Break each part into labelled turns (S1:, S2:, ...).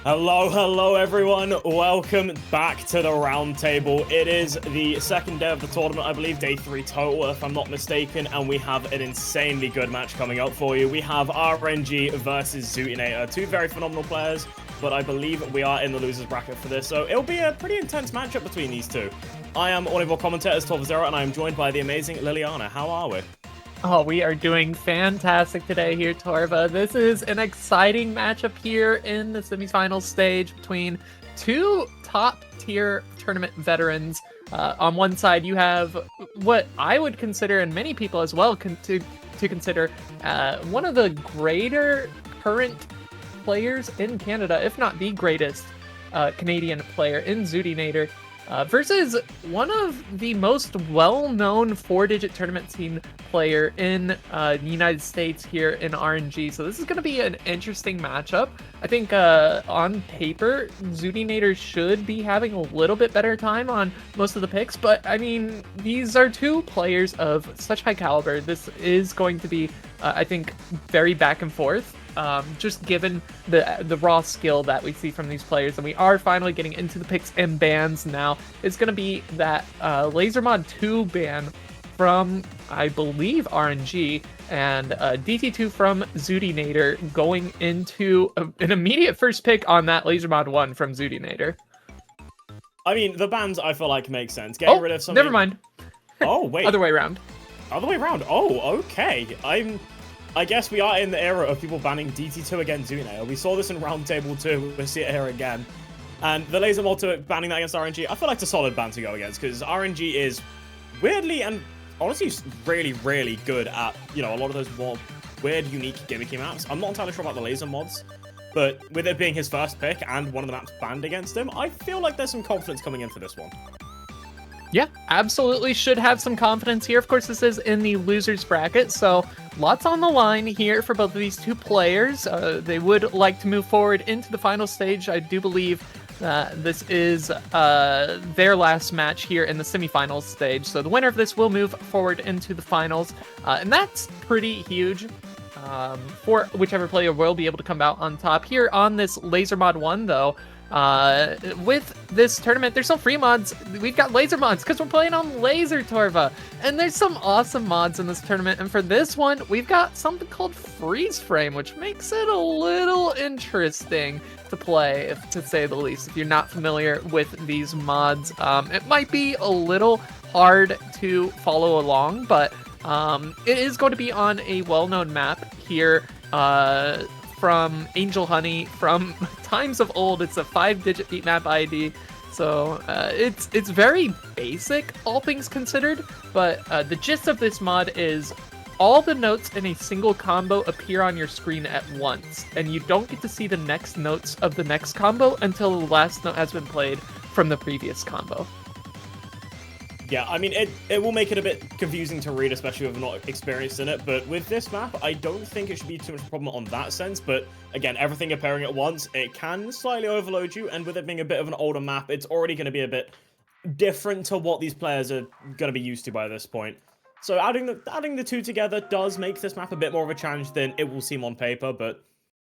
S1: Hello everyone, welcome back to the Roundtable. It is the second day of the tournament, I believe day 3 total if I'm not mistaken, and we have an insanely good match coming up for you. We have RNG versus Zootinator, two very phenomenal players, but I believe we are in the losers bracket for this, so it'll be a pretty intense matchup between these two. I am one of your commentators, 12-0, and I am joined by the amazing Liliana. How are we?
S2: Oh, we are doing fantastic today here, Torva. This is an exciting matchup here in the semifinal stage between two top-tier tournament veterans. On one side, you have what I would consider, and many people as well, to consider one of the greater current players in Canada, if not the greatest Canadian player in Zootinator. Versus one of the most well-known 4-digit tournament scene player in the United States here in RNG. So this is going to be an interesting matchup. I think on paper, Zootinator should be having a little bit better time on most of the picks, but I mean, these are two players of such high caliber. This is going to be, I think, very back and forth. Just given the raw skill that we see from these players, and we are finally getting into the picks and bans now. It's going to be that LaserMod 2 ban from, I believe, RNG, and DT2 from Zootinator going into an immediate first pick on that LaserMod 1 from Zootinator.
S1: I mean, the bans I feel like make sense. Getting rid of something...
S2: Never mind.
S1: Oh, wait.
S2: Other way around.
S1: Other way around. Oh, okay. I guess we are in the era of people banning DT2 against Zootinator. We saw this in Roundtable 2. We'll see it here again. And the LaserMod 2 banning that against RNG, I feel like it's a solid ban to go against, because RNG is weirdly and honestly really, really good at, you know, a lot of those more weird, unique, gimmicky maps. I'm not entirely sure about the laser mods, but with it being his first pick and one of the maps banned against him, I feel like there's some confidence coming in for this one.
S2: Yeah, absolutely should have some confidence here. Of course, this is in the losers bracket, so lots on the line here for both of these two players. They would like to move forward into the final stage. I do believe this is their last match here in the semifinals stage. So the winner of this will move forward into the finals, and that's pretty huge. For whichever player will be able to come out on top. Here on this LaserMod 1, though, with this tournament, there's some free mods. We've got laser mods because we're playing on Laser, Torva. And there's some awesome mods in this tournament. And for this one, we've got something called Freeze Frame, which makes it a little interesting to play, to say the least. If you're not familiar with these mods, it might be a little hard to follow along, but it is going to be on a well-known map here, from Angel Honey, from times of old. It's a 5-digit beat map ID, so it's very basic, all things considered, but the gist of this mod is all the notes in a single combo appear on your screen at once, and you don't get to see the next notes of the next combo until the last note has been played from the previous combo.
S1: Yeah, I mean, it will make it a bit confusing to read, especially if not experienced in it, but with this map, I don't think it should be too much of a problem on that sense, but again, everything appearing at once, it can slightly overload you, and with it being a bit of an older map, it's already going to be a bit different to what these players are going to be used to by this point. So adding the two together does make this map a bit more of a challenge than it will seem on paper, but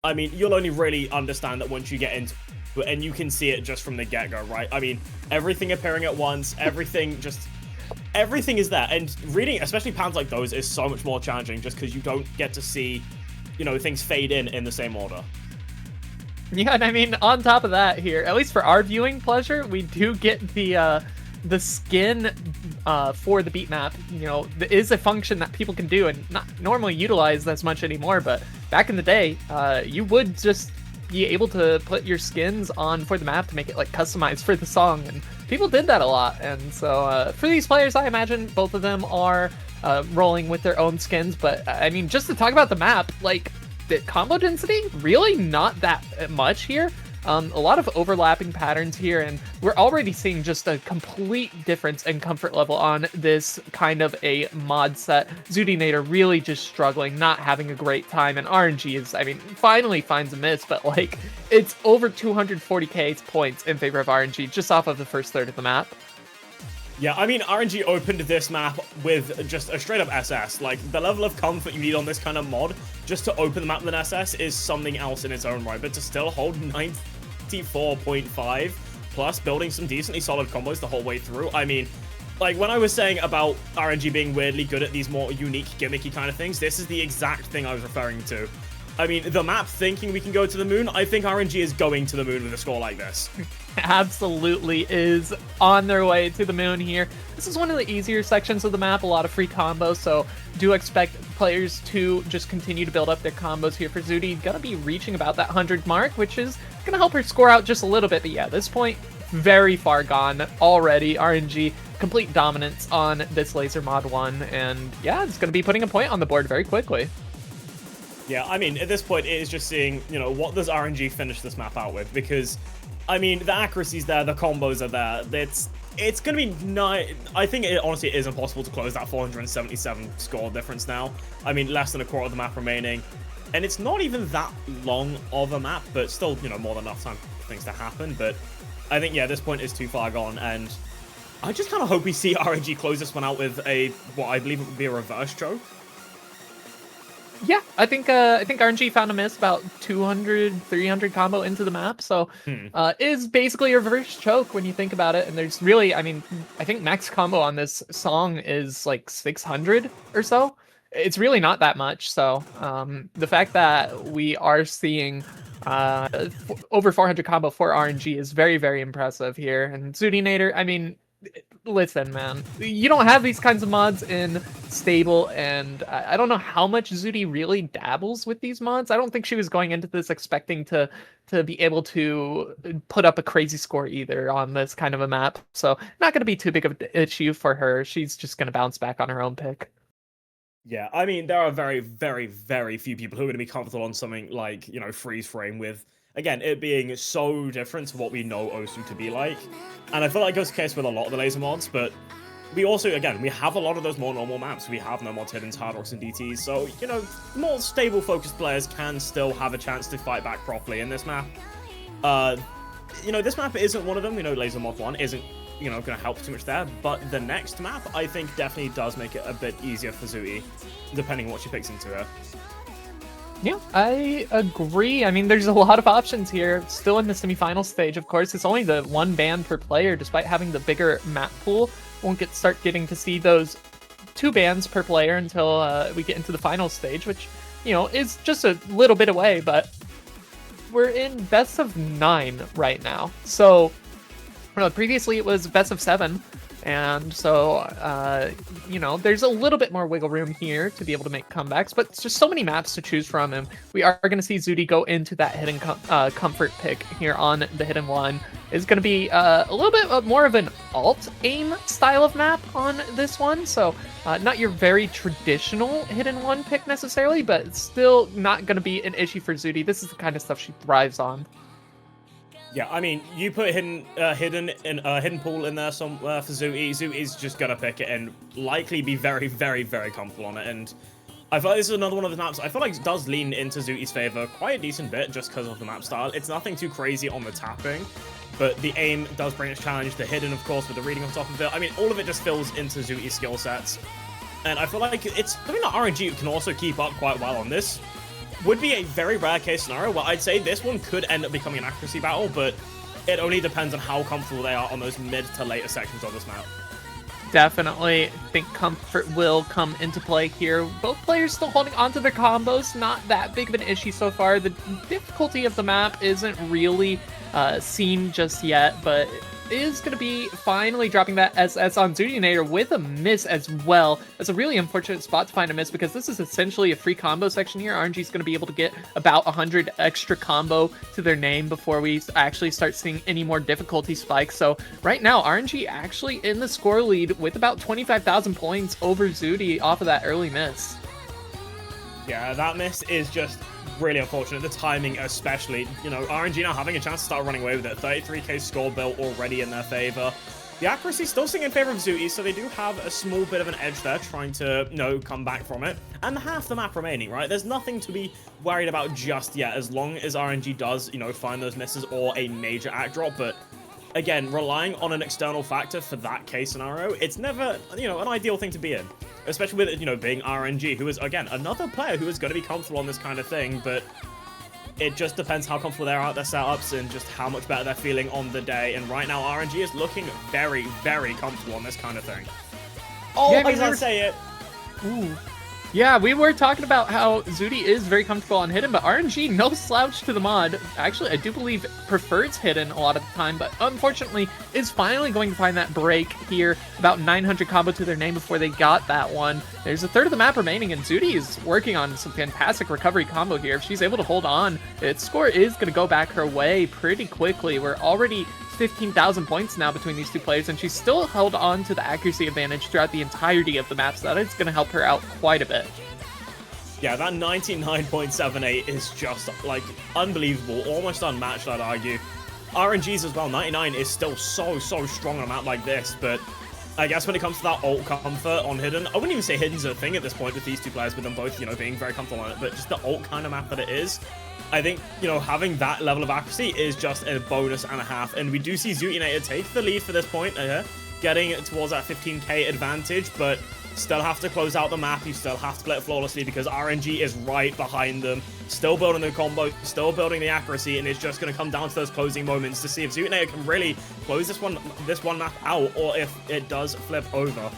S1: I mean, you'll only really understand that once you get into it, and you can see it just from the get-go, right? I mean, everything appearing at once, everything is there, and reading, especially patterns like those, is so much more challenging just because you don't get to see, things fade in the same order.
S2: Yeah, and I mean, on top of that here, at least for our viewing pleasure, we do get the skin for the beat map. There is a function that people can do and not normally utilize as much anymore, but back in the day, you would just be able to put your skins on for the map to make it like customized for the song, and people did that a lot. And so for these players, I imagine both of them are rolling with their own skins. But I mean, just to talk about the map, like the combo density, really not that much here. A lot of overlapping patterns here, and we're already seeing just a complete difference in comfort level on this kind of a mod set. Zoodinator really just struggling, not having a great time, and RNG is, I mean, finally finds a miss, but like, it's over 240k points in favor of RNG just off of the first third of the map.
S1: Yeah, I mean, RNG opened this map with just a straight-up SS. Like, the level of comfort you need on this kind of mod just to open the map with an SS is something else in its own right, but to still hold 94.5 plus building some decently solid combos the whole way through. I mean, like, when I was saying about RNG being weirdly good at these more unique, gimmicky kind of things, this is the exact thing I was referring to. I mean, the map thinking we can go to the moon, I think RNG is going to the moon with a score like this.
S2: Absolutely is on their way to the moon here. This is one of the easier sections of the map, a lot of free combos, so do expect players to just continue to build up their combos here for Zooty. Gonna be reaching about that 100 mark, which is gonna help her score out just a little bit, but yeah, at this point, very far gone already. RNG, complete dominance on this Laser Mod 1, and yeah, it's gonna be putting a point on the board very quickly.
S1: Yeah, I mean, at this point, it is just seeing, what does RNG finish this map out with? Because, I mean, the accuracy's there, the combos are there. It's going to be I think it honestly is impossible to close that 477 score difference now. I mean, less than a quarter of the map remaining. And it's not even that long of a map, but still, more than enough time for things to happen. But I think, yeah, this point is too far gone. And I just kind of hope we see RNG close this one out with what I believe would be a reverse choke.
S2: Yeah, I think RNG found a miss about 200, 300 combo into the map, so is basically a reverse choke when you think about it. And there's really, I mean, I think max combo on this song is like 600 or so. It's really not that much. So the fact that we are seeing over 400 combo for RNG is very, very impressive here. And Zoodinator, I mean, listen, man, you don't have these kinds of mods in stable, and I don't know how much Zooty really dabbles with these mods. I don't think she was going into this expecting to be able to put up a crazy score either on this kind of a map. So not going to be too big of an issue for her. She's just going to bounce back on her own pick.
S1: Yeah, I mean, there are very, very, very few people who are going to be comfortable on something like, freeze frame with, again, it being so different to what we know Osu to be like. And I feel like that's the case with a lot of the laser mods, but we also, again, we have a lot of those more normal maps. We have no mods, hiddens, hard rocks, and DTs, so, more stable focused players can still have a chance to fight back properly in this map. This map isn't one of them. Laser Mod 1 isn't, going to help too much there, but the next map, I think, definitely does make it a bit easier for Zooty, depending on what she picks into her.
S2: Yeah, I agree. I mean, there's a lot of options here. Still in the semifinal stage, of course. It's only the one ban per player, despite having the bigger map pool. Won't start getting to see those 2 bans per player until we get into the final stage, which, is just a little bit away, but we're in best of 9 right now. So, previously it was best of 7. And so, there's a little bit more wiggle room here to be able to make comebacks, but it's just so many maps to choose from, and we are going to see Zooty go into that hidden comfort pick here on the hidden one. It's going to be a little bit more of an alt-aim style of map on this one, so not your very traditional hidden one pick necessarily, but it's still not going to be an issue for Zooty. This is the kind of stuff she thrives on.
S1: Yeah, I mean, you put hidden pool in there somewhere for Zooty. Zooty's just gonna pick it and likely be very, very, very comfortable on it. And I feel like this is another one of the maps I feel like does lean into Zooty's favor quite a decent bit just because of the map style. It's nothing too crazy on the tapping, but the aim does bring its challenge. The hidden, of course, with the reading on top of it. I mean, all of it just fills into Zooty's skill sets. And I feel like it's something that RNG can also keep up quite well on this. Would be a very rare case scenario where I'd say this one could end up becoming an accuracy battle, but it only depends on how comfortable they are on those mid to later sections of this map.
S2: Definitely think comfort will come into play here. Both players still holding onto their combos, not that big of an issue so far. The difficulty of the map isn't really seen just yet, but is going to be finally dropping that SS on Zooty with a miss as well. That's a really unfortunate spot to find a miss because this is essentially a free combo section here. RNG is going to be able to get about 100 extra combo to their name before we actually start seeing any more difficulty spikes. So right now, RNG actually in the score lead with about 25,000 points over Zooty off of that early miss.
S1: Yeah, that miss is just really unfortunate. The timing especially. You know, RNG now having a chance to start running away with it. 33k score built already in their favor. The accuracy still sitting in favor of Zooty, so they do have a small bit of an edge there, trying to, you know, come back from it. And half the map remaining, right? There's nothing to be worried about just yet, as long as RNG does, you know, find those misses or a major act drop. But again, relying on an external factor for that case scenario, it's never, you know, an ideal thing to be in. Especially with, you know, being RNG, who is, again, another player who is going to be comfortable on this kind of thing, but it just depends how comfortable they are at their setups and just how much better they're feeling on the day. And right now, RNG is looking very, very comfortable on this kind of thing. Oh,
S2: yeah,
S1: I was gonna say it.
S2: Ooh. Yeah, we were talking about how Zooty is very comfortable on hidden, but RNG, no slouch to the mod. Actually, I do believe prefers hidden a lot of the time, but unfortunately is finally going to find that break here. About 900 combo to their name before they got that one. There's a third of the map remaining, and Zooty is working on some fantastic recovery combo here. If she's able to hold on, its score is going to go back her way pretty quickly. We're already 15,000 points now between these two players, and she's still held on to the accuracy advantage throughout the entirety of the map, so that is going to help her out quite a bit.
S1: Yeah, that 99.78 is just, like, unbelievable. Almost unmatched, I'd argue. RNG's as well, 99 is still so strong on a map like this, but I guess when it comes to that ult comfort on hidden, I wouldn't even say hidden's a thing at this point with these two players, with them both, you know, being very comfortable on it, but just the ult kind of map that it is, I think, you know, having that level of accuracy is just a bonus and a half. And we do see Zooty take the lead for this point, getting towards that 15k advantage, but still have to close out the map. You still have to play it flawlessly because RNG is right behind them, still building the combo, still building the accuracy, and it's just going to come down to those closing moments to see if Zooty can really close this one map out, or if it does flip over.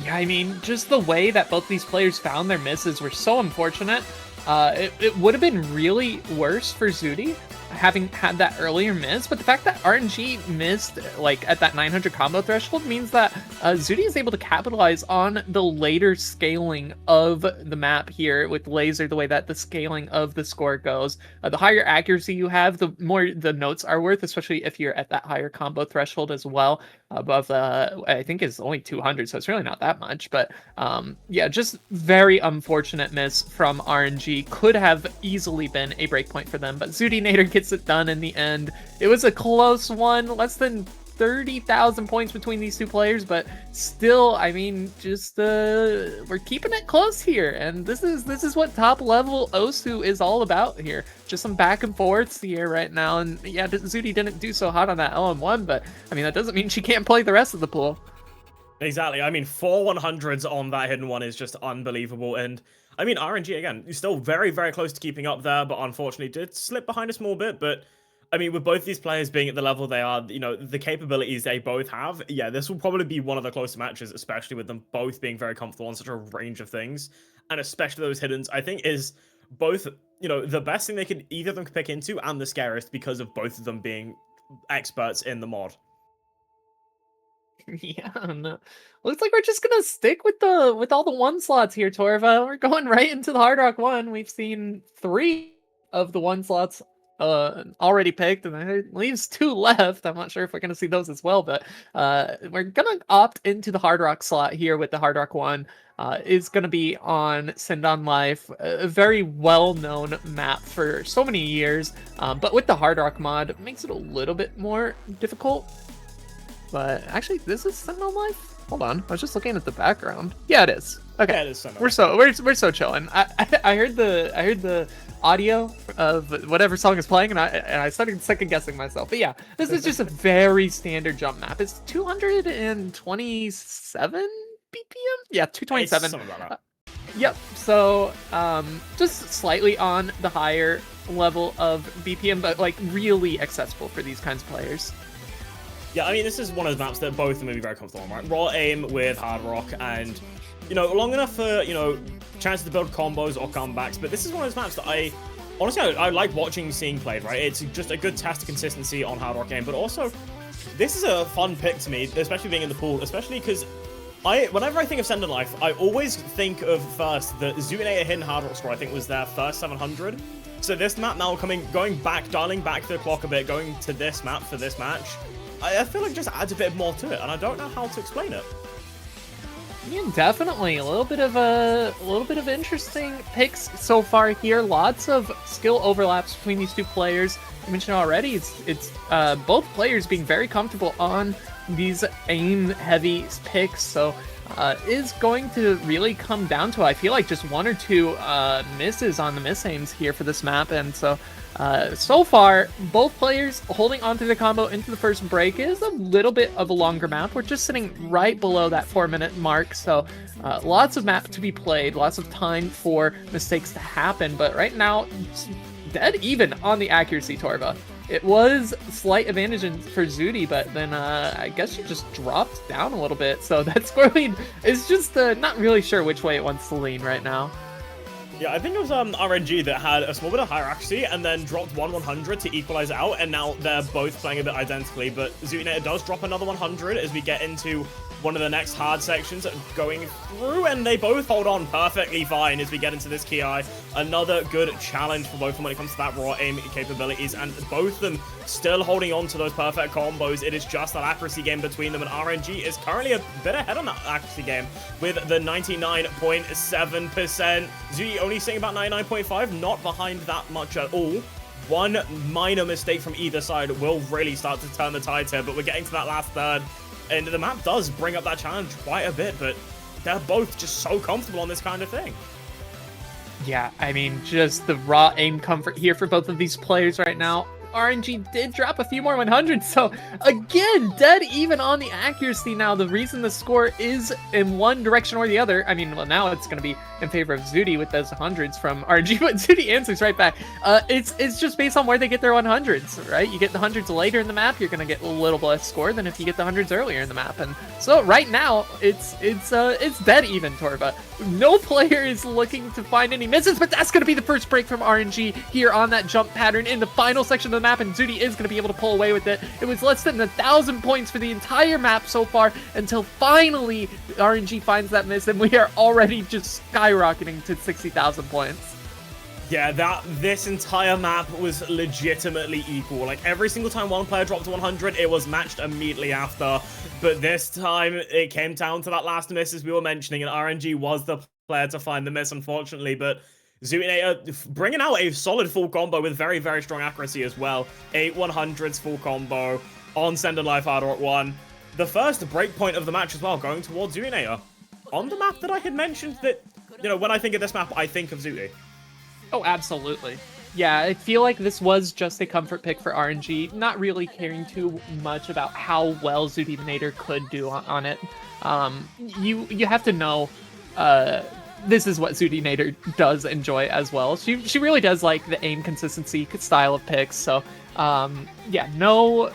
S2: Yeah, I mean, just the way that both these players found their misses were so unfortunate. It would have been really worse for Zooty having had that earlier miss, but the fact that RNG missed like at that 900 combo threshold means that Zooty is able to capitalize on the later scaling of the map here with laser, the way that the scaling of the score goes. The higher accuracy you have, the more the notes are worth, especially if you're at that higher combo threshold as well. Above I think it's only 200, so it's really not that much, but yeah, just very unfortunate miss from RNG. Could have easily been a breakpoint for them, but Zooty gets it done in the end. It was a close one, less than 30,000 points between these two players, but still, I mean, just we're keeping it close here, and this is what top level Osu is all about here. Just some back and forths here right now, and yeah, Zooty didn't do so hot on that LM1, but I mean that doesn't mean she can't play the rest of the pool.
S1: Exactly. I mean, 4 100s on that hidden one is just unbelievable, and I mean, RNG, again, still very, very close to keeping up there, but unfortunately did slip behind a small bit. But, I mean, with both these players being at the level they are, you know, the capabilities they both have, yeah, this will probably be one of the closer matches, especially with them both being very comfortable on such a range of things. And especially those hiddens, I think, is both, you know, the best thing they could either of them pick into and the scariest because of both of them being experts in the mod.
S2: Yeah, no. Looks like we're just gonna stick with all the one slots here, Torva. We're going right into the Hard Rock 1. We've seen 3 of the one slots already picked, and that leaves 2 left. I'm not sure if we're going to see those as well, but we're going to opt into the Hard Rock slot here with the Hard Rock 1. Is going to be on Send on Life, a very well-known map for so many years, but with the Hard Rock mod, it makes it a little bit more difficult. But actually, this is Send on Life? Hold on, I was just looking at the background. Yeah, it is. Okay,
S1: yeah, it is
S2: we're so chilling. I heard the audio of whatever song is playing, and I started second guessing myself. But yeah, this is just a very standard jump map. It's 227 BPM. Yeah, 227.
S1: Something like that.
S2: Yep. So just slightly on the higher level of BPM, but like really accessible for these kinds of players.
S1: Yeah, I mean, this is one of those maps that both of them will be very comfortable on, right? Raw aim with Hard Rock and, you know, long enough for, you know, chances to build combos or comebacks, but this is one of those maps that honestly, I like watching, seeing played, right? It's just a good test of consistency on Hard Rock aim, but also, this is a fun pick to me, especially being in the pool, especially because whenever I think of Send on Life, I always think of first the Zooinator hidden Hard Rock score, I think was their first 700. So this map now dialing back the clock a bit, going to this map for this match, I feel like it just adds a bit more to it, and I don't know how to explain it.
S2: Yeah, definitely a little bit of interesting picks so far here. Lots of skill overlaps between these two players. I mentioned already, it's both players being very comfortable on these aim-heavy picks, so is going to really come down to, I feel like, just 1 or 2 misses on the miss aims here for this map, and so far, both players holding onto the combo into the first break. Is a little bit of a longer map. We're just sitting right below that 4-minute mark, so lots of map to be played, lots of time for mistakes to happen, but right now, dead even on the accuracy, Torva. It was slight advantage for Zooty, but then I guess she just dropped down a little bit, so that score lead is just not really sure which way it wants to lean right now.
S1: Yeah, I think it was RNG that had a small bit of higher accuracy and then dropped 100 to equalize it out, and now they're both playing a bit identically, but Zooinator does drop another 100 as we get into one of the next hard sections going through, and they both hold on perfectly fine as we get into this Ki. Another good challenge for both of them when it comes to that raw aim capabilities, and both of them still holding on to those perfect combos. It is just that accuracy game between them, and RNG is currently a bit ahead on that accuracy game with the 99.7%. Zooty only sitting about 99.5, not behind that much at all. One minor mistake from either side will really start to turn the tide here, but we're getting to that last third. And the map does bring up that challenge quite a bit, but they're both just so comfortable on this kind of thing.
S2: Yeah, I mean, just the raw aim comfort here for both of these players right now. RNG did drop a few more 100s, so again, dead even on the accuracy now. The reason the score is in one direction or the other, I mean, well, now it's going to be in favor of Zooty with those 100s from RNG, but Zooty answers right back. It's just based on where they get their 100s, right? You get the 100s later in the map, you're going to get a little less score than if you get the 100s earlier in the map. And so right now, it's dead even, Torva. No player is looking to find any misses, but that's going to be the first break from RNG here on that jump pattern in the final section of the map, and Zooty is going to be able to pull away with it. It was less than 1,000 points for the entire map so far until finally RNG finds that miss, and we are already just skyrocketing to 60,000 points.
S1: Yeah, this entire map was legitimately equal. Like, every single time one player dropped to 100, it was matched immediately after. But this time, it came down to that last miss, as we were mentioning, and RNG was the player to find the miss, unfortunately. But Zooinator bringing out a solid full combo with very, very strong accuracy as well. 8 100s full combo on Send on Life Hard Rock 1. The first breakpoint of the match as well, going towards Zooinator. On the map that I had mentioned that, you know, when I think of this map, I think of Zooty.
S2: Oh, absolutely. Yeah, I feel like this was just a comfort pick for RNG, not really caring too much about how well Zootyinator could do on it. You have to know this is what Zootyinator does enjoy as well. She really does like the aim consistency style of picks, so yeah, no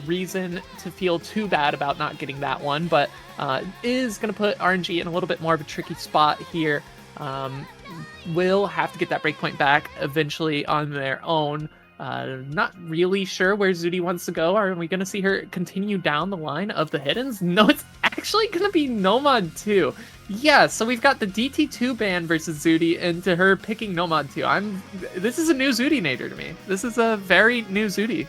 S2: reason to feel too bad about not getting that one, but is going to put RNG in a little bit more of a tricky spot here. Will have to get that breakpoint back eventually on their own. Not really sure where Zooty wants to go. Are we going to see her continue down the line of the hiddens? No, it's actually going to be Nomad too. Yeah, so we've got the DT2 ban versus Zudi into her picking Nomad 2. This is a new Zudi nader to me. This is a very new Zudi.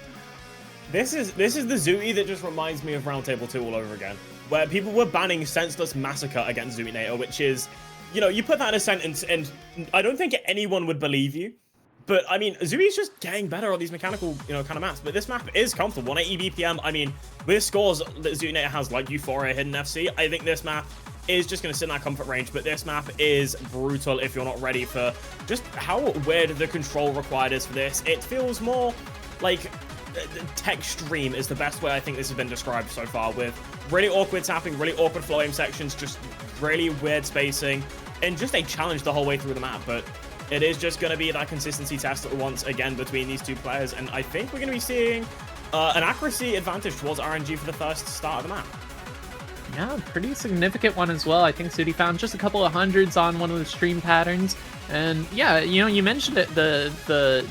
S1: This is the Zooty that just reminds me of Roundtable 2 all over again, where people were banning Senseless Massacre against Zooty Nader, which is, you know, you put that in a sentence and I don't think anyone would believe you. But, I mean, Zooty's just getting better on these mechanical, you know, kind of maps. But this map is comfortable. 180 BPM, I mean, with scores that Zooty Nader has, like Euphoria, Hidden FC, I think this map is just going to sit in that comfort range. But this map is brutal if you're not ready for just how weird the control required is for this. It feels more like tech stream is the best way I think this has been described so far, with really awkward tapping, really awkward flow aim sections, just really weird spacing, and just a challenge the whole way through the map. But it is just going to be that consistency test once again between these two players, and I think we're going to be seeing an accuracy advantage towards RNG for the first start of the map.
S2: Yeah, pretty significant one as well. I think Zudi found just a couple of hundreds on one of the stream patterns. And yeah, you know, you mentioned it, the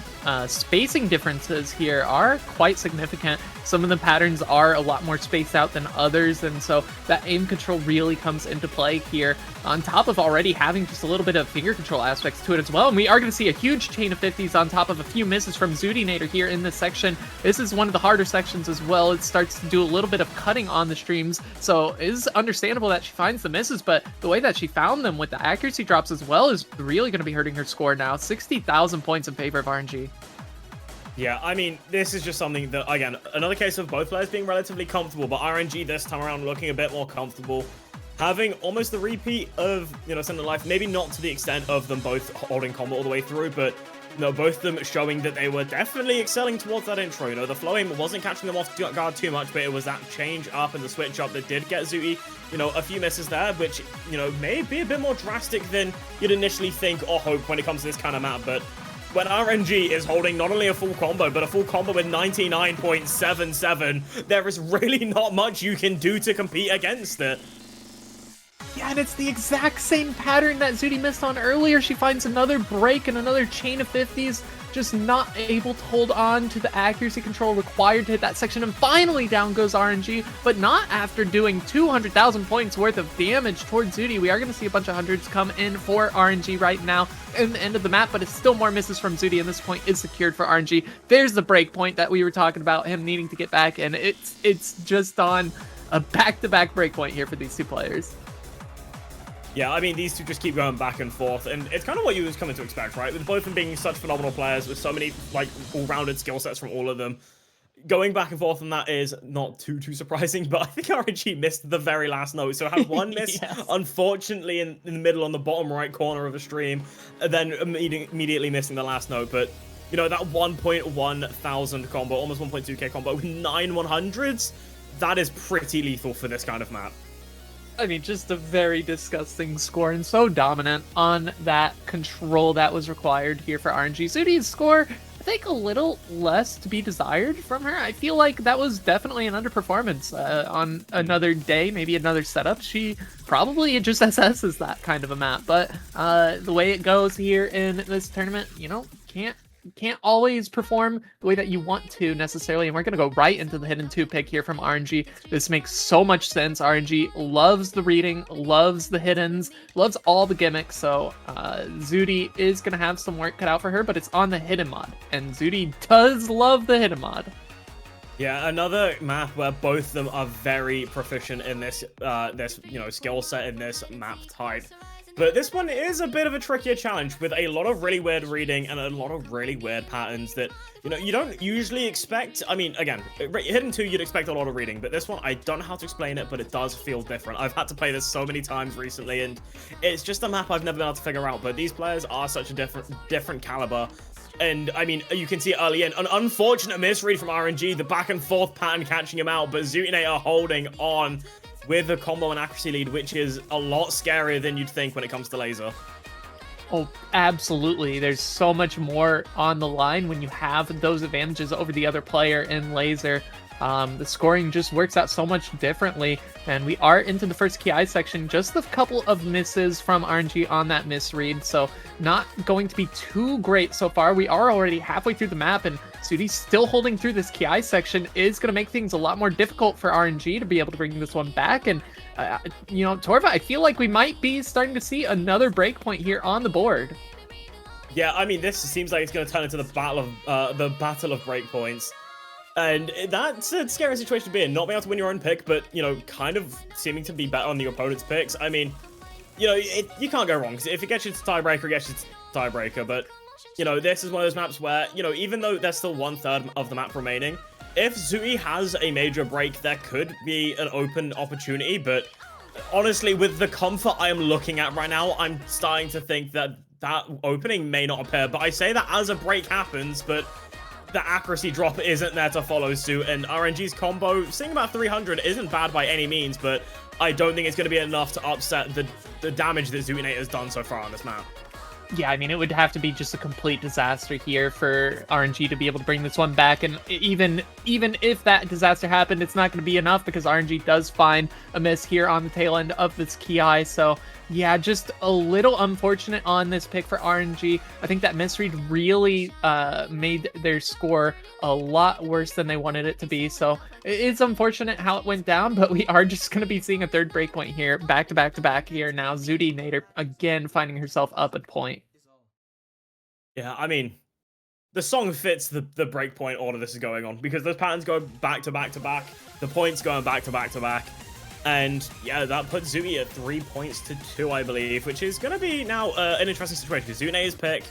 S2: spacing differences here are quite significant. Some of the patterns are a lot more spaced out than others, and so that aim control really comes into play here, on top of already having just a little bit of finger control aspects to it as well. And we are going to see a huge chain of 50s on top of a few misses from Zudi Nader here in this section. This is one of the harder sections as well. It starts to do a little bit of cutting on the streams, so it is understandable that she finds the misses, but the way that she found them with the accuracy drops as well is really going to be hurting her score now. 60,000 points in favor of RNG.
S1: Yeah, I mean, this is just something that, again, another case of both players being relatively comfortable, but RNG this time around looking a bit more comfortable, having almost the repeat of, you know, Send Life, maybe not to the extent of them both holding combo all the way through, but, you know, both of them showing that they were definitely excelling towards that intro. You know, the flow aim wasn't catching them off guard too much, but it was that change up and the switch up that did get Zooty, you know, a few misses there, which, you know, may be a bit more drastic than you'd initially think or hope when it comes to this kind of map. But when RNG is holding not only a full combo, but a full combo with 99.77, there is really not much you can do to compete against it.
S2: Yeah, and it's the exact same pattern that Zudi missed on earlier. She finds another break and another chain of 50s, just not able to hold on to the accuracy control required to hit that section, and finally down goes RNG, but not after doing 200,000 points worth of damage towards Zudi. We are going to see a bunch of hundreds come in for RNG right now in the end of the map, but it's still more misses from Zudi, and this point is secured for RNG. There's the break point that we were talking about, him needing to get back, and it's just on a back-to-back break point here for these two players.
S1: Yeah, I mean, these two just keep going back and forth, and it's kind of what you was coming to expect, right? With both of them being such phenomenal players, with so many, like, all-rounded skill sets from all of them, going back and forth on that is not too surprising, but I think RNG missed the very last note, so had one miss, yes, unfortunately, in the middle on the bottom right corner of the stream, and then immediately missing the last note, but, you know, that 1.1 thousand combo, almost 1.2k combo with 9 100s, that is pretty lethal for this kind of map.
S2: I mean, just a very disgusting score, and so dominant on that control that was required here for RNG. Zudi's score, I think, a little less to be desired from her. I feel like that was definitely an underperformance on another day, maybe another setup. She probably just assesses that kind of a map, but the way it goes here in this tournament, you know, can't always perform the way that you want to necessarily, and we're going to go right into the hidden 2 pick here from RNG. This makes so much sense. RNG loves the reading, loves the hiddens, loves all the gimmicks, so Zudi is going to have some work cut out for her, but it's on the hidden mod, and Zudi does love the hidden mod.
S1: Yeah, another map where both of them are very proficient in this, you know, skill set in this map type. But this one is a bit of a trickier challenge with a lot of really weird reading and a lot of really weird patterns that, you know, you don't usually expect. I mean, again, Hidden 2, you'd expect a lot of reading, but this one, I don't know how to explain it, but it does feel different. I've had to play this so many times recently, and it's just a map I've never been able to figure out, but these players are such a different caliber. And, I mean, you can see early in, an unfortunate misread from RNG, the back and forth pattern catching him out, but Zooty Nader holding on with a combo and accuracy lead, which is a lot scarier than you'd think when it comes to laser.
S2: Oh, absolutely. There's so much more on the line when you have those advantages over the other player in laser. The scoring just works out so much differently, and we are into the first KI section. Just a couple of misses from RNG on that misread, so not going to be too great so far. We are already halfway through the map, and Zudi still holding through this KI section is going to make things a lot more difficult for RNG to be able to bring this one back. And You know, Torva, I feel like we might be starting to see another breakpoint here on the board.
S1: Yeah, I mean, this seems like it's going to turn into the battle of breakpoints. And that's a scary situation to be in, not being able to win your own pick, but, you know, kind of seeming to be better on your opponent's picks. I mean, you know, you can't go wrong, because if it gets you to tiebreaker, it gets you to tiebreaker, but, you know, this is one of those maps where, you know, even though there's still 1/3 of the map remaining, if Zooey has a major break, there could be an open opportunity, but honestly, with the comfort I am looking at right now, I'm starting to think that that opening may not appear, but I say that as a break happens, but the accuracy drop isn't there to follow suit, and RNG's combo, seeing about 300 isn't bad by any means, but I don't think it's going to be enough to upset the damage that Zooey has done so far on this map.
S2: Yeah, I mean, it would have to be just a complete disaster here for RNG to be able to bring this one back, and even if that disaster happened, it's not going to be enough because RNG does find a miss here on the tail end of this Ki, so yeah, just a little unfortunate on this pick for RNG. I think that misread really made their score a lot worse than they wanted it to be, so it's unfortunate how it went down, but we are just going to be seeing a third breakpoint here, back to back to back here now. Zooty Nader again finding herself up at point.
S1: Yeah, I mean, the song fits the breakpoint order this is going on, because those patterns go back to back to back, the points going back to back to back, and yeah, that puts Zooey at 3 points to 2, I believe, which is going to be now an interesting situation, because Zooey's pick,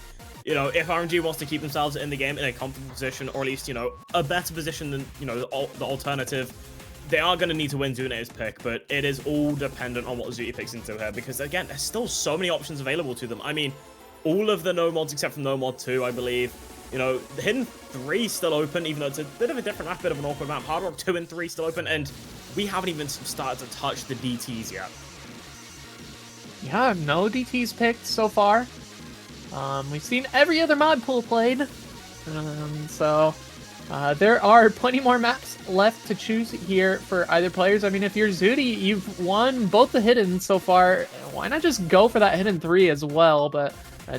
S1: you know, if RNG wants to keep themselves in the game in a comfortable position, or at least, you know, a better position than, you know, the alternative, they are going to need to win Zooey's pick, but it is all dependent on what Zooey picks into here, because again, there's still so many options available to them. I mean, all of the no mods except for no mod 2, I believe. You know, the Hidden 3 still open, even though it's a bit of a different map, bit of an awkward map. Hard Rock 2 and 3 still open, and we haven't even started to touch the DTs yet.
S2: Yeah, no DTs picked so far. We've seen every other mod pool played. So there are plenty more maps left to choose here for either players. I mean, if you're Zooty, you've won both the Hidden so far. Why not just go for that Hidden 3 as well? But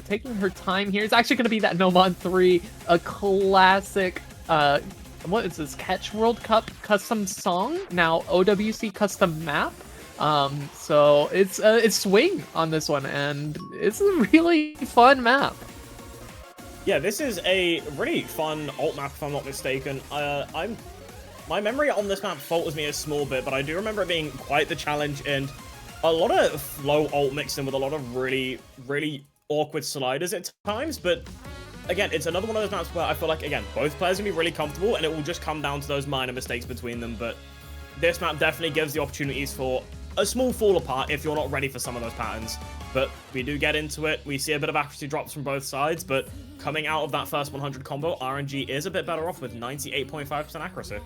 S2: taking her time here. It's actually going to be that No Mod 3, a classic, what is this, Catch World Cup custom song, now OWC custom map. So it's swing on this one, and it's a really fun map.
S1: Yeah, this is a really fun alt map, if I'm not mistaken. My memory on this map falters me a small bit, but I do remember it being quite the challenge, and a lot of flow alt mixed in with a lot of really, really awkward sliders at times. But again, it's another one of those maps where I feel like, again, both players are going to be really comfortable, and it will just come down to those minor mistakes between them. But this map definitely gives the opportunities for a small fall apart if you're not ready for some of those patterns. But we do get into it. We see a bit of accuracy drops from both sides, but coming out of that first 100 combo, RNG is a bit better off with 98.5% accuracy.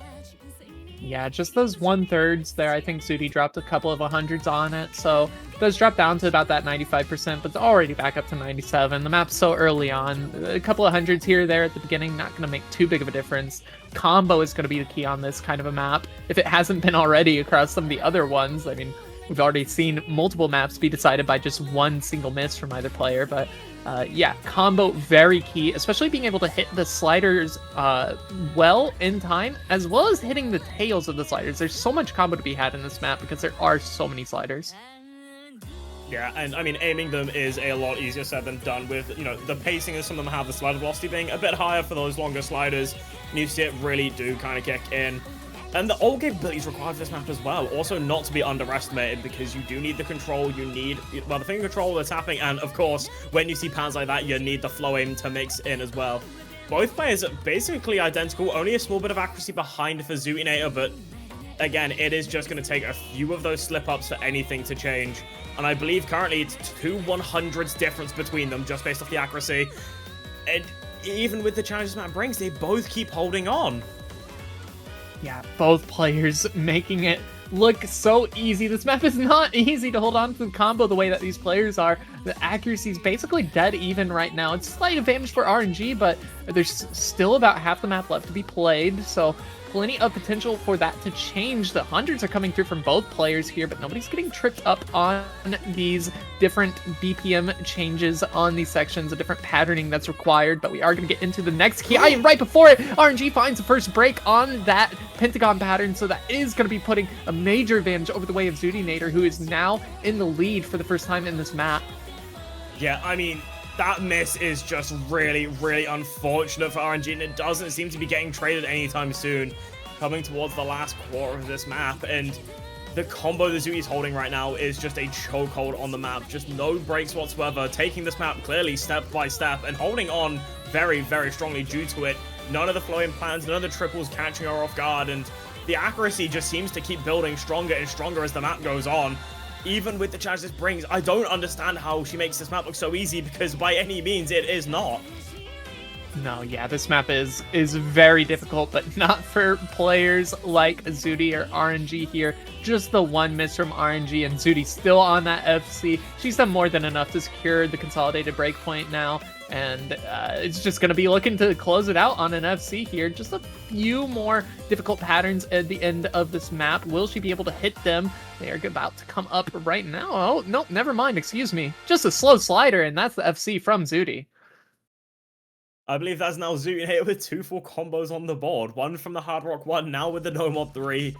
S2: Yeah, just those 1/3 there. I think Zooty dropped a couple of 100s on it, so it does drop down to about that 95%, but it's already back up to 97. The map's so early on. A couple of 100s here or there at the beginning, not going to make too big of a difference. Combo is going to be the key on this kind of a map, if it hasn't been already across some of the other ones. I mean, we've already seen multiple maps be decided by just one single miss from either player, but yeah, combo very key, especially being able to hit the sliders well in time, as well as hitting the tails of the sliders. There's so much combo to be had in this map because there are so many sliders.
S1: Yeah, and I mean, aiming them is a lot easier said than done with, you know, the pacing of some of them have the slider velocity being a bit higher for those longer sliders, and you see it really do kind of kick in. And the ult capabilities required for this map as well, also not to be underestimated, because you do need the control, you need, well, the finger control, the tapping, and of course, when you see patterns like that, you need the flow aim to mix in as well. Both players are basically identical, only a small bit of accuracy behind for Zootinator, but again, it is just going to take a few of those slip-ups for anything to change. And I believe currently it's 2 100s difference between them, just based off the accuracy. And even with the challenges this map brings, they both keep holding on.
S2: Yeah, both players making it look so easy. This map is not easy to hold on to the combo the way that these players are. The accuracy is basically dead even right now. It's a slight advantage for RNG, but there's still about half the map left to be played, so plenty of potential for that to change. The hundreds are coming through from both players here, but nobody's getting tripped up on these different BPM changes on these sections, a different patterning that's required. But we are going to get into the next key. And right before it, RNG finds the first break on that Pentagon pattern, so that is going to be putting a major advantage over the way of Zudinator, who is now in the lead for the first time in this map.
S1: Yeah, I mean, that miss is just really, really unfortunate for RNG, and it doesn't seem to be getting traded anytime soon, coming towards the last quarter of this map. And the combo that Zui's holding right now is just a chokehold on the map, just no breaks whatsoever, taking this map clearly step by step and holding on very, very strongly due to it. None of the flowing plans, none of the triples catching her off guard, and the accuracy just seems to keep building stronger and stronger as the map goes on. Even with the challenge this brings, I don't understand how she makes this map look so easy, because by any means it is not.
S2: No, yeah, this map is very difficult, but not for players like Zudi or RNG here. Just the one miss from RNG, and Zudi still on that FC. She's done more than enough to secure the consolidated breakpoint now, and it's just going to be looking to close it out on an FC here. Just a few more difficult patterns at the end of this map. Will she be able to hit them? They are about to come up right now. Oh, no, never mind, excuse me. Just a slow slider, and that's the FC from Zudi.
S1: I believe that's now Zudinator with 2 full combos on the board. One from the Hard Rock one, now with the No Mod 3.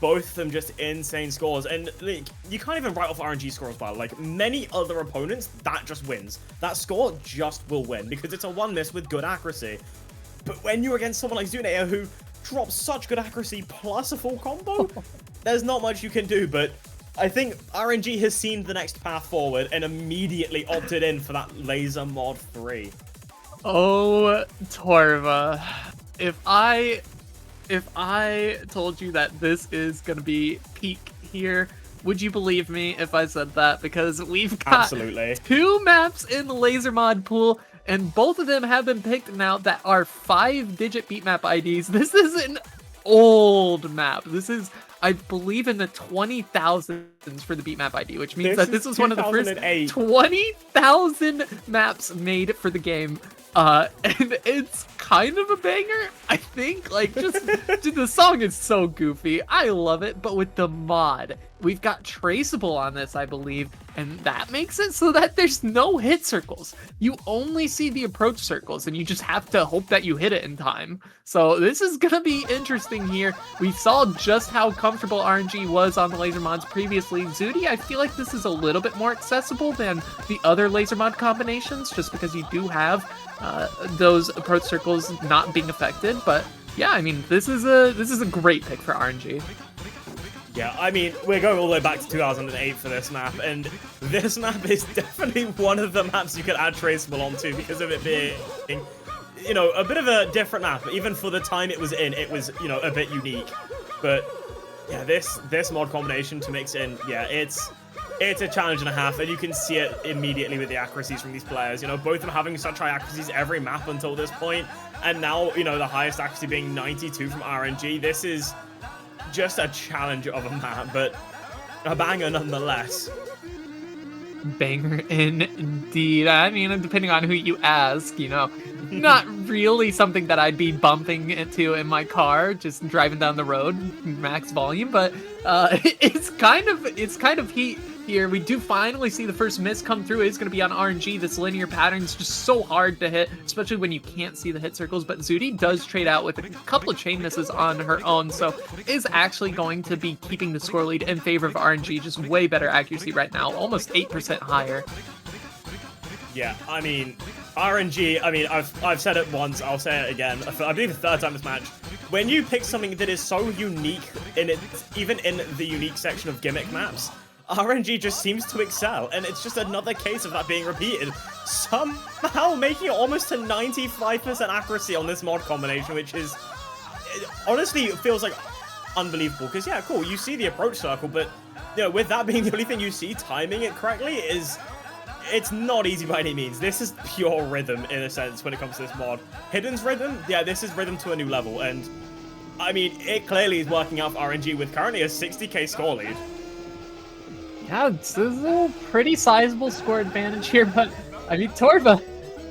S1: Both of them just insane scores. And like, you can't even write off RNG score as well. Like many other opponents, that just wins. That score just will win because it's a one miss with good accuracy. But when you're against someone like Zudinator who drops such good accuracy plus a full combo, there's not much you can do. But I think RNG has seen the next path forward and immediately opted in for that Laser Mod 3.
S2: Oh, Torva, if I told you that this is gonna be peak here, would you believe me if I said that? Because we've got
S1: Absolutely
S2: 2 maps in the laser mod pool, and both of them have been picked now that are 5-digit beat map IDs. This is an old map. This is, I believe, in the 20,000s for the beat map ID, which means that this was one of the first 20,000 maps made for the game. And it's kind of a banger, I think. Like, just dude, the song is so goofy. I love it. But with the mod, we've got traceable on this, I believe, and that makes it so that there's no hit circles. You only see the approach circles, and you just have to hope that you hit it in time. So this is gonna be interesting here. We saw just how comfortable RNG was on the laser mods previously. Zudi, I feel like this is a little bit more accessible than the other laser mod combinations, just because you do have those approach circles not being affected. But yeah, I mean, this is a great pick for RNG.
S1: Yeah, I mean, we're going all the way back to 2008 for this map, and this map is definitely one of the maps you could add traceable onto because of it being, you know, a bit of a different map. Even for the time it was in, it was, you know, a bit unique. But yeah, this mod combination to mix in, yeah, it's a challenge and a half, and you can see it immediately with the accuracies from these players. You know, both of them having such high accuracies every map until this point, and now, you know, the highest accuracy being 92 from RNG. This is just a challenge of a map, but a banger nonetheless.
S2: Banger indeed. I mean, depending on who you ask, you know, not really something that I'd be bumping into in my car, just driving down the road, max volume, but it's kind of heat here. We do finally see the first miss come through. It's going to be on RNG. This linear pattern is just so hard to hit, especially when you can't see the hit circles, but Zudi does trade out with a couple of chain misses on her own, so is actually going to be keeping the score lead in favor of RNG. Just way better accuracy right now, almost 8% higher.
S1: Yeah, I mean, RNG, I mean, I've said it once, I'll say it again, I believe the third time this match. When you pick something that is so unique, in it, even in the unique section of gimmick maps, RNG just seems to excel, and it's just another case of that being repeated. Somehow making it almost to 95% accuracy on this mod combination, which is, honestly, it feels like unbelievable. Because, yeah, cool, you see the approach circle, but, you know, with that being the only thing you see, timing it correctly it's not easy by any means. This is pure rhythm, in a sense, when it comes to this mod. Hidden's rhythm, yeah, this is rhythm to a new level, and, I mean, it clearly is working out for RNG with currently a 60k score lead.
S2: Yeah, this is a pretty sizable score advantage here, but I mean, Torva,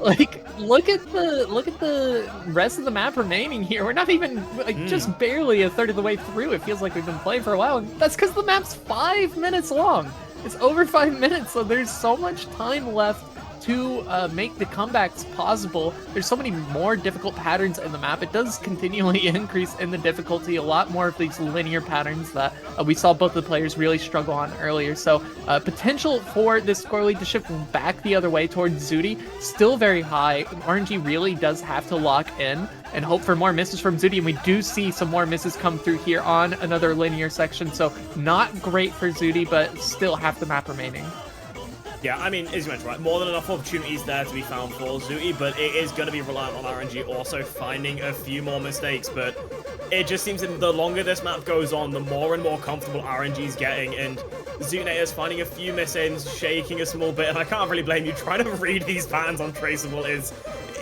S2: Like, look at the rest of the map remaining here. We're not even like just barely a third of the way through. It feels like we've been playing for a while, and that's because the map's 5 minutes long. It's over 5 minutes, so there's so much time left to make the comebacks possible. There's so many more difficult patterns in the map. It does continually increase in the difficulty. A lot more of these linear patterns that we saw both the players really struggle on earlier. So potential for this score lead to shift back the other way towards Zooty still very high. RNG really does have to lock in and hope for more misses from Zooty, and we do see some more misses come through here on another linear section. So not great for Zooty, but still half the map remaining.
S1: Yeah, I mean, as you mentioned, right, more than enough opportunities there to be found for Zooty, but it is going to be reliant on RNG also finding a few more mistakes. But it just seems that the longer this map goes on, the more and more comfortable RNG is getting, and Zooty is finding a few miss-ins, shaking a small bit, and I can't really blame you. Trying to read these patterns on Traceable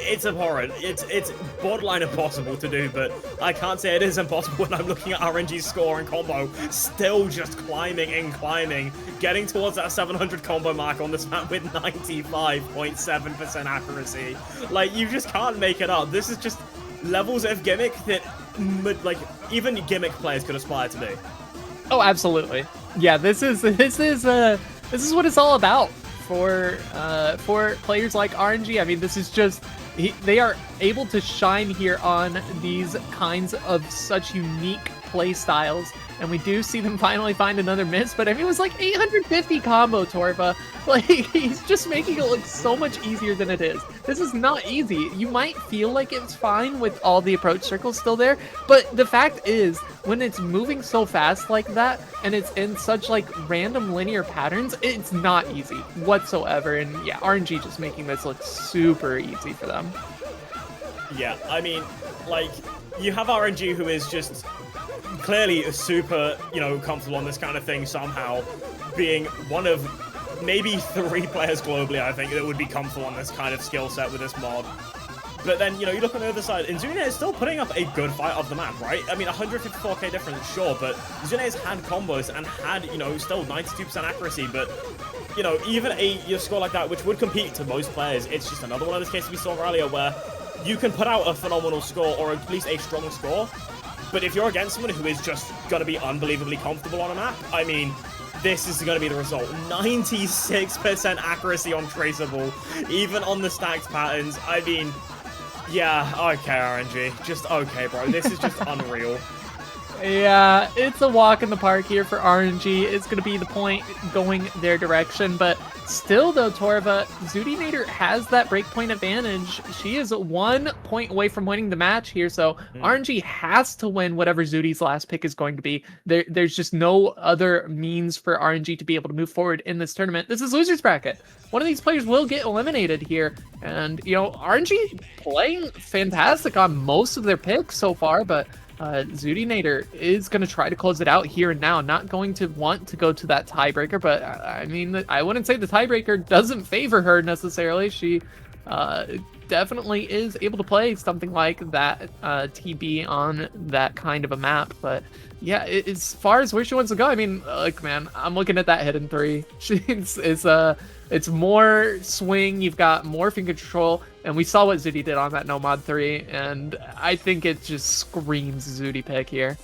S1: it's abhorrent. It's borderline impossible to do, but I can't say it is impossible when I'm looking at RNG's score and combo still just climbing and climbing, getting towards that 700 combo mark on this map with 95.7% accuracy. Like, you just can't make it up. This is just levels of gimmick that, like, even gimmick players could aspire to be.
S2: Oh, absolutely. Yeah, this is what it's all about for players like RNG. I mean, this is just they are able to shine here on these kinds of such unique play styles, and we do see them finally find another miss. But I mean, it was like 850 combo, Torva. Like, he's just making it look so much easier than it is. This is not easy. You might feel like it's fine with all the approach circles still there, but the fact is, when it's moving so fast like that, and it's in such like random linear patterns, it's not easy whatsoever. And yeah, RNG just making this look super easy for them.
S1: Yeah, I mean, like, you have RNG who is just clearly super, comfortable on this kind of thing somehow, being one of maybe 3 players globally, I think, that would be comfortable on this kind of skill set with this mod. But then, you look on the other side, and Zune is still putting up a good fight of the map, right? I mean, 154k difference, sure, but Zune has had combos and had, still 92% accuracy, but, even a score like that, which would compete to most players, it's just another one of those cases we saw earlier where you can put out a phenomenal score, or at least a strong score, but if you're against someone who is just going to be unbelievably comfortable on a map, I mean, this is going to be the result. 96% accuracy on Traceable, even on the stacked patterns. I mean, yeah, okay, RNG. Just okay, bro. This is just unreal.
S2: Yeah, it's a walk in the park here for RNG. It's going to be the point going their direction, but still, though, Torva, Zootinator has that breakpoint advantage. She is 1 point away from winning the match here, so RNG has to win whatever Zooty's last pick is going to be. There's just no other means for RNG to be able to move forward in this tournament. This is loser's bracket. One of these players will get eliminated here, and, RNG playing fantastic on most of their picks so far, but Zootinator is going to try to close it out here and now, not going to want to go to that tiebreaker, but I mean, I wouldn't say the tiebreaker doesn't favor her necessarily. She definitely is able to play something like that TB on that kind of a map, but yeah, as far as where she wants to go, I mean, like, man, I'm looking at that hidden 3. It's more swing, you've got more finger control, and we saw what Zooty did on that No Mod 3, and I think it just screams Zooty pick here.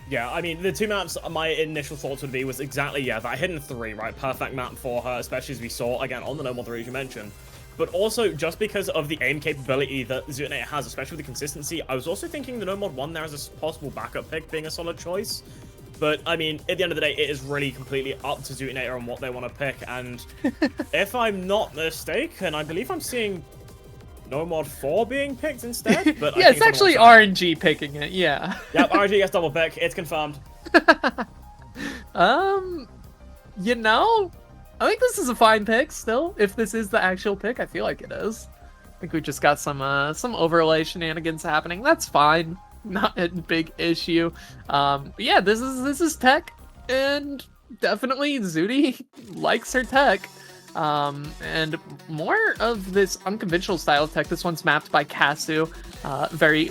S1: Yeah, I mean, the 2 maps, my initial thoughts would be was exactly, yeah, that hidden 3, right? Perfect map for her, especially as we saw, again, on the No Mod 3, as you mentioned. But also, just because of the aim capability that Zootinator has, especially with the consistency, I was also thinking the No Mod 1 there as a possible backup pick being a solid choice. But, I mean, at the end of the day, it is really completely up to Zootinator on what they want to pick. And if I'm not mistaken, I believe I'm seeing No Mod 4 being picked instead. But
S2: yeah, it's actually RNG picking it, yeah.
S1: Yep, RNG gets double pick. It's confirmed.
S2: I think this is a fine pick still. If this is the actual pick, I feel like it is. I think we just got some overlay shenanigans happening. That's fine. Not a big issue. But yeah, this is tech, and definitely Zooty likes her tech. And more of this unconventional style of tech. This one's mapped by Kasu. very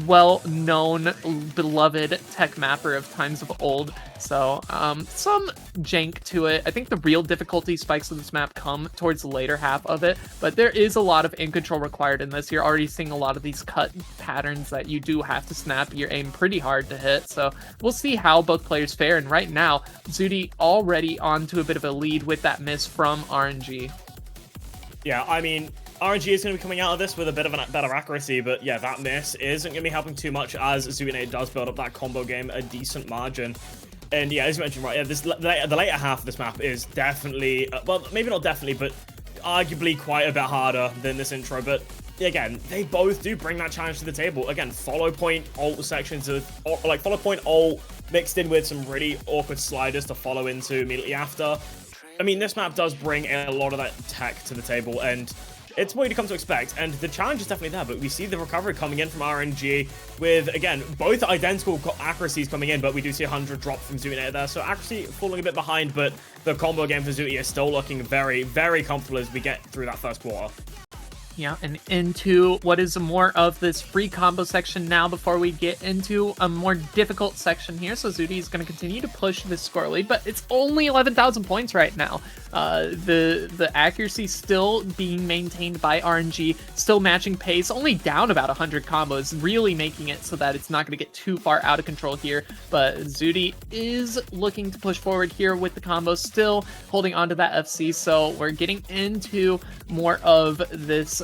S2: well-known, beloved tech mapper of times of old. So some jank to it. I think the real difficulty spikes of this map come towards the later half of it, but there is a lot of in control required in this. You're already seeing a lot of these cut patterns that you do have to snap your aim pretty hard to hit. So we'll see how both players fare. And right now, Zudi already onto a bit of a lead with that miss from RNG.
S1: Yeah, I mean, RNG is going to be coming out of this with a bit of a better accuracy, but yeah, that miss isn't going to be helping too much as Zuni does build up that combo game a decent margin. And yeah, as you mentioned, right, yeah, the later half of this map is definitely, well, maybe not definitely, but arguably quite a bit harder than this intro. But again, they both do bring that challenge to the table. Again, follow point ult sections of, like follow point ult mixed in with some really awkward sliders to follow into immediately after. I mean, this map does bring a lot of that tech to the table, and it's what you come to expect, and the challenge is definitely there, but we see the recovery coming in from RNG with, again, both identical accuracies coming in, but we do see 100 drop from Zuni there, so accuracy falling a bit behind, but the combo game for Zuni is still looking very, very comfortable as we get through that first quarter.
S2: Yeah, and into what is more of this free combo section now before we get into a more difficult section here. So Zudi is going to continue to push this score lead, but it's only 11,000 points right now. The accuracy still being maintained by RNG, still matching pace, only down about 100 combos, really making it so that it's not going to get too far out of control here. But Zudi is looking to push forward here with the combo, still holding on to that FC. So we're getting into more of this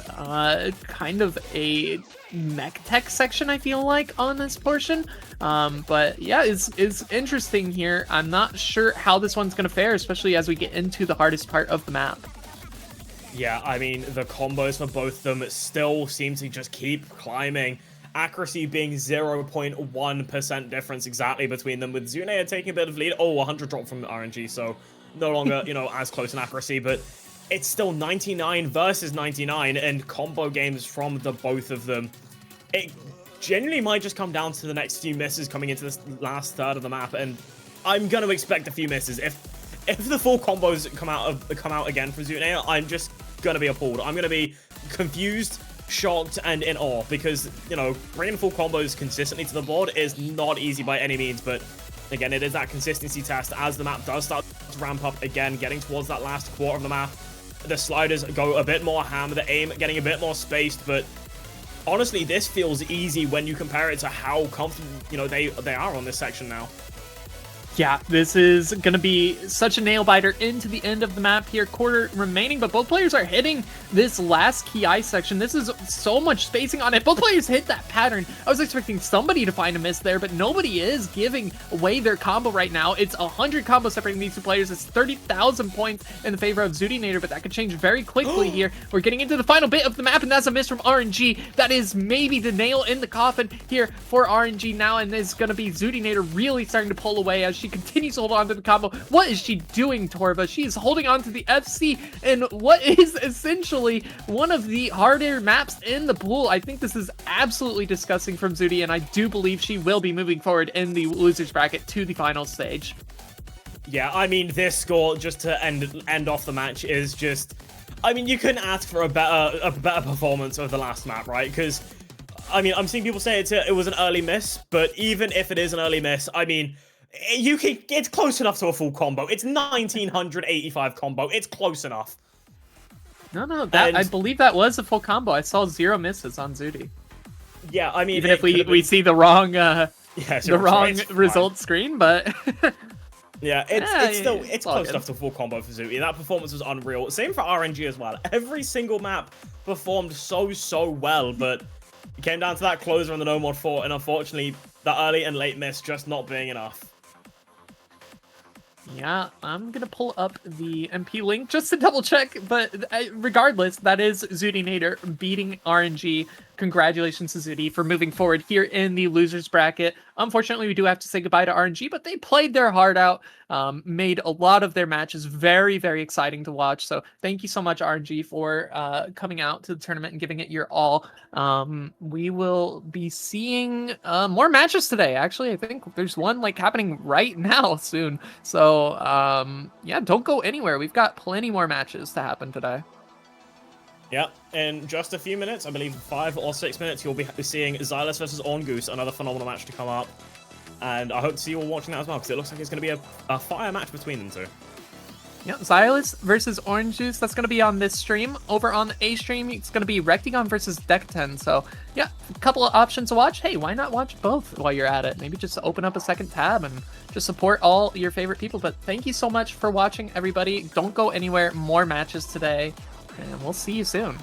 S2: kind of a mech tech section, I feel like, on this portion. But yeah, it's interesting here. I'm not sure how this one's going to fare, especially as we get into the hardest part of the map.
S1: Yeah, I mean, the combos for both of them still seem to just keep climbing. Accuracy being 0.1% difference exactly between them, with Zunea taking a bit of lead. Oh, 100 drop from RNG, so no longer, you know, as close in accuracy, but it's still 99 versus 99 and combo games from the both of them. It genuinely might just come down to the next few misses coming into this last third of the map, and I'm gonna expect a few misses. If the full combos come out again from Zunea, I'm just gonna be appalled. I'm gonna be confused, shocked, and in awe, because, you know, bringing full combos consistently to the board is not easy by any means, but again, it is that consistency test as the map does start to ramp up again, getting towards that last quarter of the map. The sliders go a bit more ham, the aim getting a bit more spaced, but honestly, this feels easy when you compare it to how comfortable, you know, they are on this section now.
S2: Yeah, this is going to be such a nail-biter into the end of the map here. Quarter remaining, but both players are hitting this last key eye section. This is so much spacing on it. Both players hit that pattern. I was expecting somebody to find a miss there, but nobody is giving away their combo right now. It's 100 combos separating these two players. It's 30,000 points in the favor of Zudinator, but that could change very quickly here. We're getting into the final bit of the map, and that's a miss from RNG. That is maybe the nail in the coffin here for RNG now, and it's going to be Zudinator really starting to pull away as she continues to hold on to the combo. What is she doing, Torva? She is holding on to the FC in what is essentially one of the harder maps in the pool. I think this is absolutely disgusting from Zudi, and I do believe she will be moving forward in the losers bracket to the final stage.
S1: Yeah, I mean, this score, just to end off the match, is just, I mean, you couldn't ask for a better performance of the last map, right? Because, I mean, I'm seeing people say it was an early miss, but even if it is an early miss, I mean, it's close enough to a full combo. It's 1985 combo. It's close enough.
S2: No, I believe that was a full combo. I saw 0 misses on Zudi.
S1: Yeah, I mean,
S2: even if we see the wrong
S1: wrong
S2: result screen, but
S1: yeah, it's close enough to a full combo for Zudi. That performance was unreal. Same for RNG as well. Every single map performed so well, but it came down to that closer on the No Mod 4, and unfortunately, the early and late miss just not being enough.
S2: Yeah, I'm going to pull up the MP link just to double check, but regardless, that is Zudinator beating RNG. Congratulations to Zudi for moving forward here in the losers bracket. Unfortunately, we do have to say goodbye to RNG, but they played their heart out, made a lot of their matches very, very exciting to watch. So thank you so much, RNG, for coming out to the tournament and giving it your all. We will be seeing more matches today. Actually, I think there's one happening right now soon. So yeah, don't go anywhere. We've got plenty more matches to happen today.
S1: Yeah, in just a few minutes, I believe 5 or 6 minutes, you'll be seeing Xylus versus Orngoose, another phenomenal match to come up. And I hope to see you all watching that as well, because it looks like it's going to be a fire match between them two.
S2: Yeah, Xylus versus Orange Juice, that's going to be on this stream. Over on A stream, it's going to be Rectagon versus Decatan. So, yeah, a couple of options to watch. Hey, why not watch both while you're at it? Maybe just open up a second tab and just support all your favorite people. But thank you so much for watching, everybody. Don't go anywhere. More matches today, and we'll see you soon.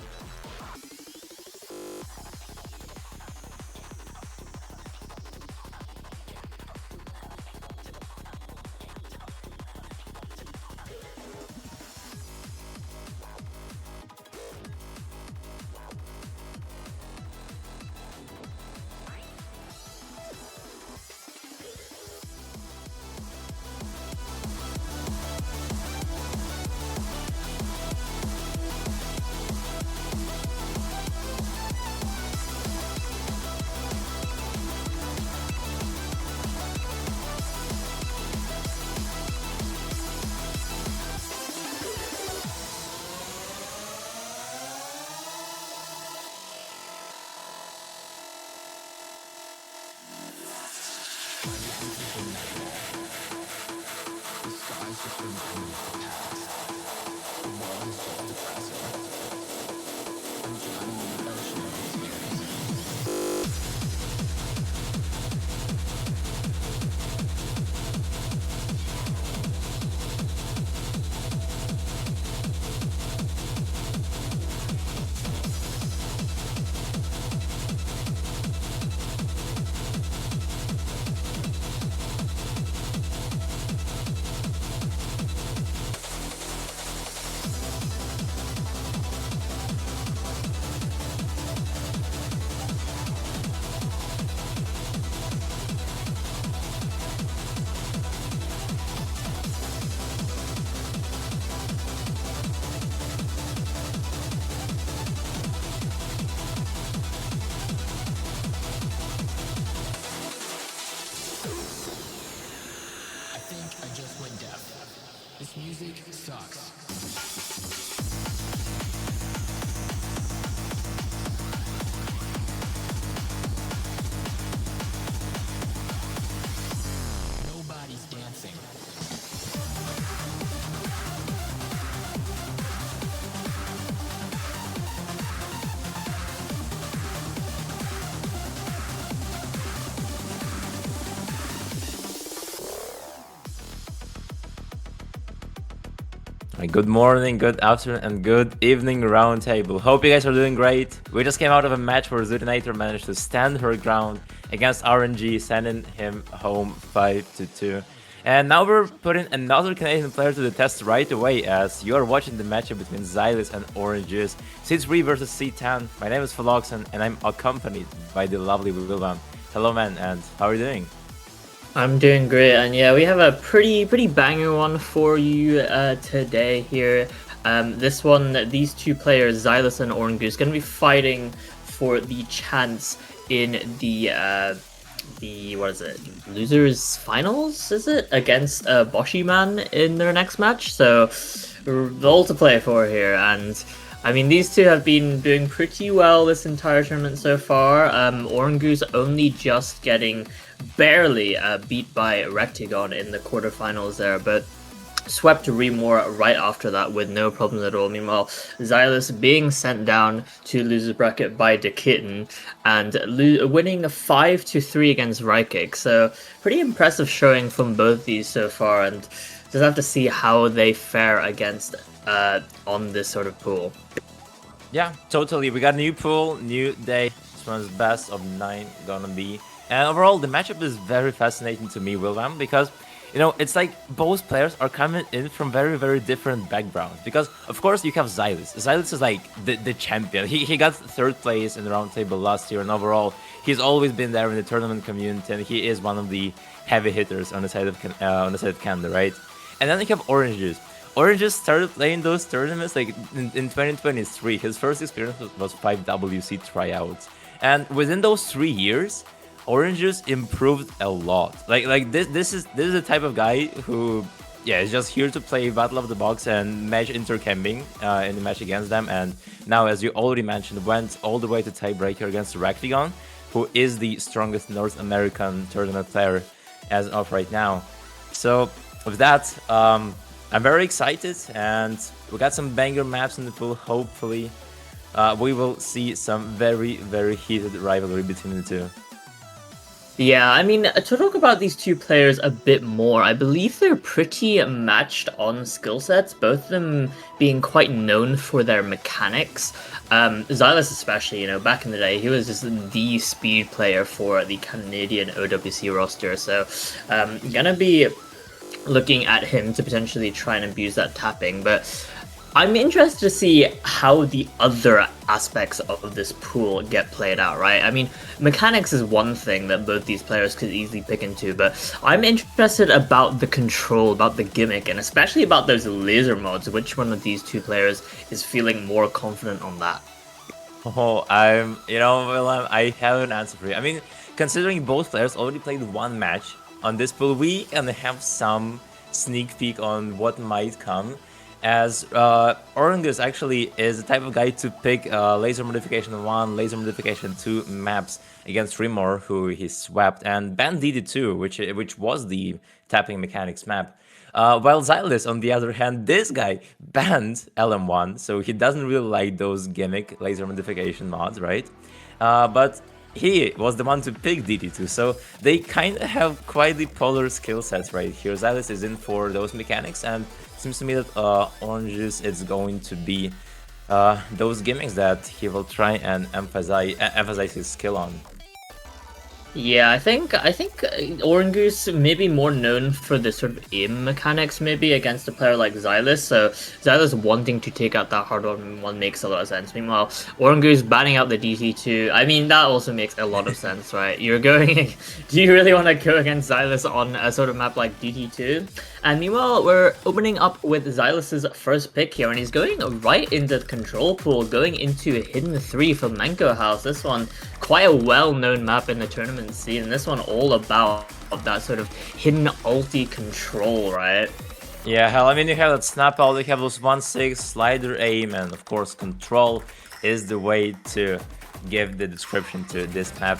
S3: This music sucks. Nobody's dancing.
S4: Good morning, good afternoon, and good evening, Roundtable. Hope you guys are doing great. We just came out of a match where Zudinator managed to stand her ground against RNG, sending him home 5-2. And now we're putting another Canadian player to the test right away, as you are watching the matchup between Xylus and Oranges, C3 versus C10. My name is Philoxen, and I'm accompanied by the lovely Wilvan. Hello, man, and how are you doing?
S5: I'm doing great, and yeah, we have a pretty banger one for you today here. This one, these two players, Xylus and Orngoose, going to be fighting for the chance in the what is it, losers finals? Is it against Boshiman in their next match? So all to play for here, and I mean, these two have been doing pretty well this entire tournament so far. Orngoose only just getting barely beat by Rectagon in the quarterfinals there, but swept Remore right after that with no problems at all. Meanwhile, Xylus being sent down to losers bracket by Dekitten and winning 5-3 against Raikik. So pretty impressive showing from both these so far, and just have to see how they fare against on this sort of pool.
S4: Yeah, totally. We got a new pool, new day. This one's best of 9 gonna be. And overall, the matchup is very fascinating to me, Wilvan, because, you know, it's like both players are coming in from very different backgrounds. Because, of course, you have Xylus. Xylus is like the champion. He got 3rd place in the Roundtable last year, and overall, he's always been there in the tournament community, and he is one of the heavy hitters on the side of Canada, right? And then you have Oranges. Oranges started playing those tournaments like in 2023. His first experience was 5WC tryouts, and within those 3 years, Oranges improved a lot. Like this is the type of guy who, yeah, he's just here to play Battle of the Box and match intercamping in the match against them. And now, as you already mentioned, went all the way to tiebreaker against Raktigon, who is the strongest North American tournament player as of right now. So with that, I'm very excited, and we got some banger maps in the pool. Hopefully, we will see some very, very heated rivalry between the two.
S5: Yeah, I mean, to talk about these two players a bit more, I believe they're pretty matched on skill sets, both of them being quite known for their mechanics. Xylus especially, back in the day, he was just the speed player for the Canadian OWC roster, so gonna be looking at him to potentially try and abuse that tapping, but I'm interested to see how the other aspects of this pool get played out, right? I mean, mechanics is one thing that both these players could easily pick into, but I'm interested about the control, about the gimmick, and especially about those laser mods. Which one of these two players is feeling more confident on that?
S4: Oh, Willem, I have an answer for you. I mean, considering both players already played one match on this pool, we can have some sneak peek on what might come. As Orungus actually is the type of guy to pick Laser Modification 1, Laser Modification 2 maps against Rimor, who he swept, and banned DD2, which was the tapping mechanics map. While Xylus, on the other hand, this guy banned LM1, so he doesn't really like those gimmick Laser Modification mods, right? But he was the one to pick DD2, so they kind of have quite the polar skill sets right here. Xylus is in for those mechanics, and it seems to me that Orange Juice is going to be those gimmicks that he will try and emphasize his skill on.
S5: Yeah, I think Orangoose may be more known for the sort of aim mechanics maybe against a player like Xylus, so Xylus wanting to take out that hard one makes a lot of sense. Meanwhile, Orangoose banning out the DT2, I mean, that also makes a lot of sense, right? You're going, do you really want to go against Xylus on a sort of map like DT2? And meanwhile, we're opening up with Xylus's first pick here, and he's going right into the control pool, going into Hidden 3 from Manco House. This one, quite a well-known map in the tournament scene, and this one all about that sort of hidden ulti control, right?
S4: Yeah, hell, I mean, you have that snap out, you have those 1-6, slider aim, and of course control is the way to give the description to this map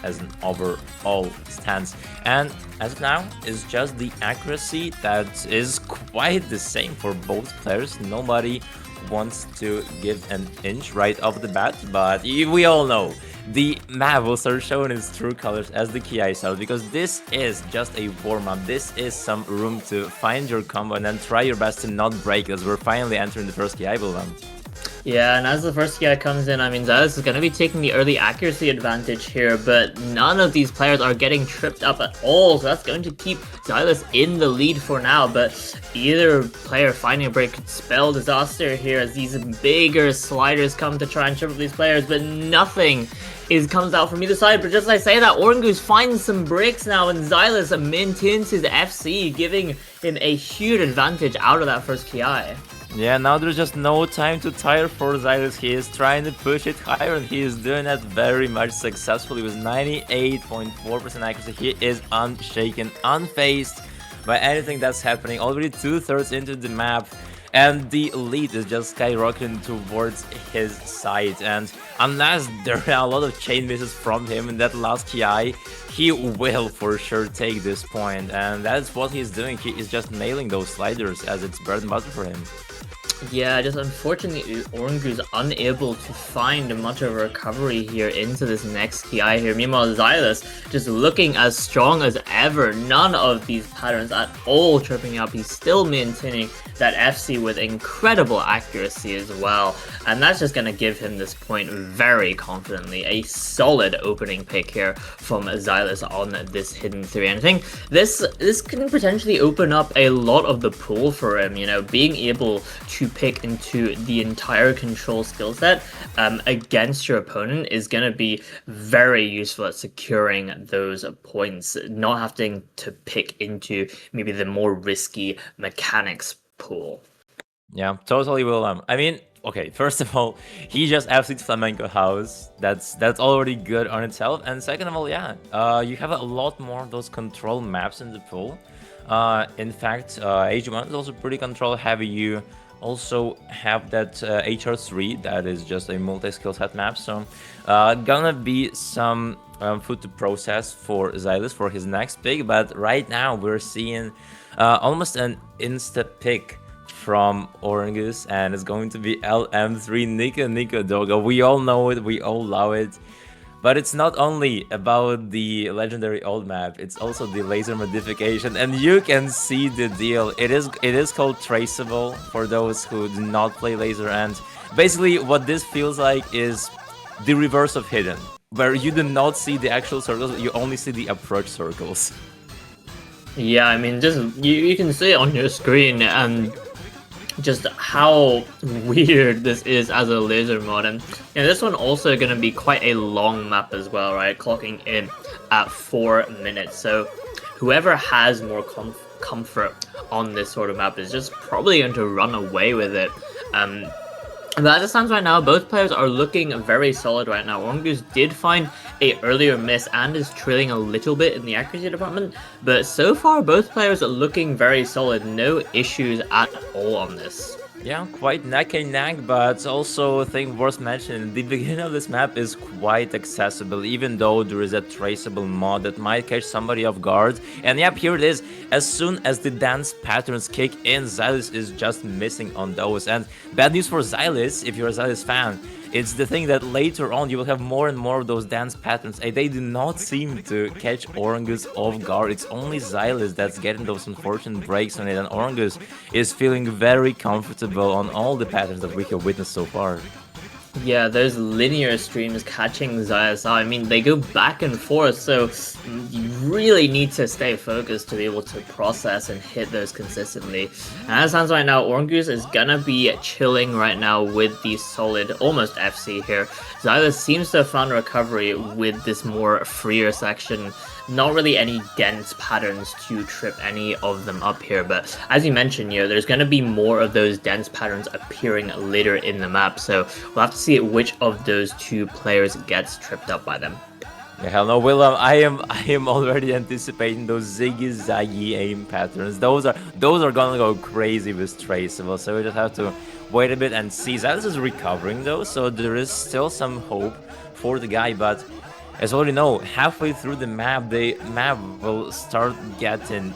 S4: as an overall stance. And as of now, it's just the accuracy that is quite the same for both players. Nobody wants to give an inch right off the bat, but we all know the map will start showing its true colors as the Ki start, because this is just a warm-up. This is some room to find your combo and then try your best to not break, as we're finally entering the first Ki build.
S5: Yeah, and as the first guy comes in, I mean, Xylus is going to be taking the early accuracy advantage here, but none of these players are getting tripped up at all, so that's going to keep Xylus in the lead for now, but either player finding a break could spell disaster here as these bigger sliders come to try and trip up these players, but nothing comes out from either side. But just as I say that, Orangoose finds some breaks now, and Xylus maintains his FC, giving him a huge advantage out of that first Ki.
S4: Yeah, now there's just no time to tire for Xylus. He is trying to push it higher, and he is doing that very much successfully with 98.4% accuracy. He is unshaken, unfazed by anything that's happening. Already 2/3 into the map, and the lead is just skyrocketing towards his side. And unless there are a lot of chain misses from him in that last Ki, he will for sure take this point. And that's what he's doing. He is just nailing those sliders as it's bread and butter for him.
S5: Yeah, just unfortunately, Orangoose unable to find much of a recovery here into this next Ki here. Meanwhile, Xylus just looking as strong as ever. None of these patterns at all tripping up. He's still maintaining that FC with incredible accuracy as well. And that's just going to give him this point very confidently. A solid opening pick here from Xylus on this Hidden 3. And I think this can potentially open up a lot of the pool for him, being able to pick into the entire control skill set against your opponent is going to be very useful at securing those points, not having to pick into maybe the more risky mechanics pool.
S4: Yeah, totally will. I mean, okay, first of all, he just absolutely flamenco house. That's already good on itself. And second of all, yeah, you have a lot more of those control maps in the pool. In fact, HG1 is also pretty control heavy. You also have that HR3 that is just a multi-skill set map. So gonna be some food to process for Xylus for his next pick. But right now we're seeing almost an insta pick from Orangus, and it's going to be LM3 Nika Doga. We all know it, we all love it. But it's not only about the legendary old map, it's also the laser modification, and you can see the deal. It is called traceable for those who do not play laser, and basically what this feels like is the reverse of hidden, where you do not see the actual circles, you only see the approach circles.
S5: Yeah, I mean, just you can see it on your screen, and just how weird this is as a laser mod. And this one also going to be quite a long map as well, right? Clocking in at 4 minutes. So whoever has more comfort on this sort of map is just probably going to run away with it. But as it stands right now, both players are looking very solid right now. Orangus did find a earlier miss and is trailing a little bit in the accuracy department, but so far both players are looking very solid. No issues at all on this.
S4: Yeah, quite neck and neck, but also a thing worth mentioning, the beginning of this map is quite accessible, even though there is a traceable mod that might catch somebody off guard. And yep, here it is. As soon as the dance patterns kick in, Xylus is just missing on those. And bad news for Xylus, if you're a Xylus fan, it's the thing that later on you will have more and more of those dance patterns, and they do not seem to catch Orangus off guard. It's only Xylus that's getting those unfortunate breaks on it, and Orangus is feeling very comfortable on all the patterns that we have witnessed so far.
S5: Yeah, those linear streams catching Xylus out, I mean, they go back and forth, so you really need to stay focused to be able to process and hit those consistently. And as it stands right now, Orangus is gonna be chilling right now with the solid, almost FC here. Xylus seems to have found recovery with this more freer section. Not really any dense patterns to trip any of them up here, but as you mentioned, there's going to be more of those dense patterns appearing later in the map, so we'll have to see which of those two players gets tripped up by them.
S4: Yeah, hell no, Willem, I am already anticipating those ziggy-zaggy aim patterns. Those are gonna go crazy with traceable, so we just have to wait a bit and see. Xylus is recovering though, so there is still some hope for the guy, but as you already know, halfway through the map will start getting,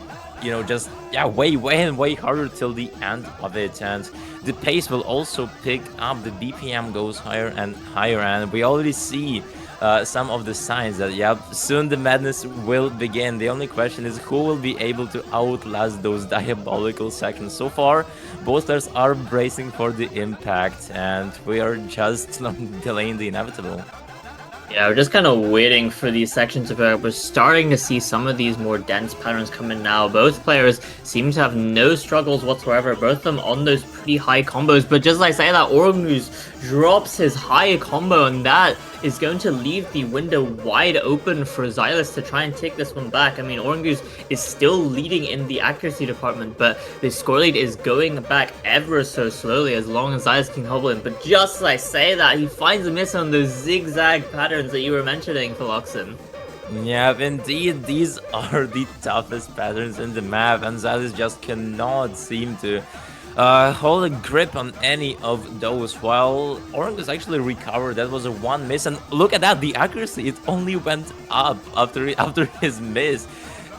S4: just way harder till the end of it, and the pace will also pick up. The BPM goes higher and higher, and we already see some of the signs that soon the madness will begin. The only question is who will be able to outlast those diabolical sections. So far, both players are bracing for the impact, and we are just delaying the inevitable.
S5: Yeah, we're just kind of waiting for these sections to go. We're starting to see some of these more dense patterns come in now. Both players seem to have no struggles whatsoever. Both of them on those pretty high combos. But just like I say that, Orangus drops his high combo, and that is going to leave the window wide open for Xylus to try and take this one back. I mean, Orangus is still leading in the accuracy department, but the score lead is going back ever so slowly as long as Xylus can hold him. But just as I say that, he finds a miss on those zigzag patterns that you were mentioning, Philoxen.
S4: Yeah, indeed, these are the toughest patterns in the map, and Xylus just cannot seem to hold a grip on any of those, while Orangus actually recovered. That was a one miss, and look at that, the accuracy, it only went up after his miss.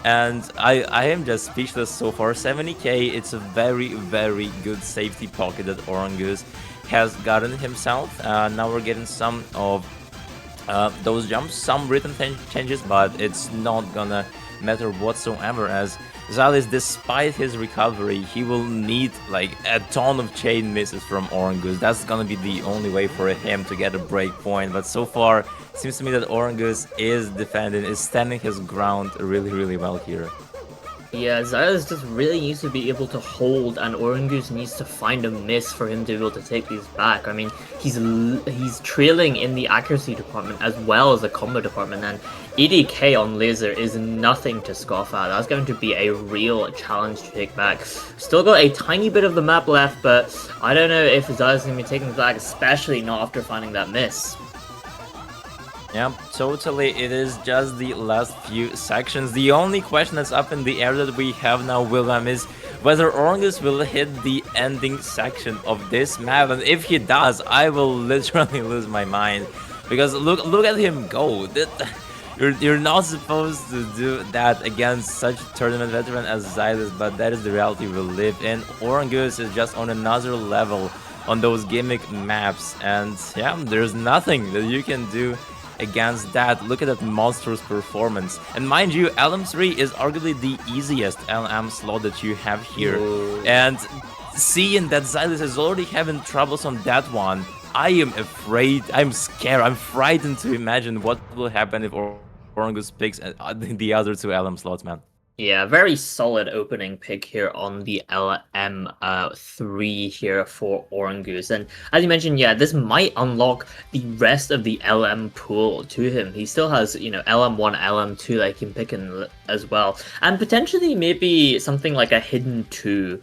S4: And I am just speechless so far. 70k, it's a very, very good safety pocket that Orangus has gotten himself. Now we're getting some of those jumps, some rhythm changes, but it's not gonna matter whatsoever, as Xylus, despite his recovery, he will need like a ton of chain misses from Orangus. That's gonna be the only way for him to get a break point. But so far, it seems to me that Orangus is defending, is standing his ground really, really well here.
S5: Yeah, Xylus just really needs to be able to hold, and Orangus needs to find a miss for him to be able to take these back. I mean, he's trailing in the accuracy department as well as the combo department, and 80k on laser is nothing to scoff at. That's going to be a real challenge to take back. Still got a tiny bit of the map left, but I don't know if Xylus is going to be taking it back, especially not after finding that miss.
S4: Yeah, totally. It is just the last few sections. The only question that's up in the air that we have now, William, is whether Orngus will hit the ending section of this map. And if he does, I will literally lose my mind. Because look at him go. You're not supposed to do that against such a tournament veteran as Xylus, but that is the reality we live in. Orngus is just on another level on those gimmick maps. And yeah, there's nothing that you can do against that. Look at that monstrous performance. And mind you, LM3 is arguably the easiest LM slot that you have here.
S5: Whoa.
S4: And seeing that Xylus is already having troubles on that one, I am afraid, I'm scared, I'm frightened to imagine what will happen if Orngus picks the other two LM slots, man.
S5: Yeah, very solid opening pick here on the LM3 here for Orngus. And as you mentioned, yeah, this might unlock the rest of the LM pool to him. He still has, you know, LM1, LM2 that he can pick in as well. And potentially maybe something like a hidden 2,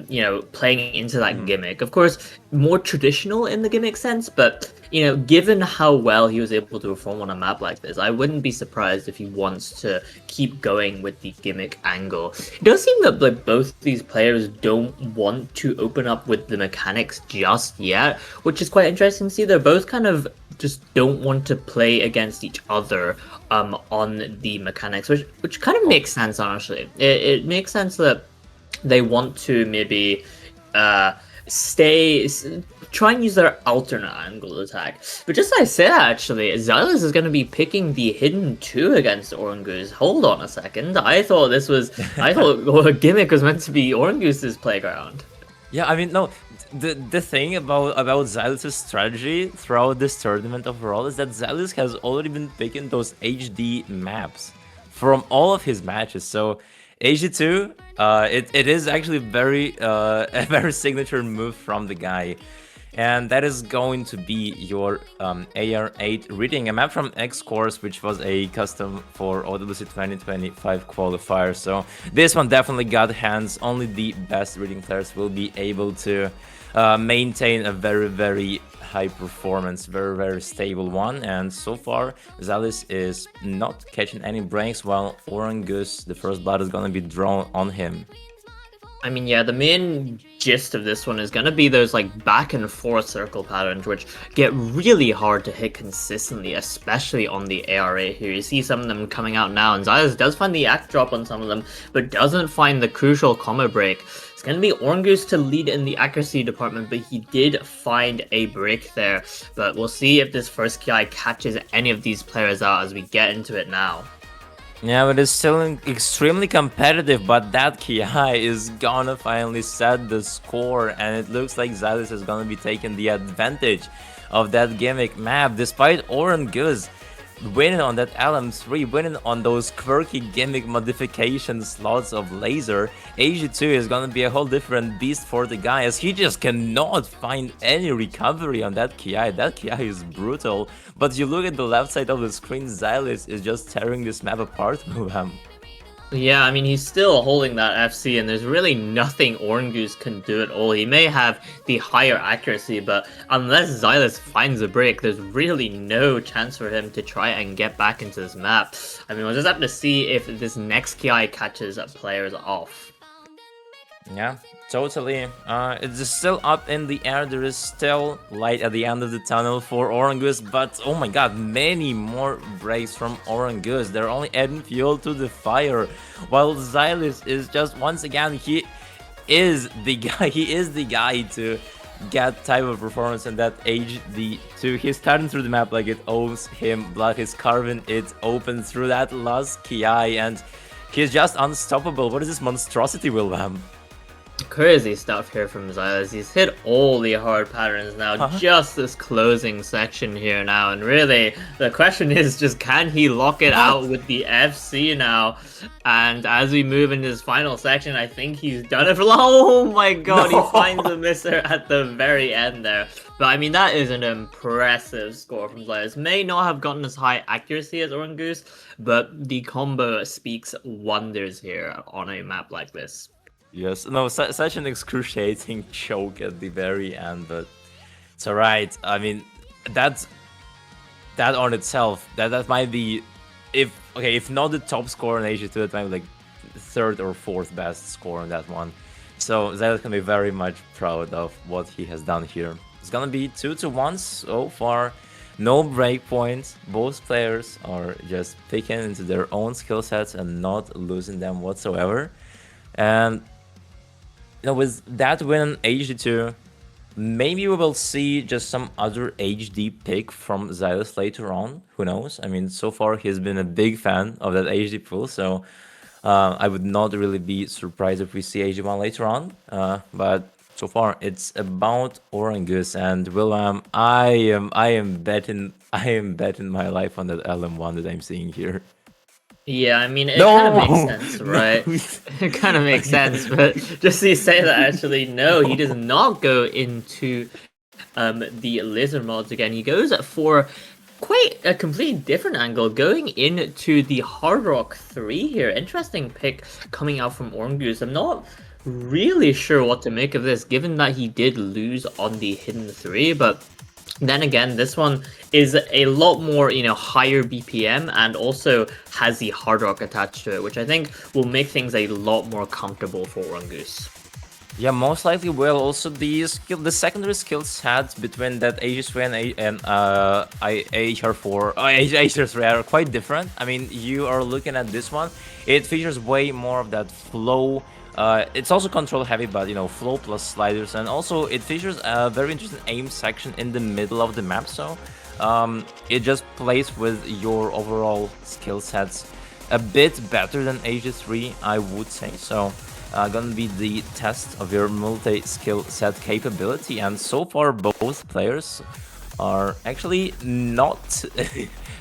S5: you know, playing into that gimmick. Of course, more traditional in the gimmick sense, but you know, given how well he was able to perform on a map like this, I wouldn't be surprised if he wants to keep going with the gimmick angle. It does seem that like both these players don't want to open up with the mechanics just yet, which is quite interesting to see. They're both kind of just don't want to play against each other on the mechanics, which kind of makes sense, honestly. It makes sense that they want to maybe try and use their alternate angle attack. But just as I said, actually, Xylus is going to be picking the hidden 2 against Orngus. Hold on a second. I thought well, gimmick was meant to be Orngus's playground.
S4: Yeah, I mean, no, the thing about Xylus' strategy throughout this tournament overall is that Xylus has already been picking those HD maps from all of his matches. So HD2, it is actually a very signature move from the guy. And that is going to be your AR8 reading, a map from X-Course, which was a custom for OWC 2025 qualifier. So this one definitely got hands. Only the best reading players will be able to maintain a very, very high performance, very, very stable one. And so far, Xylus is not catching any breaks, while Orngus, the first blood, is going to be drawn on him.
S5: I mean, yeah, the main gist of this one is going to be those like back and forth circle patterns, which get really hard to hit consistently, especially on the ARA here. You see some of them coming out now, and Xylus does find the act drop on some of them, but doesn't find the crucial combo break. It's going to be Orngus to lead in the accuracy department, but he did find a break there. But we'll see if this first KI catches any of these players out as we get into it now.
S4: Yeah, but it's still extremely competitive, but that KI is gonna finally set the score, and it looks like Xylus is gonna be taking the advantage of that gimmick map, despite Orngus winning on that LM3, winning on those quirky gimmick modification slots of laser. AG2 is gonna be a whole different beast for the guy, as he just cannot find any recovery on that KI. That KI is brutal, but you look at the left side of the screen, Xylus is just tearing this map apart, Muham.
S5: Yeah, I mean, he's still holding that FC, and there's really nothing Orngus can do at all. He may have the higher accuracy, but unless Xylus finds a break, there's really no chance for him to try and get back into this map. I mean, we'll just have to see if this next KI catches players off.
S4: Yeah, totally. It's still up in the air. There is still light at the end of the tunnel for Orngus, but oh my god, many more breaks from Orngus. They're only adding fuel to the fire, while Xylus is just, once again, he is the guy to get type of performance in that HD2. He's starting through the map like it owes him blood. He's carving it open through that last Ki, and he's just unstoppable. What is this monstrosity, Wilhelm?
S5: Crazy stuff here from Xylus. He's hit all the hard patterns now, just this closing section here now, and really the question is just, can he lock it out with the FC now? And as we move into this final section, I think he's done it for oh my god, he finds a misser at the very end there. But I mean, that is an impressive score from Xylus. May not have gotten as high accuracy as Orngus, but the combo speaks wonders here on a map like this.
S4: Yes, no, such an excruciating choke at the very end, but it's alright. I mean, that's that on itself, that might be, if not the top score in Asia 2, it might be like third or fourth best score on that one. So Xylas can be very much proud of what he has done here. It's gonna be 2-1 so far. No breakpoints. Both players are just picking into their own skill sets and not losing them whatsoever. And with that win on HD2, maybe we will see just some other HD pick from Xylas later on. Who knows? I mean, so far he's been a big fan of that HD pool, so I would not really be surprised if we see HD1 later on. But so far it's about Orangus and William. I am betting my life on that LM1 that I'm seeing here.
S5: Yeah, I mean, it
S4: No!
S5: kind of makes sense, right? It kind of makes sense, but just to say that actually, no, he does not go into the lizard mods again. He goes for quite a completely different angle, going into the Hard Rock 3 here. Interesting pick coming out from Orangus. I'm not really sure what to make of this, given that he did lose on the Hidden 3, but then again, this one is a lot more, higher BPM and also has the Hard Rock attached to it, which I think will make things a lot more comfortable for Orangus.
S4: Yeah, most likely will. Also, the secondary skill sets between that AH3 and AHR4, AHR3 are quite different. I mean, you are looking at this one, it features way more of that flow. It's also control heavy, but flow plus sliders, and also it features a very interesting aim section in the middle of the map. So it just plays with your overall skill sets a bit better than AG3, I would say. So gonna be the test of your multi-skill set capability, and so far both players are actually not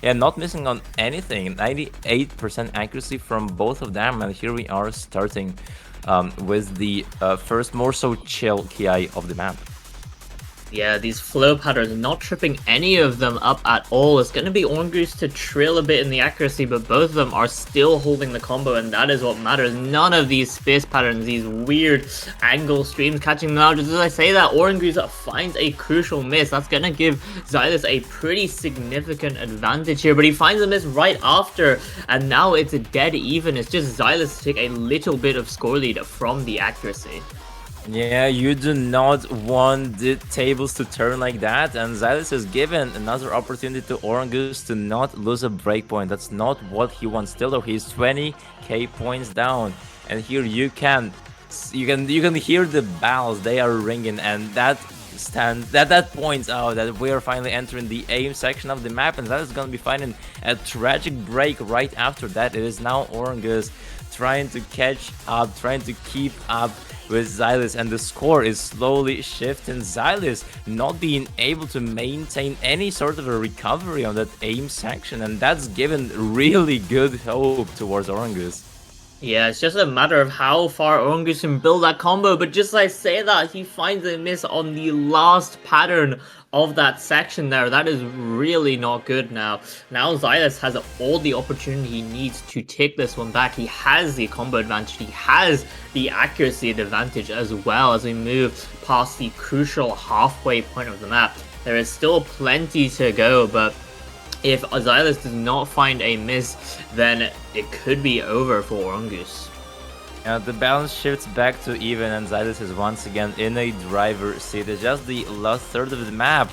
S4: not missing on anything. 98% accuracy from both of them, and here we are starting with the first more so chill KI of the map.
S5: Yeah, these flow patterns, not tripping any of them up at all. It's going to be Orangus to trail a bit in the accuracy, but both of them are still holding the combo, and that is what matters. None of these space patterns, these weird angle streams catching them out. Just as I say that, Orangus finds a crucial miss. That's going to give Xylas a pretty significant advantage here, but he finds a miss right after, and now it's a dead even. It's just Xylas to take a little bit of score lead from the accuracy.
S4: Yeah, you do not want the tables to turn like that, and Xylas has given another opportunity to Orangus to not lose a breakpoint. That's not what he wants still, though. He's 20k points down, and here you can hear the bells, they are ringing, and that points out that we are finally entering the aim section of the map, and that is gonna be finding a tragic break right after that. It is now Orangus trying to catch up, trying to keep up with Xylas, and the score is slowly shifting. Xylas not being able to maintain any sort of a recovery on that aim section, and that's given really good hope towards Orangus.
S5: Yeah, it's just a matter of how far Orangus can build that combo, but just like I say that, he finds a miss on the last pattern of that section there. That is really not good now. Now Xylas has all the opportunity he needs to take this one back. He has the combo advantage, he has the accuracy advantage as well as we move past the crucial halfway point of the map. There is still plenty to go, but if Xylas does not find a miss, then it could be over for Orangus.
S4: The balance shifts back to even, and Xylas is once again in a driver's seat. It's just the last third of the map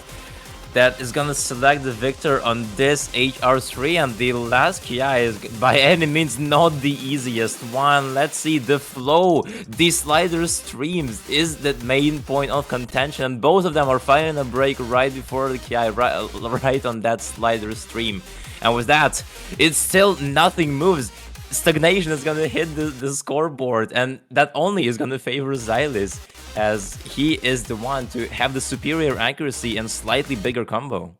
S4: that is gonna select the victor on this HR3, and the last KI is by any means not the easiest one. Let's see, the flow, the slider streams is the main point of contention, and both of them are finding a break right before the KI, right on that slider stream. And with that, it's still nothing moves. Stagnation is gonna hit the scoreboard, and that only is gonna favor Xylas, as he is the one to have the superior accuracy and slightly bigger combo.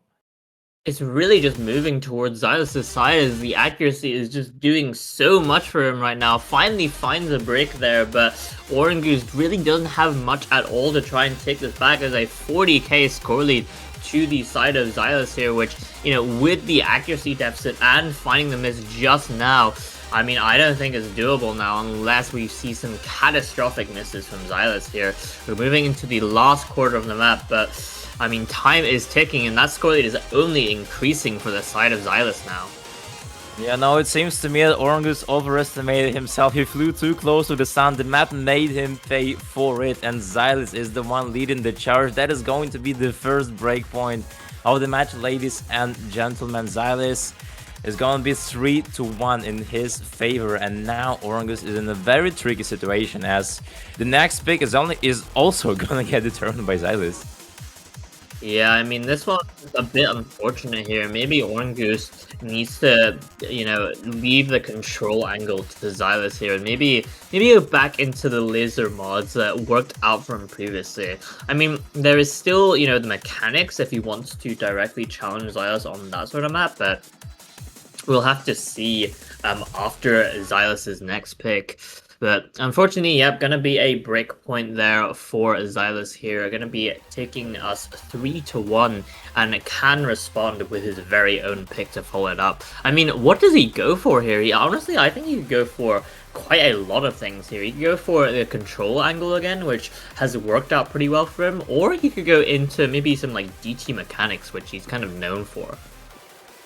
S5: It's really just moving towards Xylas' side, as the accuracy is just doing so much for him right now. Finally finds a break there, but Orangus really doesn't have much at all to try and take this back. As a 40k score lead to the side of Xylas here, which, with the accuracy deficit and finding the miss just now, I mean, I don't think it's doable now unless we see some catastrophic misses from Xylas here. We're moving into the last quarter of the map, but I mean, time is ticking, and that score lead is only increasing for the side of Xylus now.
S4: Yeah, no, it seems to me that Orangus overestimated himself. He flew too close to the sun. The map made him pay for it, and Xylus is the one leading the charge. That is going to be the first breakpoint of the match, ladies and gentlemen. Xylus is going to be 3-1 in his favor, and now Orangus is in a very tricky situation as the next pick is also going to get determined by Xylus.
S5: Yeah, I mean, this one's a bit unfortunate here. Maybe Orangus needs to, leave the control angle to Xylus here, and maybe go back into the laser mods that worked out for him previously. I mean, there is still, the mechanics if he wants to directly challenge Xylus on that sort of map, but we'll have to see after Xylus's next pick. But unfortunately, yep, gonna be a break point there for Xylus here. Gonna be taking us 3-1, and can respond with his very own pick to follow it up. I mean, what does he go for here? Honestly, I think he could go for quite a lot of things here. He could go for the control angle again, which has worked out pretty well for him, or he could go into maybe some like DT mechanics, which he's kind of known for.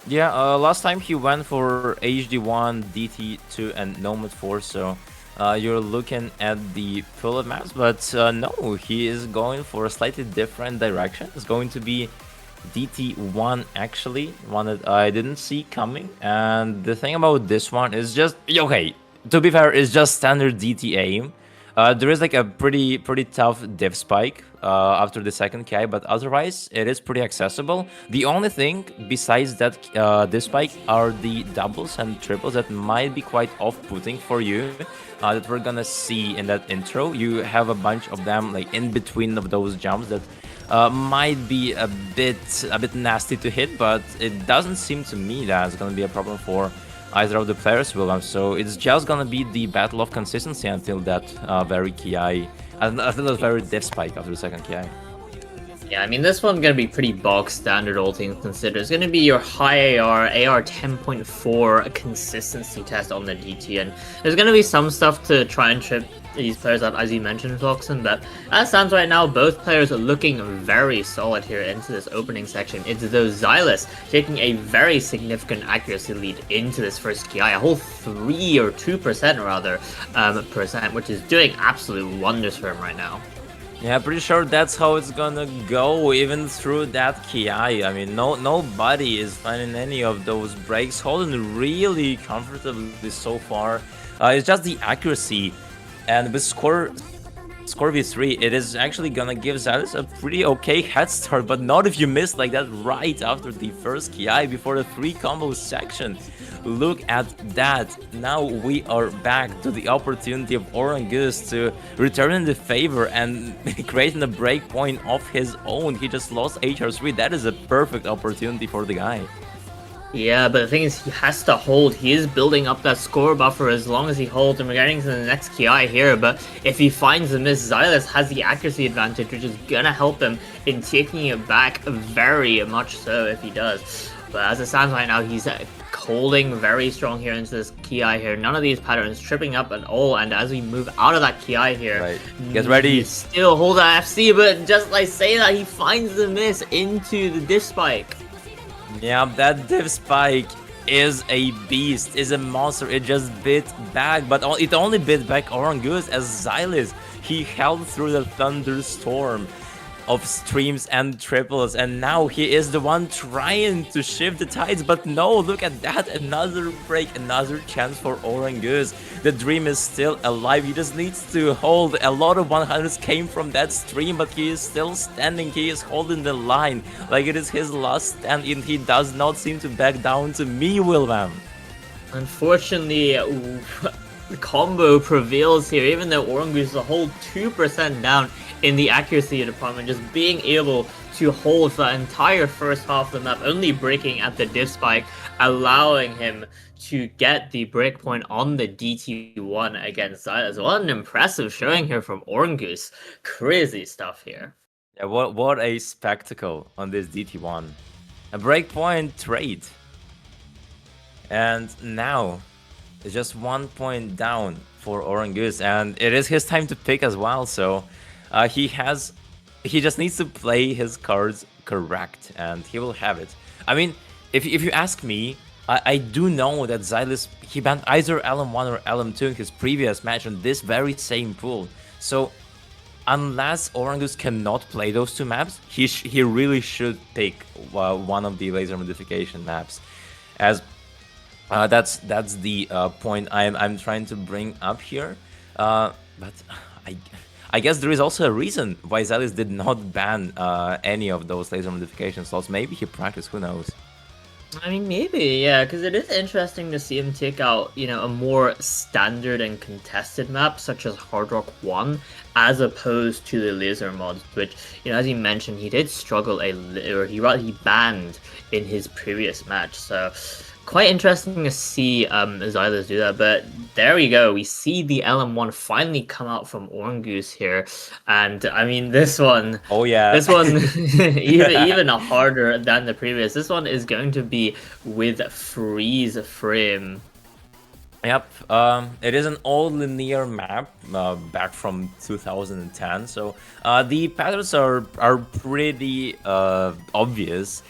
S4: Yeah, last time he went for HD1, DT2, and Nomad 4, so you're looking at the pool of maps, but no, he is going for a slightly different direction. It's going to be DT1 actually, one that I didn't see coming. And the thing about this one is just, okay, to be fair, it's just standard DT aim. There is like a pretty tough div spike after the second KI, but otherwise it is pretty accessible. The only thing besides that div spike are the doubles and triples that might be quite off-putting for you. That we're gonna see in that intro. You have a bunch of them like in between of those jumps that might be a bit nasty to hit, but it doesn't seem to me that it's gonna be a problem for either of the players, William. So it's just gonna be the battle of consistency until that very KI, until that very death spike after the second KI.
S5: Yeah, I mean, this one's gonna be pretty bog standard, all things considered. It's gonna be your high AR 10.4 consistency test on the DT, and there's gonna be some stuff to try and trip these players up, as you mentioned, Floxen, but as it stands right now, both players are looking very solid here into this opening section. It's though Xylus taking a very significant accuracy lead into this first KI, a whole 3 or 2% rather, which is doing absolute wonders for him right now.
S4: Yeah, pretty sure that's how it's gonna go, even through that KI. I mean, nobody is finding any of those breaks, holding really comfortably so far. It's just the accuracy, and with score v3, it is actually gonna give Xylus a pretty okay head start, but not if you miss like that right after the first KI before the 3 combo section. Look at that. Now we are back to the opportunity of Orangus to return the favor and creating a break point of his own. He just lost HR3. That is a perfect opportunity for the guy.
S5: Yeah, but the thing is, he has to hold. He is building up that score buffer as long as he holds, and we're getting to the next KI here, but if he finds a miss, Xylus has the accuracy advantage, which is gonna help him in taking it back very much so if he does. But as it stands right now, he's holding very strong here into this KI here. None of these patterns tripping up at all, and as we move out of that KI here,
S4: right, get ready.
S5: He still hold that FC, but just like say that, he finds the miss into the diff spike.
S4: Yeah, that div spike is a beast, is a monster. It just bit back, but it only bit back Orangus as Xylus. He held through the thunderstorm of streams and triples, and now he is the one trying to shift the tides, but no, look at that, another break, another chance for Orangus. The dream is still alive. He just needs to hold. A lot of 100s came from that stream, but he is still standing. He is holding the line like it is his last stand, and he does not seem to back down to me, Wilvam.
S5: Unfortunately, the combo prevails here, even though Orangus is a whole 2% down in the accuracy department, just being able to hold for the entire first half of the map, only breaking at the diff spike, allowing him to get the breakpoint on the DT1 against Xylus. What an impressive showing here from Orangus. Crazy stuff here.
S4: Yeah, what a spectacle on this DT1. A breakpoint trade. And now it's just 1 point down for Orangus, and it is his time to pick as well, so he has he just needs to play his cards correct, and he will have it. I mean, if you ask me, I do know that Xylus, he banned either LM1 or LM2 in his previous match on this very same pool. So unless Orangus cannot play those two maps, he really should pick one of the laser modification maps, as that's the point I'm trying to bring up here. But I guess there is also a reason why Xylus did not ban any of those laser modification slots. Maybe he practiced, who knows.
S5: I mean, maybe, yeah, because it is interesting to see him take out, a more standard and contested map, such as Hard Rock 1, as opposed to the laser mods, which, as you mentioned, he did struggle or he banned in his previous match, so quite interesting to see Xylus do that. But there we go, we see the LM1 finally come out from Orangus here, and I mean, this one,
S4: oh yeah,
S5: this one even harder than the previous. This one is going to be with freeze frame.
S4: Yep, it is an all linear map back from 2010, so the patterns are pretty obvious.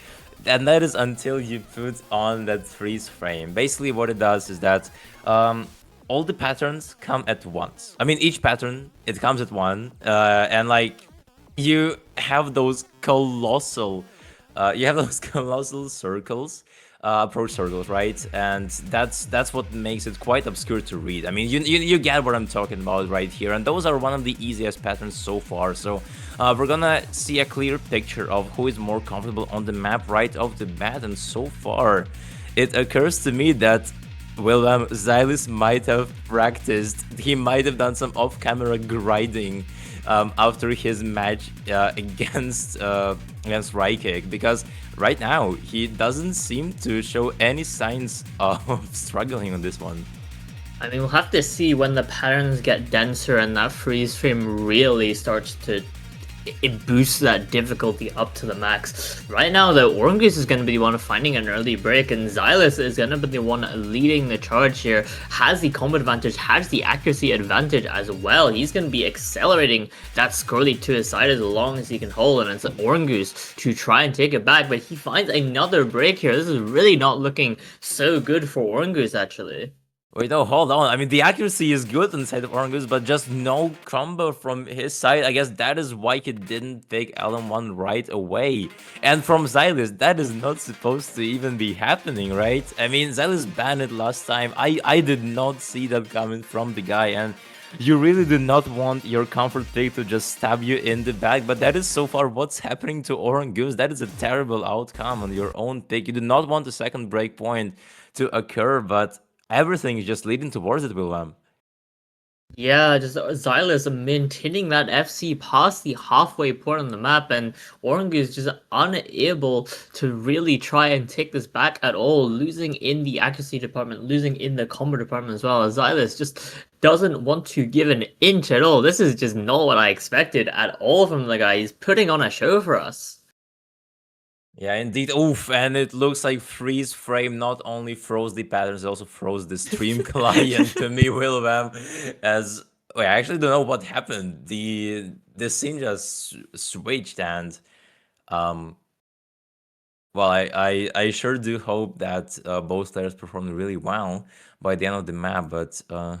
S4: And that is until you put on that freeze frame. Basically what it does is that all the patterns come at once. I mean, each pattern, it comes at one, and like you have those colossal circles, approach circles, right? And that's what makes it quite obscure to read. I mean, you get what I'm talking about right here, and those are one of the easiest patterns so far. So we're gonna see a clear picture of who is more comfortable on the map right off the bat, and so far it occurs to me that Xylus might have practiced. He might have done some off-camera grinding after his match against Raikik, because right now he doesn't seem to show any signs of struggling on this one.
S5: I mean, we'll have to see when the patterns get denser and that freeze frame really starts to boost that difficulty up to the max. Right now, the Orangus is going to be the one finding an early break, and Xylus is going to be the one leading the charge here. Has the combo advantage, has the accuracy advantage as well. He's going to be accelerating that score lead to his side as long as he can hold, and it's Orangus to try and take it back, but he finds another break here. This is really not looking so good for Orangus, actually.
S4: Wait, no, hold on. I mean, the accuracy is good on the side of Orangus, but just no combo from his side. I guess that is why he didn't take LM1 right away. And from Xylus, that is not supposed to even be happening, right? I mean, Xylus banned it last time. I did not see that coming from the guy, and you really do not want your comfort pick to just stab you in the back, but that is so far what's happening to Orangus. That is a terrible outcome on your own pick. You do not want the second break point to occur, but everything is just leading towards it, Wilhelm.
S5: Yeah, just Xylus maintaining that FC past the halfway point on the map, and Orangus just unable to really try and take this back at all, losing in the accuracy department, losing in the combo department as well. Xylus just doesn't want to give an inch at all. This is just not what I expected at all from the guy. He's putting on a show for us.
S4: Yeah, indeed. Oof, and it looks like freeze frame not only froze the patterns, it also froze the stream client to me, Wilhelm. As wait, I actually don't know what happened. The scene just switched, and well, I sure do hope that both players performed really well by the end of the map, but it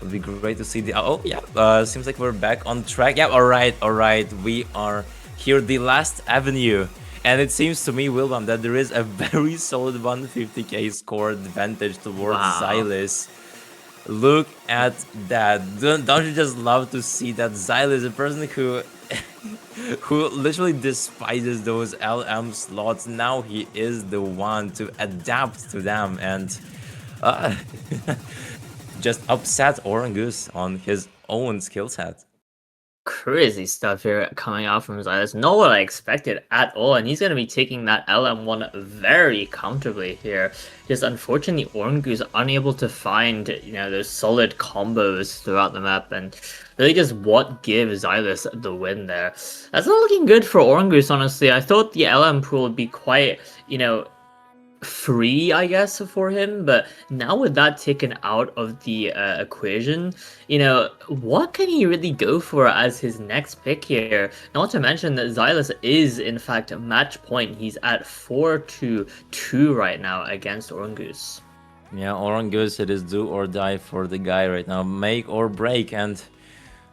S4: would be great to see the seems like we're back on track. Yeah, all right, we are here, the last avenue. And it seems to me, Wilhelm, that there is a very solid 150k score advantage towards Xylus. Look at that. Don't you just love to see that Xylus, a person who literally despises those LM slots, now he is the one to adapt to them and just upset Orangus on his own skill set.
S5: Crazy stuff here coming out from Xylus. Not what I expected at all, and he's going to be taking that LM1 very comfortably here. Just unfortunately, Orangus unable to find, those solid combos throughout the map, and really just what gives Xylus the win there. That's not looking good for Orangus, honestly. I thought the LM pool would be quite, free, I guess, for him. But now with that taken out of the equation, what can he really go for as his next pick here? Not to mention that Xylus is, in fact, match point. He's at 4-2 right now against Orngoose.
S4: Yeah, Orangus, it is do or die for the guy right now, make or break. And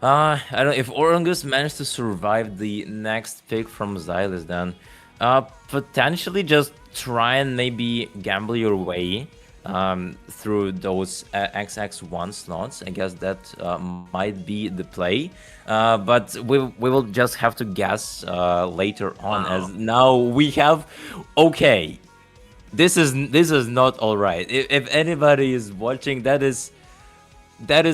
S4: I don't know if Orangus managed to survive the next pick from Xylus, then potentially just try and maybe gamble your way through those XX1 slots. I guess that might be the play, but we will just have to guess later on. As now we have, okay, this is not all right. If anybody is watching, that is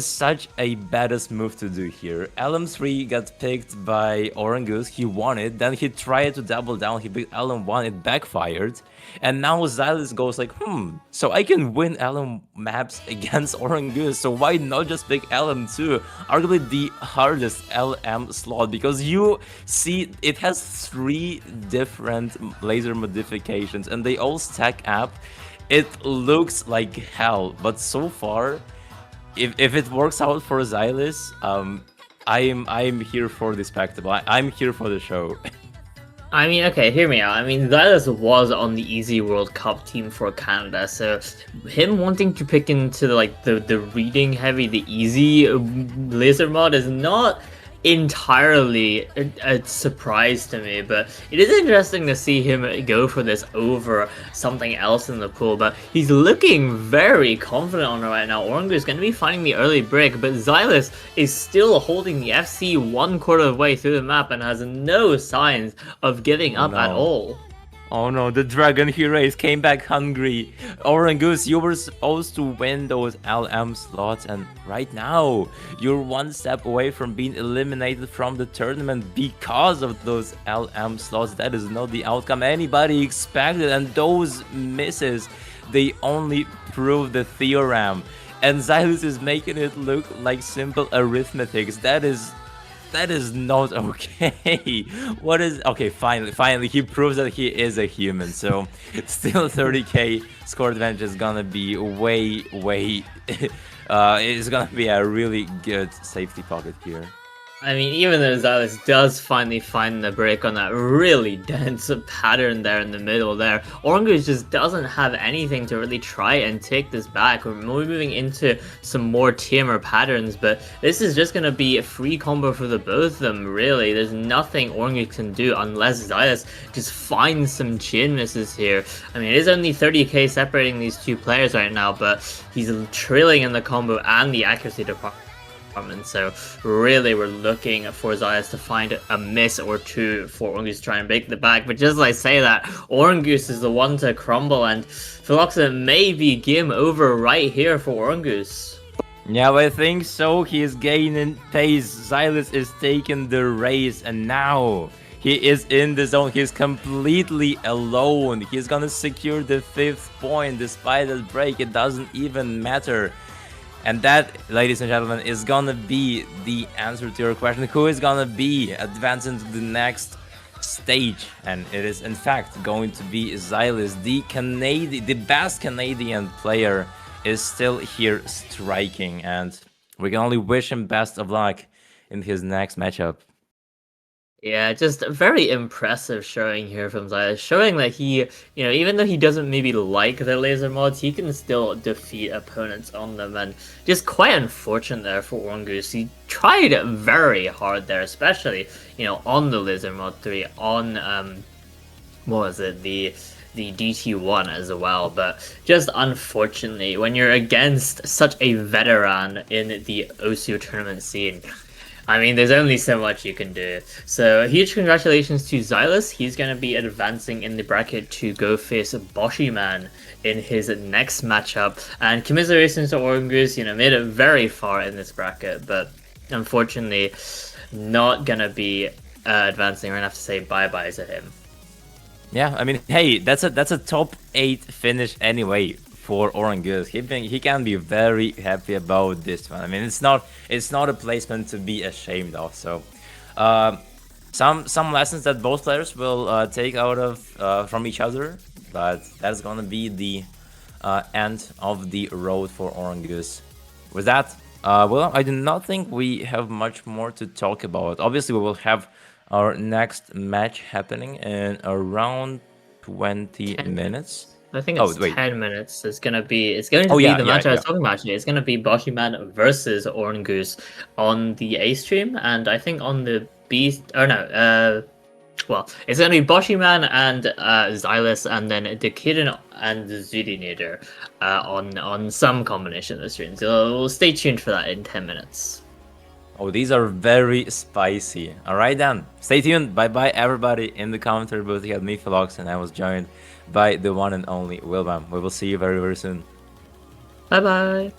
S4: such a badass move to do here. LM3 got picked by Orangus, he won it, then he tried to double down, he picked LM1, it backfired, and now Xylus goes like, so I can win LM maps against Orangus, so why not just pick LM2? Arguably the hardest LM slot, because you see it has 3 different laser modifications, and they all stack up. It looks like hell, but so far, if it works out for Xylus, I'm here for the spectacle. I'm here for the show.
S5: I mean, okay, hear me out. I mean, Xylus was on the Easy World Cup team for Canada, so him wanting to pick into the reading heavy, the easy laser mod is not entirely a surprise to me, but it is interesting to see him go for this over something else in the pool. But he's looking very confident on it right now. Orangu is going to be finding the early break, but Xylus is still holding the FC 1/4 of the way through the map and has no signs of giving up at all.
S4: Oh no, the Dragon he raised came back hungry. Orangus, you were supposed to win those LM slots, and right now, you're 1 step away from being eliminated from the tournament because of those LM slots. That is not the outcome anybody expected, and those misses, they only prove the theorem. And Xylus is making it look like simple arithmetics. That is not okay. What is okay? Finally, he proves that he is a human. So still 30k score advantage is gonna be way. It's gonna be a really good safety pocket here.
S5: I mean, even though Xylus does finally find the break on that really dense pattern there in the middle there, Orangus just doesn't have anything to really try and take this back. We're moving into some more tamer patterns, but this is just going to be a free combo for the both of them, really. There's nothing Orangus can do unless Xylus just finds some chain misses here. I mean, it is only 30k separating these two players right now, but he's trailing in the combo and the accuracy department. So really we're looking for Xylus to find a miss or two for Orangus to try and break the back. But just as I say that, Orangus is the one to crumble, and Philoxa may be game over right here for Orangus.
S4: Yeah, I think so. He is gaining pace. Xylus is taking the race, and now he is in the zone. He's completely alone. He's gonna secure the 5th point despite that break. It doesn't even matter. And that, ladies and gentlemen, is gonna be the answer to your question. Who is gonna be advancing to the next stage? And it is, in fact, going to be Xylus. The best Canadian player is still here striking. And we can only wish him best of luck in his next matchup.
S5: Yeah, just a very impressive showing here from Xylus, showing that he, even though he doesn't maybe like the laser mods, he can still defeat opponents on them, and just quite unfortunate there for Orangus. He tried very hard there, especially, on the laser mod 3, on, what was it, the DT1 as well, but just unfortunately, when you're against such a veteran in the OSU tournament scene, I mean, there's only so much you can do. So, huge congratulations to Xylus. He's going to be advancing in the bracket to go face Boshiman in his next matchup. And commiserations to Orangus, made it very far in this bracket, but unfortunately, not going to be advancing. We're going to have to say bye-bye to him.
S4: Yeah, I mean, hey, that's a top 8 finish anyway for Orangus. He can be very happy about this one. I mean, it's not a placement to be ashamed of. So, some lessons that both players will take out of from each other. but that's gonna be the end of the road for Orangus. With that, well, I do not think we have much more to talk about. Obviously, we will have our next match happening in around 20
S5: 10
S4: minutes.
S5: I think
S4: Oh,
S5: it's
S4: wait.
S5: 10 minutes. It's going to
S4: Oh,
S5: be
S4: yeah,
S5: the
S4: yeah,
S5: match I
S4: yeah.
S5: was talking about actually. It's going to be Boshiman versus Orangus on the A stream, and I think on the B. Oh no. Well, it's going to be Boshiman and Xylus, and then Dekiden and Zudinator on some combination of the stream. So we'll stay tuned for that in 10 minutes.
S4: Oh, these are very spicy. All right, then. Stay tuned. Bye-bye, everybody. In the commentary booth, you had me, Philox, and I was joined by the one and only Wilbam. We will see you very, very soon.
S5: Bye bye.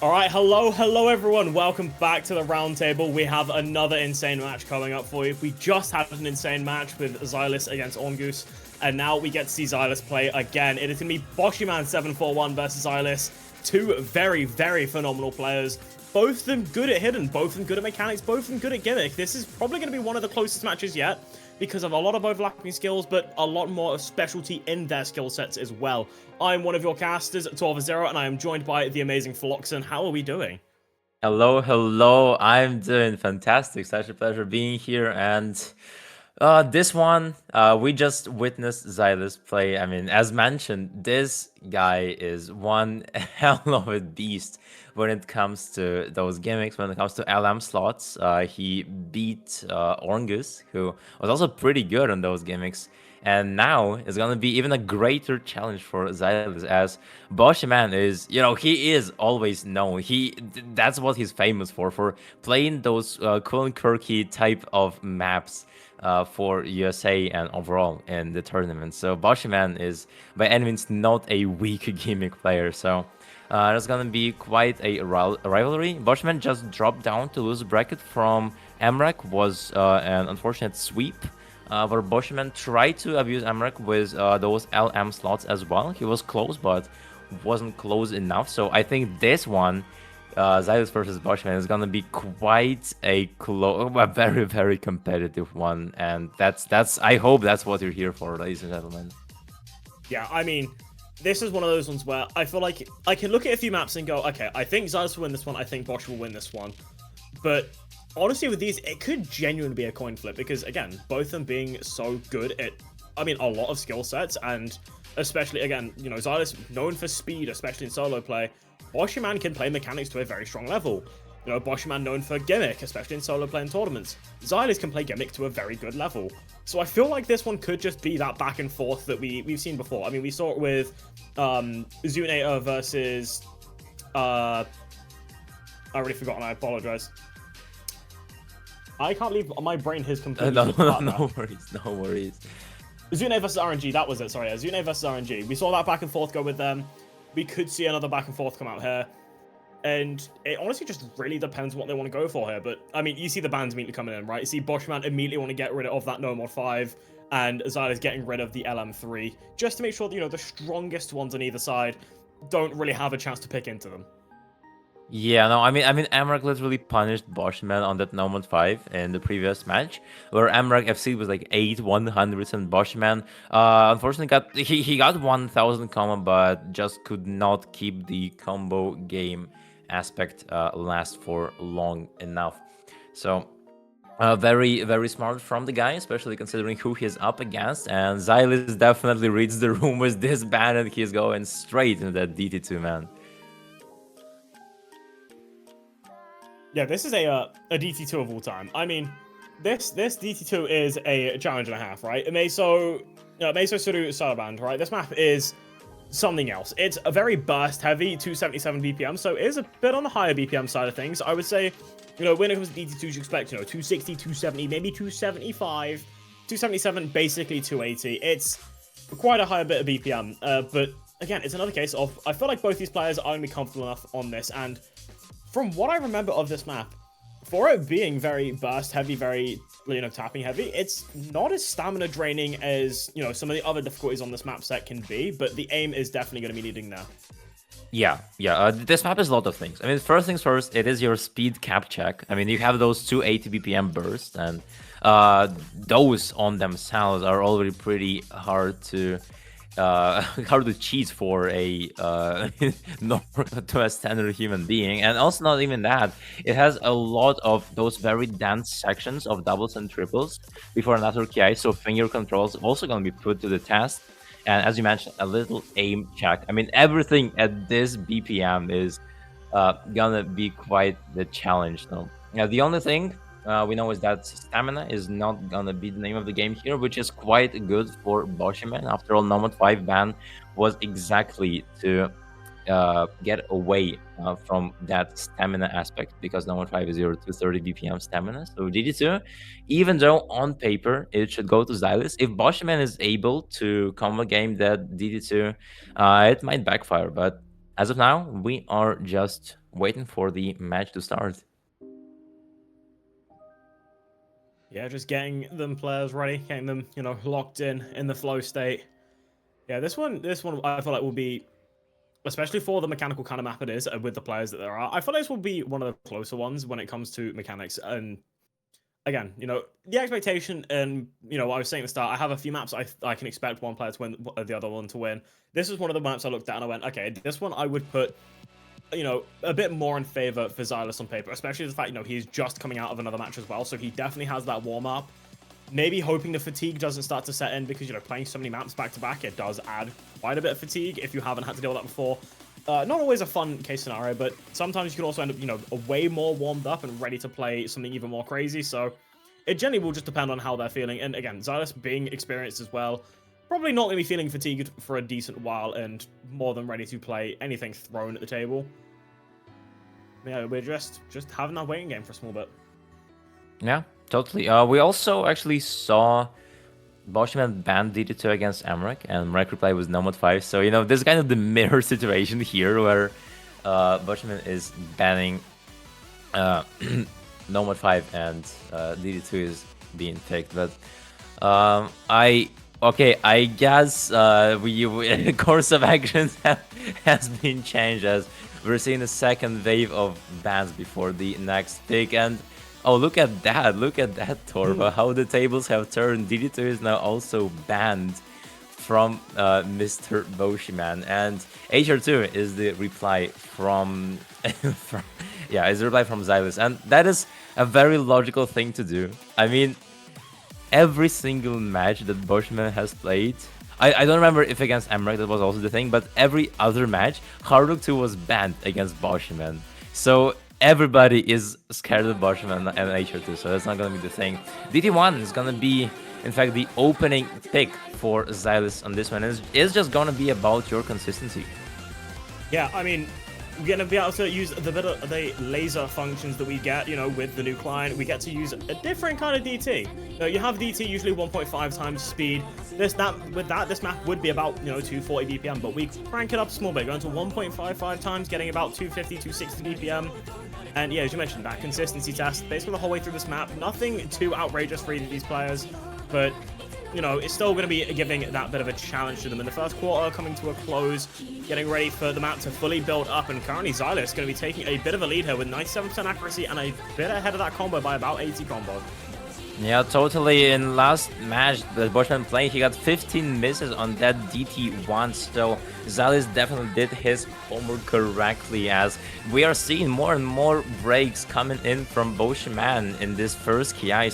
S1: All right, hello everyone. Welcome back to the Roundtable. We have another insane match coming up for you. We just had an insane match with Xylus against Orngoose, and now we get to see Xylus play again. It is going to be Boshyman 741 versus Xylus. Two very, very phenomenal players. Both of them good at hidden, both of them good at mechanics, both of them good at gimmick. This is probably going to be one of the closest matches yet, because of a lot of overlapping skills, but a lot more specialty in their skill sets as well. I'm one of your casters, 12-0, and I am joined by the amazing Phloxen. How are we doing?
S4: Hello. I'm doing fantastic. Such a pleasure being here. And this one, we just witnessed Xylus play. I mean, as mentioned, this guy is one hell of a beast when it comes to those gimmicks, when it comes to LM slots. He beat Orngoose, who was also pretty good on those gimmicks. And now it's going to be even a greater challenge for Xylus, as Boshyman is, he is always known. That's what he's famous for playing those cool and quirky type of maps for USA and overall in the tournament. So Boshyman is by any means not a weak gimmick player. So there's going to be quite a rivalry. Boshyman just dropped down to lose bracket from Amrak, was an unfortunate sweep. Where Boshyman tried to abuse Amrak with those LM slots as well. He was close, but wasn't close enough. So I think this one, Xylus versus Boshyman, is gonna be quite a very, very competitive one. And that's I hope that's what you're here for, ladies and gentlemen.
S1: Yeah, I mean, this is one of those ones where I feel like I can look at a few maps and go, okay, I think Xylus will win this one. I think Bosch will win this one. But honestly, with these, it could genuinely be a coin flip because, again, both of them being so good at, a lot of skill sets, and especially, again, Xylus known for speed, especially in solo play. Boshyman can play mechanics to a very strong level. Boshyman known for gimmick, especially in solo play and tournaments. Xylus can play gimmick to a very good level. So I feel like this one could just be that back and forth that we've seen before. I mean, we saw it with Zunator versus... I already forgotten, I apologize. I can't believe my brain has completely...
S4: No worries.
S1: Zune versus RNG, that was it, sorry. Yeah, Zune versus RNG. We saw that back and forth go with them. We could see another back and forth come out here. And it honestly just really depends what they want to go for here. But, I mean, you see the bans immediately coming in, right? You see Boshyman immediately want to get rid of that No Mod 5, and Xylus getting rid of the LM3, just to make sure that, the strongest ones on either side don't really have a chance to pick into them.
S4: Yeah, no, I mean, Amrak literally punished Boschman on that Nomad 5 in the previous match, where Amrak FC was like 8-100s and Boschman, unfortunately he got 1000 combo, but just could not keep the combo game aspect last for long enough. So very, very smart from the guy, especially considering who he's up against. And Xylis definitely reads the room with this ban, and he's going straight into that DT2, man.
S1: Yeah, this is a DT2 of all time. I mean, this DT2 is a challenge and a half, right? Meso Suru Saraband, right? This map is something else. It's a very burst heavy 277 BPM, so it is a bit on the higher BPM side of things. I would say, when it comes to DT2, you expect, 260, 270, maybe 275, 277, basically 280. It's quite a higher bit of BPM, but again, it's another case of, I feel like both these players are going to be comfortable enough on this, and from what I remember of this map, for it being very burst heavy, very, tapping heavy, it's not as stamina draining as, some of the other difficulties on this map set can be, but the aim is definitely going to be needing there.
S4: Yeah. This map is a lot of things. I mean, first things first, it is your speed cap check. I mean, you have those 280 BPM bursts, and those on themselves are already pretty hard to cheat for a to a standard human being. And also, not even that, it has a lot of those very dense sections of doubles and triples before another KI, so finger control is also going to be put to the test. And as you mentioned, a little aim check. I mean, everything at this BPM is gonna be quite the challenge. Though. Now, the only thing we know is that stamina is not gonna be the name of the game here, which is quite good for Boshiman. After all, Nomad 5 ban was exactly to get away from that stamina aspect, because Nomad 5 is 0 to 30 BPM stamina. So DD2, even though on paper it should go to Xylis, if Boshiman is able to combo game that DD2, it might backfire. But as of now, we are just waiting for the match to start.
S1: Yeah, just getting them players ready, getting them, locked in the flow state. Yeah, this one I feel like will be, especially for the mechanical kind of map it is, with the players that there are, I feel like this will be one of the closer ones when it comes to mechanics. And again, the expectation, and what I was saying at the start, I have a few maps I can expect one player to win, the other one to win. This is one of the maps I looked at and I went, okay, this one I would put, a bit more in favor for Xylis on paper, especially the fact, he's just coming out of another match as well, so he definitely has that warm-up. Maybe hoping the fatigue doesn't start to set in, because, playing so many maps back-to-back, it does add quite a bit of fatigue if you haven't had to deal with that before. Not always a fun case scenario, but sometimes you can also end up, a way more warmed up and ready to play something even more crazy, so it generally will just depend on how they're feeling. And again, Xylis being experienced as well, probably not going to be feeling fatigued for a decent while and more than ready to play anything thrown at the table. Yeah, we're just having that waiting game for a small bit.
S4: Yeah, totally. We also actually saw Boschman ban DD2 against Amrak, and Amrak reply was Nomad 5. So, this is kind of the mirror situation here, where Boschman is banning Nomad 5 and DD2 is being picked. But I guess the course of actions has been changed, as we're seeing a second wave of bans before the next pick. And oh, look at that, Torva, how the tables have turned. DD2 is now also banned from Mr. Boshiman, and HR2 is the reply from, is the reply from Xylis, and that is a very logical thing to do. I mean, every single match that Boshiman has played, I don't remember if against Amrak that was also the thing, but every other match, Hardrock 2 was banned against Boshiman. So everybody is scared of Boshiman and HR2, so that's not going to be the thing. DT1 is going to be, in fact, the opening pick for Xylis on this one. It's just going to be about your consistency.
S1: Yeah, I mean, we're going to be able to use the laser functions that we get, with the new client. We get to use a different kind of DT. You have DT usually 1.5 times speed. This map would be about, 240 BPM, but we crank it up a small bit, going to 1.55 times, getting about 250, 260 BPM. And yeah, as you mentioned, that consistency test, basically the whole way through this map, nothing too outrageous for either of these players, but you know, it's still going to be giving that bit of a challenge to them in the first quarter, coming to a close, getting ready for the map to fully build up, and currently Xylus going to be taking a bit of a lead here with 97% accuracy and a bit ahead of that combo by about 80 combo.
S4: Yeah, totally. In last match that Bushman playing, he got 15 misses on that DT1, so Xylus definitely did his homework correctly, as we are seeing more and more breaks coming in from Bushman in this first KI.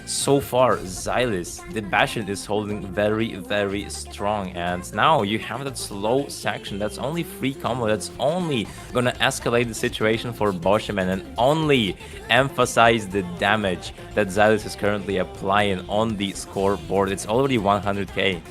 S4: So far, Xylus, the Bastion is holding very, very strong. And now you have that slow section. That's only free combo. That's only gonna escalate the situation for Bushman and only emphasize the damage that Xylus is currently applying on the scoreboard. It's already 100k.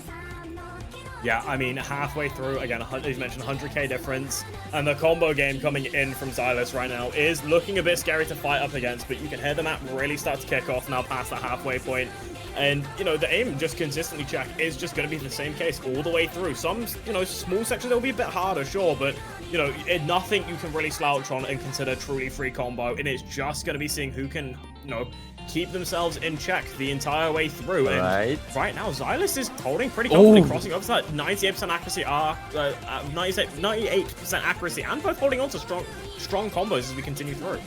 S1: Yeah, I mean, halfway through, again, as you mentioned, 100k difference, and the combo game coming in from Xylus right now is looking a bit scary to fight up against, but you can hear the map really start to kick off now past the halfway point, and, you know, the aim just consistently check is just going to be the same case all the way through. Some, you know, small sections will be a bit harder, sure, but, you know, nothing you can really slouch on and consider truly free combo, and it's just going to be seeing who can, you know, keep themselves in check the entire way through. And right now, Xylus is holding pretty confidently, crossing up to that 98% accuracy, 98% accuracy, and both holding on to strong combos as we continue through.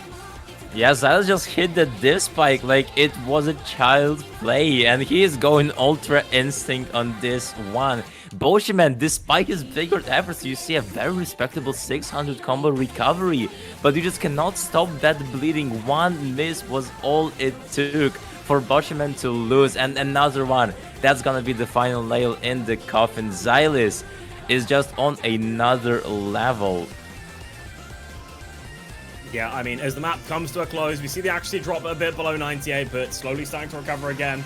S4: Yeah, Xylus just hit the div spike like it was a child's play, and he is going Ultra Instinct on this one. Bushman, despite his bigger efforts, you see a very respectable 600 combo recovery, but you just cannot stop that bleeding. One miss was all it took for Bushman to lose, and another one. That's gonna be the final nail in the coffin. Xylus is just on another level.
S1: Yeah, I mean, as the map comes to a close, we see the accuracy drop a bit below 98, but slowly starting to recover again.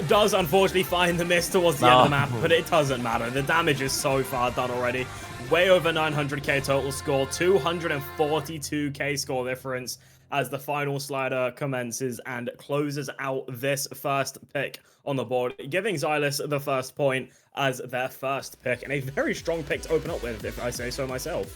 S1: Does unfortunately find the miss towards the end of the map, but it doesn't matter. The damage is so far done already. Way over 900k total score, 242k score difference as the final slider commences and closes out this first pick on the board, giving Xylus the first point as their first pick, and a very strong pick to open up with, if I say so myself.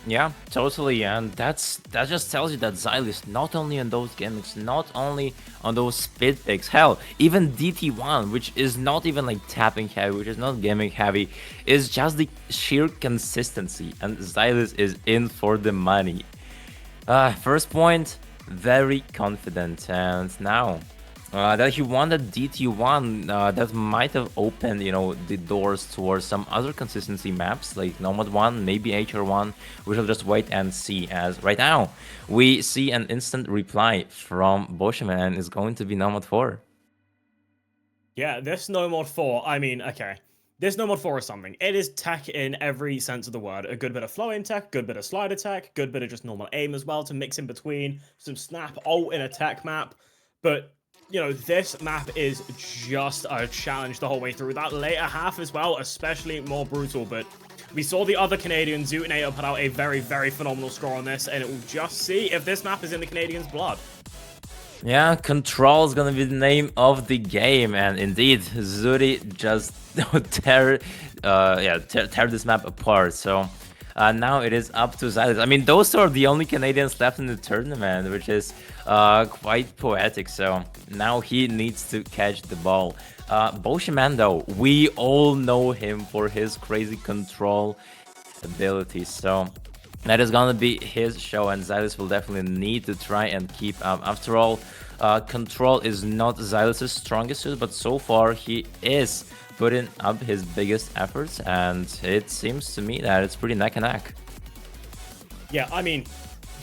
S4: Yeah, totally, and that just tells you that Xylus, not only on those gimmicks, not only on those speed picks, hell, even DT1, which is not even like tapping heavy, which is not gimmick heavy, is just the sheer consistency, and Xylus is in for the money. First point, very confident, and now that he won the DT1, that might have opened, you know, the doors towards some other consistency maps like Nomad 1, maybe HR1. We shall just wait and see, as right now we see an instant reply from Bushman, and it's going to be Nomad 4.
S1: Yeah, this Nomad 4, I mean, okay. This Nomad 4 is something. It is tech in every sense of the word. A good bit of flow-in tech, good bit of slider tech, good bit of just normal aim as well to mix in between, some snap ult in a tech map, but you know, this map is just a challenge the whole way through. That later half as well, especially more brutal, but we saw the other Canadian, Zootonator, put out a very, very phenomenal score on this, and it will just see if this map is in the Canadians' blood.
S4: Yeah, Control is gonna be the name of the game, and indeed, Zuri just tear this map apart, so... now it is up to Xylus. I mean, those are the only Canadians left in the tournament, which is quite poetic. So now he needs to catch the ball. Bushman, though, we all know him for his crazy control abilities. So that is gonna be his show, and Xylus will definitely need to try and keep up. After all, control is not Xylus' strongest suit, but so far he is putting up his biggest efforts, and it seems to me that it's pretty neck and neck.
S1: Yeah, I mean,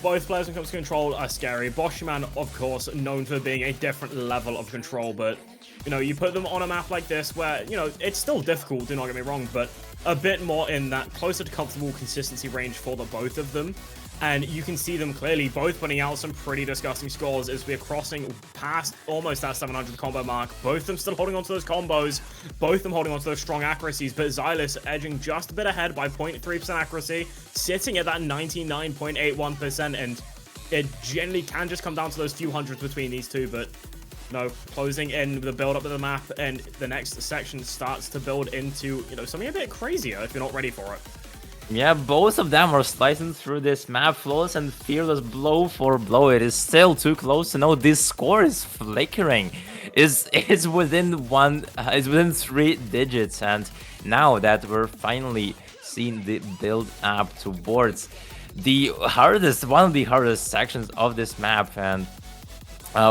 S1: both players when it comes to control are scary. Bushman, of course, known for being a different level of control, but, you know, you put them on a map like this where, you know, it's still difficult, do not get me wrong, but a bit more in that closer to comfortable consistency range for the both of them. And you can see them clearly both putting out some pretty disgusting scores as we're crossing past almost that 700 combo mark. Both of them still holding on to those combos, both of them holding on to those strong accuracies, but Xylus edging just a bit ahead by 0.3% accuracy, sitting at that 99.81%, and it generally can just come down to those few hundreds between these two, but no, closing in the build up of the map, and the next section starts to build into, you know, something a bit crazier if you're not ready for it.
S4: Yeah, both of them are slicing through this map, flawless and fearless blow for blow. It is still too close to know. This score is flickering. Is within is within 3 digits, and now that we're finally seeing the build up towards one of the hardest sections of this map, and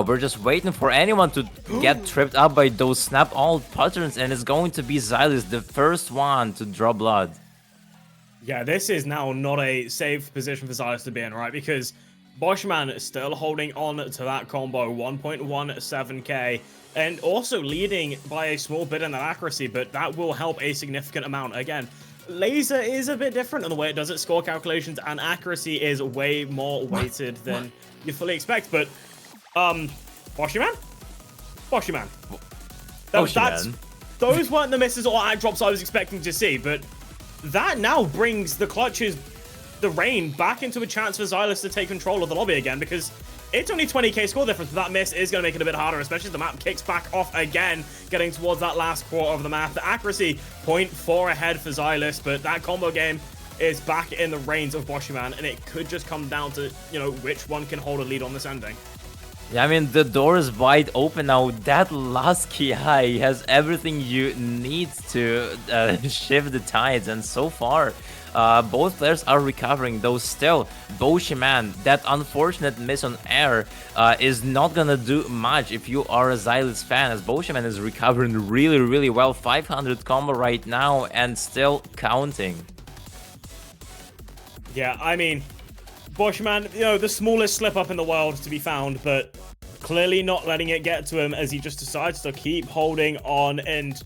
S4: we're just waiting for anyone to get tripped up by those snap all patterns, and it's going to be Xylus, the first one to draw blood.
S1: Yeah, this is now not a safe position for Xylus to be in, right? Because Boschman is still holding on to that combo, 1.17k, and also leading by a small bit in that accuracy, but that will help a significant amount. Again, Laser is a bit different in the way it does its score calculations, and accuracy is way more weighted than you fully expect, but, Boschman? Boschman. Those weren't the misses or act drops I was expecting to see, but that now brings the clutches, the rain, back into a chance for Xylus to take control of the lobby again, because it's only 20k score difference, but that miss is going to make it a bit harder, especially as the map kicks back off again, getting towards that last quarter of the map. The accuracy, 0.4 ahead for Xylus, but that combo game is back in the reins of Boschman, and it could just come down to, you know, which one can hold a lead on this ending.
S4: Yeah, I mean, the door is wide open now. That last key high has everything you need to shift the tides, and so far, both players are recovering, though still, Boshiman, that unfortunate miss on air, is not gonna do much if you are a Xylus fan, as Boshiman is recovering really, really well. 500 combo right now, and still counting.
S1: Yeah, I mean, Boschman, you know, the smallest slip up in the world to be found, but clearly not letting it get to him as he just decides to keep holding on, and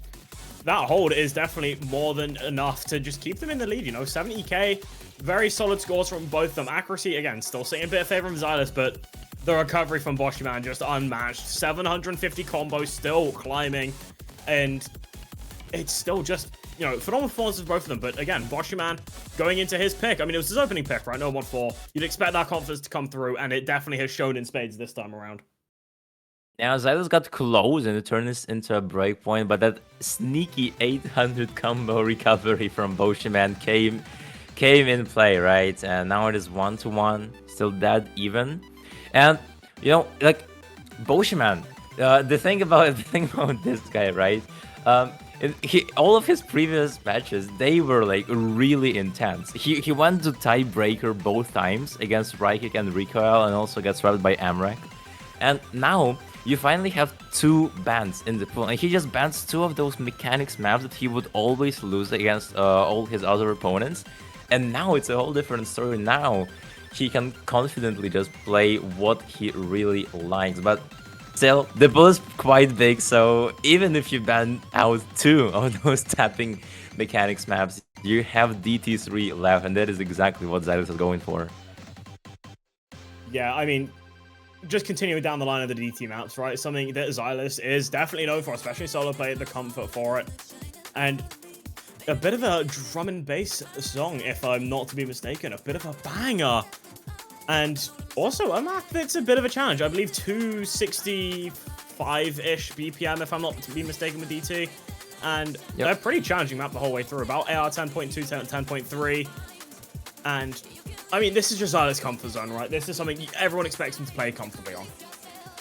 S1: that hold is definitely more than enough to just keep them in the lead, you know, 70k, very solid scores from both of them. Accuracy, again, still sitting a bit of favor from Xylus, but the recovery from Boschman just unmatched. 750 combos still climbing, and it's still just, you know, phenomenal performances of both of them. But again, Boschman going into his pick, I mean, it was his opening pick, right? No 1-4. You'd expect that confidence to come through, and it definitely has shown in spades this time around.
S4: Now, Xylus got close and it turned this into a breakpoint, but that sneaky 800 combo recovery from Boshiman came in play, right? And now it is 1-1, still dead even. And, you know, like, Boshiman, the thing about this guy, right? All of his previous matches, they were like really intense. He went to tiebreaker both times against Raikik and Recoil, and also got swept by Amrek. And now you finally have 2 bans in the pool, and he just bans 2 of those mechanics maps that he would always lose against all his other opponents. And now it's a whole different story. Now he can confidently just play what he really likes. But still, the pool is quite big, so even if you ban out 2 of those tapping mechanics maps, you have DT3 left, and that is exactly what Xylus is going for.
S1: Yeah, I mean, just continuing down the line of the DT maps, right? Something that Xylus is definitely known for, especially solo play, the comfort for it. And a bit of a drum and bass song, if I'm not to be mistaken. A bit of a banger. And also a map that's a bit of a challenge. I believe 265-ish BPM, if I'm not to be mistaken, with DT. And a pretty challenging map the whole way through. About AR 10.2, 10.3. And I mean, this is just Xylus' comfort zone, right? This is something everyone expects him to play comfortably on.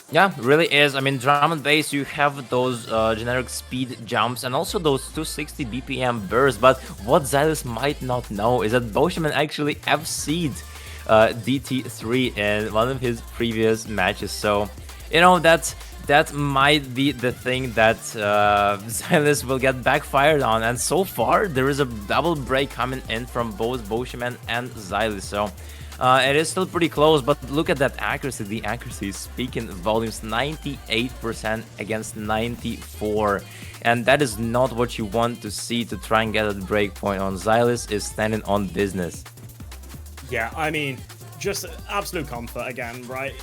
S4: Yeah, really is. I mean, drum and bass, you have those generic speed jumps and also those 260 BPM bursts. But what Xylus might not know is that Boshiman actually FC'd DT3 in one of his previous matches. So, you know, that might be the thing that Xylus will get backfired on. And so far, there is a double break coming in from both Boshiman and Xylus. So it is still pretty close, but look at that accuracy. The accuracy is speaking volumes, 98% against 94. And that is not what you want to see to try and get a break point on. Xylus is standing on business.
S1: Yeah, I mean, just absolute comfort again, right?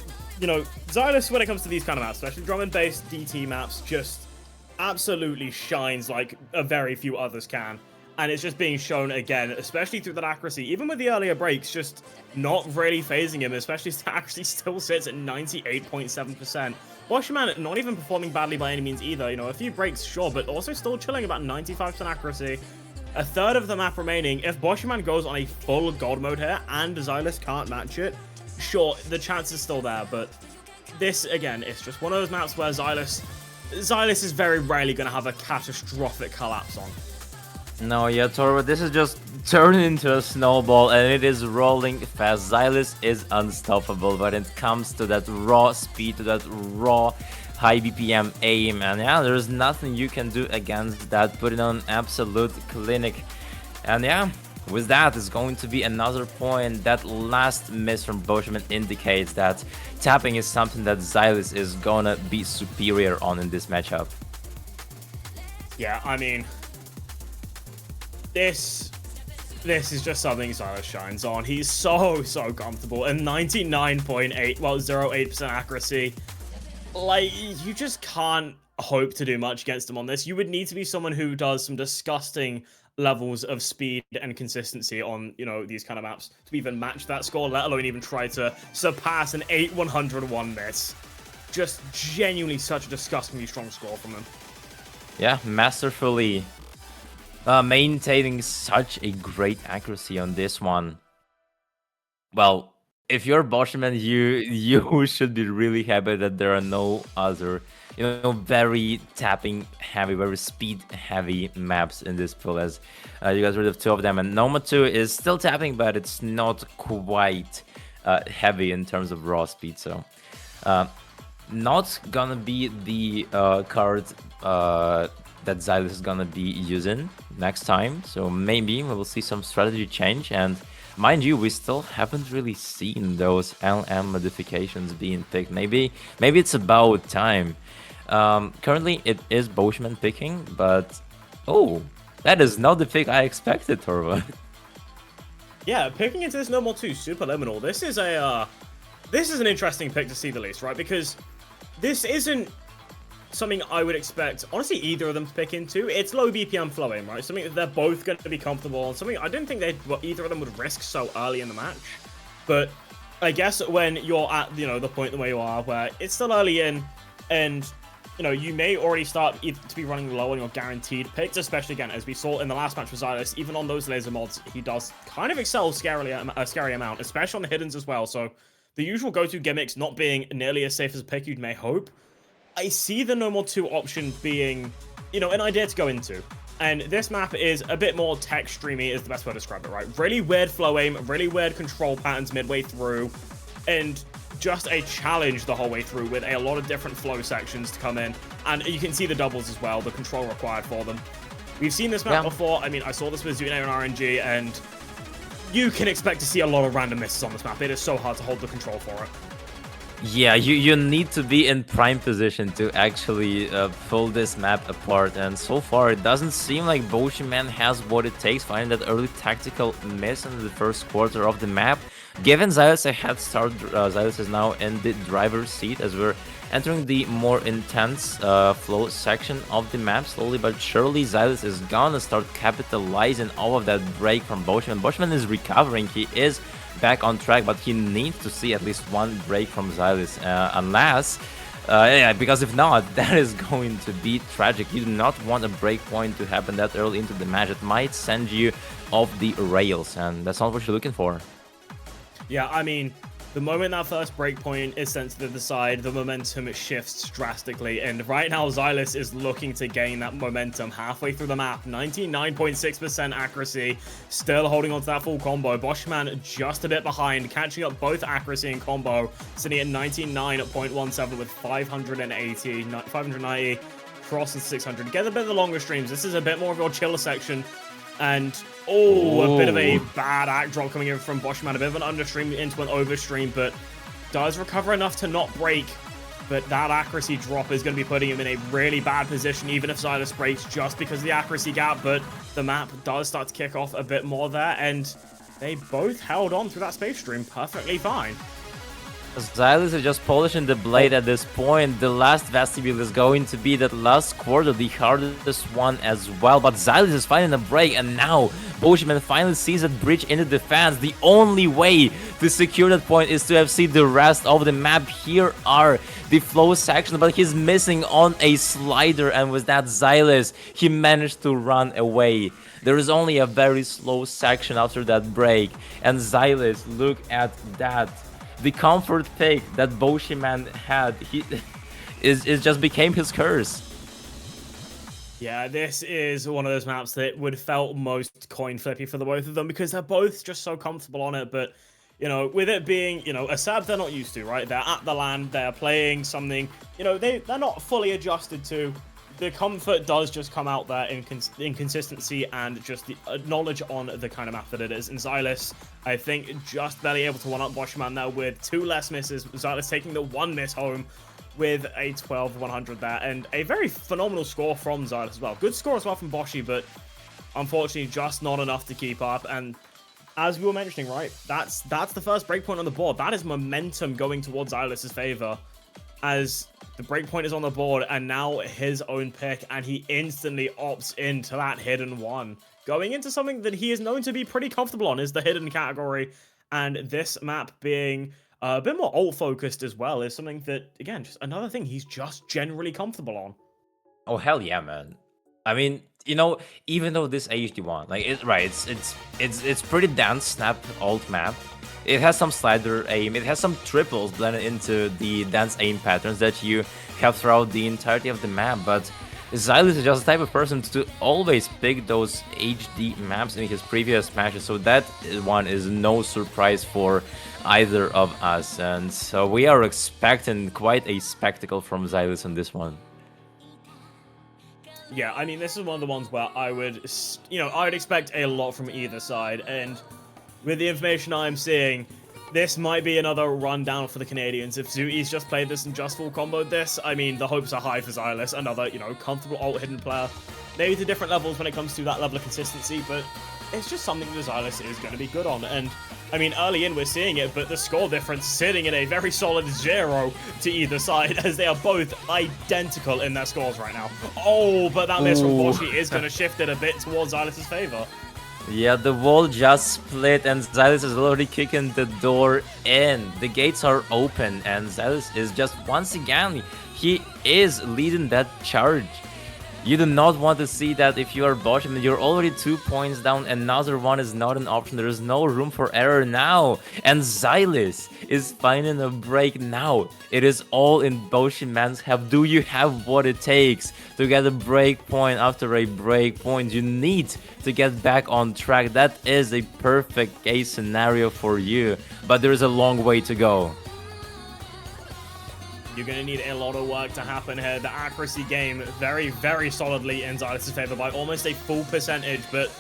S1: You know, Xylus, when it comes to these kind of maps, especially drum and bass DT maps, just absolutely shines like a very few others can. And it's just being shown again, especially through that accuracy. Even with the earlier breaks, just not really phasing him, especially as the accuracy still sits at 98.7%. Boschman not even performing badly by any means either. You know, a few breaks, sure, but also still chilling about 95% accuracy. A third of the map remaining. If Boschman goes on a full gold mode here and Xylus can't match it, sure, the chance is still there, but this, again, it's just one of those maps where Xylus is very rarely going to have a catastrophic collapse on.
S4: No, yeah, Torva, this is just turning into a snowball, and it is rolling fast. Xylus is unstoppable when it comes to that raw speed, to that raw high BPM aim, and yeah, there's nothing you can do against that, putting on absolute clinic. And yeah, with that, it's going to be another point. That last miss from Boschman indicates that tapping is something that Xylus is gonna be superior on in this matchup.
S1: Yeah, I mean, this is just something Xylus shines on. He's so comfortable, and 99.08% accuracy. Like, you just can't hope to do much against him on this. You would need to be someone who does some disgusting levels of speed and consistency on, you know, these kind of maps to even match that score, let alone even try to surpass an 8-101 miss. Just genuinely such a disgustingly strong score from him.
S4: Yeah, masterfully maintaining such a great accuracy on this one. Well, if you're Boschman, you should be really happy that there are no other, you know, very tapping heavy, very speed heavy maps in this pool, as you got rid of 2 of them, and Noma 2 is still tapping, but it's not quite heavy in terms of raw speed, so not gonna be the card that Xylus is gonna be using next time, so maybe we will see some strategy change. And mind you, we still haven't really seen those LM modifications being picked. Maybe it's about time. Currently it is Boschman picking, but oh, that is not the pick I expected, Torva.
S1: Yeah, picking into this normal 2 Superliminal. This is an interesting pick to see the least, right? Because this isn't something I would expect, honestly, either of them to pick into. It's low BPM flow aim, right? Something that they're both going to be comfortable on. Something I didn't think either of them would risk so early in the match. But I guess when you're at, you know, the point the way you are, where it's still early in, and, you know, you may already start to be running low on your guaranteed picks, especially, again, as we saw in the last match with Xylus, even on those laser mods, he does kind of excel a scary amount, especially on the hiddens as well. So the usual go-to gimmicks not being nearly as safe as a pick you'd may hope. I see the normal 2 option being, you know, an idea to go into. And this map is a bit more tech streamy is the best way to describe it, right? Really weird flow aim, really weird control patterns midway through, and just a challenge the whole way through with a lot of different flow sections to come in. And you can see the doubles as well, the control required for them. We've seen this map before. I mean, I saw this with Zune and RNG, and you can expect to see a lot of random misses on this map. It is so hard to hold the control for it.
S4: Yeah, you need to be in prime position to actually pull this map apart, and so far it doesn't seem like Boschman has what it takes, finding that early tactical miss in the first quarter of the map. Given Xylus a head start, Xylus is now in the driver's seat as we're entering the more intense flow section of the map. Slowly but surely, Xylus is gonna start capitalizing all of that break from Boschman. Boschman is recovering, he is back on track, but he needs to see at least one break from Xylus, unless, because if not, that is going to be tragic. You do not want a break point to happen that early into the match. It might send you off the rails, and that's not what you're looking for.
S1: Yeah, I mean, the moment that first breakpoint is sent to the side, the momentum shifts drastically, and right now Xylus is looking to gain that momentum halfway through the map. 99.6% accuracy, still holding on to that full combo. Boschman just a bit behind, catching up both accuracy and combo, sitting at 99.17 with 590, crossing 600. Get a bit of the longer streams. This is a bit more of your chiller section. And, a bit of a bad act drop coming in from Boschman. A bit of an understream into an overstream, but does recover enough to not break. But that accuracy drop is going to be putting him in a really bad position, even if Xylus breaks, just because of the accuracy gap. But the map does start to kick off a bit more there, and they both held on through that space stream perfectly fine.
S4: Xylus is just polishing the blade at this point. The last vestibule is going to be that last quarter, the hardest one as well. But Xylus is finding a break, and now Boschman finally sees that bridge into defense. The only way to secure that point is to have seen the rest of the map. Here are the flow sections, but he's missing on a slider, and with that Xylus, he managed to run away. There is only a very slow section after that break, and Xylus, look at that. The comfort pick that Boschman had, is just became his curse.
S1: Yeah, this is one of those maps that would felt most coin flippy for the both of them because they're both just so comfortable on it. But, you know, with it being, you know, a SAB they're not used to, right? They're at the land, they're playing something, you know, they're not fully adjusted to. The comfort does just come out there in consistency and just the knowledge on the kind of map that it is. And Xylus, I think, just barely able to one-up Boschman there with 2 less misses. Xylus taking the 1 miss home with a 12-100 there. And a very phenomenal score from Xylus as well. Good score as well from Boshi, but unfortunately just not enough to keep up. And as we were mentioning, right, that's the first breakpoint on the board. That is momentum going towards Xylus's favor, as the breakpoint is on the board, and now his own pick, and he instantly opts into that hidden one. Going into something that he is known to be pretty comfortable on is the hidden category, and this map being a bit more ult-focused as well is something that, again, just another thing he's just generally comfortable on.
S4: Oh, hell yeah, man. I mean, you know, even though this HD1, like, it's pretty dance snap ult map. It has some slider aim, it has some triples blended into the dance aim patterns that you have throughout the entirety of the map, but Xylus is just the type of person to always pick those HD maps in his previous matches, so that one is no surprise for either of us, and so we are expecting quite a spectacle from Xylus on this one.
S1: Yeah, I mean, this is one of the ones where I would, you know, I would expect a lot from either side, and with the information I'm seeing, this might be another rundown for the Canadians. If Zooty's just played this and just full comboed this, I mean, the hopes are high for Xylus, another, you know, comfortable ult hidden player. Maybe to different levels when it comes to that level of consistency, but it's just something that Xylus is going to be good on. And, I mean, early in we're seeing it, but the score difference sitting at a very solid 0 to either side, as they are both identical in their scores right now. Oh, but that miss from Boshi is going to shift it a bit towards Xylus' favor.
S4: Yeah, the wall just split and Xylus is already kicking the door in. The gates are open and Xylus is just, once again, he is leading that charge. You do not want to see that if you are Boschman. You're already 2 points down. Another one is not an option. There is no room for error now. And Xylus is finding a break now. It is all in Boschman's hand. Do you have what it takes to get a break point after a break point? You need to get back on track. That is a perfect case scenario for you. But there is a long way to go.
S1: You're going to need a lot of work to happen here. The accuracy game very, very solidly in Xylus' favor by almost a full percentage, but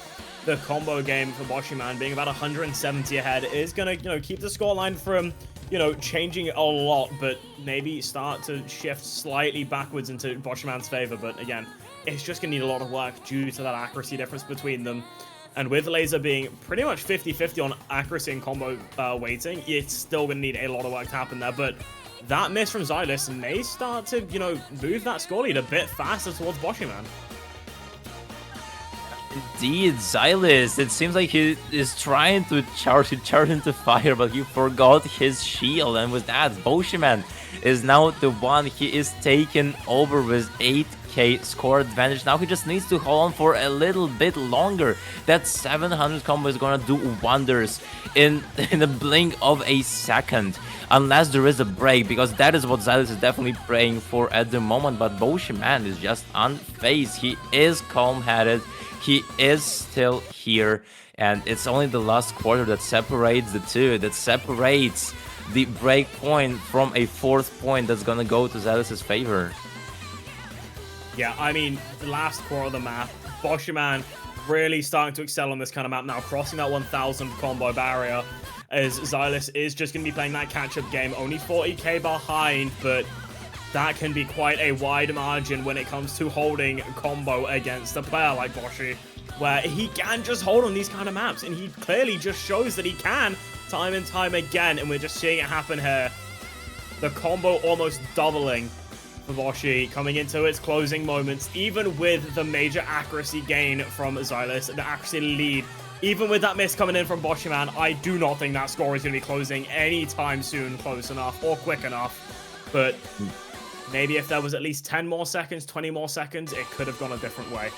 S1: the combo game for Boschman being about 170 ahead is going to, you know, keep the scoreline from, you know, changing a lot, but maybe start to shift slightly backwards into Boschman's favor. But again, it's just going to need a lot of work due to that accuracy difference between them. And with Laser being pretty much 50-50 on accuracy and combo weighting, it's still going to need a lot of work to happen there. But that miss from Xylus may start to, you know, move that score lead a bit faster towards Boschman.
S4: Indeed, Xylus, it seems like he is trying to charge into fire, but he forgot his shield, and with that, Boschman is now the one. He is taken over with 8k score advantage. Now he just needs to hold on for a little bit longer. That 700 combo is gonna do wonders in the blink of a second, unless there is a break, because that is what Xylus is definitely praying for at the moment. But Boschman is just unfazed. He is calm-headed. He is still here, and it's only the last quarter that separates the two, that separates the break point from a 4th point that's gonna go to Xylus' favor.
S1: Yeah, I mean, the last quarter of the map, Boschman really starting to excel on this kind of map now, crossing that 1000 combo barrier, as Xylus is just going to be playing that catch-up game, only 40k behind, but that can be quite a wide margin when it comes to holding combo against a player like Boshi, where he can just hold on these kind of maps, and he clearly just shows that he can time and time again, and we're just seeing it happen here. The combo almost doubling for Boshi coming into its closing moments, even with the major accuracy gain from Xylus, the accuracy lead. Even with that miss coming in from Boshi, man, I do not think that score is going to be closing anytime soon close enough or quick enough. But maybe if there was at least 10 more seconds, 20 more seconds, it could have gone a different way.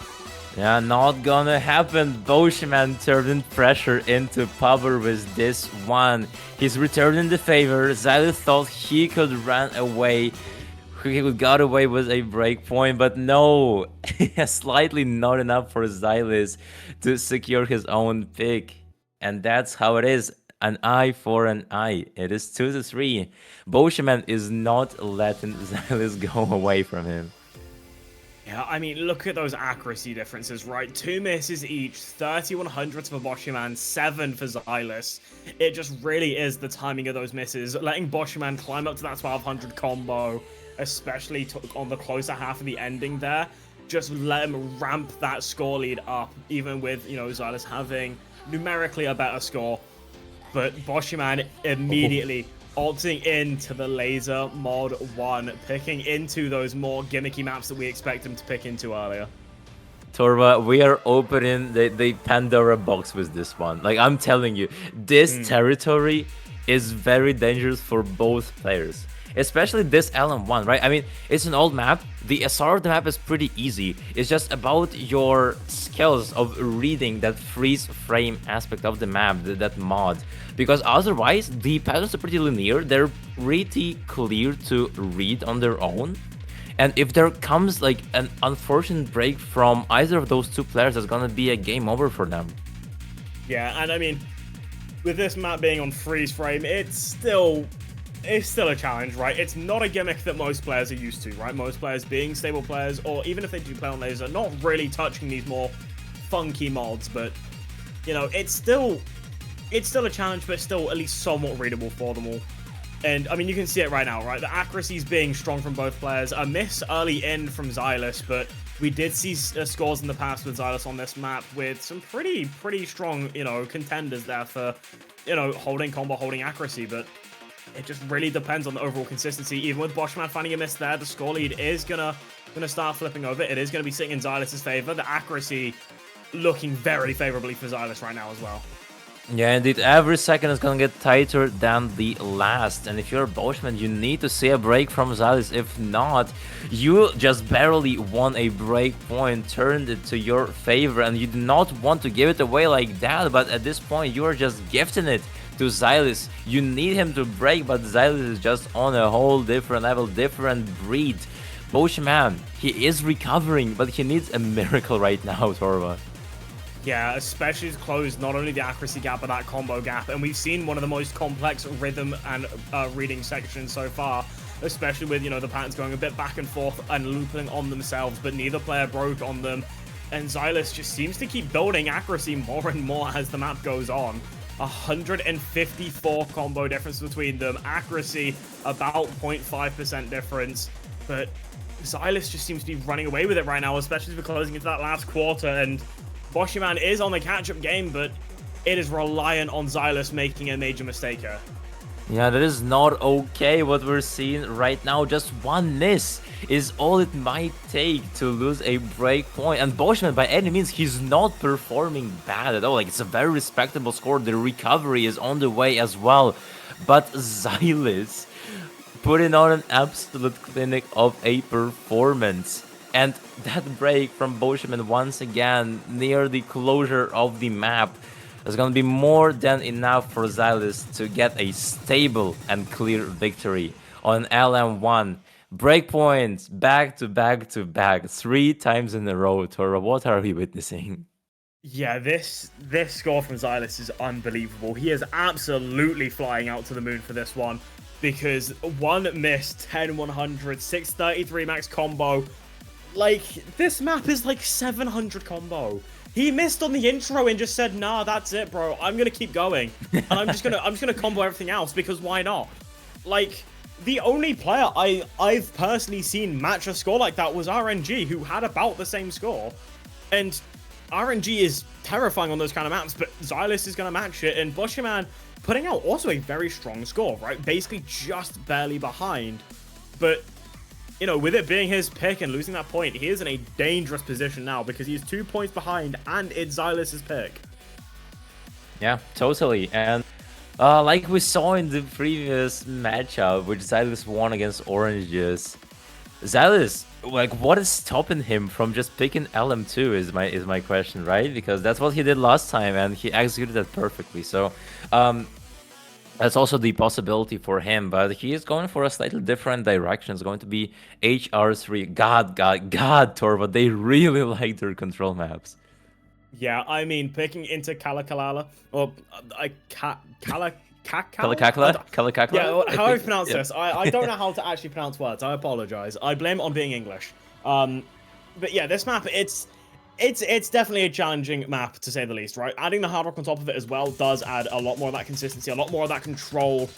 S4: Yeah, not gonna happen. Boshiman turned pressure into power with this one. He's returning the favor. Xylus thought he could run away. He got away with a break point, but no. Slightly not enough for Xylus to secure his own pick. And that's how it is. An eye for an eye. It is 2-3. Boshiman is not letting Xylus go away from him.
S1: Yeah, I mean, look at those accuracy differences, right? 2 misses each, 3100s for Boshiman, 7 for Xylus. It just really is the timing of those misses. Letting Boshiman climb up to that 1200 combo, especially on the closer half of the ending there, just let him ramp that score lead up, even with, you know, Xylus having numerically a better score. But Boshiman immediately opting into the laser mod 1, picking into those more gimmicky maps that we expect him to pick into earlier.
S4: Torva, we are opening the Pandora box with this one. Like, I'm telling you, this territory is very dangerous for both players. Especially this LM1, right? I mean, it's an old map. The SR of the map is pretty easy. It's just about your skills of reading that freeze frame aspect of the map, that mod. Because otherwise, the patterns are pretty linear. They're pretty clear to read on their own. And if there comes like an unfortunate break from either of those two players, it's gonna be a game over for them.
S1: Yeah, and I mean, with this map being on freeze frame, it's still a challenge, right? It's not a gimmick that most players are used to, right? Most players being stable players, or even if they do play on laser, not really touching these more funky mods, but, you know, it's still a challenge, but still at least somewhat readable for them all. And, I mean, you can see it right now, right? The accuracy is being strong from both players. A miss early in from Xylus, but we did see scores in the past with Xylus on this map with some pretty strong, you know, contenders there for, you know, holding combo, holding accuracy, but it just really depends on the overall consistency. Even with Boshiman finding a miss there, the score lead is gonna start flipping over. It is gonna be sitting in Xylus' favor. The accuracy looking very favorably for Xylus right now as well.
S4: Yeah, indeed. Every second is gonna get tighter than the last. And if you're a Boschman, you need to see a break from Xylus. If not, you just barely won a break point, turned it to your favor, and you do not want to give it away like that. But at this point, you are just gifting it to Xylus. You need him to break, but Xylus is just on a whole different level, different breed. Boschman, he is recovering, but he needs a miracle right now, Torva.
S1: Yeah, especially to close not only the accuracy gap, but that combo gap. And we've seen one of the most complex rhythm and reading sections so far, especially with, you know, the patterns going a bit back and forth and looping on themselves, but neither player broke on them. And Xylus just seems to keep building accuracy more and more as the map goes on. 154 combo difference between them. Accuracy, about 0.5% difference. But Xylus just seems to be running away with it right now, especially as we're closing into that last quarter. And Boshiman is on the catch-up game, but it is reliant on Xylus making a major mistake here.
S4: Yeah, that is not okay what we're seeing right now. Just one miss is all it might take to lose a break point. And Boschman, by any means, he's not performing bad at all. Like, it's a very respectable score. The recovery is on the way as well. But Xylus putting on an absolute clinic of a performance. And that break from Boschman once again near the closure of the map is going to be more than enough for Xylus to get a stable and clear victory on LM1. Breakpoints back to back to back 3 times in a row. Tora, what are we witnessing?
S1: Yeah, this score from Xylus is unbelievable. He is absolutely flying out to the moon for this one, because one miss, 10-100, 633 max combo. Like, this map is like 700 combo. He missed on the intro and just said, nah, that's it, bro. I'm gonna keep going. And I'm just gonna combo everything else, because why not? Like, the only player I've personally seen match a score like that was RNG, who had about the same score. And RNG is terrifying on those kind of maps, but Xylus is gonna match it, and Boshiman putting out also a very strong score, right? Basically just barely behind. But, you know, with it being his pick and losing that point, he is in a dangerous position now because he's 2 points behind and it's Xylus's pick.
S4: Yeah, totally. And like we saw in the previous matchup, which Xylus won against Oranges, Xylus, like, what is stopping him from just picking LM2 is my question, right? Because that's what he did last time, and he executed that perfectly. So, that's also the possibility for him, but he is going for a slightly different direction. It's going to be HR3. God, Torva, they really like their control maps.
S1: Yeah, I mean, picking into Kalakala, or Kalakakla?
S4: Kalakakla?
S1: Yeah,
S4: I
S1: how I
S4: think-
S1: pronounce
S4: yeah.
S1: this. I don't know how to actually pronounce words. I apologize. I blame it on being English. But yeah, this map, it's definitely a challenging map, to say the least, right? Adding the hard rock on top of it as well does add a lot more of that consistency, a lot more of that control.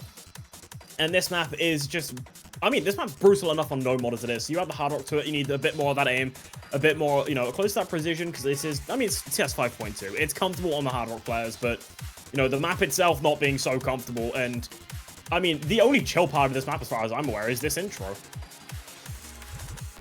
S1: And this map is just... I mean, this map's brutal enough on no mod as it is. So you add the hard rock to it, you need a bit more of that aim, a bit more, you know, close to that precision, because this is... I mean, it's CS 5.2. It's comfortable on the hard rock players, but, you know, the map itself not being so comfortable. And, I mean, the only chill part of this map, as far as I'm aware, is this intro.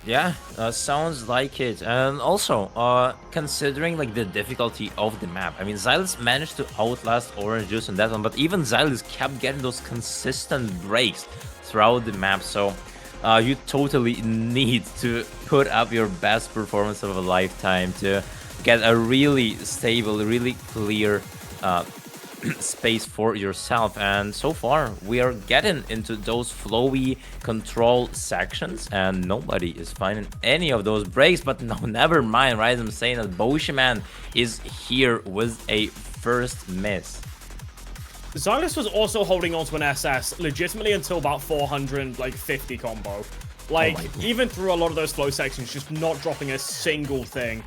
S4: Yeah, sounds like it. And also, considering like the difficulty of the map, I mean, Xylus managed to outlast Orange Juice on that one, but even Xylus kept getting those consistent breaks throughout the map. So you totally need to put up your best performance of a lifetime to get a really stable, really clear space for yourself. And so far we are getting into those flowy control sections and nobody is finding any of those breaks. But no, never mind, right? I'm saying that Boshiman is here with a first miss.
S1: Xylus was also holding on to an SS legitimately until about 450 combo. Like, even through a lot of those flow sections, just not dropping a single thing.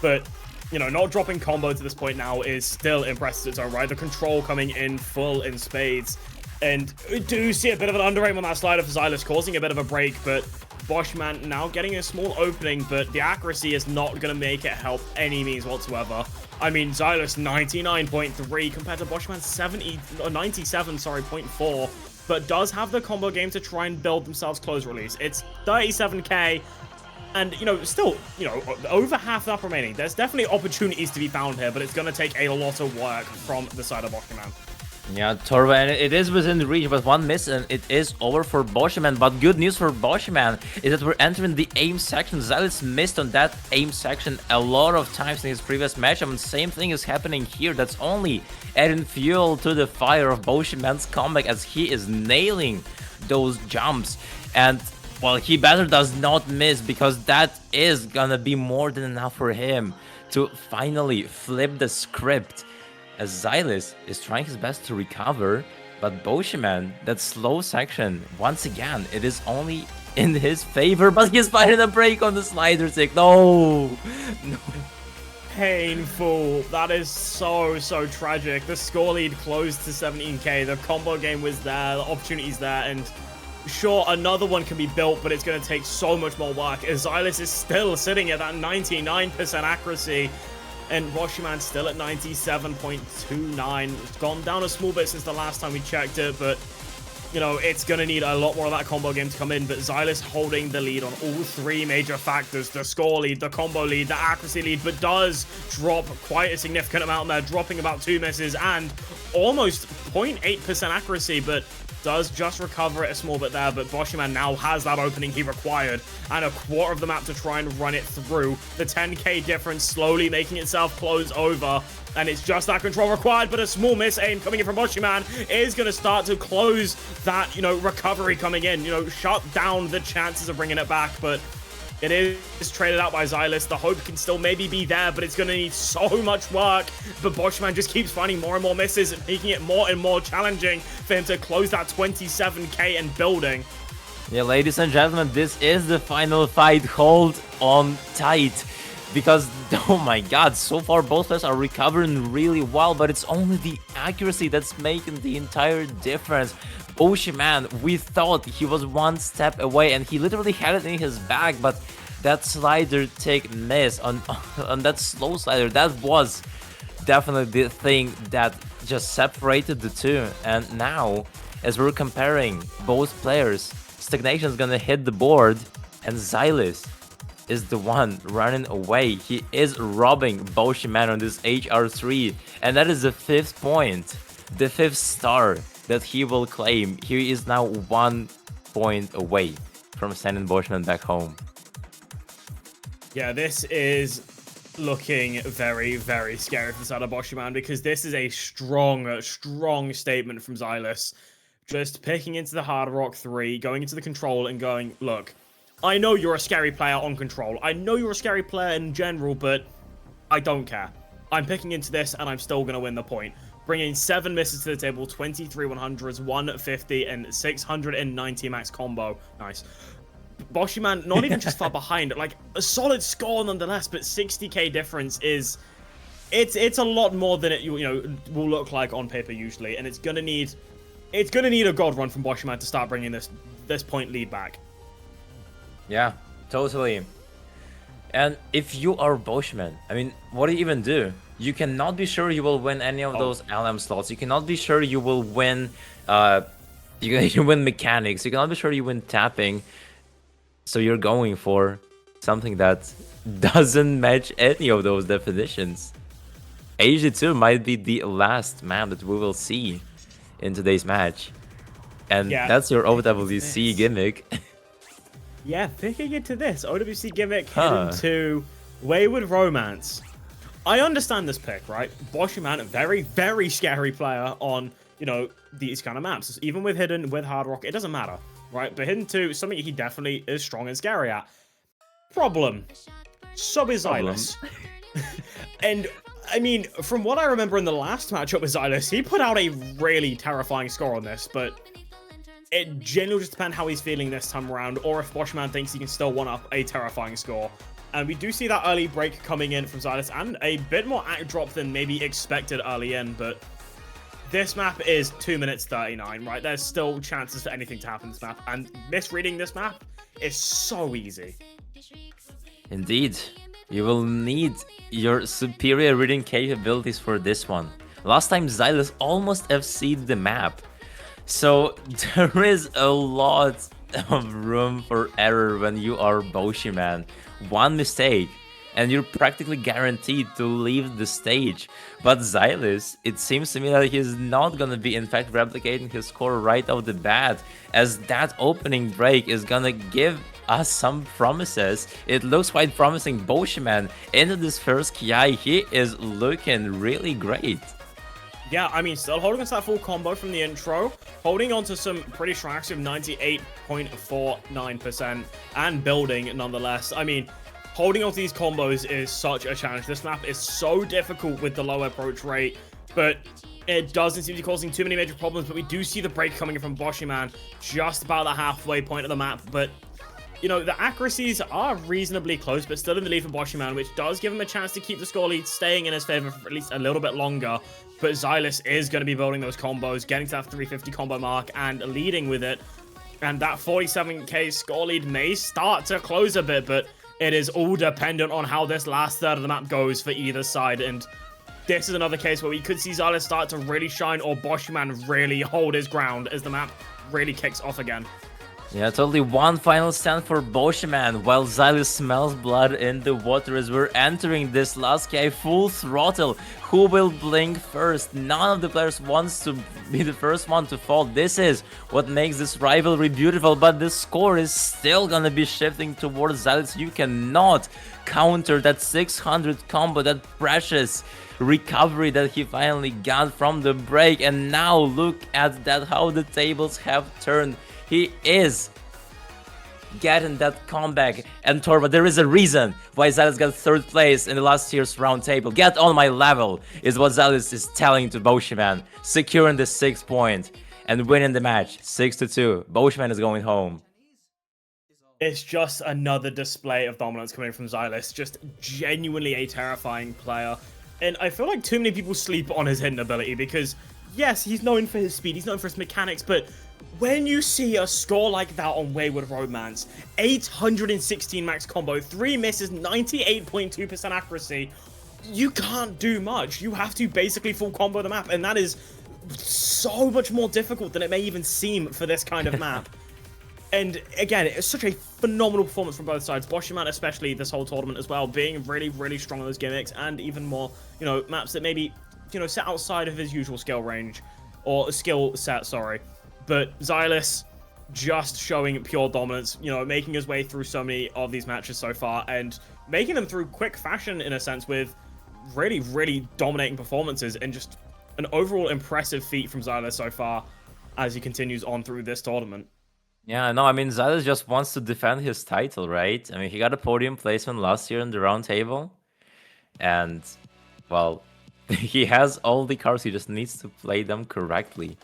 S1: But, you know, not dropping combo to this point now is still impressive in its own right. The control coming in full in spades. And we do see a bit of an under aim on that slider for Xylus, causing a bit of a break, but Boschman now getting a small opening, but the accuracy is not going to make it help any means whatsoever. I mean, Xylus 99.3 compared to Boschman 97.4, but does have the combo game to try and build themselves close release. It's 37k, and, you know, still, you know, over half that remaining. There's definitely opportunities to be found here, but it's going to take a lot of work from the side of Boschman.
S4: Yeah, Torva, and it is within reach, but one miss and it is over for Boschman. But good news for Boschman is that we're entering the aim section. Xylus missed on that aim section a lot of times in his previous matchup, and same thing is happening here. That's only adding fuel to the fire of Boschman's comeback as he is nailing those jumps. And, well, he better does not miss, because that is gonna be more than enough for him to finally flip the script, as Xylus is trying his best to recover, but Boshiman, that slow section, once again, it is only in his favor, but he's finding a break on the slider stick. No! No.
S1: Painful. That is so tragic. The score lead closed to 17k. The combo game was there, the opportunity's there, and sure, another one can be built, but it's going to take so much more work, as Xylus is still sitting at that 99% accuracy. And Roshiman still at 97.29. It's gone down a small bit since the last time we checked it, but, you know, it's going to need a lot more of that combo game to come in. But Xylus holding the lead on all three major factors: the score lead, the combo lead, the accuracy lead, but does drop quite a significant amount there, dropping about 2 misses and almost 0.8% accuracy, but does just recover it a small bit there. But Boshiman now has that opening he required and a quarter of the map to try and run it through. The 10k difference slowly making itself close over, and it's just that control required, but a small miss aim coming in from Boshiman is going to start to close that, you know, recovery coming in, you know, shut down the chances of bringing it back. But it is traded out by Xylus. The hope can still maybe be there, but it's going to need so much work. But Boschman just keeps finding more and more misses and making it more and more challenging for him to close that 27k and building.
S4: Yeah, ladies and gentlemen, this is the final fight. Hold on tight, because, oh my god, so far both players are recovering really well, but it's only the accuracy that's making the entire difference. Boshiman, we thought he was one step away, and he literally had it in his bag, but that slider take miss on that slow slider, that was definitely the thing that just separated the two. And now, as we're comparing both players, Stagnation's gonna hit the board, and Xylus is the one running away. He is robbing Boshiman on this HR3, and that is the 5th point, the 5th star that he will claim. He is now 1 point away from sending Boshiman back home.
S1: Yeah, this is looking very, very scary for the side of Boshiman, because this is a strong, strong statement from Xylus. Just picking into the Hard Rock 3, going into the control and going, look, I know you're a scary player on control. I know you're a scary player in general, but I don't care. I'm picking into this and I'm still going to win the point. Bringing 7 misses to the table, 23 100s, 150 and 690 max combo. Nice. Boshiman not even just far behind, like a solid score nonetheless, but 60k difference is it's a lot more than it will look like on paper usually, and it's gonna need a god run from Boshiman to start bringing this point lead back.
S4: Yeah, totally. And if you are Boshiman, I mean, what do you even do? You cannot be sure you will win any of those LM slots. You cannot be sure you will win. You win mechanics. You cannot be sure you win tapping. So you're going for something that doesn't match any of those definitions. AG2 might be the last map that we will see in today's match. And
S1: yeah,
S4: that's your OWC gimmick.
S1: Yeah, picking into this OWC gimmick hidden to Wayward Romance. I understand this pick, right? Boshiman, a very, very scary player on, these kind of maps. Even with Hidden, with Hard Rock, it doesn't matter, right? But Hidden 2 is something he definitely is strong and scary at. Problem. Sub is Xylus. And, I mean, from what I remember in the last matchup with Xylus, he put out a really terrifying score on this, but it generally just depends how he's feeling this time around, or if Boshiman thinks he can still one-up a terrifying score. And we do see that early break coming in from Xylus, and a bit more act drop than maybe expected early in, but this map is 2 minutes 39, right? There's still chances for anything to happen in this map, and misreading this map is so easy.
S4: Indeed. You will need your superior reading capabilities for this one. Last time Xylus almost FC'd the map. So there is a lot of room for error when you are Boshiman. One mistake and you're practically guaranteed to leave the stage. But Xylus, it seems to me that he's not gonna be in fact replicating his score right off the bat, as that opening break is gonna give us some promises. It looks quite promising. Boshiman into this first Ki, he is looking really great.
S1: Yeah, I mean, still holding us that full combo from the intro, holding on to some pretty strong action of 98.49%, and building nonetheless. I mean, holding on to these combos is such a challenge. This map is so difficult with the low approach rate, but it doesn't seem to be causing too many major problems. But we do see the break coming in from Boshiman just about the halfway point of the map, but the accuracies are reasonably close, but still in the lead for Boshiman, which does give him a chance to keep the score lead staying in his favor for at least a little bit longer. But Xylus is going to be building those combos, getting to that 350 combo mark and leading with it. And that 47k score lead may start to close a bit, but it is all dependent on how this last third of the map goes for either side. And this is another case where we could see Xylus start to really shine, or Boshiman really hold his ground as the map really kicks off again.
S4: Yeah, totally. One final stand for Boshiman, while Xylus smells blood in the water as we're entering this last Ki full throttle. Who will blink first? None of the players wants to be the first one to fall. This is what makes this rivalry beautiful, but the score is still gonna be shifting towards Xylus. You cannot counter that 600 combo, that precious recovery that he finally got from the break. And now look at that, how the tables have turned. He is getting that comeback. And Torva, there is a reason why Xylus got 3rd place in the last year's Roundtable. Get on my level is what Xylus is telling to Boshiman, securing the 6th point and winning the match 6-2. Boshiman is going home.
S1: It's just another display of dominance coming from Xylus. Just genuinely a terrifying player. And I feel like too many people sleep on his hidden ability, because yes, he's known for his speed, he's known for his mechanics, but when you see a score like that on Wayward Romance, 816 max combo, 3 misses, 98.2% accuracy, you can't do much. You have to basically full combo the map, and that is so much more difficult than it may even seem for this kind of map. And again, it's such a phenomenal performance from both sides. Boshiman, especially this whole tournament as well, being really, really strong on those gimmicks, and even more, you know, maps that maybe, you know, sit outside of his usual skill range, or skill set, sorry. But Xylus just showing pure dominance, you know, making his way through so many of these matches so far, and making them through quick fashion, in a sense, with really, really dominating performances, and just an overall impressive feat from Xylus so far as he continues on through this tournament.
S4: Yeah, no, I mean, Xylus just wants to defend his title, right? I mean, he got a podium placement last year in the Roundtable, and, well, he has all the cards, he just needs to play them correctly.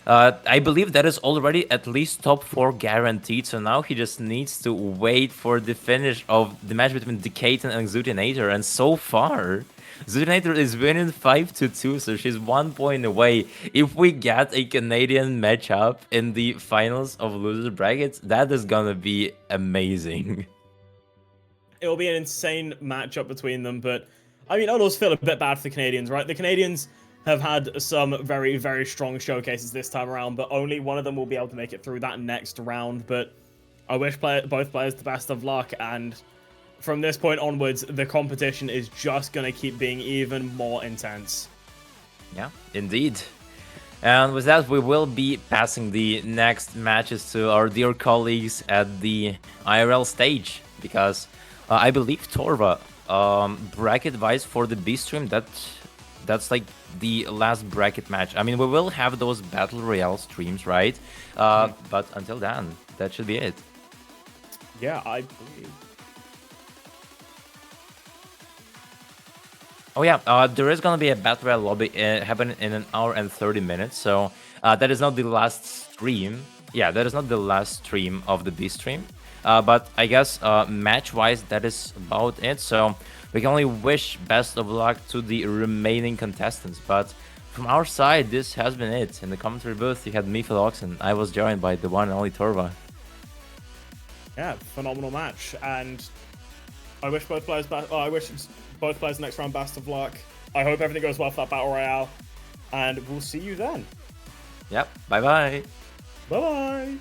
S4: I believe that is already at least top 4 guaranteed, so now he just needs to wait for the finish of the match between Decaton and Zutinator, and so far, Zutinator is winning 5-2, so she's 1 point away. If we get a Canadian matchup in the finals of loser brackets, that is gonna be amazing.
S1: It'll be an insane matchup between them, but I mean, I'd also feel a bit bad for the Canadians, right? The Canadians have had some very, very strong showcases this time around, but only one of them will be able to make it through that next round. But I wish both players the best of luck, and from this point onwards, the competition is just going to keep being even more intense.
S4: Yeah, indeed. And with that, we will be passing the next matches to our dear colleagues at the IRL stage, because I believe Torva, bracket-wise for the B stream, that's like the last bracket match. I mean, we will have those Battle Royale streams, right? But until then, that should be it.
S1: Yeah, I believe.
S4: Oh yeah, there is gonna be a Battle Royale lobby happening in 1 hour and 30 minutes, so that is not the last stream. Yeah, that is not the last stream of the B stream. But I guess match-wise, that is about it. So we can only wish best of luck to the remaining contestants. But from our side, this has been it. In the commentary booth, you had me, Philoxen. I was joined by the one and only Torva.
S1: Yeah, phenomenal match, and I wish both players both players next round best of luck. I hope everything goes well for that Battle Royale, and we'll see you then.
S4: Yep, bye-bye.
S1: Bye-bye.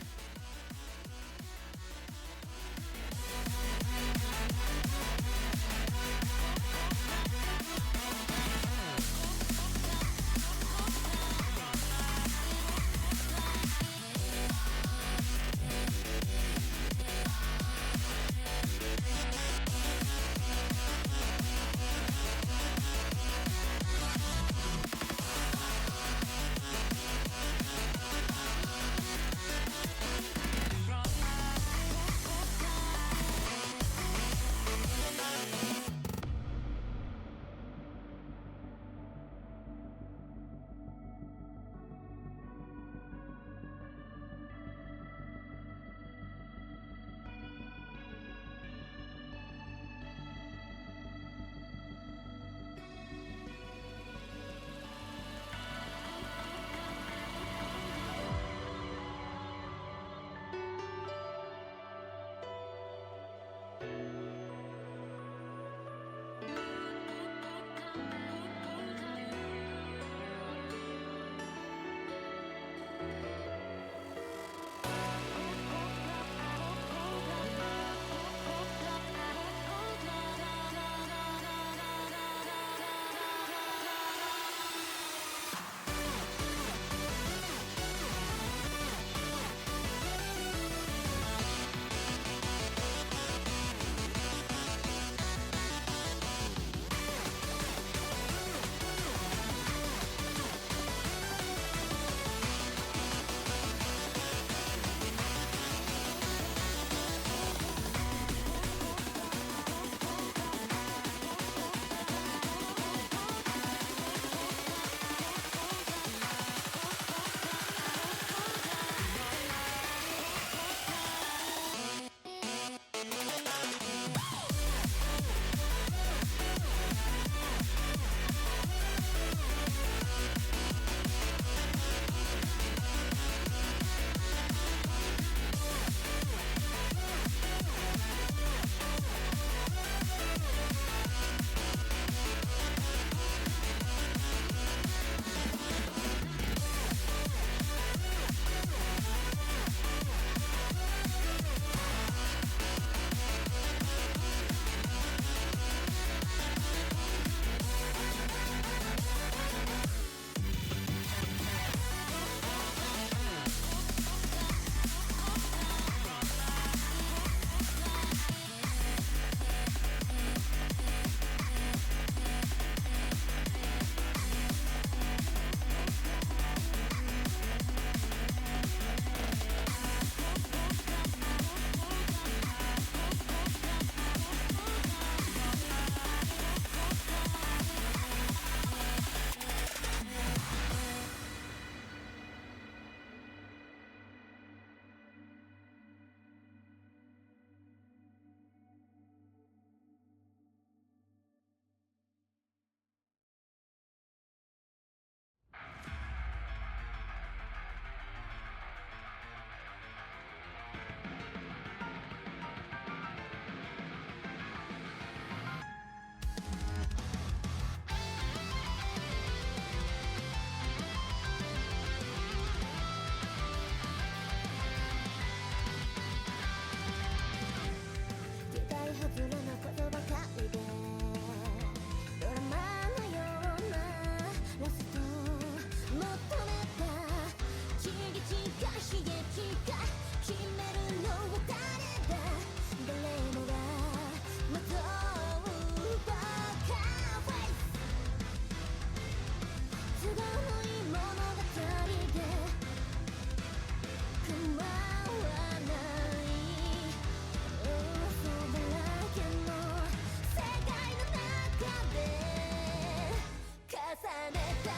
S6: 「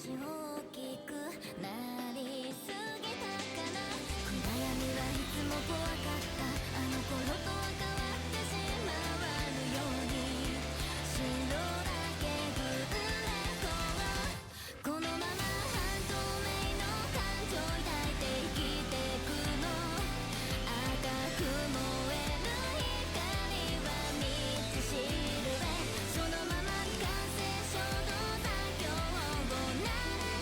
S6: 少し大きくなりすぎたかな暗闇はいつも怖かったあの頃とは変わってしまわぬように白だけぐれこうこのまま半透明の感情抱いて生きてくの赤く燃える光は道しるべそのまま完成衝動作業を並べ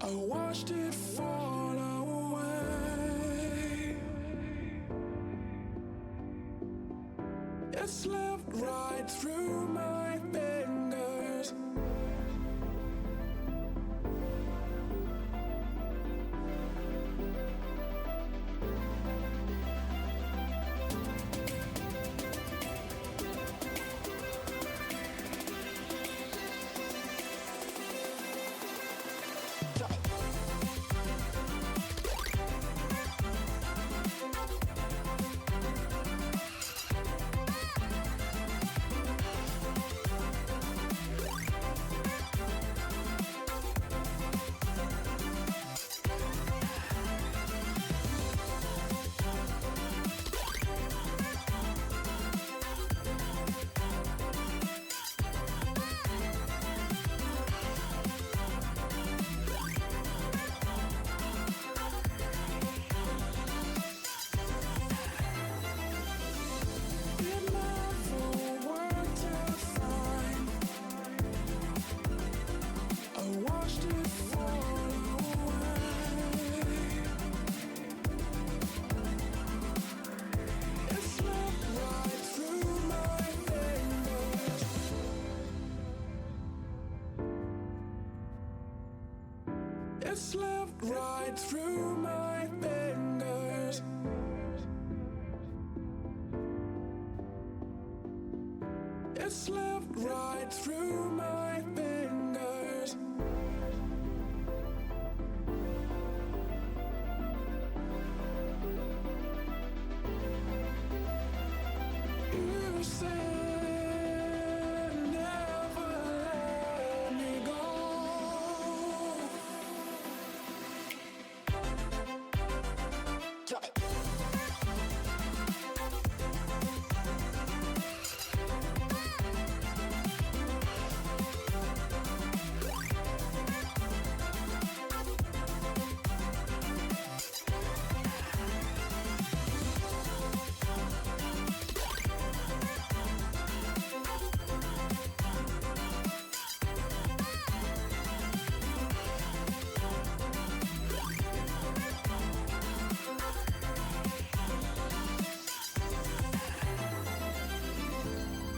S7: I watched it fall away. It slipped right through my fingers. It slipped right through my fingers. It slipped right through my fingers. You said never let me go.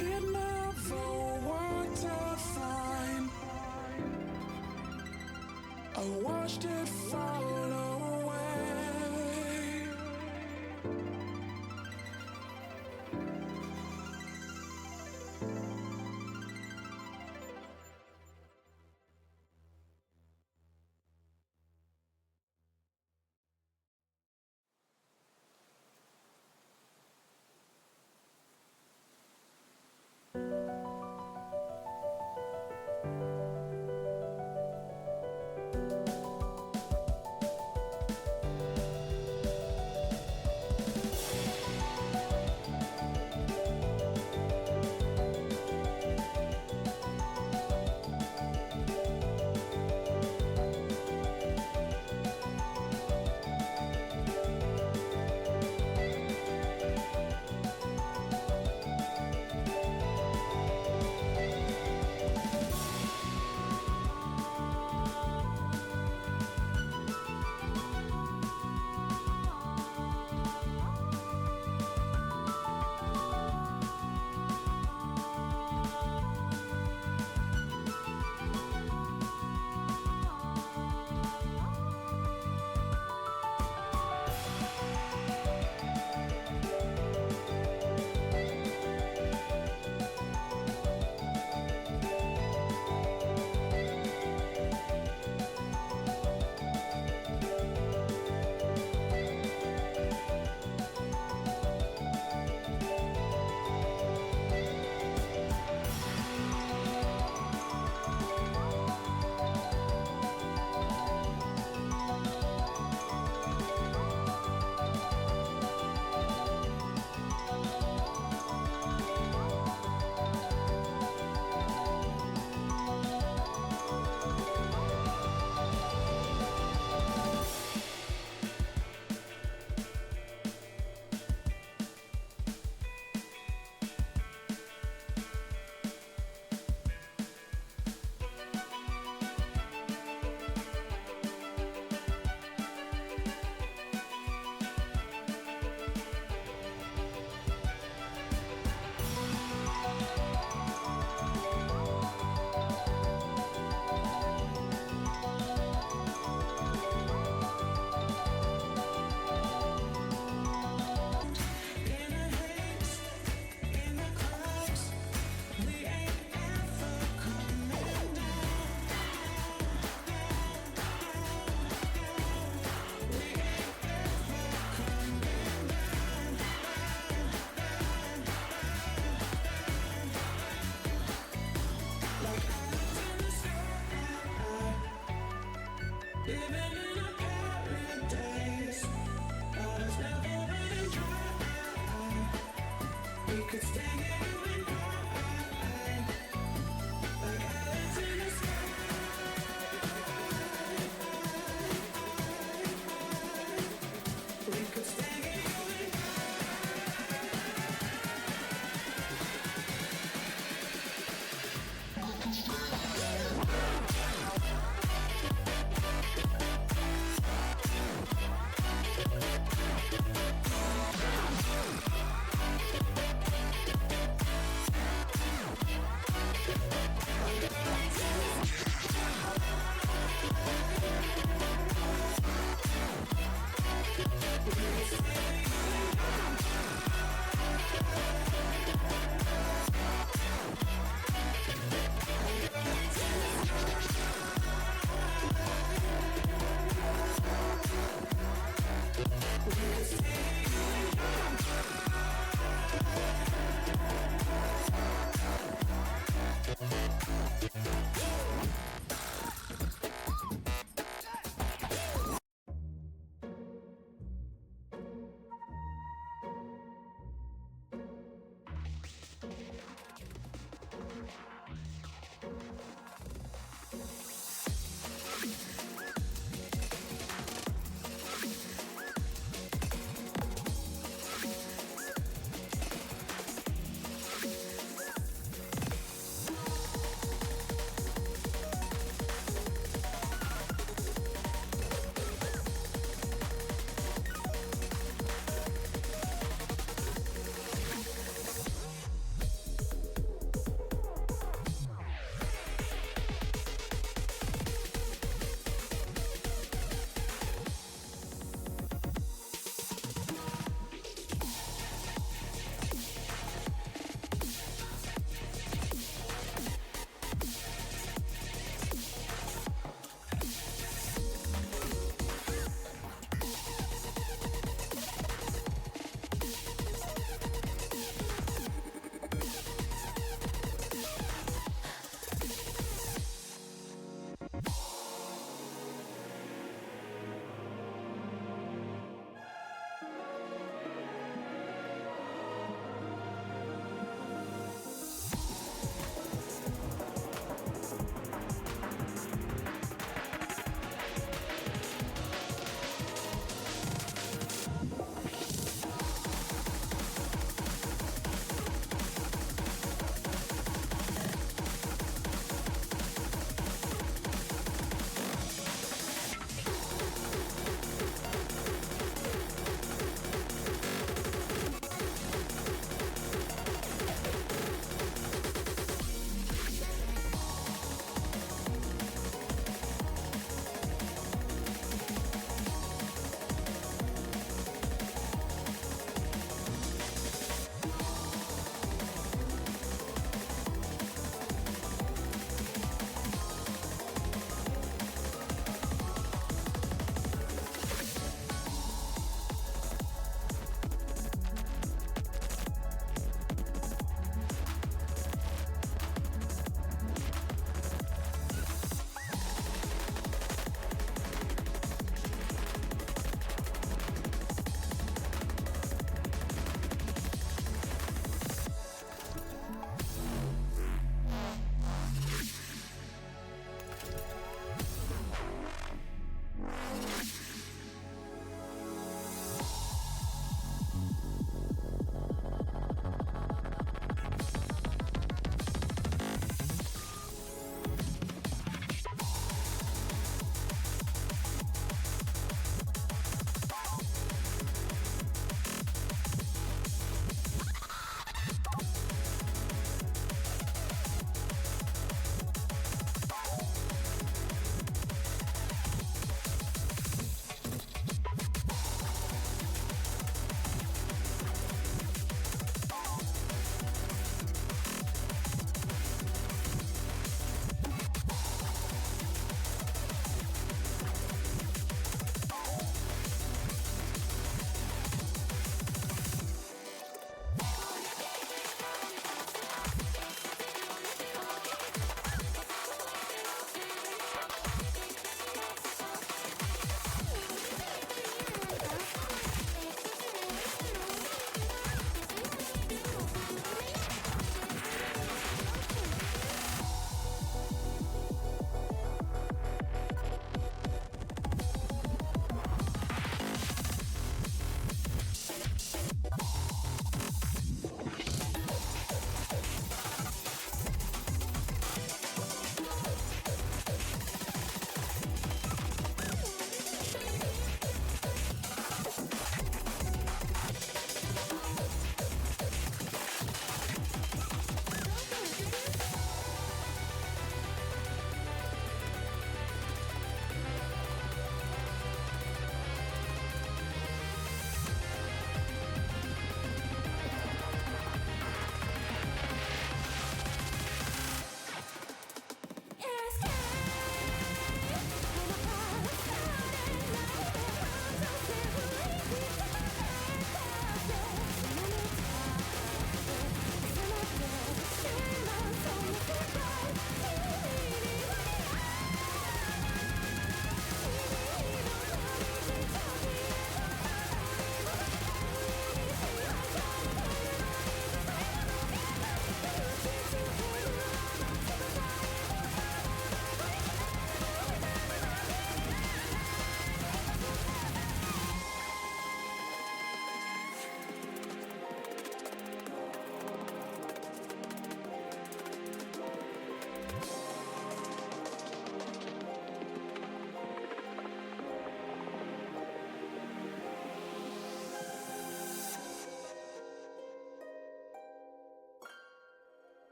S7: It never worked out fine. I watched it fall away.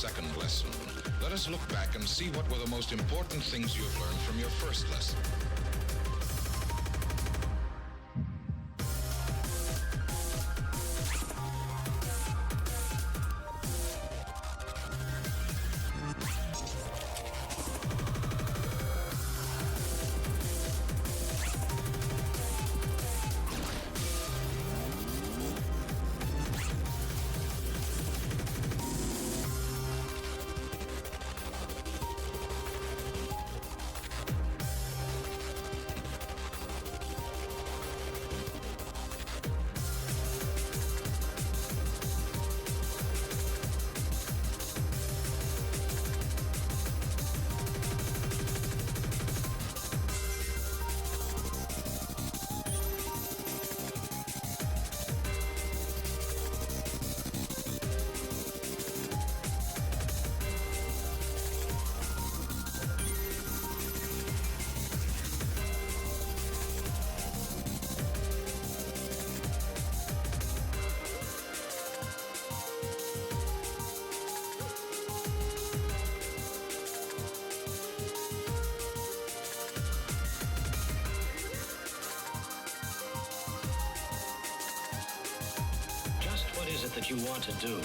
S8: second lesson, let us look back and see what were the most important things you have learned from your first lesson.
S9: Just what is it that you want to do?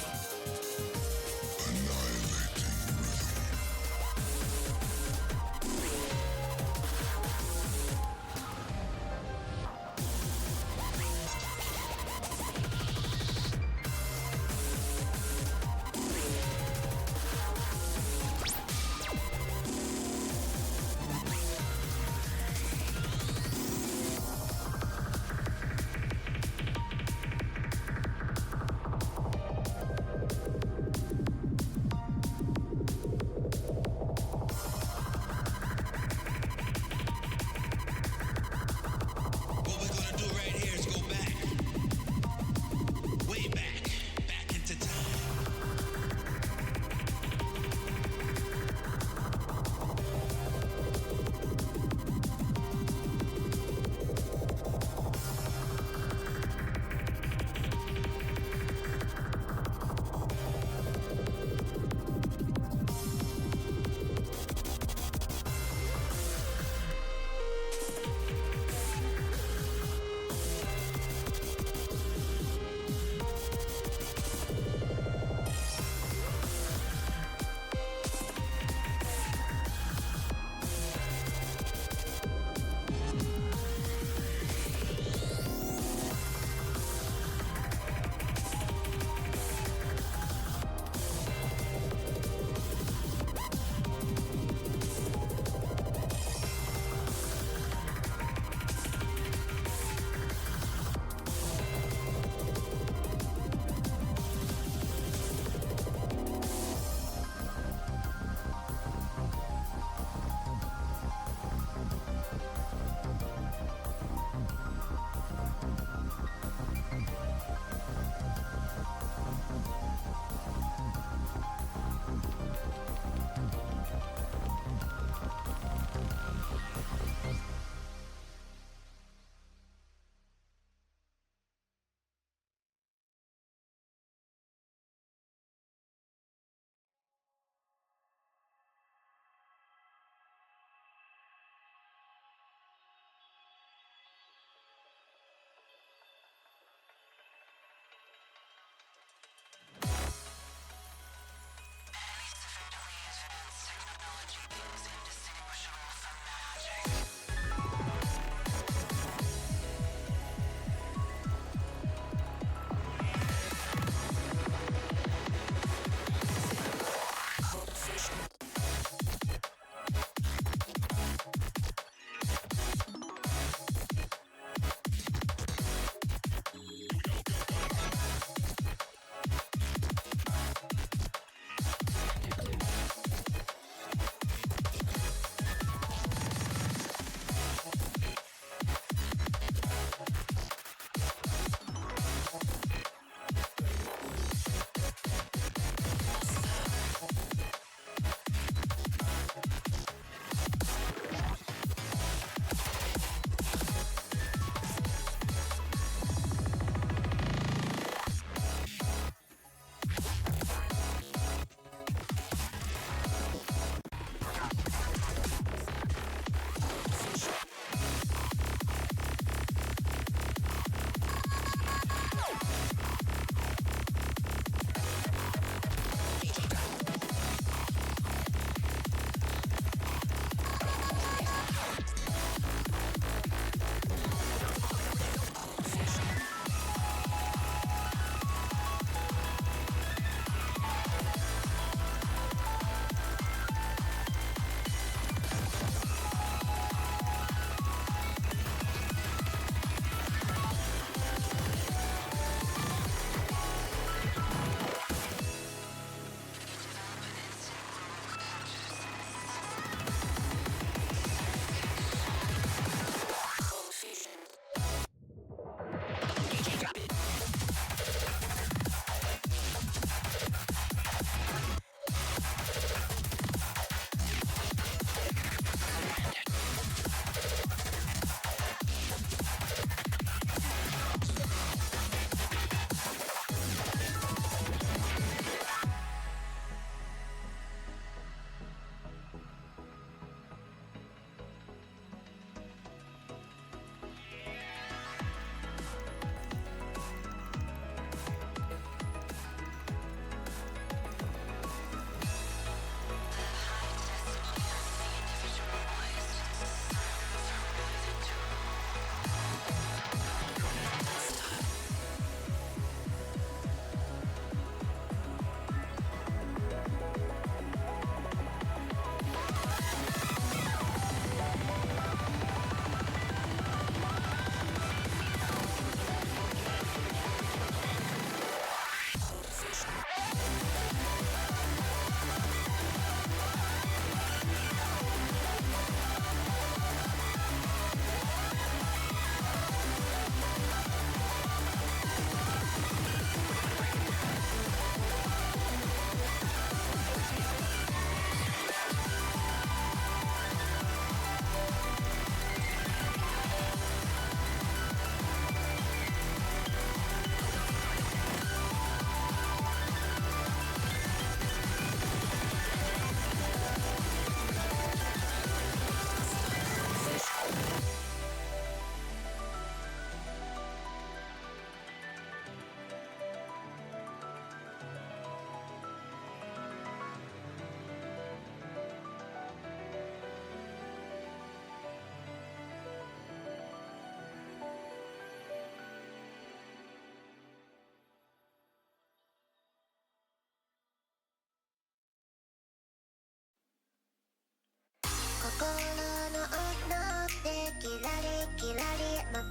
S6: の音ってキラリキラリ瞬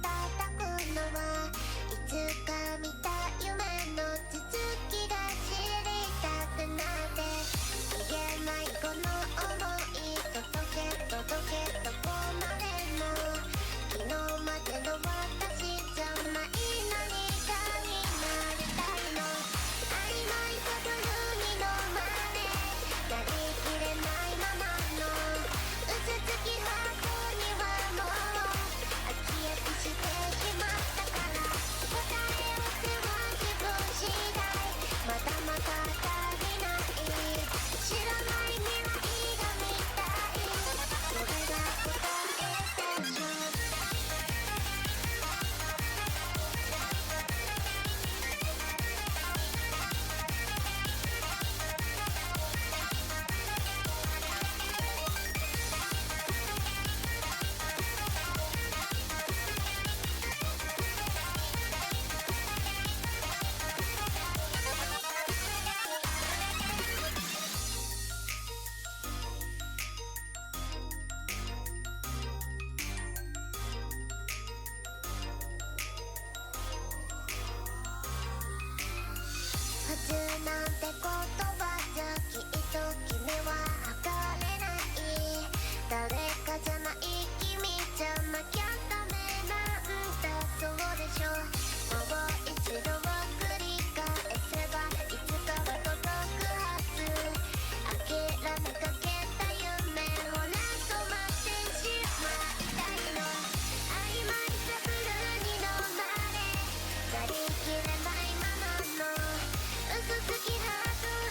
S6: くのはいつか見た夢の続きが知りたくなって言えないこの想い届け届けどこまでも昨日までの私じゃない何かになりたいの曖昧さブルーに飲まれやりきれないままの嘘つきハートにはもう飽き飽きしてしまったから答えをせは自分次第まだまだ足りない知らない未来が見たいそれが答えでしょ普通なんて言葉じゃきっと君は測れない誰かじゃない君じゃなきゃダメなんだそうでしょもう一度を繰り返せばいつかは届くはず諦めかけた夢ほら止まってしまいたいの曖昧さブルーに飲まれやりきれないままの嘘つきハート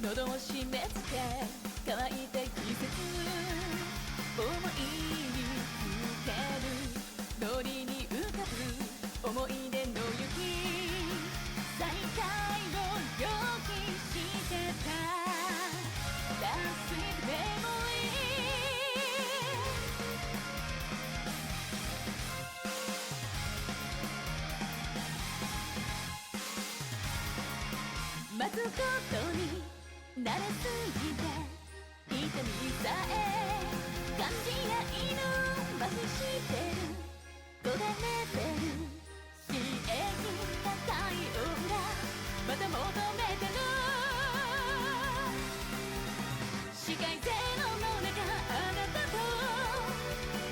S6: 喉を締め付け乾いた季節思いにふけるノリに浮かぶ思い出の雪再会を予期してた That sweet memory 待つことに慣れすぎて痛みさえ感じないの麻痺してる焦がれてる刺激高いオーラまた求めてる視界ゼロの中あなたと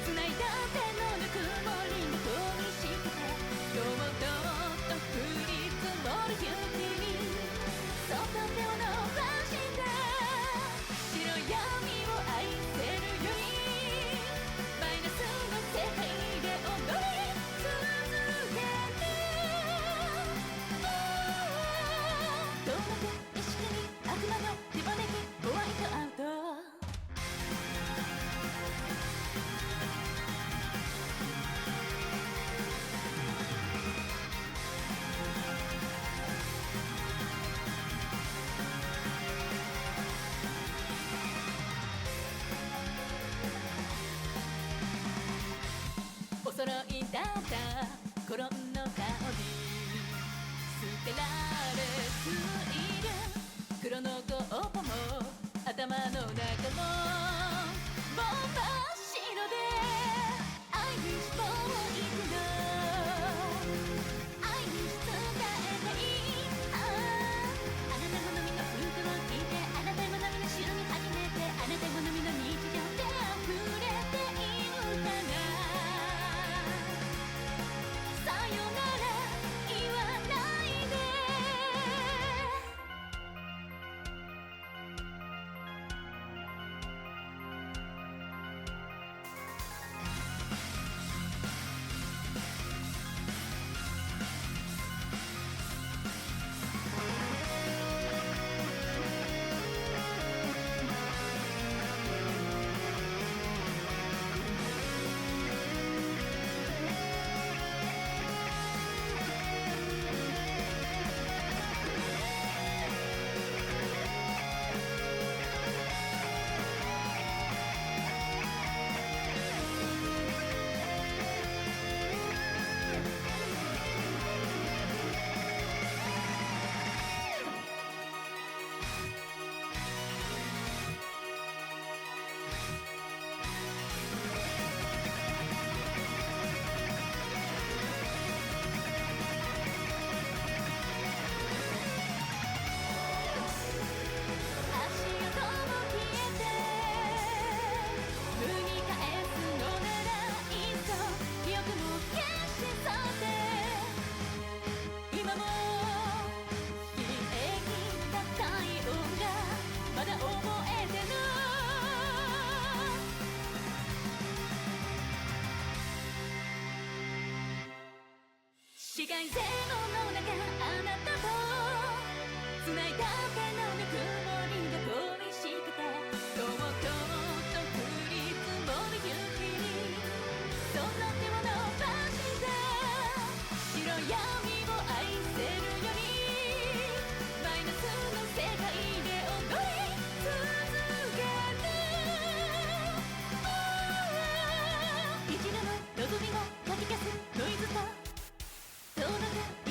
S6: 繋いだ手のぬくもりに恋してどうもどっと降り積もる雪にそっと手を伸ばして白闇を愛せるよりマイナスの世界で踊り続ける遠く意識に悪魔の手招きホワイトアウトお揃いだった頃の香り捨てられすぎる黒のコーポも頭の中もボンバー白で愛にしもいくの愛にし伝えたいあなた好みのフルートを聞いてあなた好みの週に初めてあなた好みの日常で溢れているかなさよなら言わないで視界ゼロの中あなたと繋いだ手のぬくもりが恋しくてとうとうと降り積もる雪にその手を伸ばして白闇を愛せるよりマイナスの世界で踊り続ける一度の望みをかき消すノイズと遠のく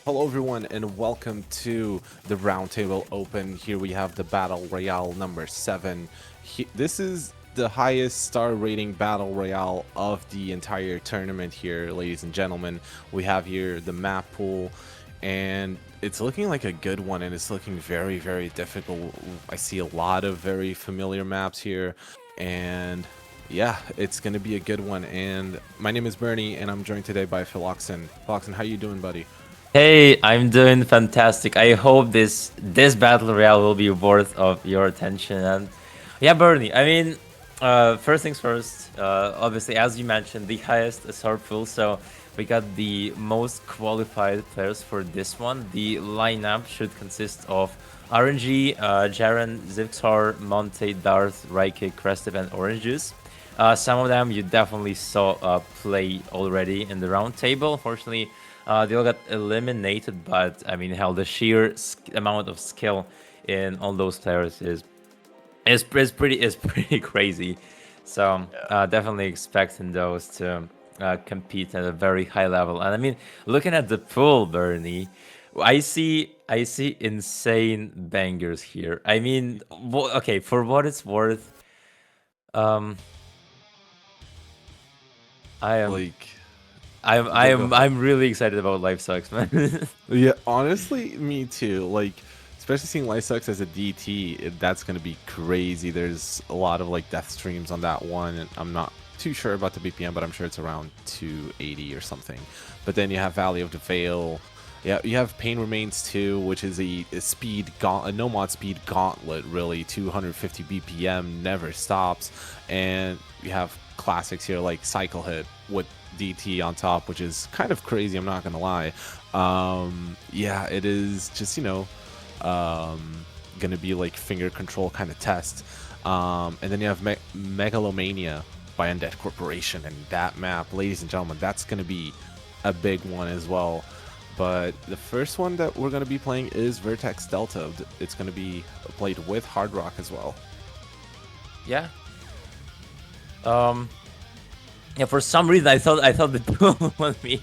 S10: Hello everyone and welcome to the Roundtable Open. Here we have the Battle Royale number 7. This is the highest star rating Battle Royale of the entire tournament here, ladies and gentlemen. We have here the map pool and it's looking like a good one, and it's looking very, very difficult. I see a lot of very familiar maps here, and yeah, it's gonna be a good one. And my name is Bernie and I'm joined today by Philoxen. Philoxen, how you doing, buddy?
S4: Hey, I'm doing fantastic. I hope this battle royale will be worth of your attention. And yeah, Bernie, I mean, first things first, obviously, as you mentioned, the highest SR pool, so we got the most qualified players for this one. The lineup should consist of RNG, Jaren, Zivxar, Monte, Darth, Raike, Crestive, and Orange Juice. Some of them you definitely saw play already in the round table. Unfortunately, they all got eliminated, but I mean, hell, the sheer amount of skill in all those players is pretty crazy. So definitely expecting those to compete at a very high level. And I mean, looking at the pool, Bernie, I see insane bangers here. I mean, okay, for what it's worth, I am
S10: Like,
S4: I'm really excited about Life Sucks, man.
S10: yeah, honestly, me too. Like, especially seeing Life Sucks as a DT, that's gonna be crazy. There's a lot of like death streams on that one, and I'm not too sure about the BPM, but I'm sure it's around 280 or something. But then you have Valley of the Veil. Yeah, you have Pain Remains too, which is a no mod speed gauntlet, really. 250 BPM, never stops. And you have classics here like Cycle Hit with DT on top, which is kind of crazy, I'm not gonna lie. Yeah, it is just, you know, gonna be like finger control kind of test. And then you have Megalomania by Undead Corporation, and that map, ladies and gentlemen, that's gonna be a big one as well. But the first one that we're going to be playing is Vertex Delta. It's going to be played with Hard Rock as well.
S4: Yeah. Yeah. For some reason, I thought the two would be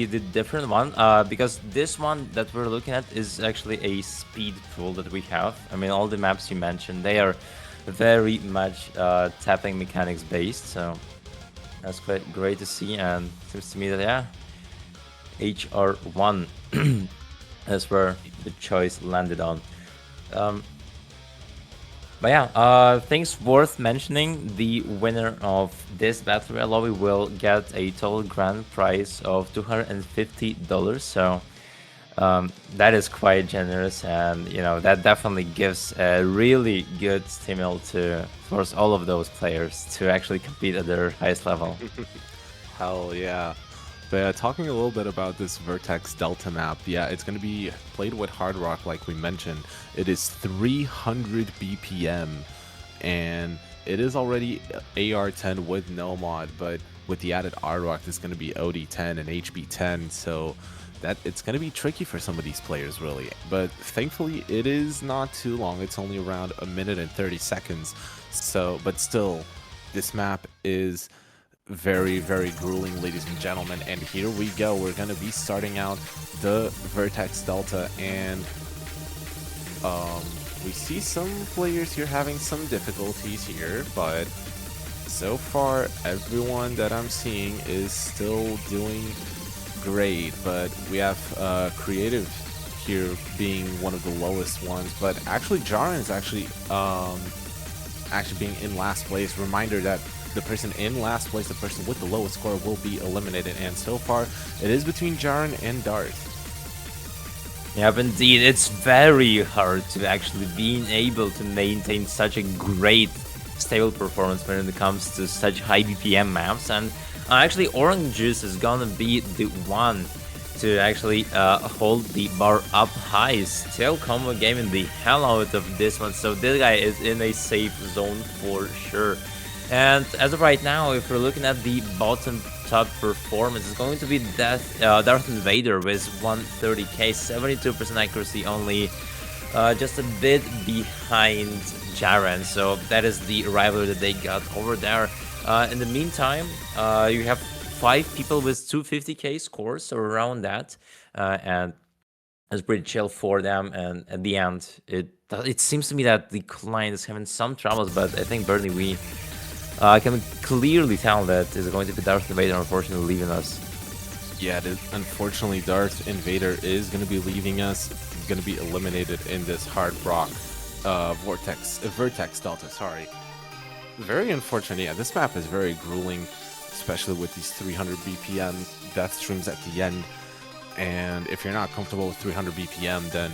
S4: the different one. Because this one that we're looking at is actually a speed pool that we have. I mean, all the maps you mentioned, they are very much tapping mechanics based. So that's quite great to see. And it seems to me that yeah, HR1 that's where the choice landed on. But yeah, things worth mentioning: the winner of this battle royale lobby will get a total grand prize of $250. So that is quite generous, and you know that definitely gives a really good stimul to force all of those players to actually compete at their highest level.
S10: Hell yeah. But talking a little bit about this Vertex Delta map, yeah, it's going to be played with Hard Rock like we mentioned. It is 300 BPM, and it is already AR10 with no mod, but with the added Hard Rock, it's going to be OD10 and HB10, so that it's going to be tricky for some of these players, really. But thankfully, it is not too long. It's only around 1 minute and 30 seconds, so, but still, this map is very, very grueling, ladies and gentlemen. And here we go. We're going to be starting out the Vertex Delta, and we see some players here having some difficulties here, but so far everyone that I'm seeing is still doing great. But we have Creative here being one of the lowest ones, but actually Jaren is actually being in last place. Reminder that the person in last place, the person with the lowest score, will be eliminated. And so far, it is between Jaren and Darth.
S4: Yep, indeed. It's very hard to actually being able to maintain such a great stable performance when it comes to such high BPM maps. And actually, Orange Juice is gonna be the one to actually hold the bar up high. Still combo gaming the hell out of this one. So this guy is in a safe zone for sure. And as of right now, if we're looking at the bottom top performance, it's going to be Darth Invader with 130k, 72% accuracy only, just a bit behind Jaren. So that is the rivalry that they got over there. In the meantime, you have 5 people with 250k scores, so around that, and it's pretty chill for them. And at the end, it seems to me that the client is having some troubles, but I think Bernie, we can clearly tell that is going to be Darth Vader, unfortunately leaving us.
S10: Yeah, unfortunately, Darth Invader is going to be leaving us. He's going to be eliminated in this hard rock Vertex Delta, sorry. Very unfortunate. Yeah, this map is very grueling, especially with these 300 BPM death streams at the end. And if you're not comfortable with 300 BPM, then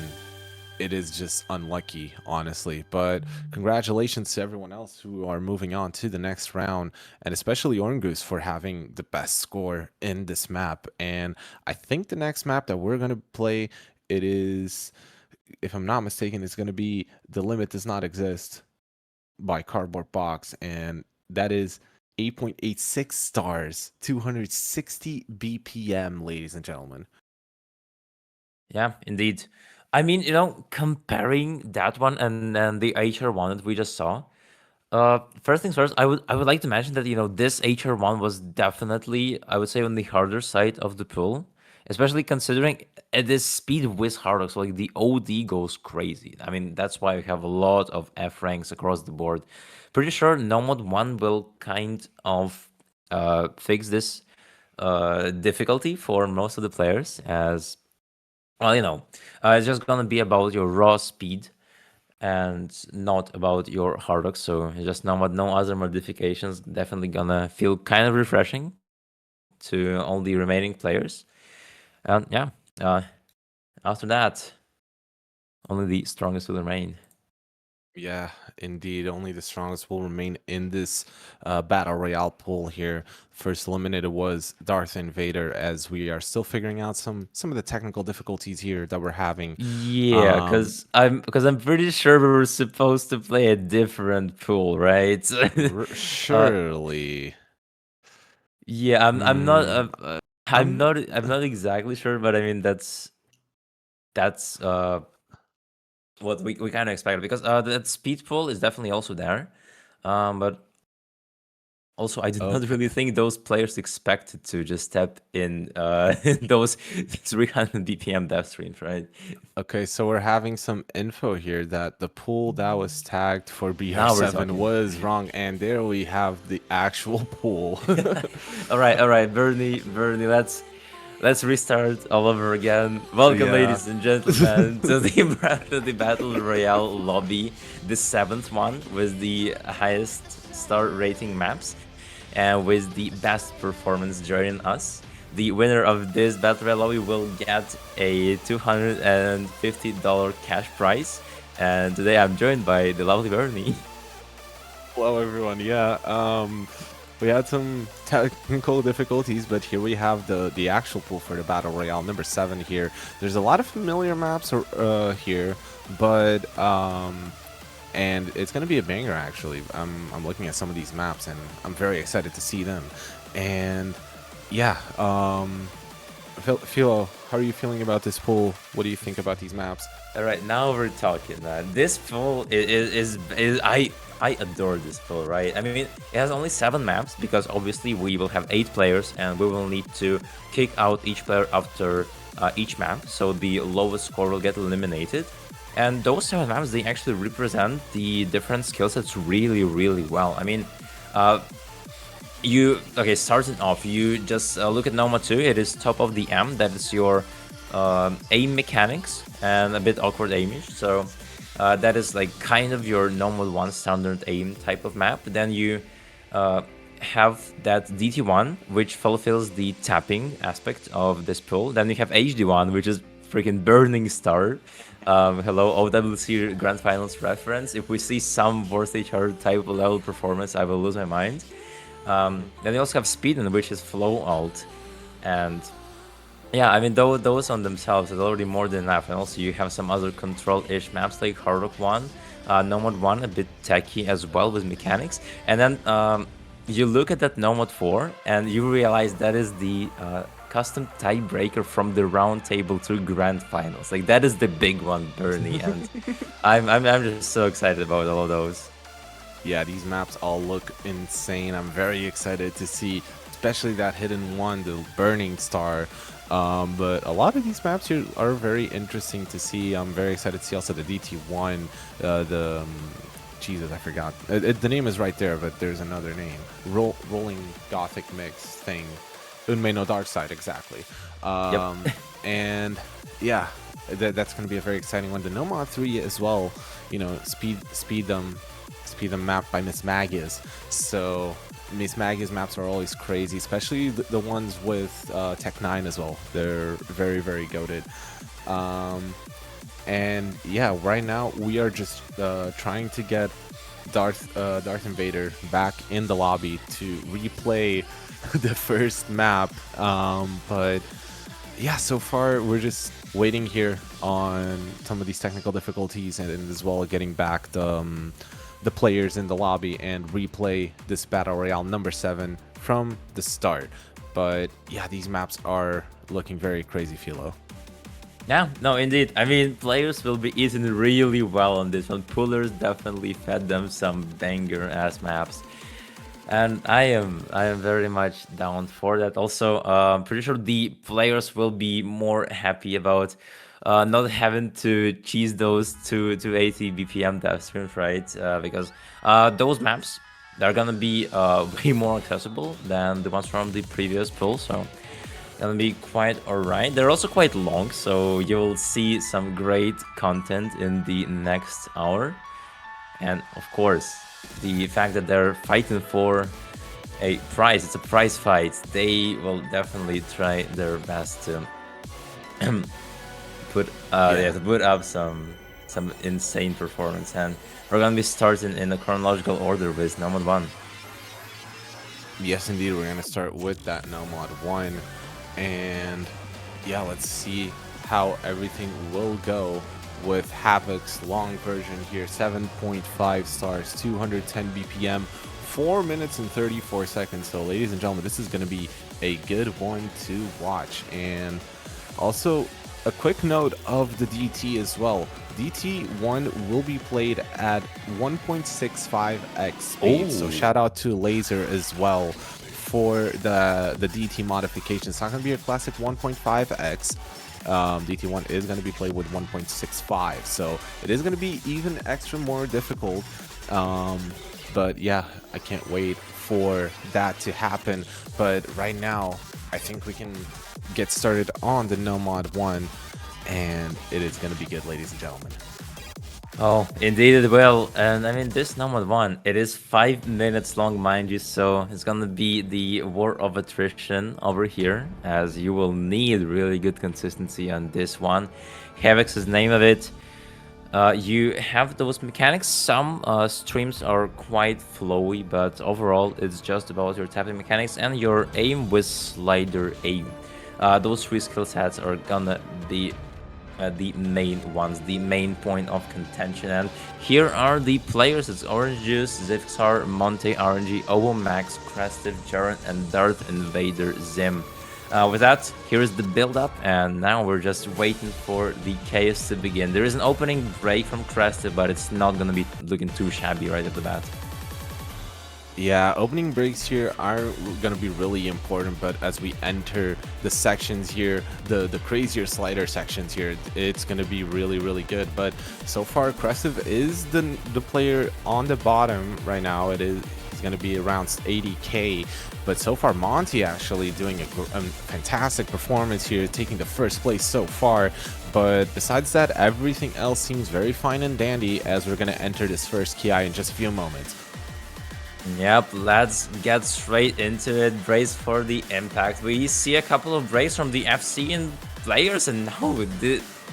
S10: it is just unlucky, honestly. But congratulations to everyone else who are moving on to the next round, and especially Orngoose for having the best score in this map. And I think the next map that we're going to play, it is, if I'm not mistaken, it's going to be The Limit Does Not Exist by Cardboard Box, and that is 8.86 stars, 260 BPM, ladies and gentlemen.
S4: Yeah, indeed. I mean, you know, comparing that one and then the HR1 that we just saw, first things first, I would like to mention that, you know, this HR1 was definitely, I would say, on the harder side of the pool, especially considering at this speed with Hardox, like the OD goes crazy. I mean, that's why we have a lot of F ranks across the board. Pretty sure Nomad 1 will kind of fix this difficulty for most of the players, as well, you know, it's just gonna be about your raw speed and not about your Hardox. So just no other modifications. Definitely gonna feel kind of refreshing to all the remaining players. And yeah, after that, only the strongest will remain.
S10: Yeah, indeed. Only the strongest will remain in this battle royale pool here. First eliminated was Darth Invader, as we are still figuring out some of the technical difficulties here that we're having.
S4: Yeah, because I'm pretty sure we were supposed to play a different pool, right?
S10: Surely.
S4: Yeah, I'm not exactly sure, but I mean that's what we kind of expected, because that speed pool is definitely also there, but also I did not really think those players expected to just step in those 300 BPM death streams, right?
S10: Okay, so we're having some info here that the pool that was tagged for BR7 was wrong, and there we have the actual pool.
S4: all right, Bernie, let's restart all over again. Welcome, ladies and gentlemen, to the Battle Royale lobby, the 7th one with the highest star rating maps and with the best performance joining us. The winner of this Battle Royale lobby will get a $250 cash prize. And today I'm joined by the lovely Bernie.
S10: Hello, everyone. Yeah, we had some technical difficulties, but here we have the actual pool for the Battle Royale, number 7 here. There's a lot of familiar maps here, but and it's gonna be a banger, actually. I'm looking at some of these maps, and I'm very excited to see them. And yeah, Philo, how are you feeling about this pool? What do you think about these maps?
S4: All right, now we're talking. This pool is I adore this pool, right? I mean, it has only 7 maps because obviously we will have 8 players and we will need to kick out each player after each map, so the lowest score will get eliminated. And those 7 maps, they actually represent the different skill sets really, really well. I mean, starting off, you just look at Noma 2. It is top of the M. That is your aim mechanics and a bit awkward aimage. So that is like kind of your normal 1 standard aim type of map. Then you have that DT1, which fulfills the tapping aspect of this pool. Then you have HD1, which is freaking Burning Star. Hello, OWC Grand Finals reference. If we see some Worst HR type level performance, I will lose my mind. Then you also have Speedin, which is Flow Alt. And yeah, I mean, those on themselves is already more than enough. And also you have some other control-ish maps like Hardrock 1, Nomad 1, a bit techy as well with mechanics. And then you look at that Nomad 4 and you realize that is the custom tiebreaker from the Roundtable to Grand Finals. Like, that is the big one, Bernie. And I'm just so excited about all of those.
S10: Yeah, these maps all look insane. I'm very excited to see especially that hidden one, the Burning Star. But a lot of these maps here are very interesting to see. I'm very excited to see also the DT1, Jesus, I forgot. The name is right there, but there's another name. Rolling Gothic Mix thing. Unmei no Dark Side, exactly. And yeah, that's going to be a very exciting one. The No Mod 3 as well, you know, speed them map by Miss Maggie's. So Miss Maggie's maps are always crazy, especially the ones with Tech 9 as well. They're very, very goated. And yeah, right now we are just trying to get Darth Invader back in the lobby to replay the first map. But yeah, so far we're just waiting here on some of these technical difficulties and as well getting back the players in the lobby and replay this Battle Royale number 7 from the start. But yeah, these maps are looking very crazy, Philo.
S4: Yeah, no, indeed. I mean, players will be eating really well on this one. Pullers definitely fed them some banger-ass maps. And I am very much down for that. Also, I'm pretty sure the players will be more happy about not having to cheese those 280 BPM death streams, right? Because those maps, they're gonna be way more accessible than the ones from the previous pull, so gonna be quite alright. They're also quite long, so you'll see some great content in the next hour. And of course, the fact that they're fighting for a prize, it's a prize fight, they will definitely try their best to put up some insane performance. And we're gonna be starting in a chronological order with No Mod 1.
S10: Yes, indeed, we're gonna start with that No Mod 1. And yeah, let's see how everything will go with Havoc's long version here. 7.5 stars, 210 BPM, 4 minutes and 34 seconds. So ladies and gentlemen, this is going to be a good one to watch. And also a quick note of the DT as well. DT1 will be played at 1.65x speed. So shout out to Laser as well for the DT modification. It's not going to be a classic 1.5x. DT1 is going to be played with 1.65, so it is going to be even extra more difficult. But yeah, I can't wait for that to happen. But right now, I think we can get started on the No Mod 1, and it is going to be good, ladies and gentlemen.
S4: Oh, indeed it will. And I mean, this No Mod 1, it is 5 minutes long, mind you, so it's gonna be the war of attrition over here, as you will need really good consistency on this one. Havoc's the name of it. You have those mechanics. Some streams are quite flowy, but overall it's just about your tapping mechanics and your aim with slider aim. Those 3 skill sets are gonna be the main ones, the main point of contention. And here are the players. It's Orange Juice, Zivxar, Monte RNG, Owo Max, Crestive, Jaren, and Darth Invader Zim. With that, here's the build-up, and now we're just waiting for the chaos to begin. There is an opening break from Crestive, but it's not gonna be looking too shabby right at the bat.
S10: Yeah, opening breaks here are going to be really important, but as we enter the sections here, the crazier slider sections here, it's going to be really, really good. But so far, Crestive is the player on the bottom right now. It's going to be around 80k, but so far Monty actually doing a fantastic performance here, taking the first place so far. But besides that, everything else seems very fine and dandy as we're going to enter this first KI in just a few moments.
S4: Yep, let's get straight into it. Brace for the impact. We see a couple of breaks from the FC and players, and now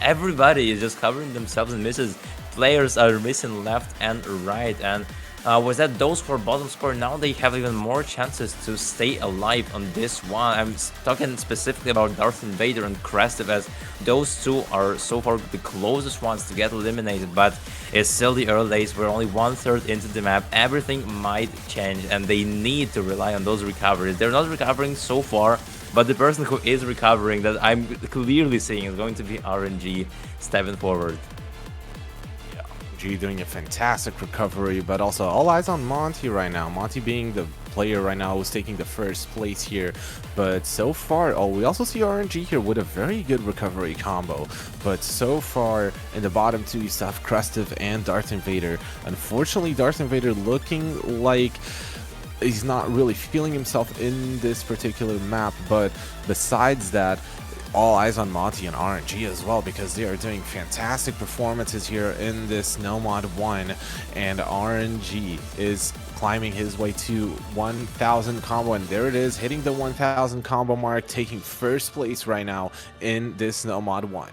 S4: everybody is just covering themselves in misses. Players are missing left and right, and was that those for bottom score? Now they have even more chances to stay alive on this one. I'm talking specifically about Darth Invader and Crestive, as those two are so far the closest ones to get eliminated, but it's still the early days. We're only 1/3 into the map. Everything might change, and they need to rely on those recoveries. They're not recovering so far, but the person who is recovering, that I'm clearly seeing, is going to be RNG stepping forward.
S10: RNG doing a fantastic recovery, but also all eyes on Monty right now. Monty being the player right now who's taking the first place here. But so far, we also see RNG here with a very good recovery combo. But so far, in the bottom two, you still have Crestive and Darth Invader. Unfortunately, Darth Invader looking like he's not really feeling himself in this particular map, but besides that, all eyes on Monty and RNG as well, because they are doing fantastic performances here in this No Mod 1, and RNG is climbing his way to 1000 combo, and there it is, hitting the 1000 combo mark, taking first place right now in this No Mod 1.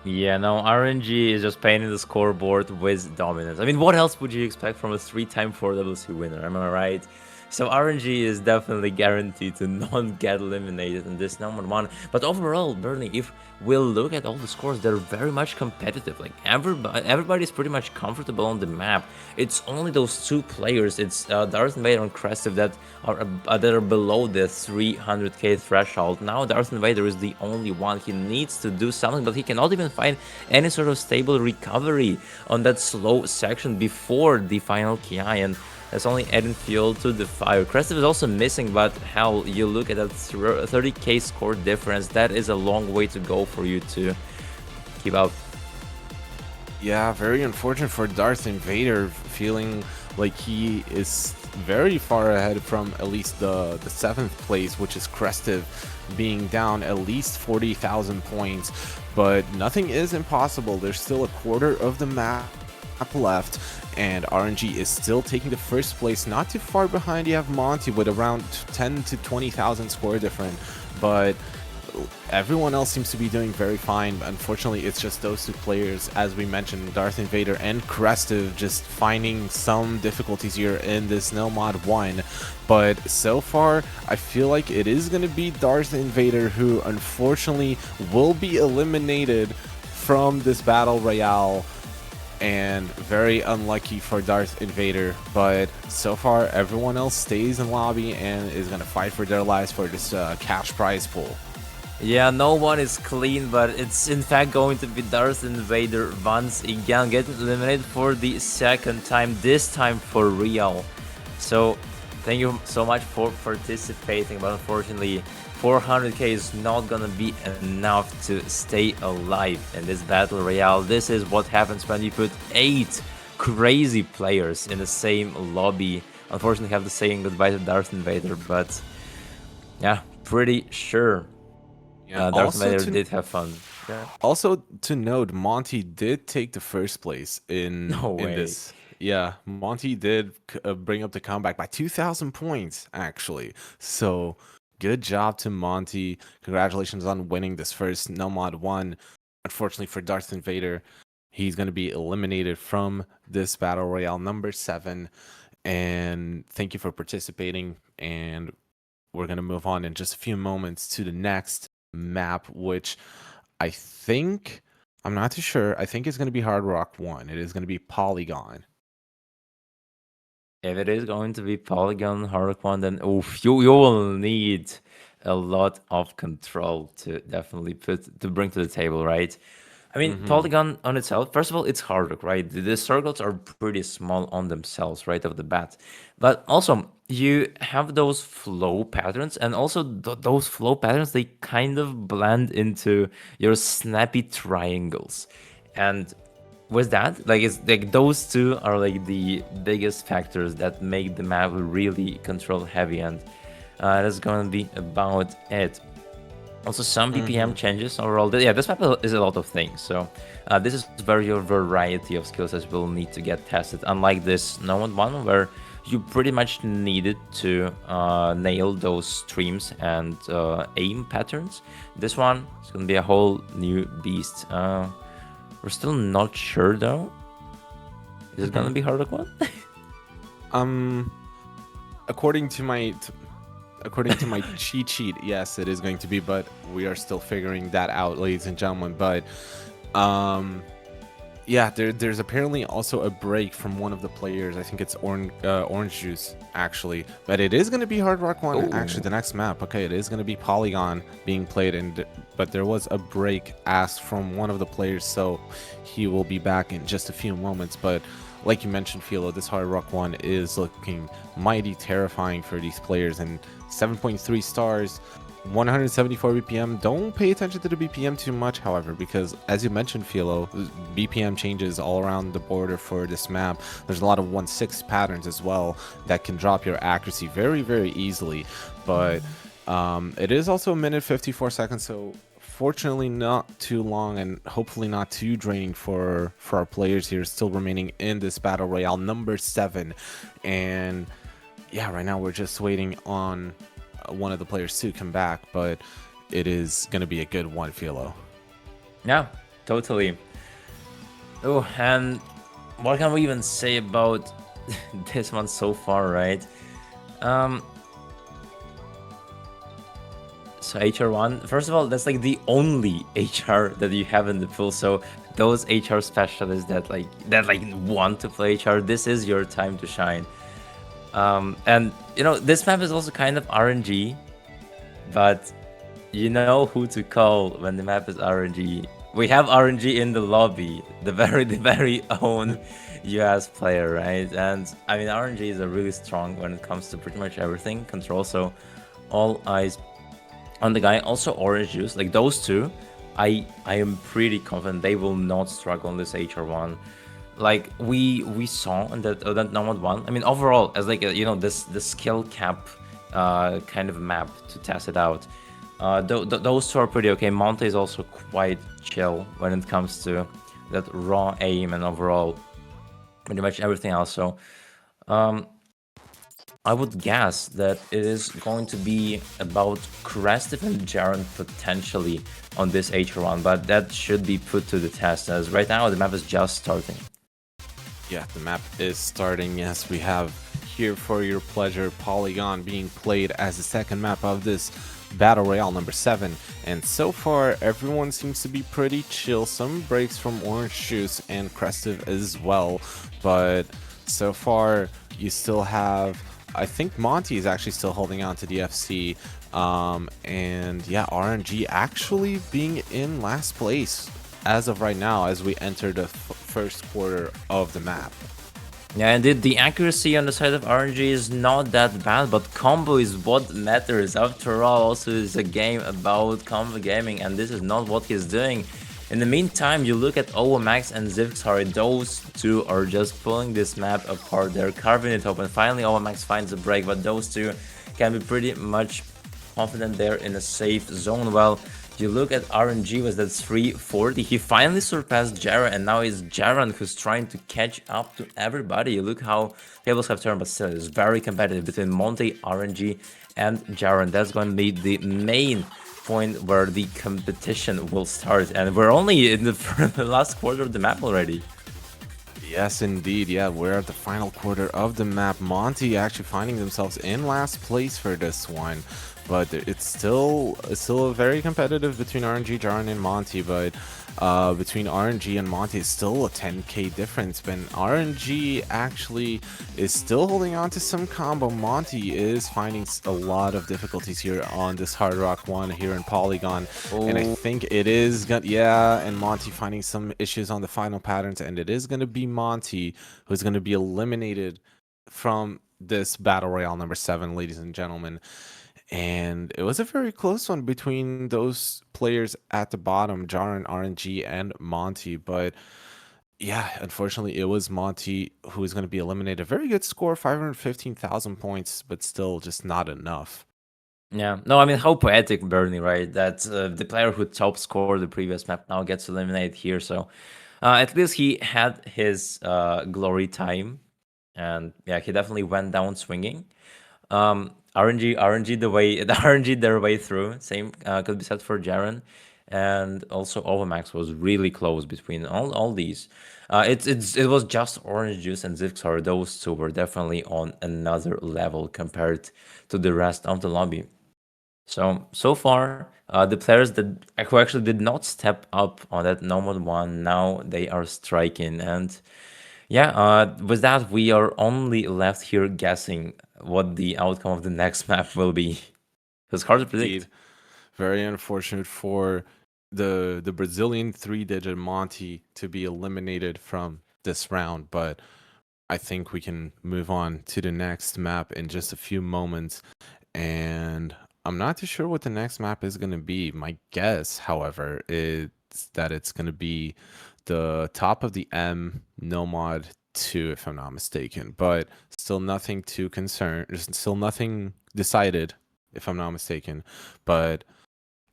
S4: Yeah, no, RNG is just painting the scoreboard with dominance. I mean, what else would you expect from a 3-time 4WC winner? Am I right? So RNG is definitely guaranteed to not get eliminated in this number one. But overall, Bernie, if we'll look at all the scores, they're very much competitive. Like everybody's pretty much comfortable on the map. It's only those two players, it's Darth Invader and Crestive, that are below the 300k threshold. Now Darth Invader is the only one. He needs to do something, but he cannot even find any sort of stable recovery on that slow section before the final KI, and that's only adding fuel to the fire. Crestive is also missing, but hell, you look at that 30k score difference, that is a long way to go for you to keep up.
S10: Yeah, very unfortunate for Darth Invader, feeling like he is very far ahead from at least the 7th place, which is Crestive, being down at least 40,000 points. But nothing is impossible. There's still a quarter of the map left, and RNG is still taking the first place. Not too far behind, you have Monty with around 10 to 20,000 score different, but everyone else seems to be doing very fine. Unfortunately, it's just those two players, as we mentioned, Darth Invader and Crestive, just finding some difficulties here in this No Mod 1. But so far, I feel like it is going to be Darth Invader who unfortunately will be eliminated from this battle royale, and very unlucky for Darth Invader. But so far, everyone else stays in lobby and is going to fight for their lives for this cash prize pool.
S4: Yeah, no one is clean, but it's in fact going to be Darth Invader once again, getting eliminated for the second time, this time for real. So thank you so much for participating, but unfortunately 400k is not gonna be enough to stay alive in this battle royale. This is what happens when you put 8 crazy players in the same lobby. Unfortunately, I have to say goodbye to Darth Invader, but yeah, pretty sure.
S10: Yeah,
S4: Darth Invader did have fun. Yeah.
S10: Also to note, Monty did take the first place in this. Yeah, Monty did bring up the comeback by 2,000 points, actually. So good job to Monty. Congratulations on winning this first No Mod 1. Unfortunately for Darth Invader, he's going to be eliminated from this Battle Royale number 7. And thank you for participating. And we're going to move on in just a few moments to the next map, which I think, I'm not too sure, I think it's going to be Hard Rock 1. It is going to be Polygon.
S4: If it is going to be Polygon Hard Rock 1, then oof, you will need a lot of control to definitely bring to the table, right? I mean, Polygon on itself, first of all, it's hard rock, right? The circles are pretty small on themselves, right, off the bat. But also, you have those flow patterns, and also those flow patterns, they kind of blend into your snappy triangles. And with that, like, it's like those two are like the biggest factors that make the map really control heavy, and that's gonna be about it. Also, some BPM changes overall. Yeah, this map is a lot of things. So this is very a variety of skills that will need to get tested. Unlike this No Mod 1, where you pretty much needed to nail those streams and aim patterns. This one is going to be a whole new beast. We're still not sure though. Is it going to be Hard Rock 1?
S10: According to my cheat sheet, yes, it is going to be, but we are still figuring that out, ladies and gentlemen. But Yeah, there's apparently also a break from one of the players. I think it's Orange Juice, actually. But it is going to be Hard Rock 1, actually, the next map. Okay, it is going to be Polygon being played, but there was a break asked from one of the players, so he will be back in just a few moments. But like you mentioned, Philo, this Hard Rock 1 is looking mighty terrifying for these players, and 7.3 stars, 174 BPM. Don't pay attention to the BPM too much, however, because as you mentioned, Philo, BPM changes all around the border for this map. There's a lot of 1/6 patterns as well that can drop your accuracy very, very easily. But it is also a minute 54 seconds, so fortunately not too long and hopefully not too draining for our players here, still remaining in this battle royale number 7. And yeah, right now we're just waiting on one of the players to come back, but it is going to be a good one, Philo.
S4: Yeah, totally. Oh, and what can we even say about this one so far, right? So HR1, first of all, that's like the only HR that you have in the pool. So those HR specialists that want to play HR, this is your time to shine. And you know, this map is also kind of RNG, but you know who to call when the map is RNG. We have RNG in the lobby, the very own US player, right? And I mean, RNG is a really strong when it comes to pretty much everything. Control, so all eyes on the guy. Also Orange Juice, like those two, I am pretty confident they will not struggle on this HR1. Like we saw in that number 1. I mean, overall, as like you know, this skill cap kind of map to test it out. Those two are pretty okay. Monte is also quite chill when it comes to that raw aim and overall pretty much everything else. So I would guess that it is going to be about Krestiv and Jaren potentially on this HR1, but that should be put to the test, as right now the map is just starting.
S10: Yeah, the map is starting. Yes, we have here for your pleasure Polygon being played as the second map of this Battle Royale number 7. And so far, everyone seems to be pretty chill. Some breaks from Orange Juice and Krestiv as well. But so far, you still have, I think Monty is actually still holding on to the FC. And yeah, RNG actually being in last place as of right now as we enter the first quarter of the map.
S4: Yeah, indeed, the accuracy on the side of RNG is not that bad, but combo is what matters. After all, also is a game about combo gaming, and this is not what he's doing. In the meantime, you look at OMX and Zivxari, those two are just pulling this map apart. They're carving it open. Finally, OMX finds a break, but those two can be pretty much confident they're in a safe zone. Well, you look at RNG with that 340, he finally surpassed Jaren, and now it's Jaren who's trying to catch up to everybody. You look how tables have turned, but still it's very competitive between Monte, RNG, and Jaren. That's going to be the main point where the competition will start, and we're only in the last quarter of the map already.
S10: Yes, indeed. Yeah, we're at the final quarter of the map. Monty actually finding themselves in last place for this one. But it's still very competitive between RNG, Jaren, and Monty. But between RNG and Monty, it's still a 10k difference. But RNG actually is still holding on to some combo. Monty is finding a lot of difficulties here on this Hard Rock 1 here in Polygon. And I think it is gonna, yeah, and Monty finding some issues on the final patterns. And it is going to be Monty who's going to be eliminated from this Battle Royale number 7, ladies and gentlemen. And it was a very close one between those players at the bottom, Jaren, RNG, and Monty. But yeah, unfortunately, it was Monty who is going to be eliminated. A very good score, 515,000 points, but still just not enough.
S4: Yeah, no, I mean, how poetic, Bernie, right? That the player who top scored the previous map now gets eliminated here. So at least he had his glory time. And yeah, he definitely went down swinging. RNG the RNG their way through. Same could be said for Jaren, and also Overmax was really close between all these. It was just Orange Juice and Zivxar. Those two were definitely on another level compared to the rest of the lobby. So far, the players that who actually did not step up on that normal one, now they are striking. And yeah, with that, we are only left here guessing what the outcome of the next map will be. It's hard to predict.
S10: Indeed. Very unfortunate for the Brazilian three-digit Monty to be eliminated from this round, but I think we can move on to the next map in just a few moments. And I'm not too sure what the next map is going to be. My guess, however, is that it's going to be the top of the M no mod 2, if I'm not mistaken. But still nothing too concerned. There's still nothing decided, if I'm not mistaken. But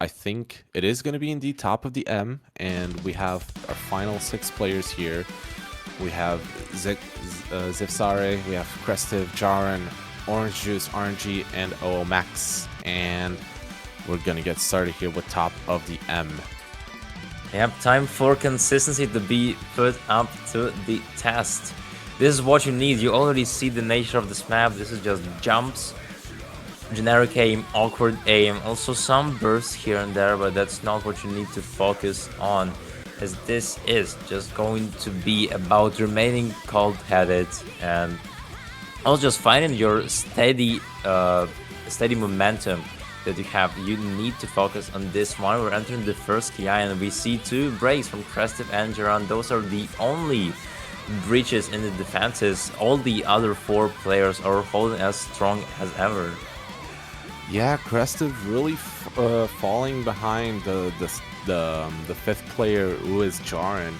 S10: I think it is going to be indeed top of the M, and we have our final 6 players here. We have Zivsare, we have Crestive, Jaren, Orange Juice, RNG, and OOMax. And we're going to get started here with top of the M.
S4: Yep, time for consistency to be put up to the test. This is what you need. You already see the nature of this map. This is just jumps, generic aim, awkward aim, also some bursts here and there, but that's not what you need to focus on, as this is just going to be about remaining cold-headed and also just finding your steady momentum that you have. You need to focus on this one. We're entering the first KI and we see 2 breaks from Crestive and Geron. Those are the only breaches in the defenses. All the other 4 players are holding as strong as ever.
S10: Yeah, Crestive really falling behind the 5th player, who is Jaren,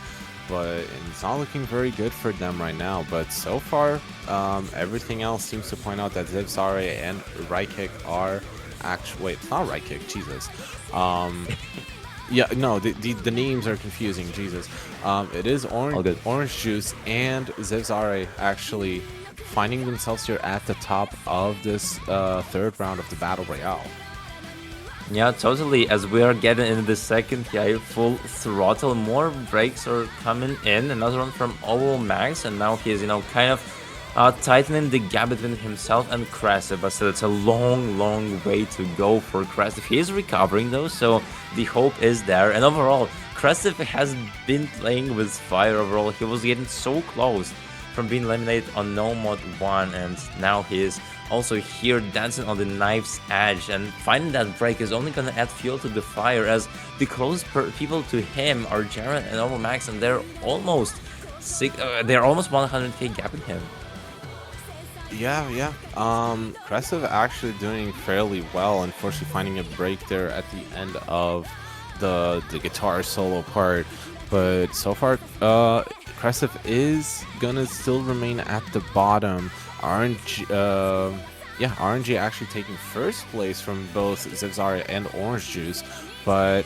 S10: but it's not looking very good for them right now. But so far, everything else seems to point out that Zivsare and Raikik are actually... Wait, it's not Raikik, Jesus. Yeah, no, the names are confusing, Jesus. It is Orange Juice and Zivsare actually finding themselves here at the top of this 3rd round of the Battle Royale.
S4: Yeah, totally. As we are getting into the second KI full throttle, more breaks are coming in. Another one from OOMax, and now he's, kind of tightening the gap between himself and Crestive. But still, it's a long, long way to go for Crestive. He is recovering though, so the hope is there. And overall, Crestive has been playing with fire overall. He was getting so close from being eliminated on No Mod 1, and now he is also here dancing on the knife's edge, and finding that break is only gonna add fuel to the fire, as the closest people to him are Jaren and OOMax, and they're almost 100k gapping him.
S10: Yeah. Crestive actually doing fairly well. Unfortunately, finding a break there at the end of the guitar solo part, but so far, Crestive is gonna still remain at the bottom. RNG actually taking first place from both Zivsare and Orange Juice, but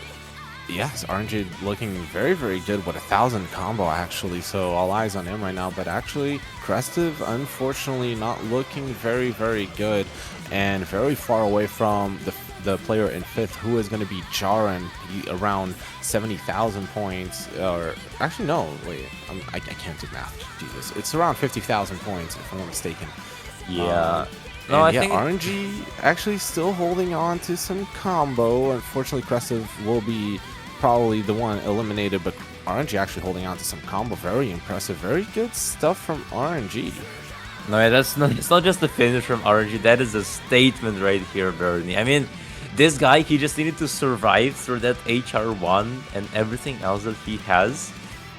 S10: yes, RNG looking very, very good with 1,000 combo actually, so all eyes on him right now. But actually, Crestive unfortunately not looking very, very good, and very far away from the player in 5th, who is going to be Jaren, around 70,000 points, or actually no, wait, I can't do math, Jesus, it's around 50,000 points if I'm not mistaken.
S4: Yeah.
S10: I think RNG actually still holding on to some combo. Unfortunately, Crestive will be probably the one eliminated, but RNG actually holding on to some combo. Very impressive. Very good stuff from RNG.
S4: No, it's not just the finish from RNG. That is a statement right here, Bernie. I mean, this guy, he just needed to survive through that HR1 and everything else that he has.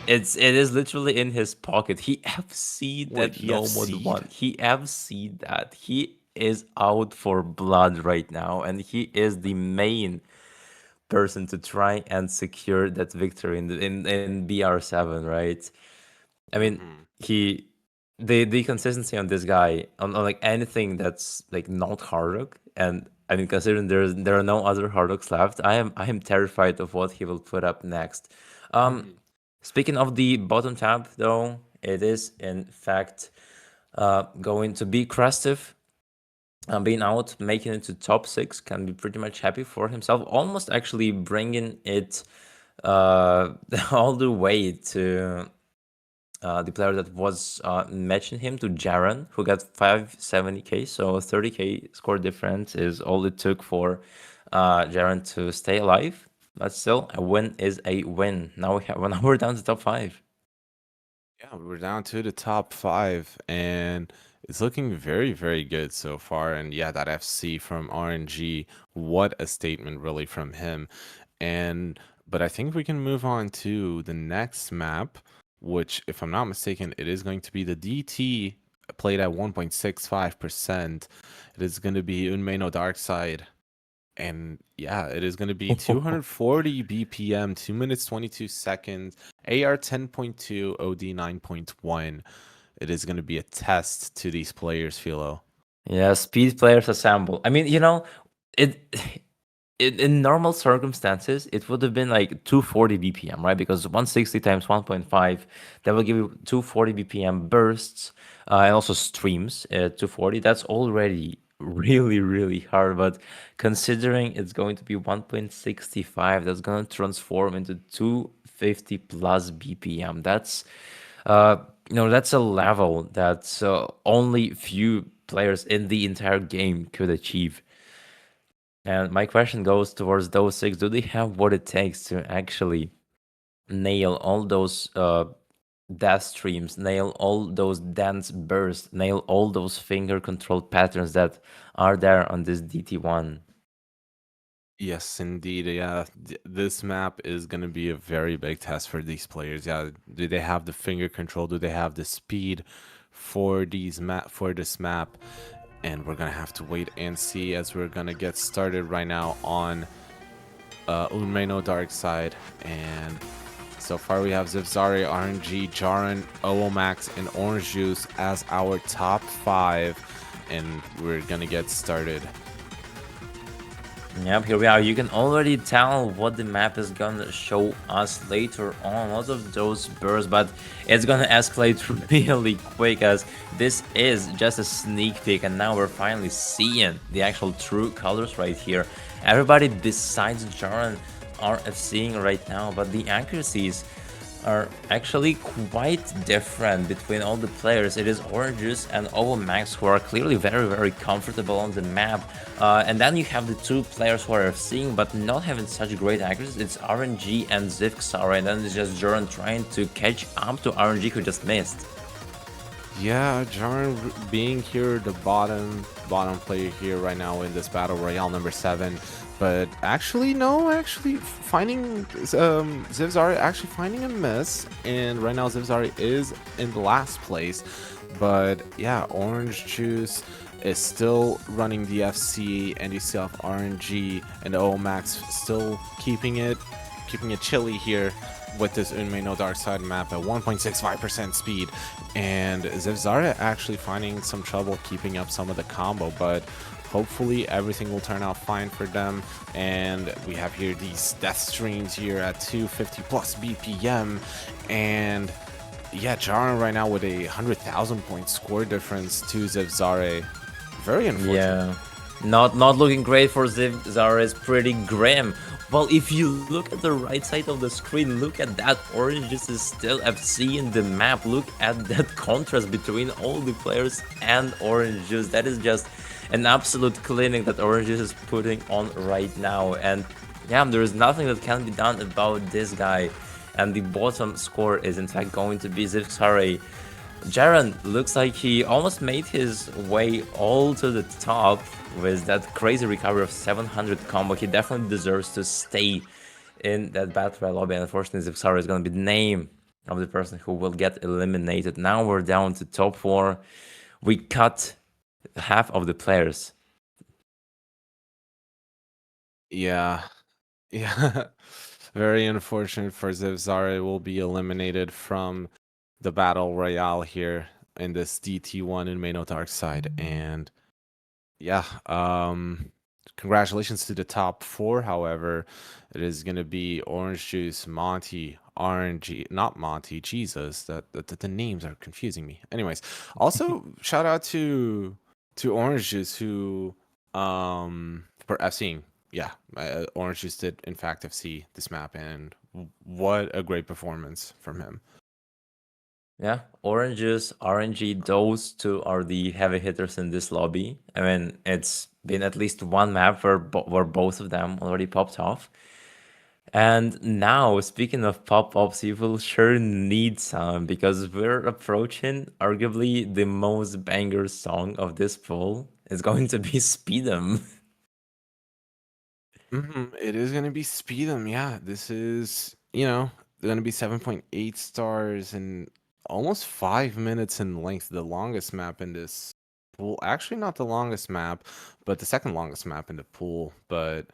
S4: It is literally in his pocket. He FC'd that No Mod 1. He FC'd that. He is out for blood right now, and he is the main person to try and secure that victory in BR7, right? I mean, the consistency on this guy on like anything that's like not hard rock, and I mean, considering there are no other hard rocks left, I am terrified of what he will put up next. Speaking of the bottom tab, though, it is in fact going to be Crestive. Being out, making it to top 6, can be pretty much happy for himself. Almost actually bringing it all the way to the player that was matching him, to Jaren, who got 570k. So 30k score difference is all it took for Jaren to stay alive. But still, a win is a win. Now now we're down to top 5.
S10: Yeah, we're down to the top 5, and it's looking very, very good so far. And yeah, that FC from RNG, what a statement really from him. And but I think we can move on to the next map, which, if I'm not mistaken, it is going to be the DT played at 1.65%. It is going to be Unmei Dark Side. And yeah, it is going to be 240 BPM, 2 minutes 22 seconds, AR 10.2, OD 9.1. It is going to be a test to these players, Philo.
S4: Yeah, speed players assemble. I mean, it in normal circumstances, it would have been like 240 BPM, right? Because 160 times 1.5, that will give you 240 BPM bursts, and also streams at 240. That's already really, really hard. But considering it's going to be 1.65, that's going to transform into 250 plus BPM. Uh, that's a level that only few players in the entire game could achieve. And my question goes towards those 6. Do they have what it takes to actually nail all those death streams, nail all those dance bursts, nail all those finger controlled patterns that are there on this DT1?
S10: Yes, indeed. Yeah, this map is going to be a very big test for these players. Yeah, do they have the finger control? Do they have the speed for this map? And we're gonna have to wait and see as we're gonna get started right now on Unmei no Dark Side. And so far we have Zivzari, RNG, Jaren, Max, and Orange Juice as our top 5. And we're gonna get started.
S4: Yep, here we are. You can already tell what the map is gonna show us later on. Lots of those bursts, but it's gonna escalate really quick as this is just a sneak peek, and now we're finally seeing the actual true colors right here. Everybody besides Jaren are seeing right now, but the accuracies are actually quite different between all the players. It is Oranges and Max who are clearly very, very comfortable on the map. And then you have the 2 players who are seeing but not having such great accuracy. It's RNG and Zivxara, and then it's just Jaren trying to catch up to RNG who just missed.
S10: Yeah, Jaren being here, the bottom player here right now in this battle royale number 7. But actually, no, finding Zivzari actually finding a miss, and right now Zivzari is in last place. But yeah, Orange Juice is still running the FC, and you still have RNG and Max still keeping it chilly here with this Unmei no Dark Side map at 1.65% speed. And Zivzara actually finding some trouble keeping up some of the combo, but hopefully everything will turn out fine for them. And we have here these death streams here at 250 plus BPM. And yeah, Jaren right now with a 100,000 point score difference to Zivzare. Very unfortunate.
S4: Yeah, not looking great for Zivzara. Is pretty grim. Well, if you look at the right side of the screen, look at that. Orange Juice is still FC in the map. Look at that contrast between all the players and Orange Juice. That is just an absolute clinic that Orange Juice is putting on right now. And yeah, there is nothing that can be done about this guy. And the bottom score is in fact going to be Zivxare. Jaren looks like he almost made his way all to the top with that crazy recovery of 700 combo. He definitely deserves to stay in that battle royale lobby. And unfortunately, Zivxara is going to be the name of the person who will get eliminated. Now we're down to top 4. We cut half of the players.
S10: Yeah. Very unfortunate for Zivzare. Will be eliminated from the battle royale here in this DT1 in Unmei no Dark Side. And yeah, congratulations to the top 4. However, it is going to be Orange Juice, Monty, RNG, not Monty, Jesus, the names are confusing me. Anyways, also shout out to Orange Juice who for FCing. Yeah, Orange Juice did in fact FC this map, and what a great performance from him.
S4: Yeah, oranges, RNG, those two are the heavy hitters in this lobby. I mean, it's been at least one map where both of them already popped off. And now, speaking of pop-ups, you will sure need some because we're approaching arguably the most banger song of this poll. It's going to be Speed 'em.
S10: It is gonna be Speed 'em. Yeah, this is gonna be 7.8 stars and almost 5 minutes in length. The longest map in this pool. Actually, not the longest map, but the second longest map in the pool. But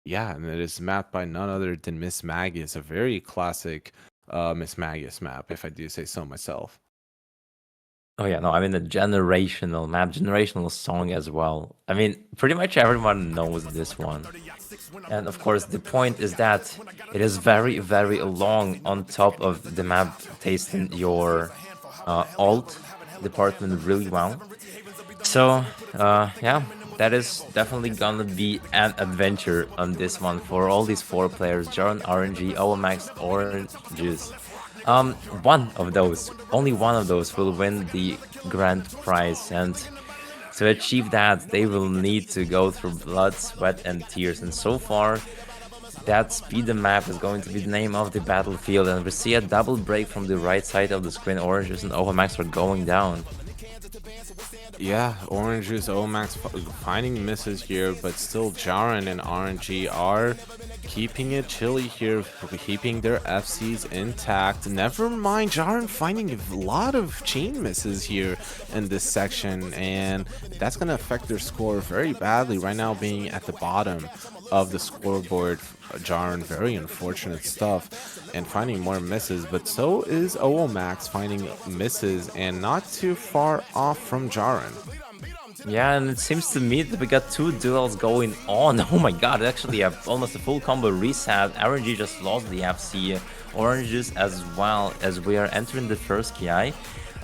S10: yeah, and it is mapped by none other than Miss Magus, a very classic Miss Magus map, if I do say so myself.
S4: Oh yeah, no, I mean the generational map, generational song as well. I mean, pretty much everyone knows this one. And of course, the point is that it is very, very long on top of the map, tasting your alt department really well. So, yeah, that is definitely gonna be an adventure on this one for all these four players, Jaron, RNG, OMAX, Oranges. One of those, only one of those will win the grand prize, and to achieve that, they will need to go through blood, sweat, and tears. And so far, that speed the map is going to be the name of the battlefield, and we see a double break from the right side of the screen. Oranges and OMAX are going down.
S10: Yeah, Orange's Omax finding misses here, but still Jaren and RNG are keeping it chilly here, keeping their FCs intact. Never mind, Jaren finding a lot of chain misses here in this section, and that's going to affect their score very badly right now, being at the bottom of the scoreboard. Jaren, very unfortunate stuff, and finding more misses, but so is OOMax finding misses and not too far off from Jaren.
S4: Yeah, and it seems to me that we got two duels going on. Oh my god, actually almost a full combo reset. RNG just lost the FC. Oranges as well, as we are entering the first KI.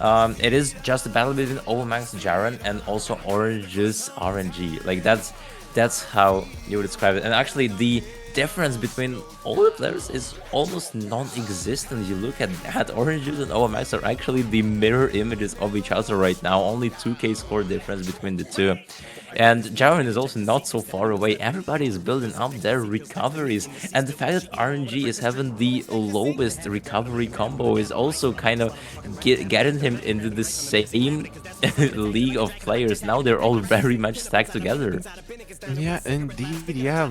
S4: It is just a battle between OOMax, Jaren, and also Oranges RNG. Like that's how you would describe it. And actually the difference between all the players is almost non-existent. You look at that, Oranges and OMX are actually the mirror images of each other right now. Only 2k score difference between the two. And Jaren is also not so far away. Everybody is building up their recoveries, and the fact that RNG is having the lowest recovery combo is also kind of getting him into the same league of players. Now they're all very much stacked together.
S10: Yeah, indeed. Yeah,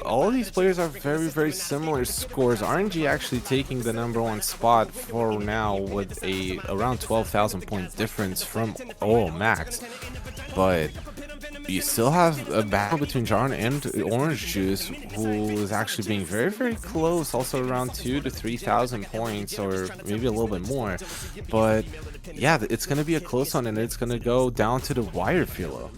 S10: all of these players are very, very similar scores. RNG actually taking the #1 spot for now with a around 12,000 point difference from Max, but you still have a battle between Jaren and Orange Juice, who is actually being very, very close, also around 2,000 to 3,000 points, or maybe a little bit more. But yeah, it's going to be a close one, and it's going to go down to the wire, Philo.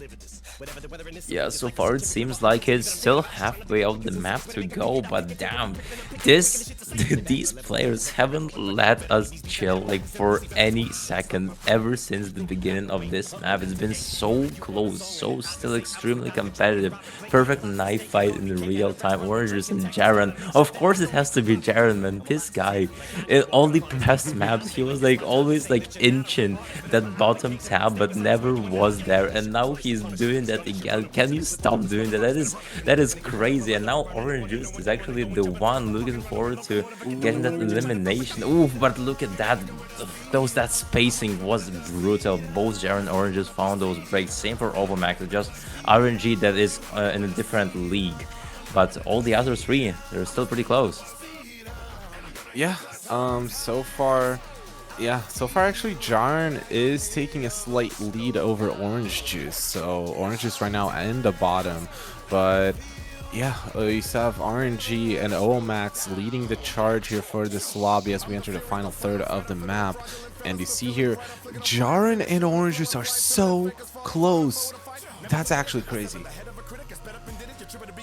S4: Yeah, so far it seems like it's still halfway of the map to go, but damn, these players haven't let us chill like for any second ever since the beginning of this map. It's been so close, so still extremely competitive. Perfect knife fight in real time. Oranges and Jaren. Of course it has to be Jaren, man. This guy, in all the past maps, he was like always like inching that bottom tab, but never was there, and now he's doing that again. Can you stop doing that? That is crazy. And now Orange Juice is actually the one looking forward to getting that elimination. Ooh, but look at that. That spacing was brutal. Both Jaren and Oranges found those breaks. Same for Overmax. Just RNG that is in a different league. But all the other three, they're still pretty close.
S10: Yeah, so far actually Jaren is taking a slight lead over Orange Juice. So Orange Juice right now in the bottom, but yeah, you still have RNG and OMax leading the charge here for this lobby as we enter the final third of the map. And you see here, Jaren and Orange Juice are so close. That's actually crazy.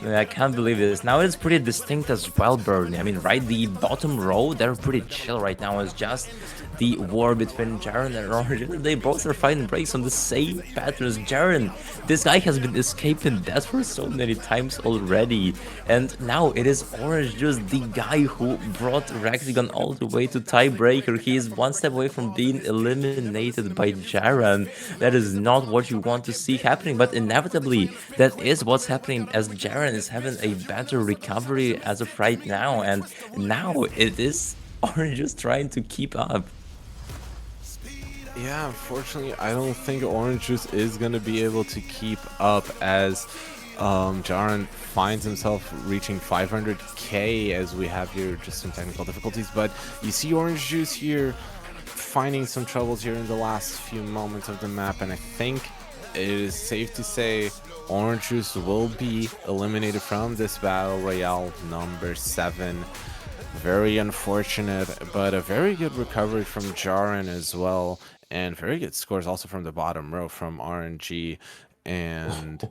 S4: I can't believe this. Now it's pretty distinct as well, Bernie. I mean, right, the bottom row, they're pretty chill right now. It's just the war between Jaren and Orange. They both are finding breaks on the same patterns. Jaren, this guy has been escaping death for so many times already, and now it is Orange Juice, the guy who brought Raxigon all the way to tiebreaker. He is one step away from being eliminated by Jaren. That is not what you want to see happening, but inevitably that is what's happening, as Jaren is having a better recovery as of right now, and now it is Orange just trying to keep up.
S10: Yeah, unfortunately, I don't think Orange Juice is going to be able to keep up, as Jaren finds himself reaching 500k as we have here just some technical difficulties. But you see Orange Juice here finding some troubles here in the last few moments of the map, and I think it is safe to say Orange Juice will be eliminated from this Battle Royale number 7. Very unfortunate, but a very good recovery from Jaren as well, and very good scores also from the bottom row from RNG, and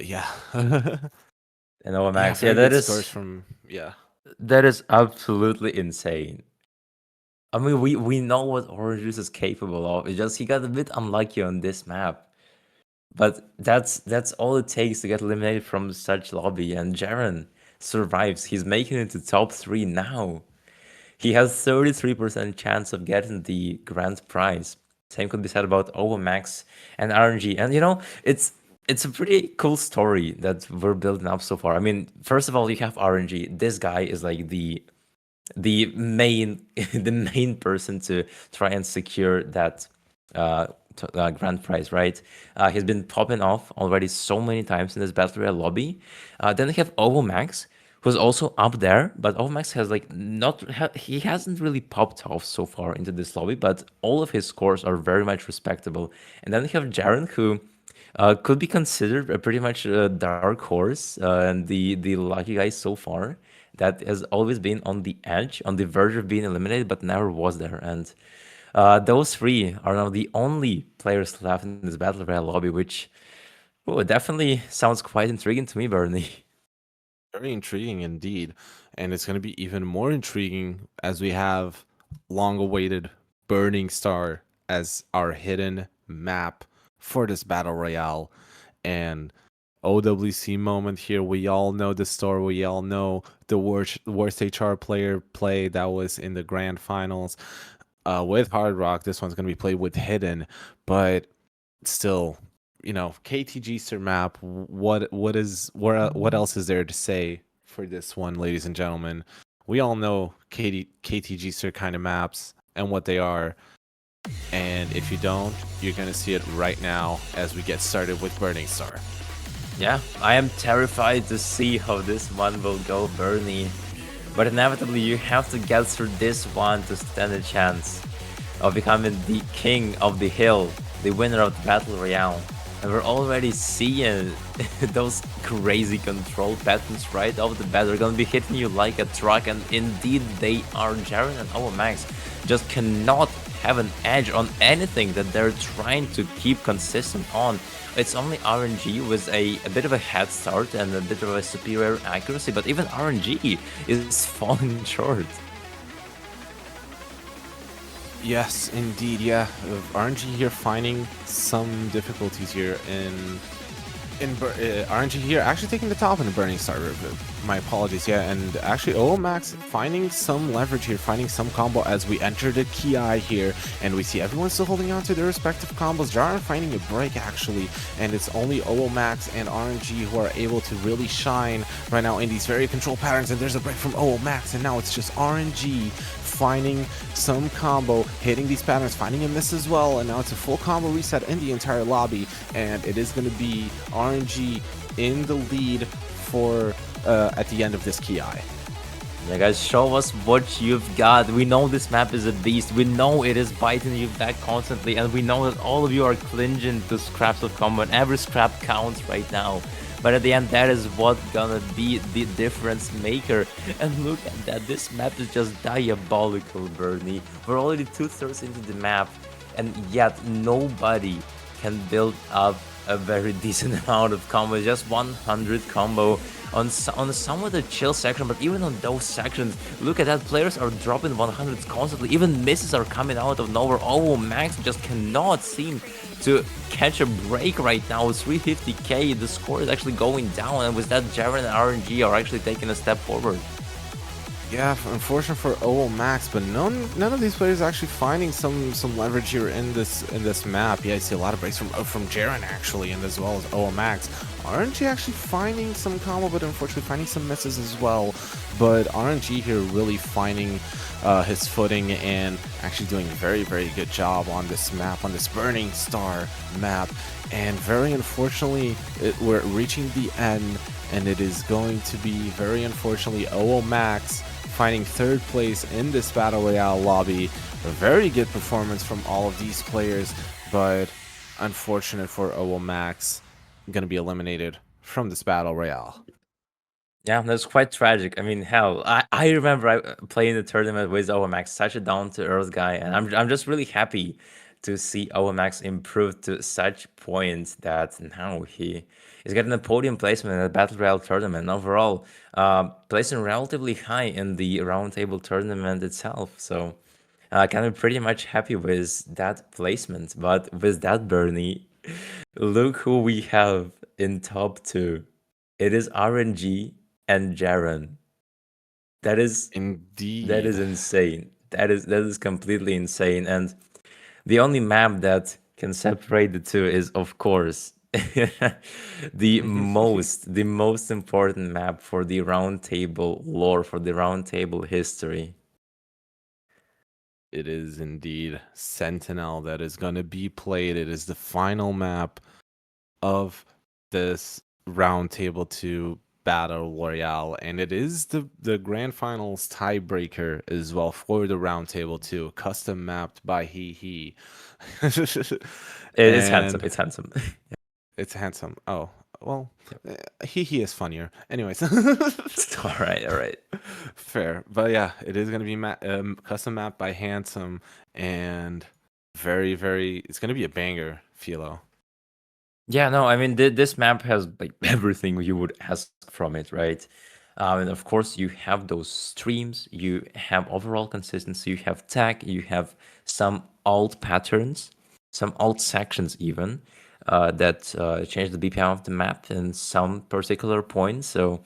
S10: yeah.
S4: And oh, Max,
S10: very
S4: yeah, that
S10: good
S4: is
S10: scores from
S4: that is absolutely insane. I mean, we know what Orange Juice is capable of. It's just he got a bit unlucky on this map. But that's all it takes to get eliminated from such lobby, and Jaren survives. He's making it to top 3 now. He has 33% chance of getting the grand prize. Same could be said about Overmax and RNG. And you know, it's a pretty cool story that we're building up so far. I mean, first of all, you have RNG. This guy is like the main the main person to try and secure that grand prize, right? He's been popping off already so many times in this Battle Royale lobby. Then we have Ovomax, who's also up there, but Ovomax has like he hasn't really popped off so far into this lobby, but all of his scores are very much respectable. And then we have Jaren, who could be considered a pretty much dark horse and the lucky guy so far that has always been on the edge, on the verge of being eliminated, but never was there. And those 3 are now the only players left in this Battle Royale lobby, which definitely sounds quite intriguing to me, Bernie.
S10: Very intriguing indeed, and it's going to be even more intriguing as we have long-awaited Burning Star as our hidden map for this Battle Royale. And OWC moment here. We all know the story. We all know the worst HR player play that was in the grand finals with Hard Rock. This one's going to be played with Hidden, but still, you know, KTG Sir map. What else is there to say for this one, ladies and gentlemen? We all know KTG Sir kind of maps and what they are. And if you don't, you're going to see it right now as we get started with Burning Star.
S4: Yeah, I am terrified to see how this one will go, Bernie. But inevitably, you have to get through this one to stand a chance of becoming the king of the hill, the winner of the Battle Royale. And we're already seeing those crazy control patterns right off the bat. They're gonna be hitting you like a truck, and indeed they are. Jaren and Max just cannot have an edge on anything that they're trying to keep consistent on. It's only RNG with a bit of a head start and a bit of a superior accuracy, but even RNG is falling short.
S10: Yes, indeed, yeah. RNG here finding some difficulties here in RNG here actually taking the top in the Burning Star. My apologies, yeah. And actually Max finding some leverage here, finding some combo as we enter the Ki here, and we see everyone still holding on to their respective combos. Jaren finding a break actually, and it's only Max and RNG who are able to really shine right now in these very controlled patterns. And there's a break from Max, and now it's just RNG finding some combo, hitting these patterns, finding a miss as well, and now it's a full combo reset in the entire lobby, and it is going to be RNG in the lead for at the end of this Ki.
S4: Yeah, guys, show us what you've got. We know this map is a beast. We know it is biting you back constantly, and we know that all of you are clinging to scraps of combo, and every scrap counts right now. But at the end, that is what's gonna be the difference maker. And look at that, this map is just diabolical, Bernie. We're already 2/3 into the map, and yet nobody can build up a very decent amount of combo. Just 100 combo on some of the chill section, but even on those sections, look at that, players are dropping 100s constantly, even misses are coming out of nowhere. Oh, Max just cannot seem to catch a break right now. It's 350k, the score is actually going down, and with that, Jaren and RNG are actually taking a step forward.
S10: Yeah, unfortunate for OO Max, but none of these players are actually finding some leverage here in this map. Yeah, I see a lot of breaks from Jaren actually, and as well as OO Max. RNG actually finding some combo, but unfortunately finding some misses as well. But RNG here really finding his footing and actually doing a very, very good job on this map, on this Burning Star map. And very unfortunately, we're reaching the end, and it is going to be, very unfortunately, OO Max finding third place in this Battle Royale lobby. A very good performance from all of these players, but unfortunate for OO Max, going to be eliminated from this Battle Royale.
S4: Yeah, that's quite tragic. I mean, hell, I remember playing the tournament with OMX, such a down-to-earth guy, and I'm just really happy to see OMX improve to such points that now he is getting a podium placement in the Battle Royale tournament. Overall, placing relatively high in the Roundtable tournament itself. So, can be pretty much happy with that placement. But with that, Bernie, look who we have in top 2. It is RNG and Jaren. That is
S10: indeed,
S4: that is insane. That is completely insane. And the only map that can separate the two is, of course, the most important map for the Roundtable lore, for the Roundtable history.
S10: It is indeed Sentinel that is going to be played. It is the final map of this Roundtable 2 Battle Royale, and it is the Grand Finals tiebreaker as well for the Roundtable 2, custom mapped by He.
S4: It's handsome. It's handsome.
S10: It's handsome. Oh, well, He is funnier. Anyways.
S4: All right.
S10: Fair. But yeah, it is going to be custom mapped by Handsome, and very, very, it's going to be a banger, Philo.
S4: Yeah, no, I mean, this map has like everything you would ask from it, right? And of course, you have those streams, you have overall consistency, you have tag, you have some alt patterns, some alt sections even, that change the BPM of the map in some particular points. So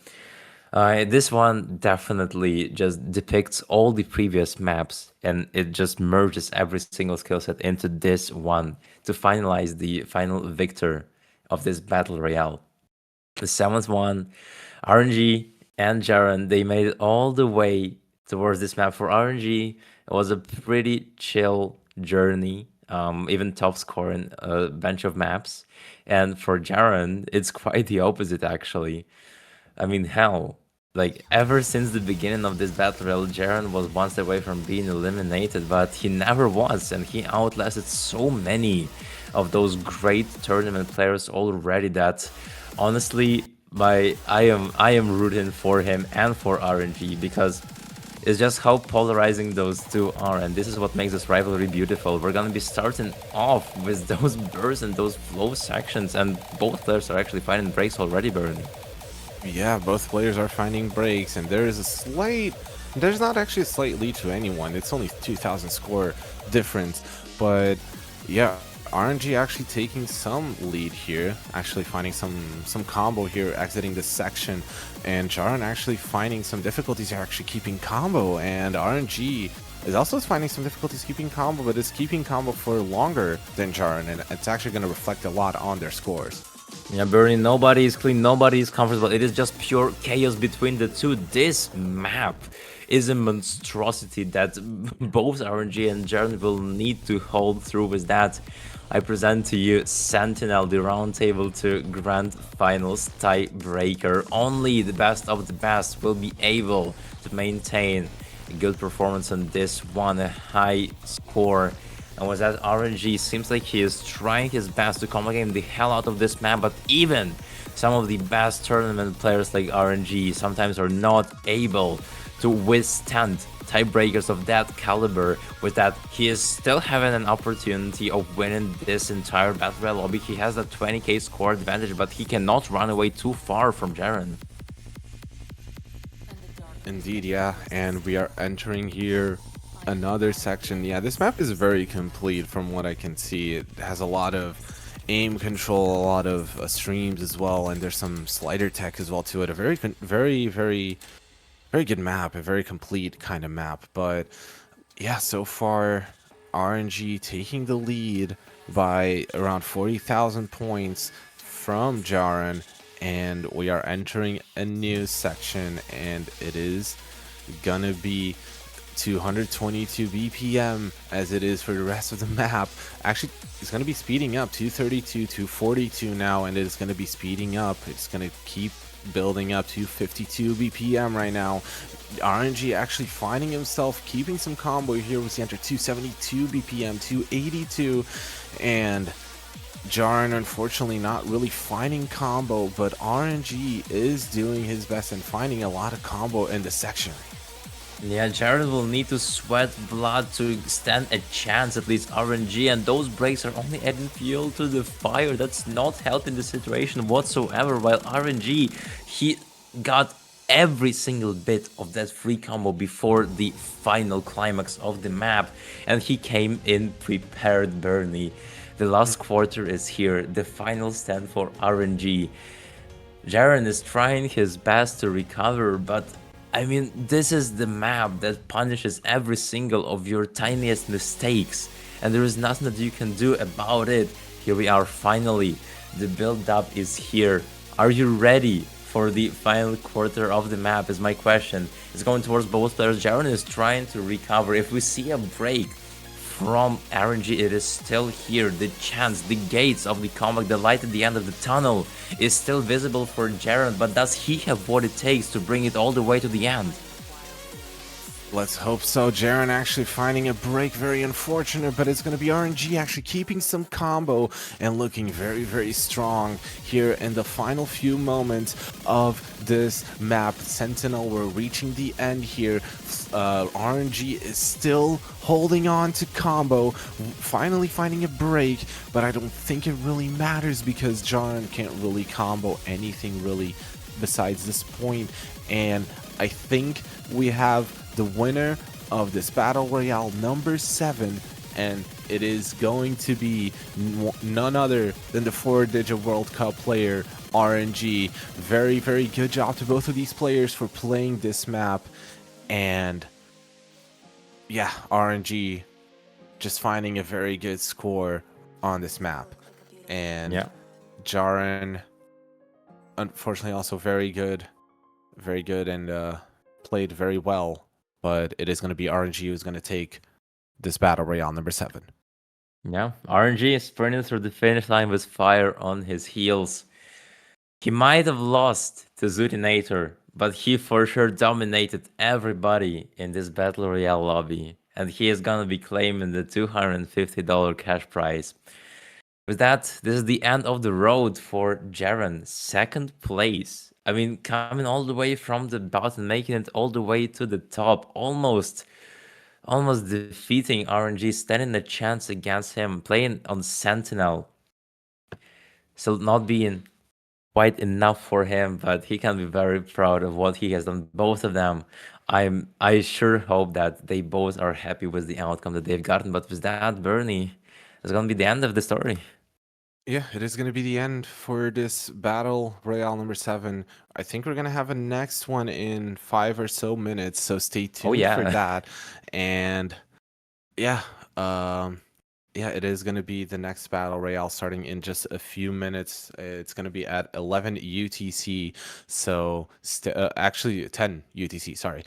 S4: this one definitely just depicts all the previous maps, and it just merges every single skill set into this one to finalize the final victor of this Battle Royale. The 7th one, RNG and Jaren, they made it all the way towards this map. For RNG, it was a pretty chill journey, even top score in a bunch of maps. And for Jaren, it's quite the opposite, actually. I mean, hell, like, ever since the beginning of this Battle Royale, Jaren was one step away from being eliminated, but he never was, and he outlasted so many of those great tournament players already that, honestly, I am rooting for him and for RNG, because it's just how polarizing those two are, and this is what makes this rivalry beautiful. We're gonna be starting off with those bursts and those flow sections, and both players are actually finding breaks already, Bernie.
S10: Yeah, both players are finding breaks, and there's not actually a slight lead to anyone. It's only 2,000 score difference, but yeah, RNG actually taking some lead here, actually finding some combo here, exiting this section, and Jaren actually finding some difficulties here, actually keeping combo, and RNG is also finding some difficulties keeping combo, but is keeping combo for longer than Jaren, and it's actually going to reflect a lot on their scores.
S4: Yeah, Bernie, nobody is clean, nobody is comfortable. It is just pure chaos between the two. This map is a monstrosity that both RNG and Jaren will need to hold through with that. I present to you Sentinel, the Roundtable 2 Grand Finals tiebreaker. Only the best of the best will be able to maintain a good performance on this one, a high score. And with that, RNG seems like he is trying his best to complicate the hell out of this map, but even some of the best tournament players like RNG sometimes are not able to withstand tiebreakers of that caliber. With that, he is still having an opportunity of winning this entire Battle Royale lobby. He has a 20k score advantage, but he cannot run away too far from Jaren.
S10: Indeed, yeah. And we are entering here another section. Yeah, this map is very complete from what I can see. It has a lot of aim control, a lot of streams as well, and there's some slider tech as well to it. A very good map, a very complete kind of map. But yeah, so far RNG taking the lead by around 40,000 points from Jaren, and we are entering a new section, and it is gonna be 222 BPM as it is for the rest of the map. Actually, it's gonna be speeding up 232, 242 now, and it's gonna be speeding up. It's gonna keep building up to 52 BPM right now. RNG actually finding himself keeping some combo here with the enter 272 BPM, 282, and Jaren unfortunately not really finding combo, but RNG is doing his best and finding a lot of combo in the section.
S4: Yeah, Jared will need to sweat blood to stand a chance, at least RNG, and those breaks are only adding fuel to the fire. That's not helping the situation whatsoever, while RNG, he got every single bit of that free combo before the final climax of the map, and he came in prepared, Bernie. The last quarter is here, the final stand for RNG. Jaren is trying his best to recover, but I mean, this is the map that punishes every single of your tiniest mistakes, and there is nothing that you can do about it. Here we are finally. The build-up is here. Are you ready for the final quarter of the map is my question. It's going towards both players. Jaren is trying to recover. If we see a break from RNG, it is still here. The chance, the gates of the comeback, the light at the end of the tunnel is still visible for Jaren, but does he have what it takes to bring it all the way to the end?
S10: Let's hope so. Jaren actually finding a break, very unfortunate, but it's going to be RNG actually keeping some combo and looking very, very strong here in the final few moments of this map. Sentinel, we're reaching the end here. RNG is still holding on to combo, finally finding a break, but I don't think it really matters because Jaren can't really combo anything really besides this point, and I think we have the winner of this battle royale number 7, and it is going to be none other than the 4-digit World Cup player RNG. Very, very good job to both of these players for playing this map, and yeah, RNG just finding a very good score on this map. And
S4: yeah,
S10: Jaren unfortunately also very good and played very well, but it is going to be RNG who's going to take this battle royale number 7.
S4: Yeah, RNG is sprinting through the finish line with fire on his heels. He might have lost to Zutinator, but he for sure dominated everybody in this battle royale lobby, and he is gonna be claiming the $250 cash prize. With that, this is the end of the road for Jaren. 2nd place. I mean, coming all the way from the bottom, making it all the way to the top, almost defeating RNG, standing a chance against him, playing on Sentinel. Still not being quite enough for him, but he can be very proud of what he has done. Both of them, I sure hope that they both are happy with the outcome that they've gotten. But with that, Bernie, it's gonna be the end of the story.
S10: Yeah, it is going to be the end for this battle royale number 7. I think we're going to have a next one in 5 or so minutes, so stay tuned for that. And yeah, it is going to be the next battle royale starting in just a few minutes. It's going to be at 11 UTC, so actually 10 UTC, sorry.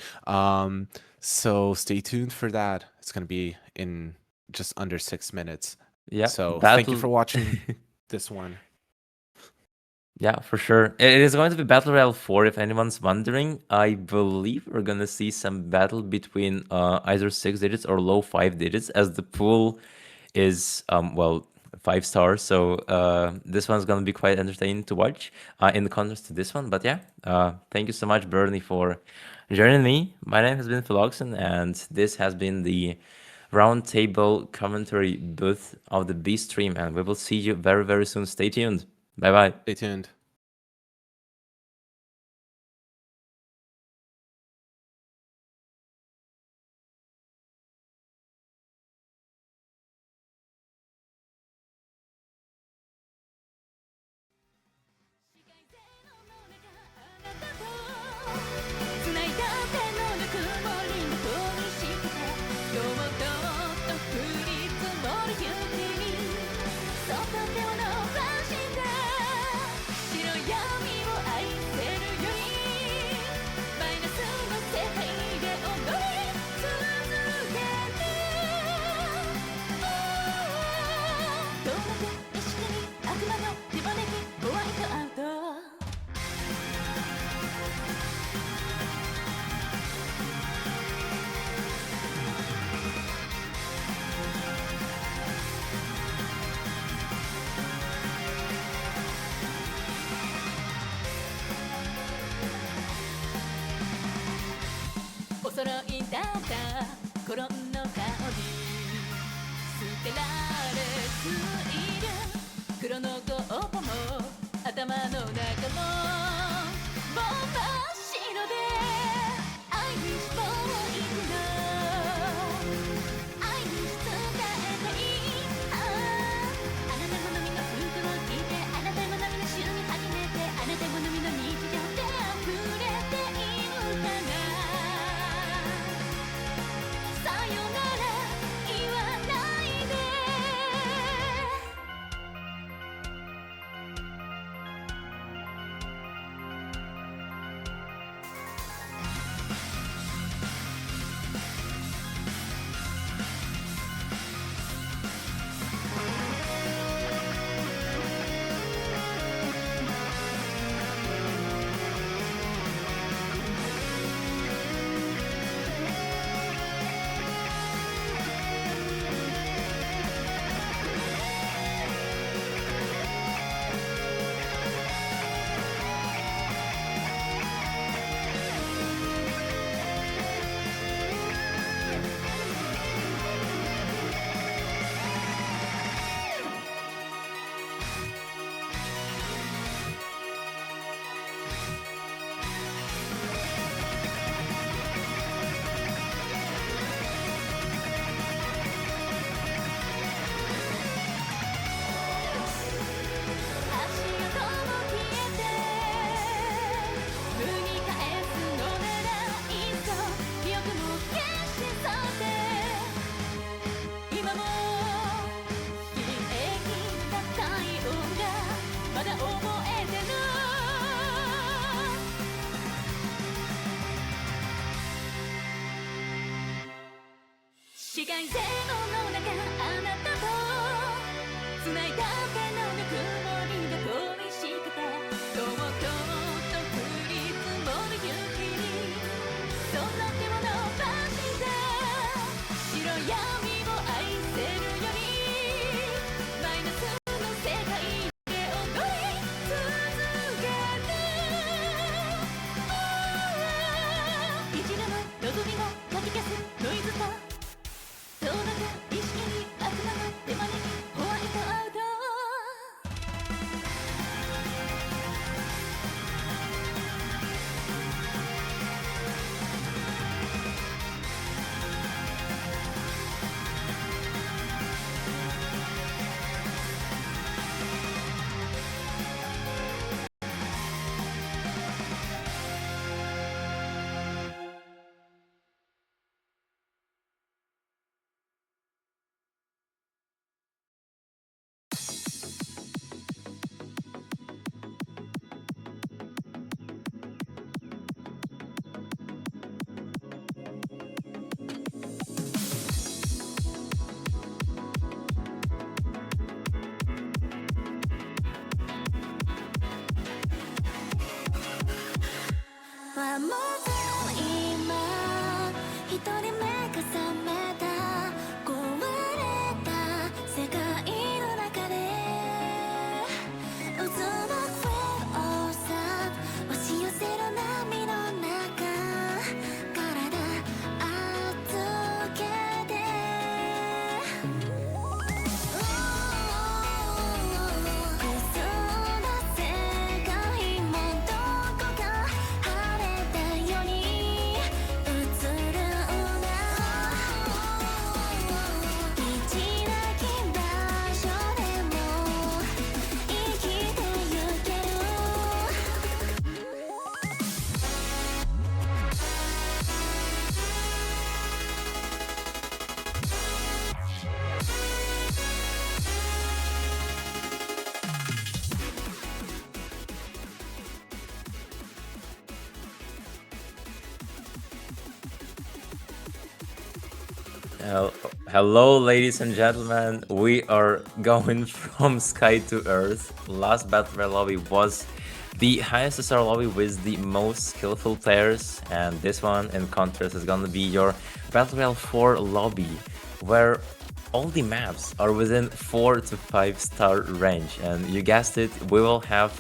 S10: So stay tuned for that. It's going to be in just under 6 minutes.
S4: Yeah.
S10: So thank you for watching this one.
S4: Yeah, for sure. It is going to be Battle Royale 4, if anyone's wondering. I believe we're going to see some battle between either 6 digits or low 5 digits, as the pool is, 5 stars. So this one's going to be quite entertaining to watch in contrast to this one. But yeah, thank you so much, Bernie, for joining me. My name has been Philoxen, and this has been the Roundtable commentary booth of the B stream, and we will see you very, very soon. Stay tuned. Bye bye.
S10: Stay tuned.
S6: 揃いだったコロンの顔に捨てられついる黒のゴーパも頭の中もボンバー白で愛にしぼいくの愛にし伝えたいあなた好みの服を着てあなた好みの趣味始めてあなた好みの日常で溢れているかなさよなら言わないで紫外線の中あなたと繋いだ手のぬくもりが恋しくてともともと降り積もる雪にその手を伸ばして白闇を愛せるよりマイナスの世界で踊り続ける一度の望みもかき消すノイズとどうなく意識に悪魔の手招きホワイトアウトはもう今一人目が覚めた壊れた世界の中で渦の多さ押し寄せる波の中体預けて嘘な世界もどこか晴れたように映るな道なき場所でも生きてゆける
S4: Hello, ladies and gentlemen. We are going from sky to earth. Last Battle Royale lobby was the highest SR lobby with the most skillful players, and this one, in contrast, is gonna be your Battle Royale 4 lobby, where all the maps are within 4 to 5 star range. And you guessed it, we will have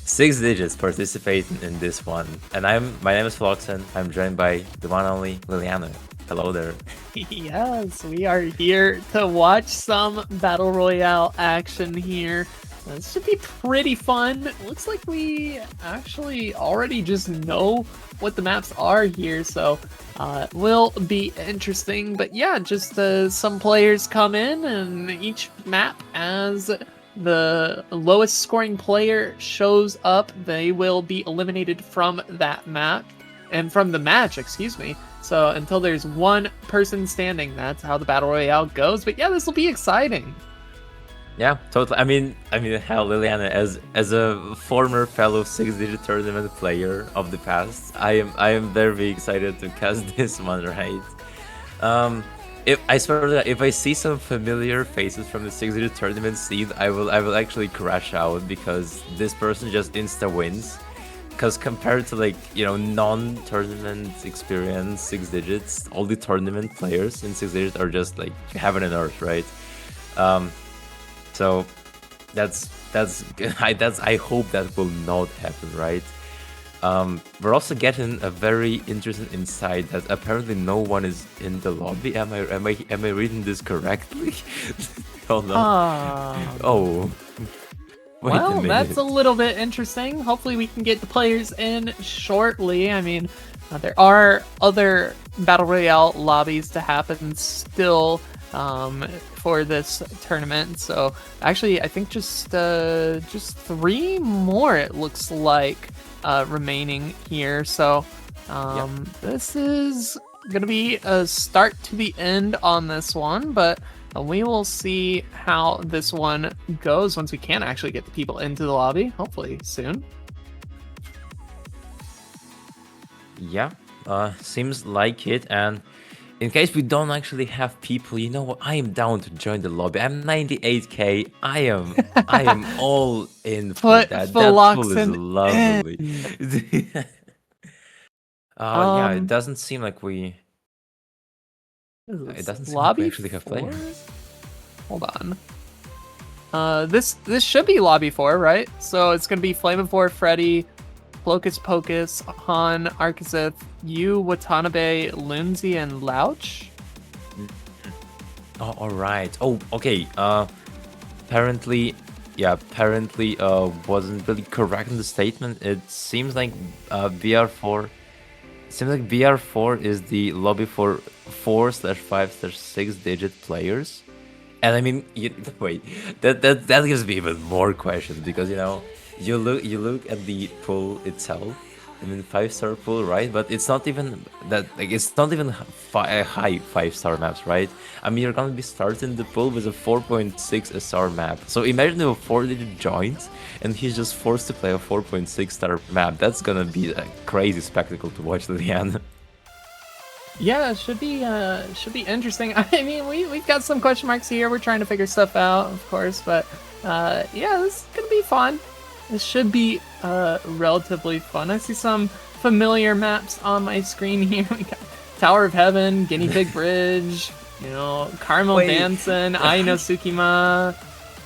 S4: 6 digits participating in this one. And my name is Floxen. I'm joined by the one and only Liliana. Hello there.
S2: Yes, we are here to watch some Battle Royale action here. This should be pretty fun. It looks like we actually already just know what the maps are here, so it will be interesting. But yeah, just some players come in, and each map, as the lowest scoring player shows up, they will be eliminated from that map, and from the match, excuse me. So until there's one person standing, that's how the Battle Royale goes. But yeah, this will be exciting.
S4: Yeah, totally. I mean, hell, Liliana, as a former fellow 6-digit tournament player of the past, I am very excited to cast this one, right? If I swear that if I see some familiar faces from the 6-digit tournament scene, I will actually crash out because this person just insta wins. Because compared to, like, you know, non-tournament experience 6 digits, all the tournament players in 6 digits are just like heaven and earth, right? So that's I hope that will not happen, right? We're also getting a very interesting insight that apparently no one is in the lobby. Am I reading this correctly? Hold on. Oh. Wait
S2: well, that's a little bit interesting. Hopefully we can get the players in shortly. I mean, there are other Battle Royale lobbies to happen still for this tournament. So actually, I think just 3 more, it looks like, remaining here. So this is going to be a start to the end on this one, but we will see how this one goes once we can actually get the people into the lobby, hopefully soon.
S4: Yeah, seems like it. And in case we don't actually have people, you know what? I am down to join the lobby. I'm 98k. I am all in for that. That pool is lovely. Yeah, it doesn't seem like we. It doesn't seem like we actually have players.
S2: Hold on. This should be lobby 4, right? So it's gonna be Flamivore, Freddy, Locus Pocus, Han, Arcazith, Yu, Watanabe, Lunzi, and Louch.
S4: Oh, all right. Oh, okay. Apparently wasn't really correct in the statement. It seems like BR4. Seems like BR4 is the lobby for 4/5/6 digit players. And I mean, wait, that gives me even more questions because, you know, you look at the pool itself. I mean, 5-star pool, right? But it's not even that, like, it's not even high 5-star maps, right? I mean, you're gonna be starting the pool with a 4.6 star map. So imagine if a 4-digit joins and he's just forced to play a 4.6 star map. That's gonna be a crazy spectacle to watch, Liliana.
S2: Yeah, it should be interesting. I mean, we've got some question marks here. We're trying to figure stuff out, of course, but yeah, this is gonna be fun. This should be relatively fun. I see some familiar maps on my screen here. We got Tower of Heaven, Guinea Pig Bridge, you know, Caramel Dancing, Ai no Tsukima.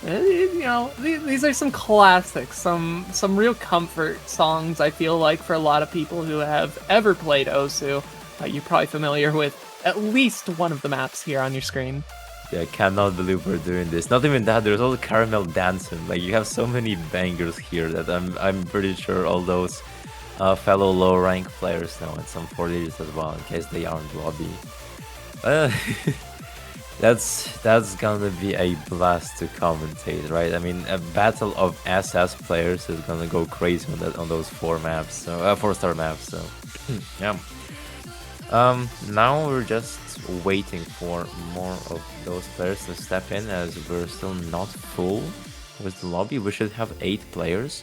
S2: You know, these are some classics, some real comfort songs, I feel like, for a lot of people who have ever played Osu. You're probably familiar with at least one of the maps here on your screen.
S4: Yeah, I cannot believe we're doing this. Not even that, there's also Caramel Dancing. Like, you have so many bangers here that I'm pretty sure all those fellow low rank players know, and some 4 digits as well, in case they are in the lobby. That's gonna be a blast to commentate, right? I mean, a battle of SS players is gonna go crazy on those 4 maps, so 4-star maps. So yeah. Now we're just waiting for more of those players to step in, as we're still not full with the lobby. We should have 8 players,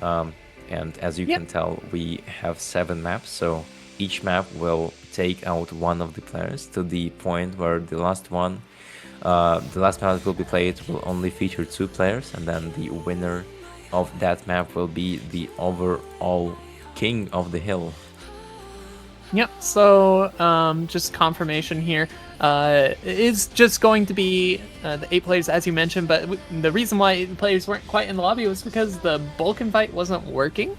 S4: and as you can tell, we have 7 maps, so each map will take out one of the players to the point where the last map will be played will only feature 2 players, and then the winner of that map will be the overall king of the hill.
S2: Yep. So, just confirmation here. It is just going to be the 8 players, as you mentioned. But the reason why the players weren't quite in the lobby was because the bulk invite wasn't working.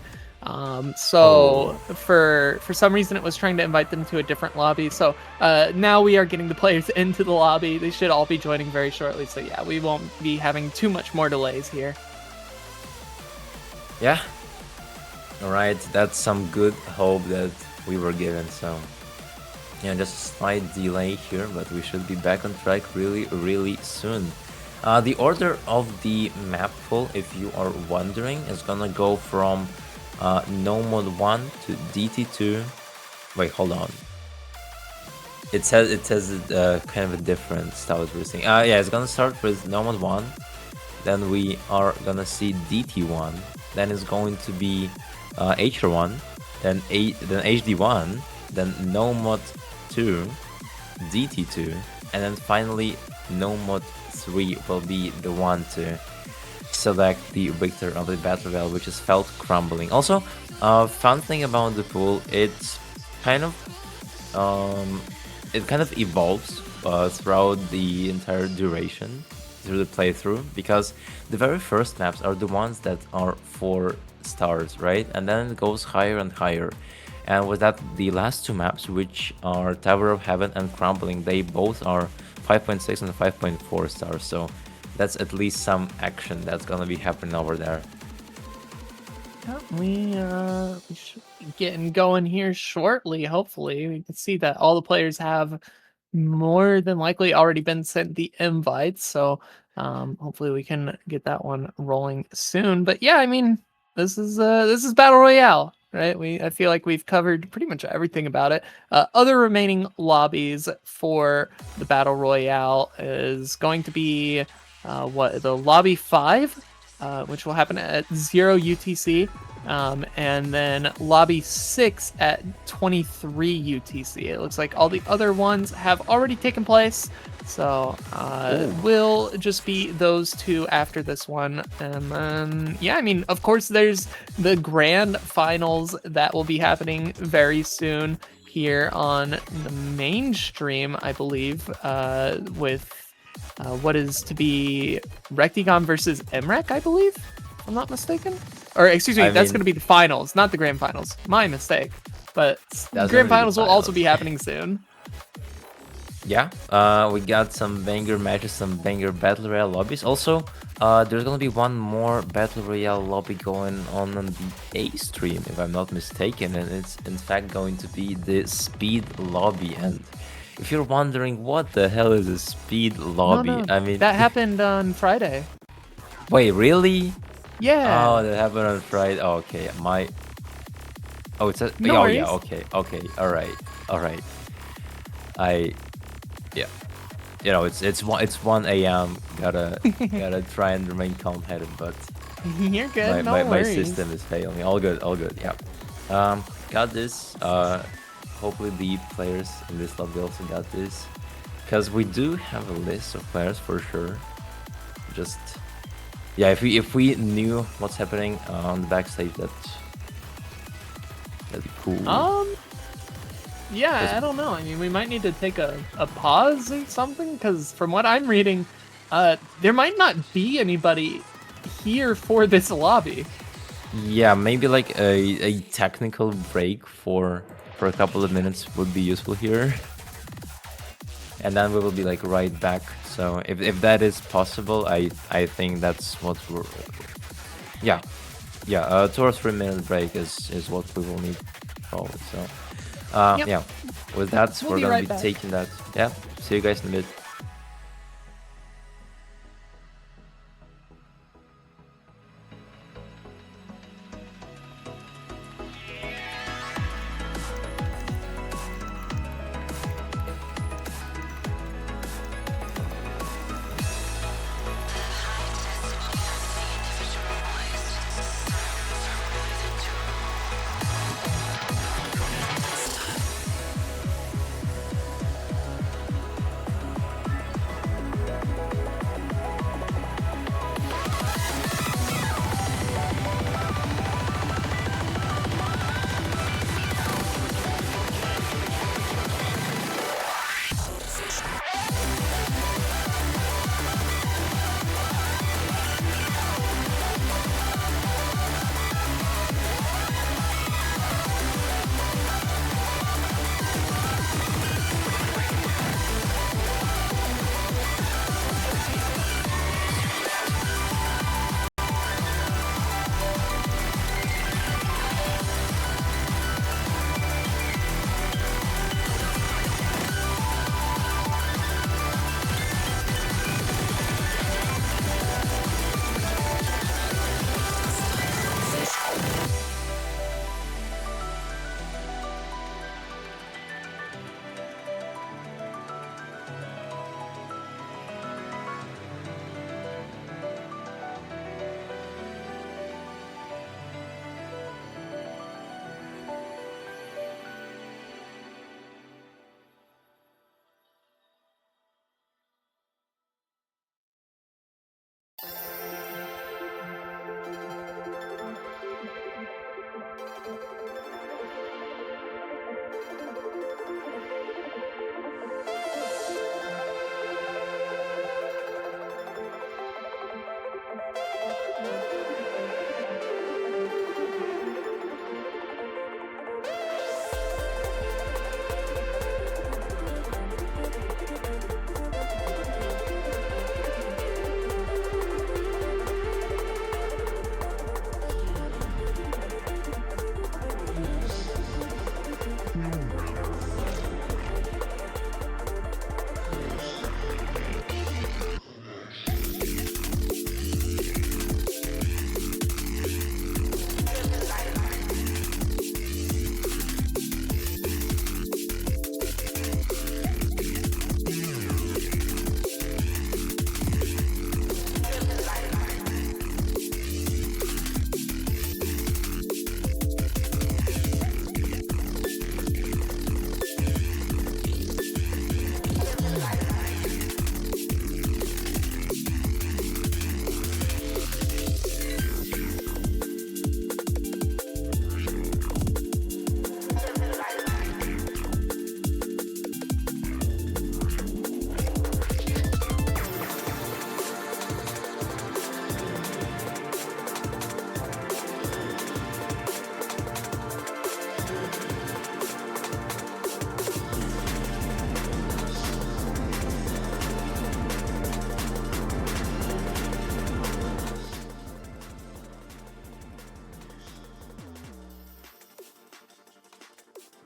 S2: So for some reason, it was trying to invite them to a different lobby. So now we are getting the players into the lobby. They should all be joining very shortly. So yeah, we won't be having too much more delays here.
S4: Yeah. All right, that's some good hope that we were given. So yeah, just a slight delay here, but we should be back on track really soon. The order of the map pool, if you are wondering, is gonna go from no mod 1 to DT2. Wait, hold on. It says kind of a different style routing. Yeah, it's gonna start with no mod 1. Then we are gonna see DT1. Then it's going to be HR1. Then HD1. Then no mod 2, DT2, and then finally no mod 3 will be the one to select the victor of the battle royale, which is Felt Crumbling. Also, fun thing about the pool, it's kind of evolves throughout the entire duration through the playthrough, because the very first maps are the ones that are 4 stars, right? And then it goes higher and higher. And with that, the last 2 maps, which are Tower of Heaven and Crumbling, they both are 5.6 and 5.4 stars. So that's at least some action that's gonna be happening over there.
S2: Yeah, we should be getting going here shortly. Hopefully, we can see that all the players have more than likely already been sent the invites. So hopefully we can get that one rolling soon. But yeah, I mean, this is Battle Royale, right? I feel like we've covered pretty much everything about it. Other remaining lobbies for the Battle Royale is going to be the lobby 5, which will happen at 0 UTC. And then lobby 6 at 23 UTC. It looks like all the other ones have already taken place. So will just be those 2 after this one. And then, yeah, I mean, of course, there's the grand finals that will be happening very soon here on the main stream, I believe, with what is to be Rectigon versus MREC, I believe, if I'm not mistaken. Or excuse me, that's going to be the finals, not the grand finals. My mistake. But the grand finals will also be happening soon.
S4: Yeah, we got some banger matches, some banger Battle Royale lobbies. Also, there's gonna be one more Battle Royale lobby going on the A stream, if I'm not mistaken, and it's in fact going to be the Speed lobby. And if you're wondering what the hell is a Speed lobby,
S2: No.
S4: I mean,
S2: that happened on Friday.
S4: Wait, really?
S2: Yeah.
S4: Oh, that happened on Friday. Oh, okay, Oh, it's a.
S2: No worries.
S4: Yeah. Okay. All right. Yeah. You know, it's 1 a.m. Gotta try and remain calm-headed, but
S2: You're good.
S4: my system is failing. All good. Yeah. Got this. Hopefully the players in this lobby also got this, because we do have a list of players for sure. Just yeah, if we knew what's happening on the backstage, that'd be cool.
S2: Yeah, I don't know. I mean, we might need to take a pause or something, because from what I'm reading, there might not be anybody here for this lobby.
S4: Yeah, maybe like a technical break for a couple of minutes would be useful here. And then we will be like right back. So if that is possible, I think that's what we're... Yeah, 2 or 3 minute break is what we will need probably. So
S2: Yep.
S4: yeah, with that,
S2: We'll
S4: we're
S2: be
S4: gonna
S2: right
S4: be
S2: back.
S4: taking that. Yeah, see you guys in a bit.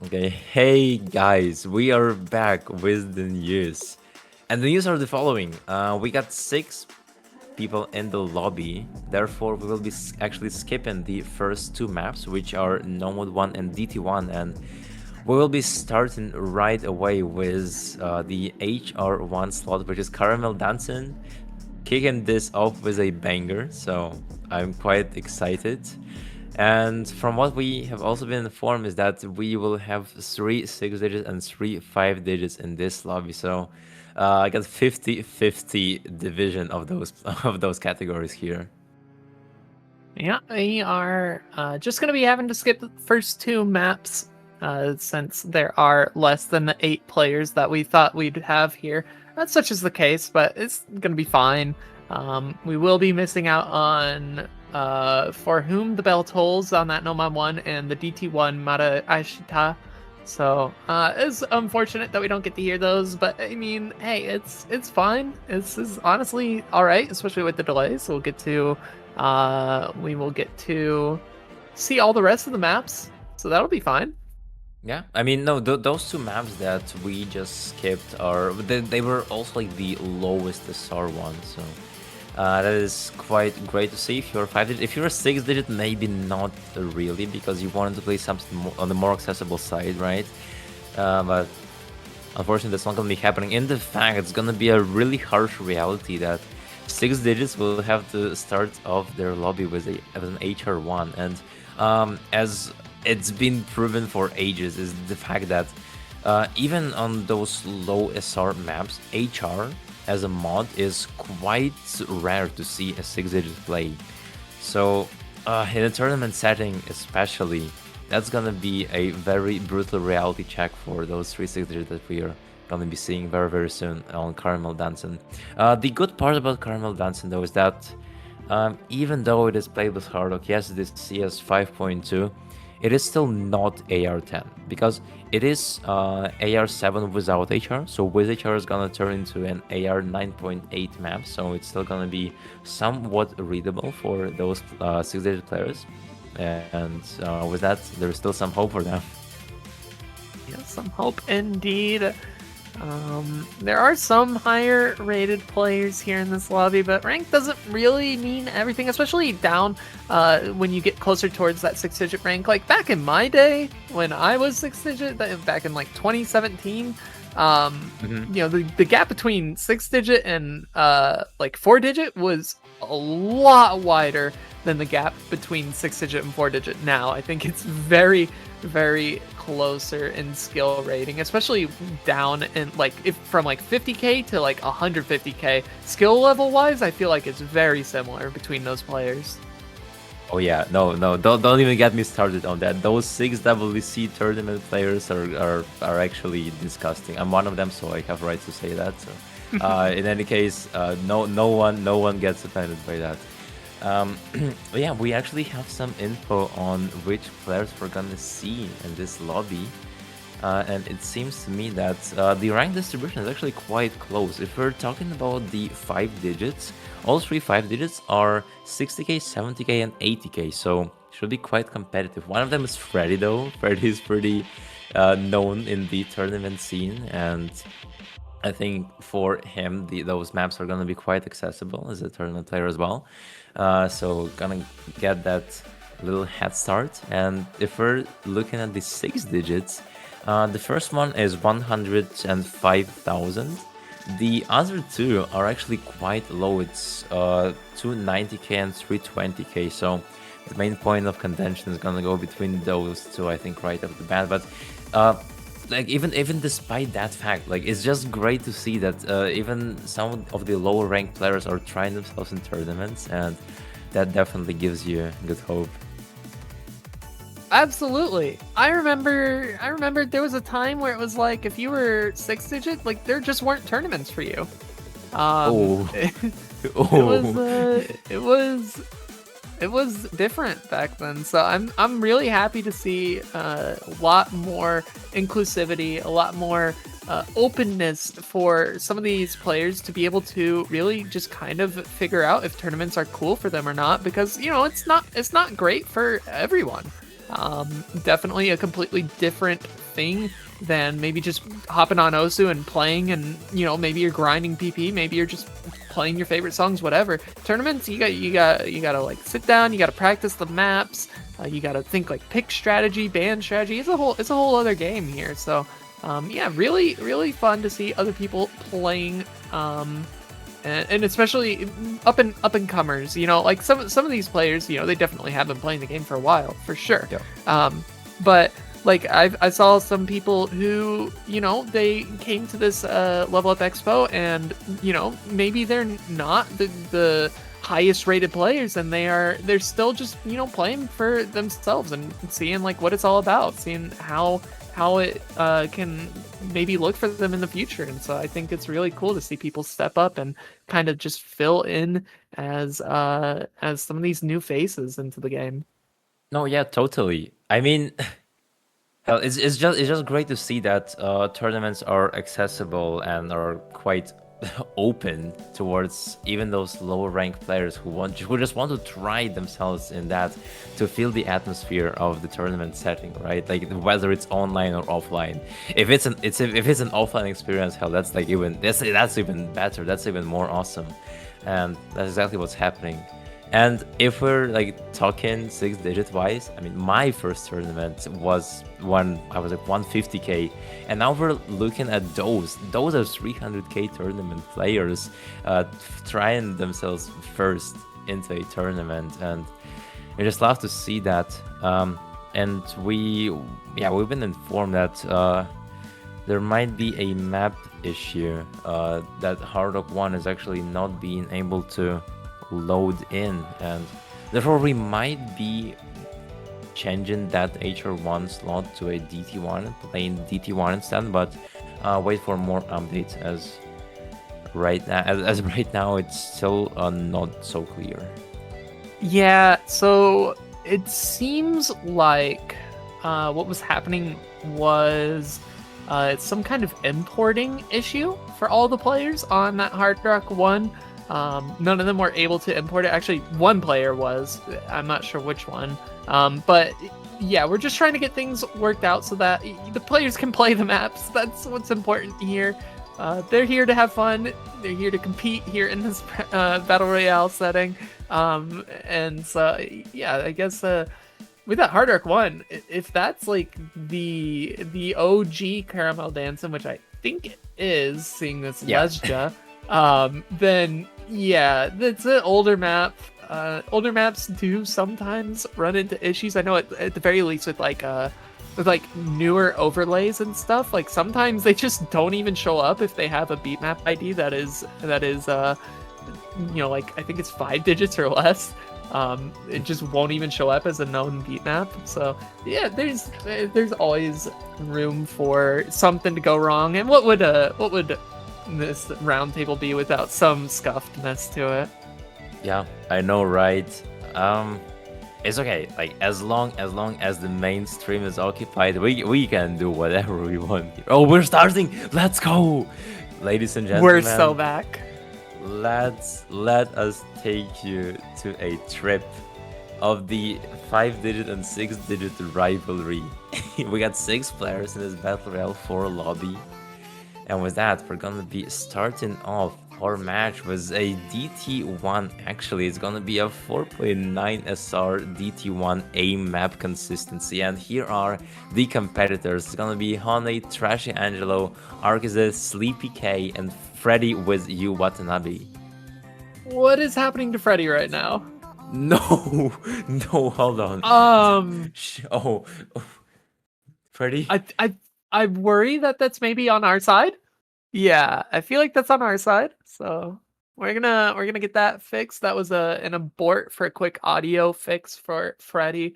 S4: Okay, hey guys, we are back with the news. And the news are the following. We got 6 people in the lobby. Therefore, we will be actually skipping the first 2 maps, which are Nomad 1 and DT1. And we will be starting right away with the HR1 slot, which is Caramel Dancing, kicking this off with a banger. So I'm quite excited. And from what we have also been informed is that we will have 3 6 digits and 3 5 digits in this lobby. So I got 50-50 division of those of those categories here.
S2: Yeah, we are just going to be having to skip the first 2 maps since there are less than the 8 players that we thought we'd have here. That's such is the case, but it's going to be fine. We will be missing out on For Whom the Bell Tolls on that Nomad 1 and the DT1 Mara Ashita. So it's unfortunate that we don't get to hear those, but I mean, hey, it's fine. This is honestly all right, especially with the delays. So we will get to see all the rest of the maps, so that'll be fine.
S4: Yeah, I mean, no, those 2 maps that we just skipped are they were also like the lowest SR ones, so that is quite great to see. If you're 5 digit, if you're a 6 digit, maybe not really, because you wanted to play something more, on the more accessible side, right? But unfortunately, that's not going to be happening. In the fact, it's going to be a really harsh reality that 6 digits will have to start off their lobby with an HR1, and as it's been proven for ages, is the fact that even on those low SR maps, HR as a mod is quite rare to see a 6 digit play. So in a tournament setting especially, that's gonna be a very brutal reality check for those 3 6 digits that we are gonna be seeing very, very soon on Caramel Dancing. The good part about Caramel Dancing though is that even though it is played with Hardlock, yes, it is CS 5.2, it is still not AR10, because it is AR7 without HR, so with HR is gonna turn into an AR 9.8 map, so it's still gonna be somewhat readable for those 6-digit players, and with that, there's still some hope for them.
S2: Yeah, some hope indeed. There are some higher rated players here in this lobby, but rank doesn't really mean everything, especially down when you get closer towards that 6-digit rank. Like back in my day, when I was 6-digit, back in like 2017, you know, the gap between 6-digit and like 4-digit was a lot wider than the gap between 6-digit and 4-digit now. I think it's very, very closer in skill rating, especially down in like if from like 50k to like 150k skill level wise. I feel like it's very similar between those players.
S4: Oh yeah, no, don't even get me started on that. Those 6WC tournament players are actually disgusting. I'm one of them, so I have right to say that. So in any case, no one gets offended by that. But yeah, we actually have some info on which players we're gonna see in this lobby, and it seems to me that the rank distribution is actually quite close. If we're talking about the 5 digits, all 3 5 digits are 60k, 70k, and 80k, so should be quite competitive. One of them is Freddy though. Freddy is pretty known in the tournament scene, and I think for him, those maps are gonna be quite accessible as a tournament player as well. So gonna get that little head start. And if we're looking at the 6 digits, the first one is 105,000. The other 2 are actually quite low. It's 290k and 320k. So the main point of contention is gonna go between those 2, I think, right off the bat. But like even despite that fact, like it's just great to see that even some of the lower ranked players are trying themselves in tournaments, and that definitely gives you good hope.
S2: Absolutely. I remember there was a time where it was like if you were 6-digit, like there just weren't tournaments for you. It was different back then. So I'm really happy to see a lot more inclusivity, a lot more openness for some of these players to be able to really just kind of figure out if tournaments are cool for them or not, because you know it's not great for everyone. Definitely a completely different thing than maybe just hopping on Osu and playing, and maybe you're grinding PP, maybe you're just playing your favorite songs, whatever. Tournaments, you gotta like sit down, you gotta practice the maps, you gotta think like pick strategy, ban strategy. It's a whole other game here. So yeah, really really fun to see other people playing, and especially up and comers. Like some of these players, they definitely have been playing the game for a while, for sure.
S4: Yeah.
S2: But like I saw some people who they came to this Level Up Expo, and maybe they're not the highest rated players, and they're still just playing for themselves and seeing like what it's all about, seeing how it can maybe look for them in the future. And so I think it's really cool to see people step up and kind of just fill in as some of these new faces into the game.
S4: No, yeah, totally. I mean, hell, it's just great to see that tournaments are accessible and are quite open towards even those lower ranked players who just want to try themselves in that, to feel the atmosphere of the tournament setting, right? Like whether it's online or offline. If it's an offline experience, hell, that's even better. That's even more awesome, and that's exactly what's happening. And if we're like talking 6-digit wise, I mean, my first tournament was when I was like 150k, and now we're looking at those are 300k tournament players trying themselves first into a tournament, and I just love to see that. And we've been informed that there might be a map issue, that Hard Rock 1 is actually not being able to load in, and therefore we might be changing that HR1 slot to a DT1, playing DT1 instead, but wait for more updates, as right now it's still not so clear.
S2: Yeah, so it seems like what was happening was it's some kind of importing issue for all the players on that Hard Rock 1. None of them were able to import it. Actually, one player was. I'm not sure which one. But yeah, we're just trying to get things worked out so that the players can play the maps. That's what's important here. They're here to have fun. They're here to compete here in this Battle Royale setting. And so, yeah, I guess with that Hard Rock 1, if that's like the OG Caramel Dancing, which I think it is, seeing this Lesja, then yeah, that's an older map. Older maps do sometimes run into issues. I know at the very least with like newer overlays and stuff, like sometimes they just don't even show up if they have a beat map ID that is like I think it's 5 digits or less. It just won't even show up as a known beat map. So yeah, there's always room for something to go wrong. And what would this roundtable be without some scuffedness to it?
S4: Yeah, I know, right? It's okay. Like as long as the mainstream is occupied, we can do whatever we want here. Oh, we're starting! Let's go, ladies and gentlemen.
S2: We're so back.
S4: Let us take you to a trip of the 5-digit and 6-digit rivalry. We got 6 players in this Battle Royale 4 lobby. And with that, we're gonna be starting off our match with a DT1. Actually, it's gonna be a 4.9 SR DT1 aim map consistency. And here are the competitors. It's gonna be Honey, Trashy Angelo, Arcazes, Sleepy K, and Freddy with you, Watanabe.
S2: What is happening to Freddy right now?
S4: No, hold on. Freddy?
S2: I worry that that's maybe on our side. Yeah, I feel like that's on our side. So we're gonna get that fixed. That was an abort for a quick audio fix for Freddy.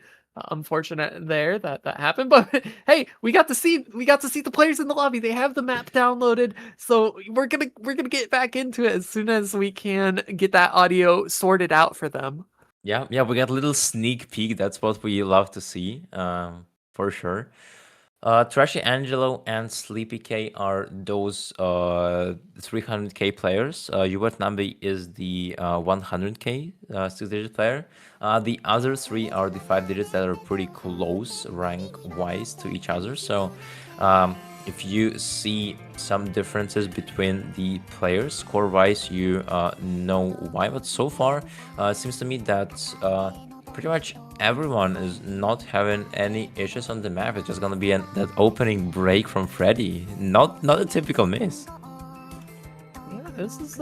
S2: Unfortunate there that happened, but hey, we got to see the players in the lobby. They have the map downloaded, so we're gonna get back into it as soon as we can get that audio sorted out for them.
S4: Yeah, we got a little sneak peek. That's what we love to see, for sure. Trashy Angelo and Sleepy K are those 300k players. Yubat Nambi is the 100k 6-digit player. The other three are the 5 digits that are pretty close rank wise to each other. So if you see some differences between the players score wise, you know why. But so far, it seems to me that pretty much everyone is not having any issues on the map. It's just gonna be that opening break from Freddy. Not a typical miss.
S2: Yeah, this is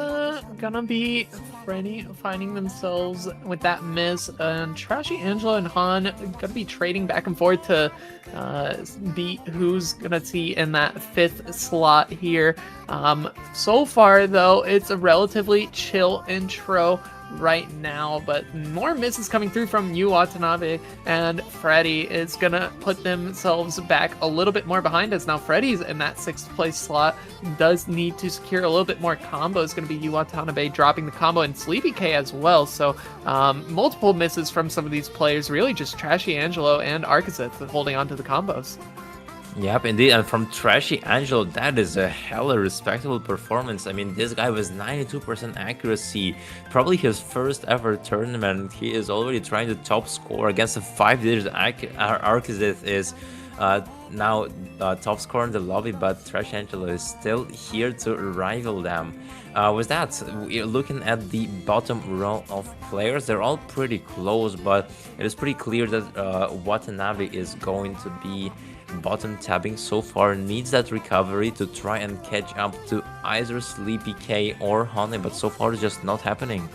S2: gonna be Freddy finding themselves with that miss, and Trashy Angelo and Han gonna be trading back and forth to be who's gonna see in that 5th slot here. So far though, it's a relatively chill intro right now, but more misses coming through from Yu Watanabe, and Freddy is gonna put themselves back a little bit more behind, as now Freddy's in that 6th place slot, does need to secure a little bit more combos. Going to be Yu Watanabe dropping the combo, and Sleepy K as well, so multiple misses from some of these players, really just Trashy Angelo and Arcazith holding on to the combos.
S4: Yep, indeed. And from Trashy Angelo, that is a hella respectable performance. I mean, this guy was 92% accuracy, probably his first ever tournament. He is already trying to top score against a 5-digit Arcazith is now top scorer in the lobby, but Trashy Angelo is still here to rival them. With that, we're looking at the bottom row of players. They're all pretty close, but it is pretty clear that Watanabe is going to be bottom tabbing so far, needs that recovery to try and catch up to either Sleepy K or Honey, but so far it's just not happening.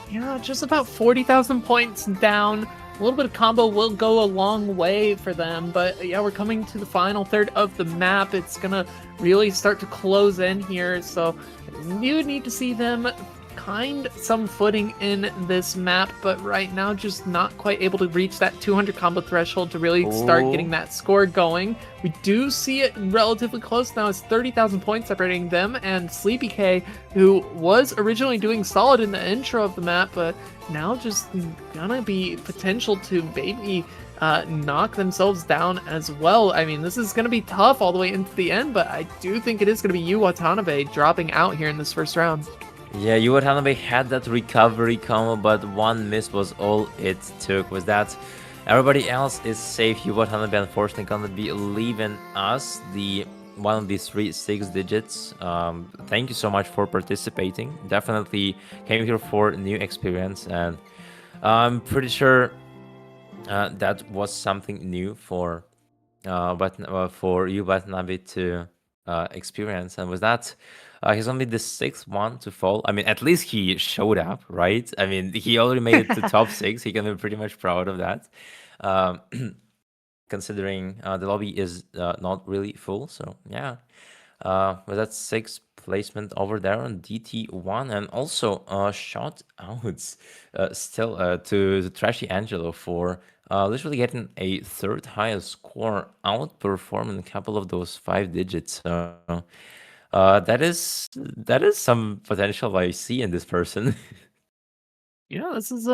S2: Yeah, just about 40,000 points down. A little bit of combo will go a long way for them, but yeah, we're coming to the final third of the map. It's gonna really start to close in here, so you need to see them find some footing in this map, but right now just not quite able to reach that 200 combo threshold to really start getting that score going. We do see it relatively close now. It's 30,000 points separating them and Sleepy K, who was originally doing solid in the intro of the map, but now just gonna be potential to maybe knock themselves down as well. I mean, this is going to be tough all the way into the end, but I do think it is going to be Yu Watanabe dropping out here in this first round.
S4: Yeah, Yu Watanabe had that recovery combo, but one miss was all it took. Was that everybody else is safe. Yu Watanabe unfortunately gonna be leaving us, the one of these 3 6 digits. Thank you so much for participating. Definitely came here for new experience, and I'm pretty sure that was something new for Yu Watanabe to experience. And with that, he's only the 6th one to fall. I mean, at least he showed up, right? I mean, he already made it to top 6. He can be pretty much proud of that, considering the lobby is not really full. So yeah, with that 6th placement over there on DT1, and also shout outs still to Trashy Angelo for literally getting a 3rd highest score, outperforming a couple of those 5 digits. That is some potential I see in this person.
S2: Yeah, this is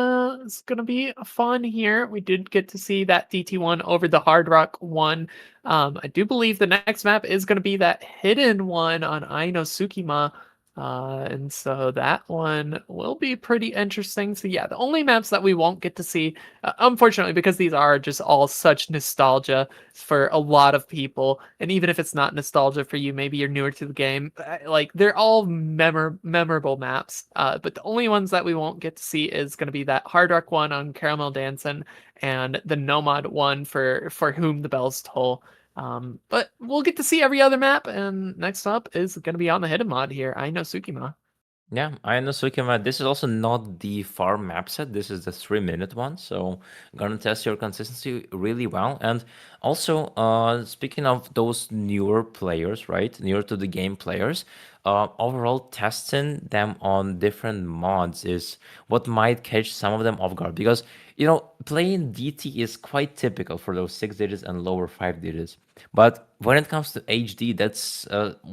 S2: it's gonna be fun here. We did get to see that DT1 over the Hard Rock one. I do believe the next map is gonna be that hidden one on Aino Tsukima. And so that one will be pretty interesting. So yeah, the only maps that we won't get to see, unfortunately, because these are just all such nostalgia for a lot of people, and even if it's not nostalgia for you, maybe you're newer to the game, like they're all memorable maps. But the only ones that we won't get to see is going to be that Hard Rock one on Caramel Dancin' and the Nomad one for Whom the Bells Toll. But we'll get to see every other map, and next up is going to be on the hidden mod here, Aino Tsukima.
S4: Yeah, I know Sukima. This is also not the farm map set. This is the 3-minute one, so gonna test your consistency really well. And also, speaking of those newer players, right, newer to the game players, overall testing them on different mods is what might catch some of them off guard, because playing DT is quite typical for those 6 digits and lower 5 digits. But when it comes to HD, that's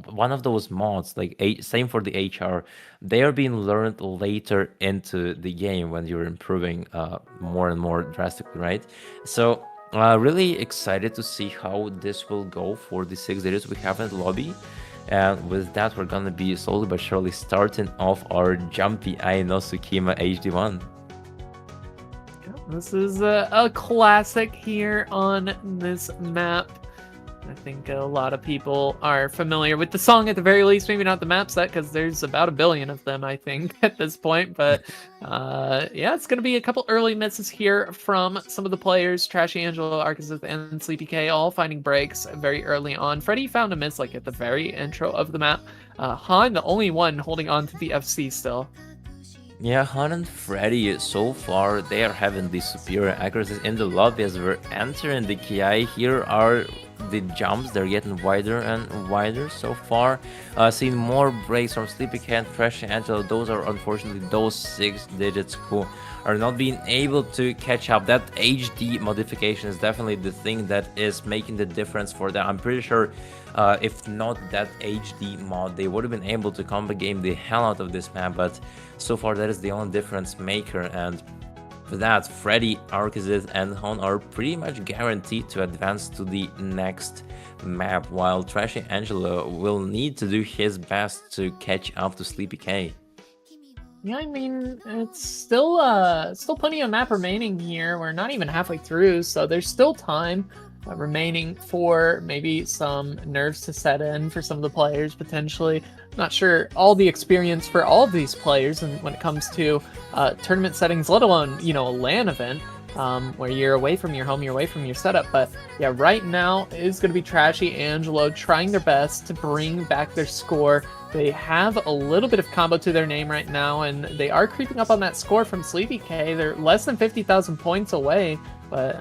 S4: one of those mods, like same for the HR. They are being learned later into the game when you're improving more and more drastically, right? So Really excited to see how this will go for the 6 days we have in the lobby. And with that, we're gonna be slowly but surely starting off our Jumpy Aino HD1.
S2: This is a classic here on this map. I think a lot of people are familiar with the song at the very least, maybe not the map set, because there's about a billion of them, I think, at this point. But yeah, it's going to be a couple early misses here from some of the players. Trashy Angelo, Arcazith, and Sleepy K all finding breaks very early on. Freddy found a miss like at the very intro of the map. Han, the only one holding on to the FC still.
S4: Yeah, Han and Freddy, so far, they are having the superior accuracies in the lobby as we're entering the KI. Here are the jumps, they're getting wider and wider so far. Seeing more breaks from Sleepy Cat, Fresh Angelo. Those are unfortunately those 6 digits who are not being able to catch up. That HD modification is definitely the thing that is making the difference for them. I'm pretty sure if not that HD mod, they would have been able to combo game the hell out of this map, but so far that is the only difference maker. And for that, Freddy, Arcazith, and Hon are pretty much guaranteed to advance to the next map, while Trashy Angelo will need to do his best to catch up to Sleepy K.
S2: Yeah, I mean, it's still plenty of map remaining here. We're not even halfway through, so there's still time remaining for maybe some nerves to set in for some of the players, potentially. Not sure all the experience for all of these players, and when it comes to tournament settings, let alone, you know, a LAN event, where you're away from your home, you're away from your setup. But yeah, right now is going to be Trashy Angelo trying their best to bring back their score. They have a little bit of combo to their name right now, and they are creeping up on that score from Sleepy K. They're less than 50,000 points away, but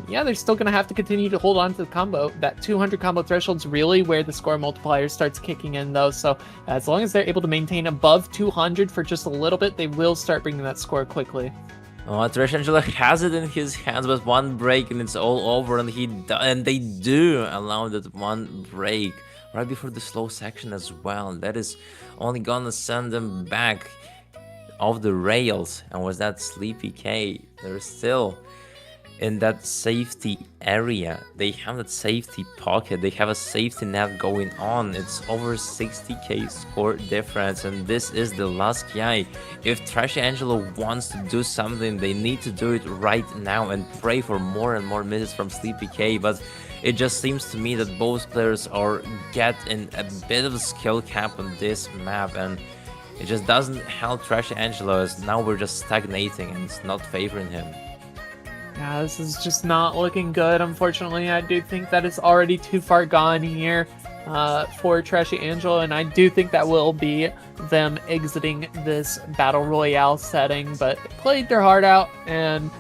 S2: yeah, they're still going to have to continue to hold on to the combo. That 200 combo threshold's really where the score multiplier starts kicking in, though, so as long as they're able to maintain above 200 for just a little bit, they will start bringing that score quickly.
S4: Oh, Trash Angelo has it in his hands, but one break and it's all over, and they do allow that one break right before the slow section as well. That is only gonna send them back off the rails. And was that Sleepy K? They're still in that safety area. They have that safety pocket. They have a safety net going on. It's over 60k score difference, and this is the last KI. If Trashy Angelo wants to do something, they need to do it right now and pray for more and more misses from Sleepy K. But it just seems to me that both players are getting a bit of a skill cap on this map, and it just doesn't help Trashy Angelo, as now we're just stagnating and it's not favoring him.
S2: Yeah, this is just not looking good, unfortunately. I do think that it's already too far gone here for Trashy Angelo, and I do think that will be them exiting this Battle Royale setting, but they played their heart out, and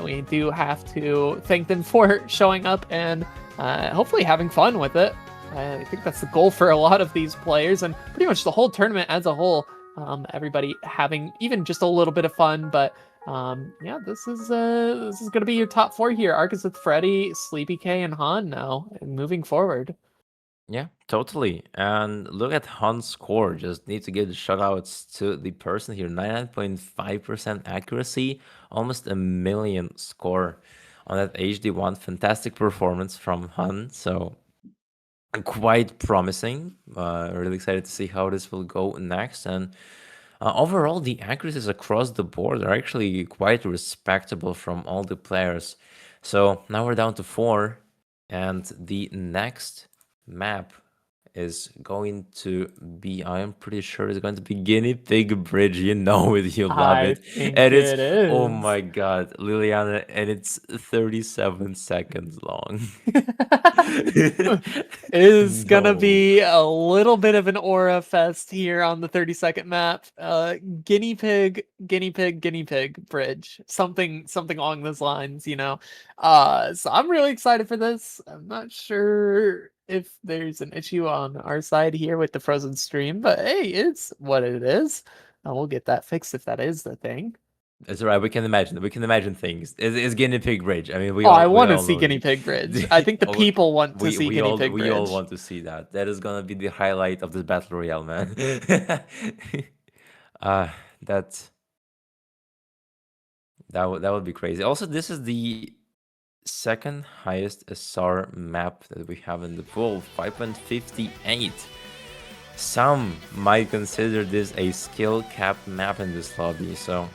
S2: we do have to thank them for showing up and hopefully having fun with it. I think that's the goal for a lot of these players, and pretty much the whole tournament as a whole. Everybody having even just a little bit of fun, but yeah, this is gonna be your top 4 here. Arcazith, Freddy, Sleepy K, and Han now, and moving forward.
S4: Yeah, totally. And look at Han's score. Just need to give the shoutouts to the person here. 99.5% accuracy, almost a million score on that HD1. Fantastic performance from Han. So quite promising. Really excited to see how this will go next. And overall, the accuracies across the board are actually quite respectable from all the players. So now we're down to 4, and the next map is going to be, I am pretty sure it's going to be Guinea Pig Bridge. You know it, you love
S2: I
S4: it.
S2: think
S4: And it's,
S2: it is.
S4: oh my god, Liliana, and it's 37 seconds long.
S2: Is gonna
S4: No.
S2: be a little bit of an aura fest here on the 30-second map. Guinea pig, guinea pig, guinea pig bridge. Something along those lines, you know. So I'm really excited for this. I'm not sure if there's an issue on our side here with the frozen stream, but hey, it's what it is. We'll get that fixed if that is the thing.
S4: It's all right. We can imagine. We can imagine things. It's Guinea Pig Bridge. I mean,
S2: I
S4: we
S2: want to
S4: all
S2: see
S4: know
S2: Guinea
S4: it.
S2: Pig Bridge. I think the
S4: Oh,
S2: people want to see Guinea Pig Bridge.
S4: we all want to see that. That is gonna be the highlight of this battle royale, man. uh, that that would be crazy. Also, this is the second highest SR map that we have in the pool, 5.58. Some might consider this a skill cap map in this lobby, so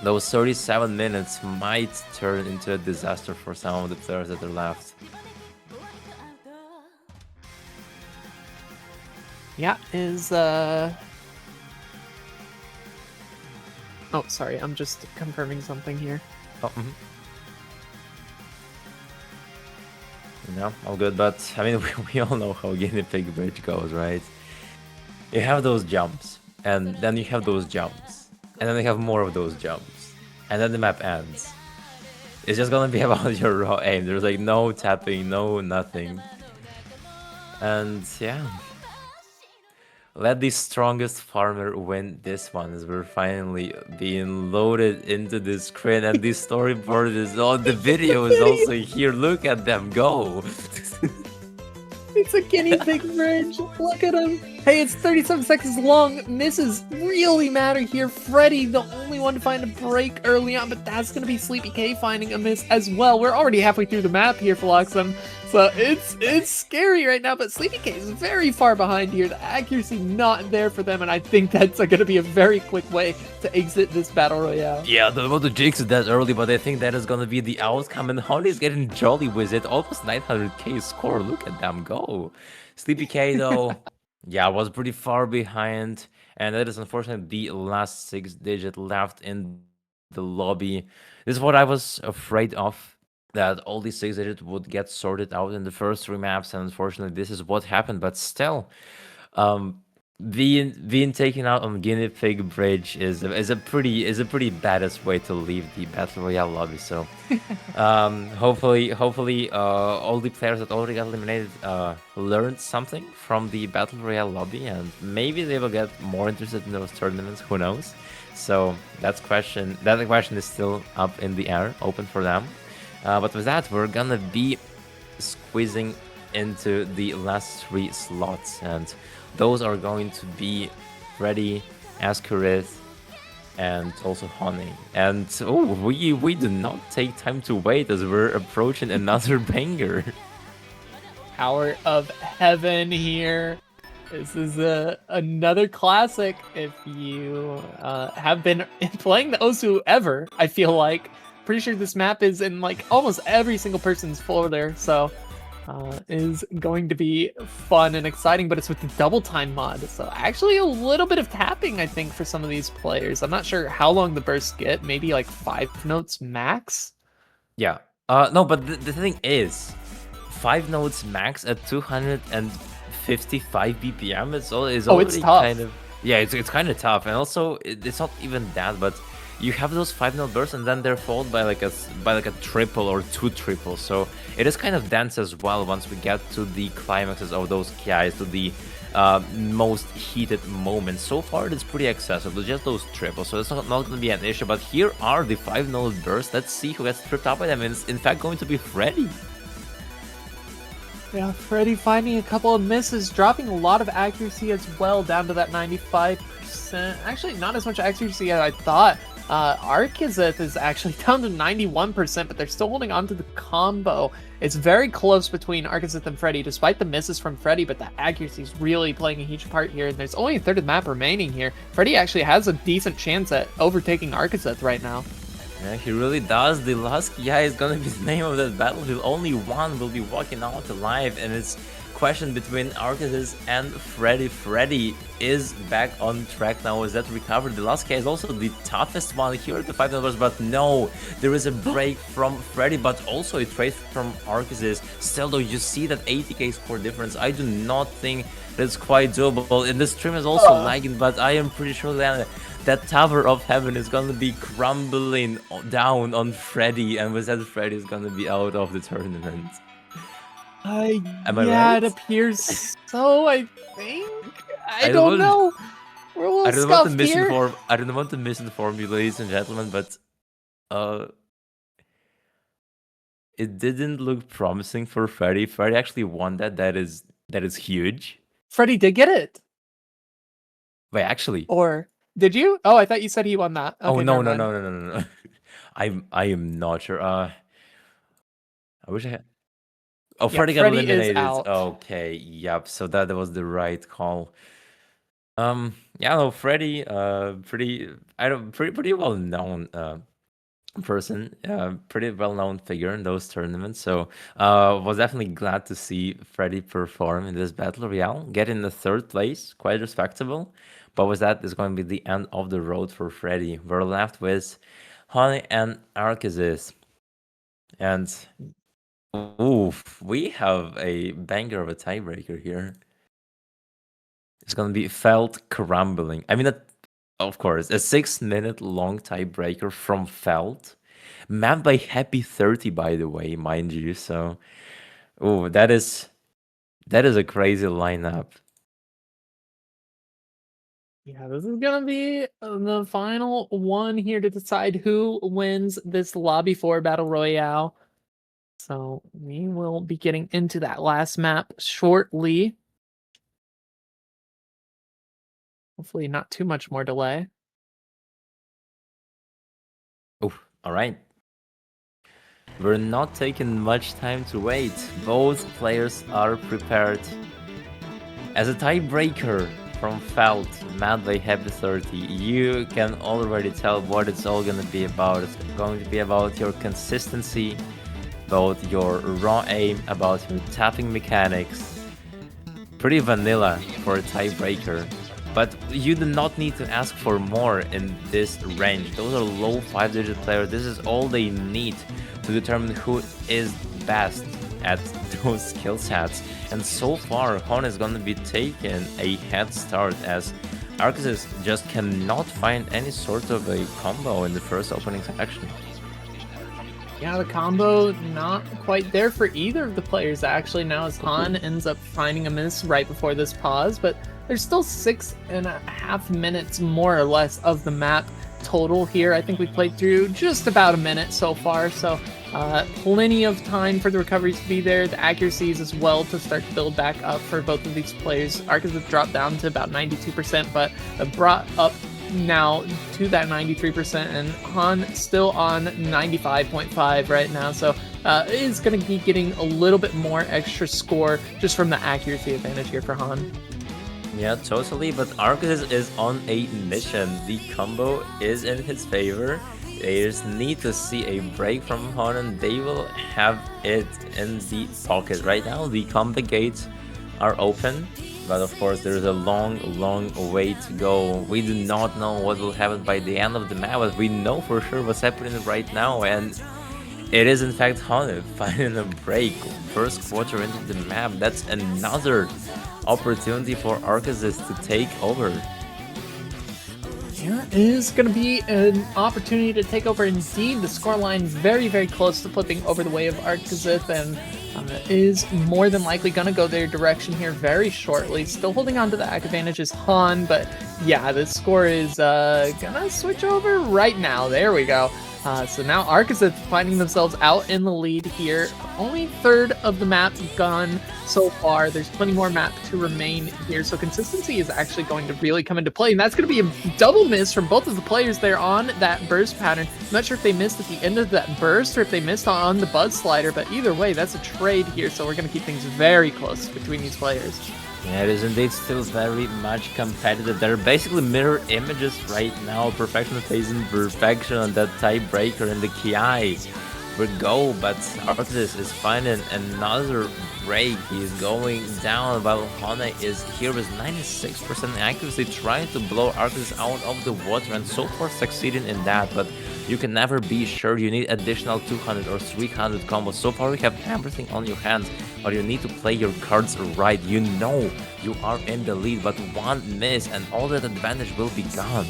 S4: those 37 minutes might turn into a disaster for some of the players that are left.
S2: Yeah, Oh, sorry, I'm just confirming something here.
S4: Oh, No, all good, but I mean, we all know how Guinea Pig Bridge goes, right? You have those jumps, and then you have those jumps, and then you have more of those jumps, and then the map ends. It's just gonna be about your raw aim. There's like no tapping, no nothing. And yeah. Let the strongest farmer win this one, as we're finally being loaded into the screen, and the storyboard is on, the video is also here. Look at them go.
S2: It's a guinea pig bridge. Look at him. Hey, it's 37 seconds long. Misses really matter here. Freddy, the only one to find a break early on, but that's going to be Sleepy K finding a miss as well. We're already halfway through the map here, Floxum. So it's scary right now, but Sleepy K is very far behind here. The accuracy not there for them, and I think that's going to be a very quick way to exit this battle royale.
S4: Yeah, the about to jinx it that early, but I think that is gonna be the outcome, and Honey's getting jolly with it. Almost 900k score. Look at them go. Sleepy K though, yeah, was pretty far behind, and that is unfortunately the last 6-digit left in the lobby. This is what I was afraid of, that all these 6-digits would get sorted out in the first 3 maps, and unfortunately this is what happened. But still, being taken out on Guinea Pig Bridge is a pretty badass way to leave the battle royale lobby. So hopefully all the players that already got eliminated learned something from the battle royale lobby, and maybe they will get more interested in those tournaments. Who knows? So that question is still up in the air, open for them. But with that, we're gonna be squeezing into the last 3 slots, and those are going to be Freddy, Askerith, and also Honey. And oh, we do not take time to wait as we're approaching another banger.
S2: Power of Heaven here. This is another classic. If you have been playing the Osu ever, I feel like. Pretty sure this map is in like almost every single person's folder, so is going to be fun and exciting, but it's with the double time mod, so actually a little bit of tapping, I think, for some of these players. I'm not sure how long the bursts get, maybe like 5 notes max?
S4: Yeah. No, but the thing is, 5 notes max at 255 BPM is already
S2: it's tough.
S4: kind of... Yeah, it's kind of tough, and also it's not even that, but you have those 5-note bursts, and then they're followed by like a triple or 2 triples. So it is kind of dense as well once we get to the climaxes of those KIs, to the most heated moments. So far, it's pretty accessible, just those triples, so it's not going to be an issue. But here are the 5-note bursts. Let's see who gets tripped up by them. It's in fact going to be Freddy.
S2: Yeah, Freddy finding a couple of misses, dropping a lot of accuracy as well, down to that 95%. Actually, not as much accuracy as I thought. Archizeth is actually down to 91%, but they're still holding on to the combo. It's very close between Archizeth and Freddy, despite the misses from Freddy, but the accuracy is really playing a huge part here, and there's only a third of the map remaining here. Freddy actually has a decent chance at overtaking Archizeth right now.
S4: Yeah, he really does. The last Kia is gonna be the name of that battlefield. Only one will be walking out alive, and it's question between Archizeth and Freddy. Freddy is back on track now. Is that recovered? The last Kia is also the toughest one here at the 5 numbers, but no, there is a break from Freddy, but also a trade from Archizeth. Still though, you see that 80k score difference. I do not think that's quite doable, and the stream is also lagging, but I am pretty sure that Tower of Heaven is gonna be crumbling down on Freddy, and with that, Freddy is gonna be out of the tournament. Am I
S2: yeah,
S4: right?
S2: it appears so, I think. I don't know. We're a little scuffed here.
S4: I don't want to misinform you, ladies and gentlemen, but it didn't look promising for Freddy. Freddy actually won that. That is huge.
S2: Freddy did get it.
S4: Wait, actually.
S2: Or did you? Oh, I thought you said he won that. Okay,
S4: oh no. I am not sure. I wish I had. Oh,
S2: Yeah,
S4: Freddy got
S2: Freddy is
S4: eliminated.
S2: out.
S4: Okay, yep. So that was the right call. Yeah, no, Freddy, pretty well known person, pretty well known figure in those tournaments. So, was definitely glad to see Freddy perform in this battle royale, get in the third place, quite respectable. But with that is going to be the end of the road for Freddy. We're left with Honey and Arceus, and oof, we have a banger of a tiebreaker here. It's gonna be Felt crumbling. I mean, of course, a 6-minute long tiebreaker from Felt, mapped by Happy 30, by the way, mind you. So, oh, that is a crazy lineup.
S2: Yeah, this is gonna be the final one here to decide who wins this Lobby 4 Battle Royale. So we will be getting into that last map shortly. Hopefully not too much more delay.
S4: Oh, all right. We're not taking much time to wait. Both players are prepared. As a tiebreaker from Felt, mapped by Happy 30, you can already tell what it's all gonna be about. It's going to be about your consistency, about your raw aim, about your tapping mechanics. Pretty vanilla for a tiebreaker, but you do not need to ask for more in this range. Those are low 5-digit players. This is all they need to determine who is best at those skill sets. And so far, Hon is going to be taking a head start as Arceus just cannot find any sort of a combo in the first opening section.
S2: Yeah, the combo not quite there for either of the players actually now as Han ends up finding a miss right before this pause, but there's still 6.5 minutes more or less of the map total here. I think we played through just about a minute so far, so plenty of time for the recoveries to be there, the accuracies as well to start to build back up for both of these players. Arceus has dropped down to about 92%, but brought up now to that 93%, and Han still on 95.5 right now, so is going to be getting a little bit more extra score just from the accuracy advantage here for Han.
S4: Yeah, totally, but Arceus is on a mission. The combo is in his favor. They just need to see a break from Han and they will have it in the pocket. Right now, the combo gates are open, but of course there's a long way to go. We do not know what will happen by the end of the map, but we know for sure what's happening right now, and it is in fact Han finding a break. First quarter into the map, that's another opportunity for Arceus to take over.
S2: There is going to be an opportunity to take over indeed. The scoreline very close to flipping over the way of Arceus, and is more than likely going to go their direction here very shortly. Still holding on to the act advantage is Han, but yeah, the score is gonna switch over right now. There we go. So now Arceus finding themselves out in the lead here. Only third of the map gone so far. There's plenty more map to remain here. So consistency is actually going to really come into play. And that's going to be a double miss from both of the players there on that burst pattern. I'm not sure if they missed at the end of that burst or if they missed on the buzz slider. But either way, that's a trade here. So we're going to keep things very close between these players.
S4: Yeah, it is indeed still very much competitive. They're basically mirror images right now. Perfection facing perfection on that tiebreaker and the Ki will go, but Arceus is finding another break. He's going down while Hana is here with 96% accuracy, trying to blow Arceus out of the water and so far succeeding in that, but you can never be sure. You need additional 200 or 300 combos. So far you have everything on your hands, but you need to play your cards right. You know you are in the lead, but one miss and all that advantage will be gone.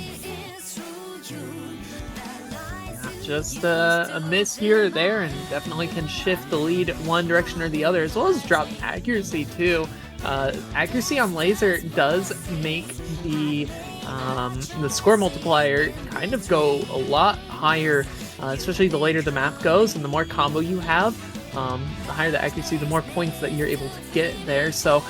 S2: Just a miss here or there, and definitely can shift the lead one direction or the other, as well as drop accuracy too. Accuracy on laser does make the score multiplier kind of go a lot higher, especially the later the map goes and the more combo you have. The higher the accuracy, the more points that you're able to get there. So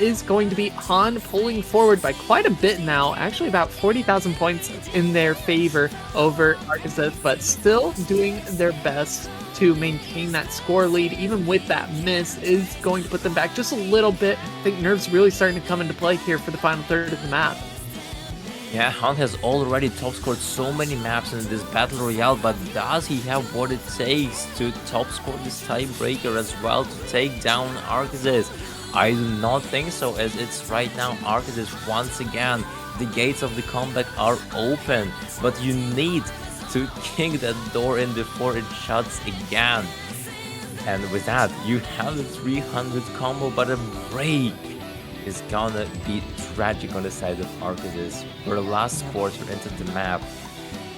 S2: is going to be Han pulling forward by quite a bit now, actually about 40,000 points in their favor over Arcazith, but still doing their best to maintain that score lead. Even with that miss is going to put them back just a little bit. I think Nerve's really starting to come into play here for the final third of the map.
S4: Yeah, Han has already top scored so many maps in this Battle Royale, but does he have what it takes to top score this tiebreaker as well to take down Arcazis? I do not think so, as it's right now Arcazis once again. The gates of the comeback are open, but you need to kick that door in before it shuts again. And with that, you have the 300 combo, but a break is gonna be tragic on the side of Arcazis. For the last quarter into the map,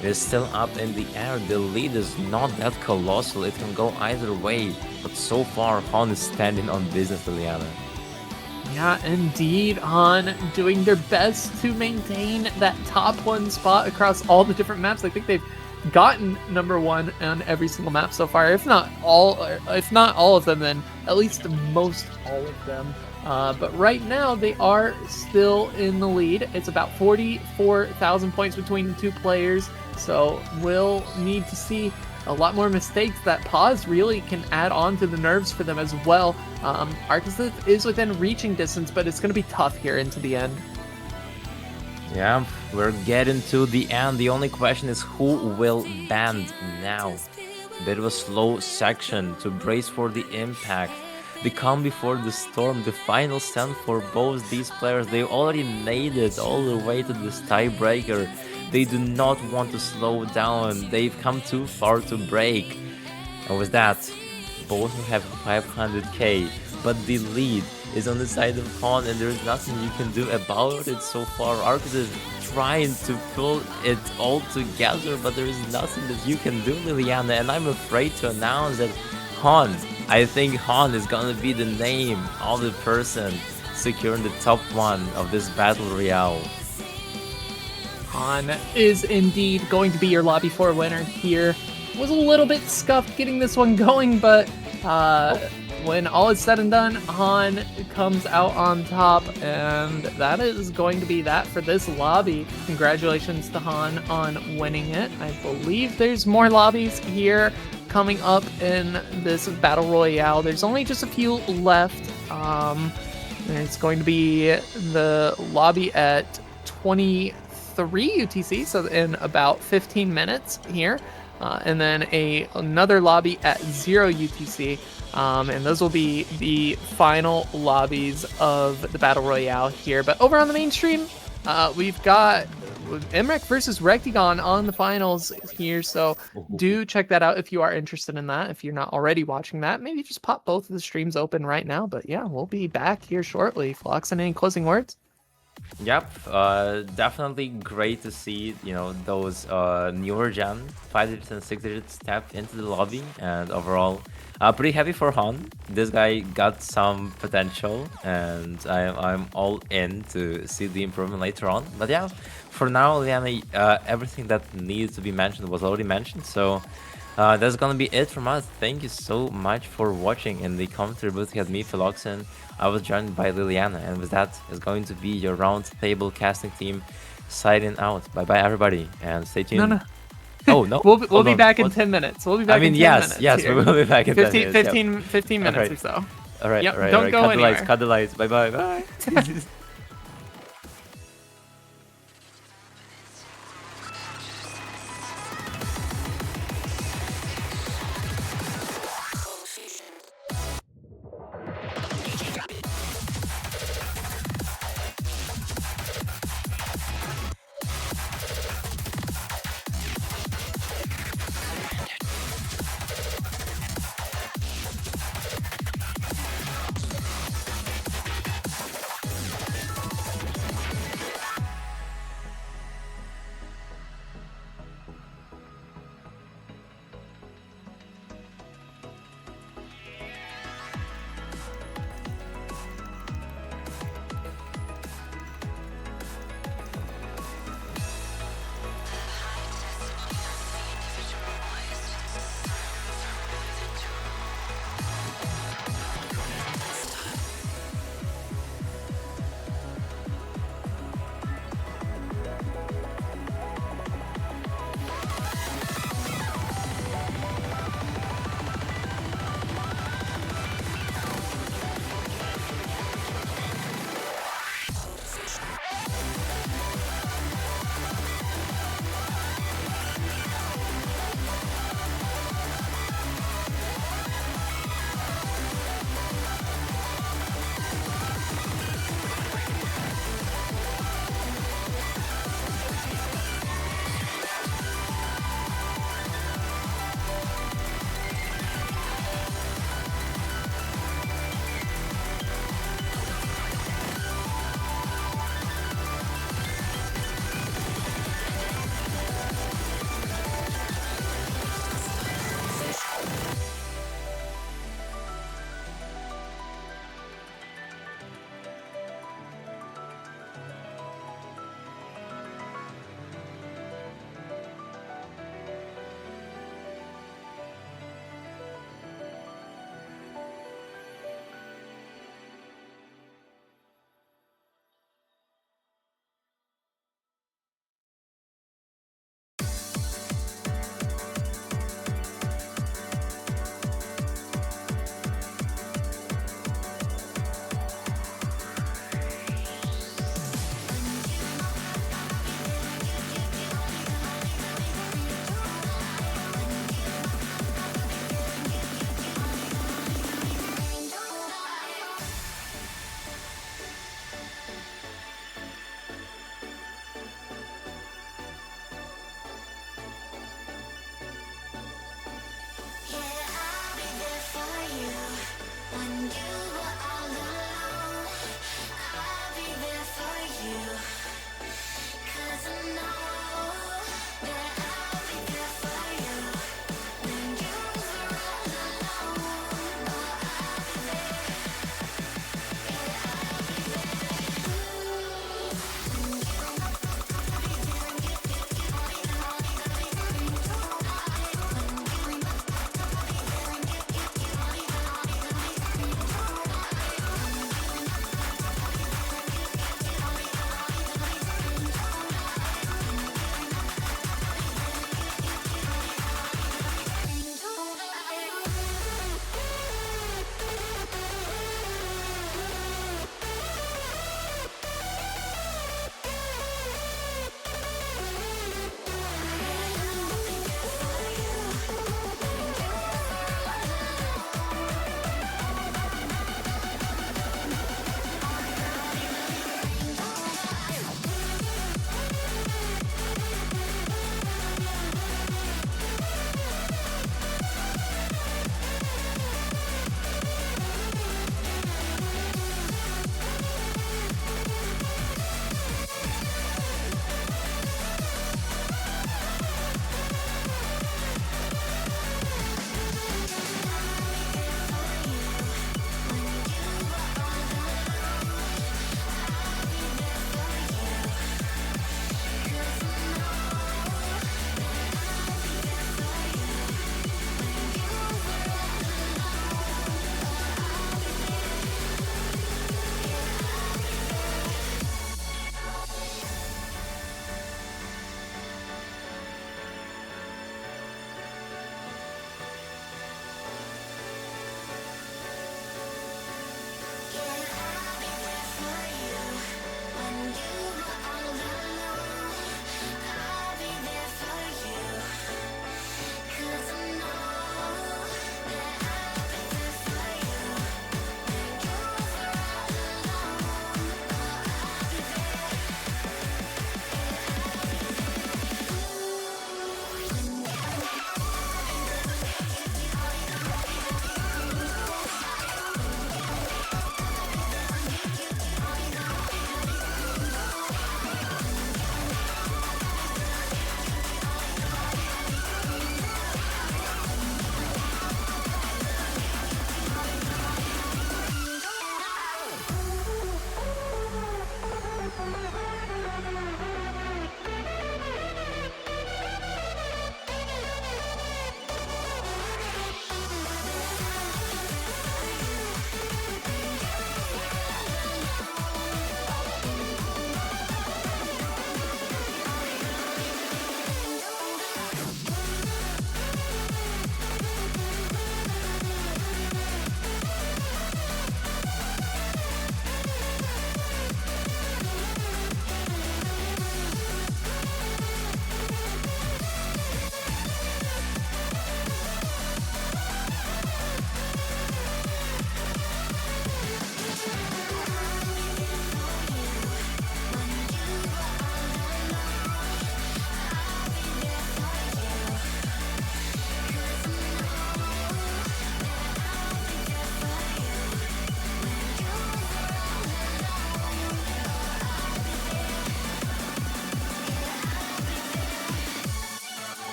S4: it is still up in the air. The lead is not that colossal, it can go either way, but so far Han is standing on business, Liliana.
S2: Yeah, indeed, Han doing their best to maintain that top one spot across all the different maps. I think they've gotten number one on every single map so far, if not all of them, then at least most all of them. But right now they are still in the lead. It's about 44,000 points between the two players, so we'll need to see a lot more mistakes. That pause really can add on to the nerves for them as well. Arcazith is within reaching distance, but it's going to be tough here into the end.
S4: Yeah, we're getting to the end. The only question is who will band now. Bit of a slow section to brace for the impact. The calm before the storm, the final stand for both these players. They already made it all the way to this tiebreaker. They do not want to slow down. They've come too far to break. And with that, both have 500k, but the lead is on the side of Han, and there's nothing you can do about it so far. Arcus is trying to pull it all together, but there is nothing that you can do, Liliana, and I'm afraid to announce that I think Han is gonna be the name of the person securing the top one of this Battle Royale.
S2: Han is indeed going to be your Lobby 4 winner here. Was a little bit scuffed getting this one going, but when all is said and done, Han comes out on top, and that is going to be that for this lobby. Congratulations to Han on winning it. I believe there's more lobbies here coming up in this Battle Royale. There's only just a few left. There's going to be the lobby at 23 UTC, so in about 15 minutes here. And then another lobby at 0 UTC. And those will be the final lobbies of the Battle Royale here. But over on the mainstream, we've got Emrek versus Rectagon on the finals here. So do check that out if you are interested in that. If you're not already watching that, maybe just pop both of the streams open right now. But yeah, we'll be back here shortly. Floxen, any closing words?
S4: Yep, definitely great to see, those newer gen 5-digit and 6-digit step into the lobby, and overall pretty happy for Han. This guy got some potential, and I'm all in to see the improvement later on. But yeah, for now, Liana, everything that needs to be mentioned was already mentioned, so that's gonna be it from us. Thank you so much for watching. In the commentary booth, we had me, Philoxen. I was joined by Liliana, and with that is going to be your Roundtable casting team signing out. Bye bye, everybody, and stay tuned.
S2: No.
S4: Oh, no?
S2: We'll be back in 10 minutes. We'll be back in 10 minutes.
S4: Yes,
S2: here.
S4: we will be back in 10 minutes.
S2: 15 minutes or so.
S4: All right,
S2: yep,
S4: all right.
S2: Don't go anywhere.
S4: Cut the lights. Bye bye.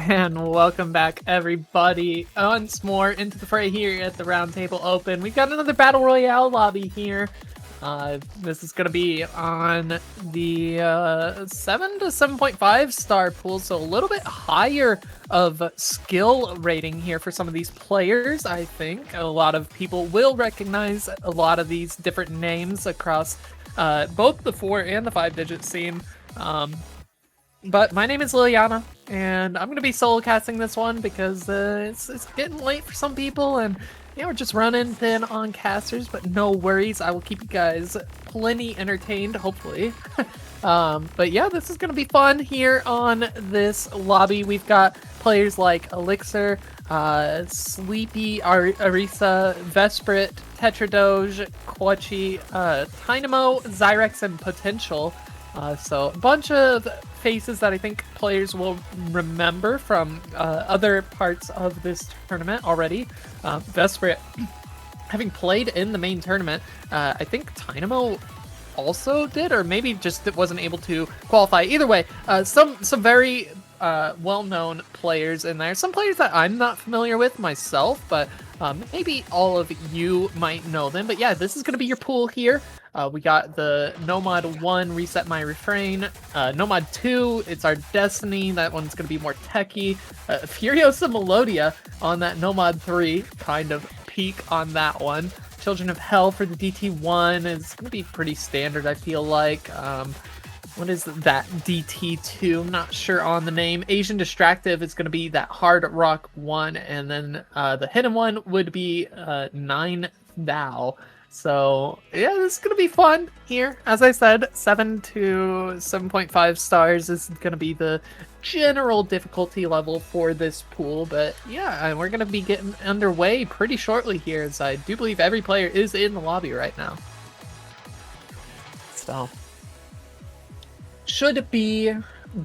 S2: And welcome back, everybody, once more into the fray here at the Roundtable Open. We've got another Battle Royale lobby here. This is going to be on the 7 to 7.5 star pool, so a little bit higher of skill rating here for some of these players. I think a lot of people will recognize a lot of these different names across both the 4 and the 5-digit scene. But my name is Liliana, and I'm going to be solo casting this one because it's getting late for some people, and we're just running thin on casters, but no worries. I will keep you guys plenty entertained, hopefully. But yeah, this is going to be fun here on this lobby. We've got players like Elixir, Sleepy, Arisa, Vesprit, Tetradoge, Quachi, Tynamo, Zyrex, and Potential. So a bunch of faces that I think players will remember from other parts of this tournament already. Vesprit, having played in the main tournament, I think Tynamo also did, or maybe just wasn't able to qualify. Either way, some very well-known players in there. Some players that I'm not familiar with myself, but maybe all of you might know them. But yeah, this is going to be your pool here. We got the Nomad 1, Reset My Refrain. Nomad 2, it's our Destiny. That one's going to be more techie. Furiosa Melodia on that Nomad 3, kind of peak on that one. Children of Hell for the DT1 is going to be pretty standard, I feel like. What is that DT2? I'm not sure on the name. Asian Distractive is going to be that Hard Rock 1. And then the hidden one would be 9 Thou. So yeah, this is going to be fun here. As I said, 7 to 7.5 stars is going to be the general difficulty level for this pool. But yeah, we're going to be getting underway pretty shortly here, as I do believe every player is in the lobby right now. So should be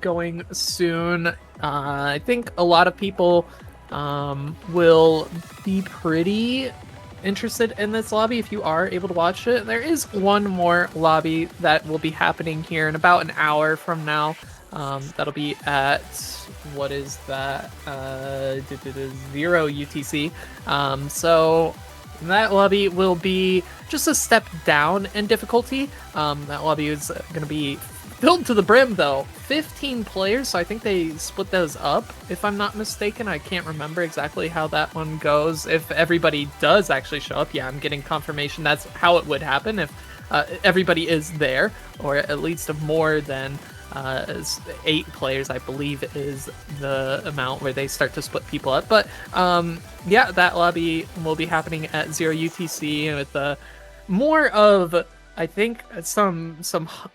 S2: going soon. I think a lot of people will be pretty interested in this lobby if you are able to watch it. There is one more lobby that will be happening here in about an hour from now. That'll be at, what is that, 0 UTC. So that lobby will be just a step down in difficulty. That lobby is going to be filled to the brim, though. 15 players, so I think they split those up, if I'm not mistaken. I can't remember exactly how that one goes. If everybody does actually show up, yeah, I'm getting confirmation that's how it would happen if everybody is there, or at least more than 8 players, I believe, is the amount where they start to split people up. But yeah, that lobby will be happening at 0 UTC with more of, I think, some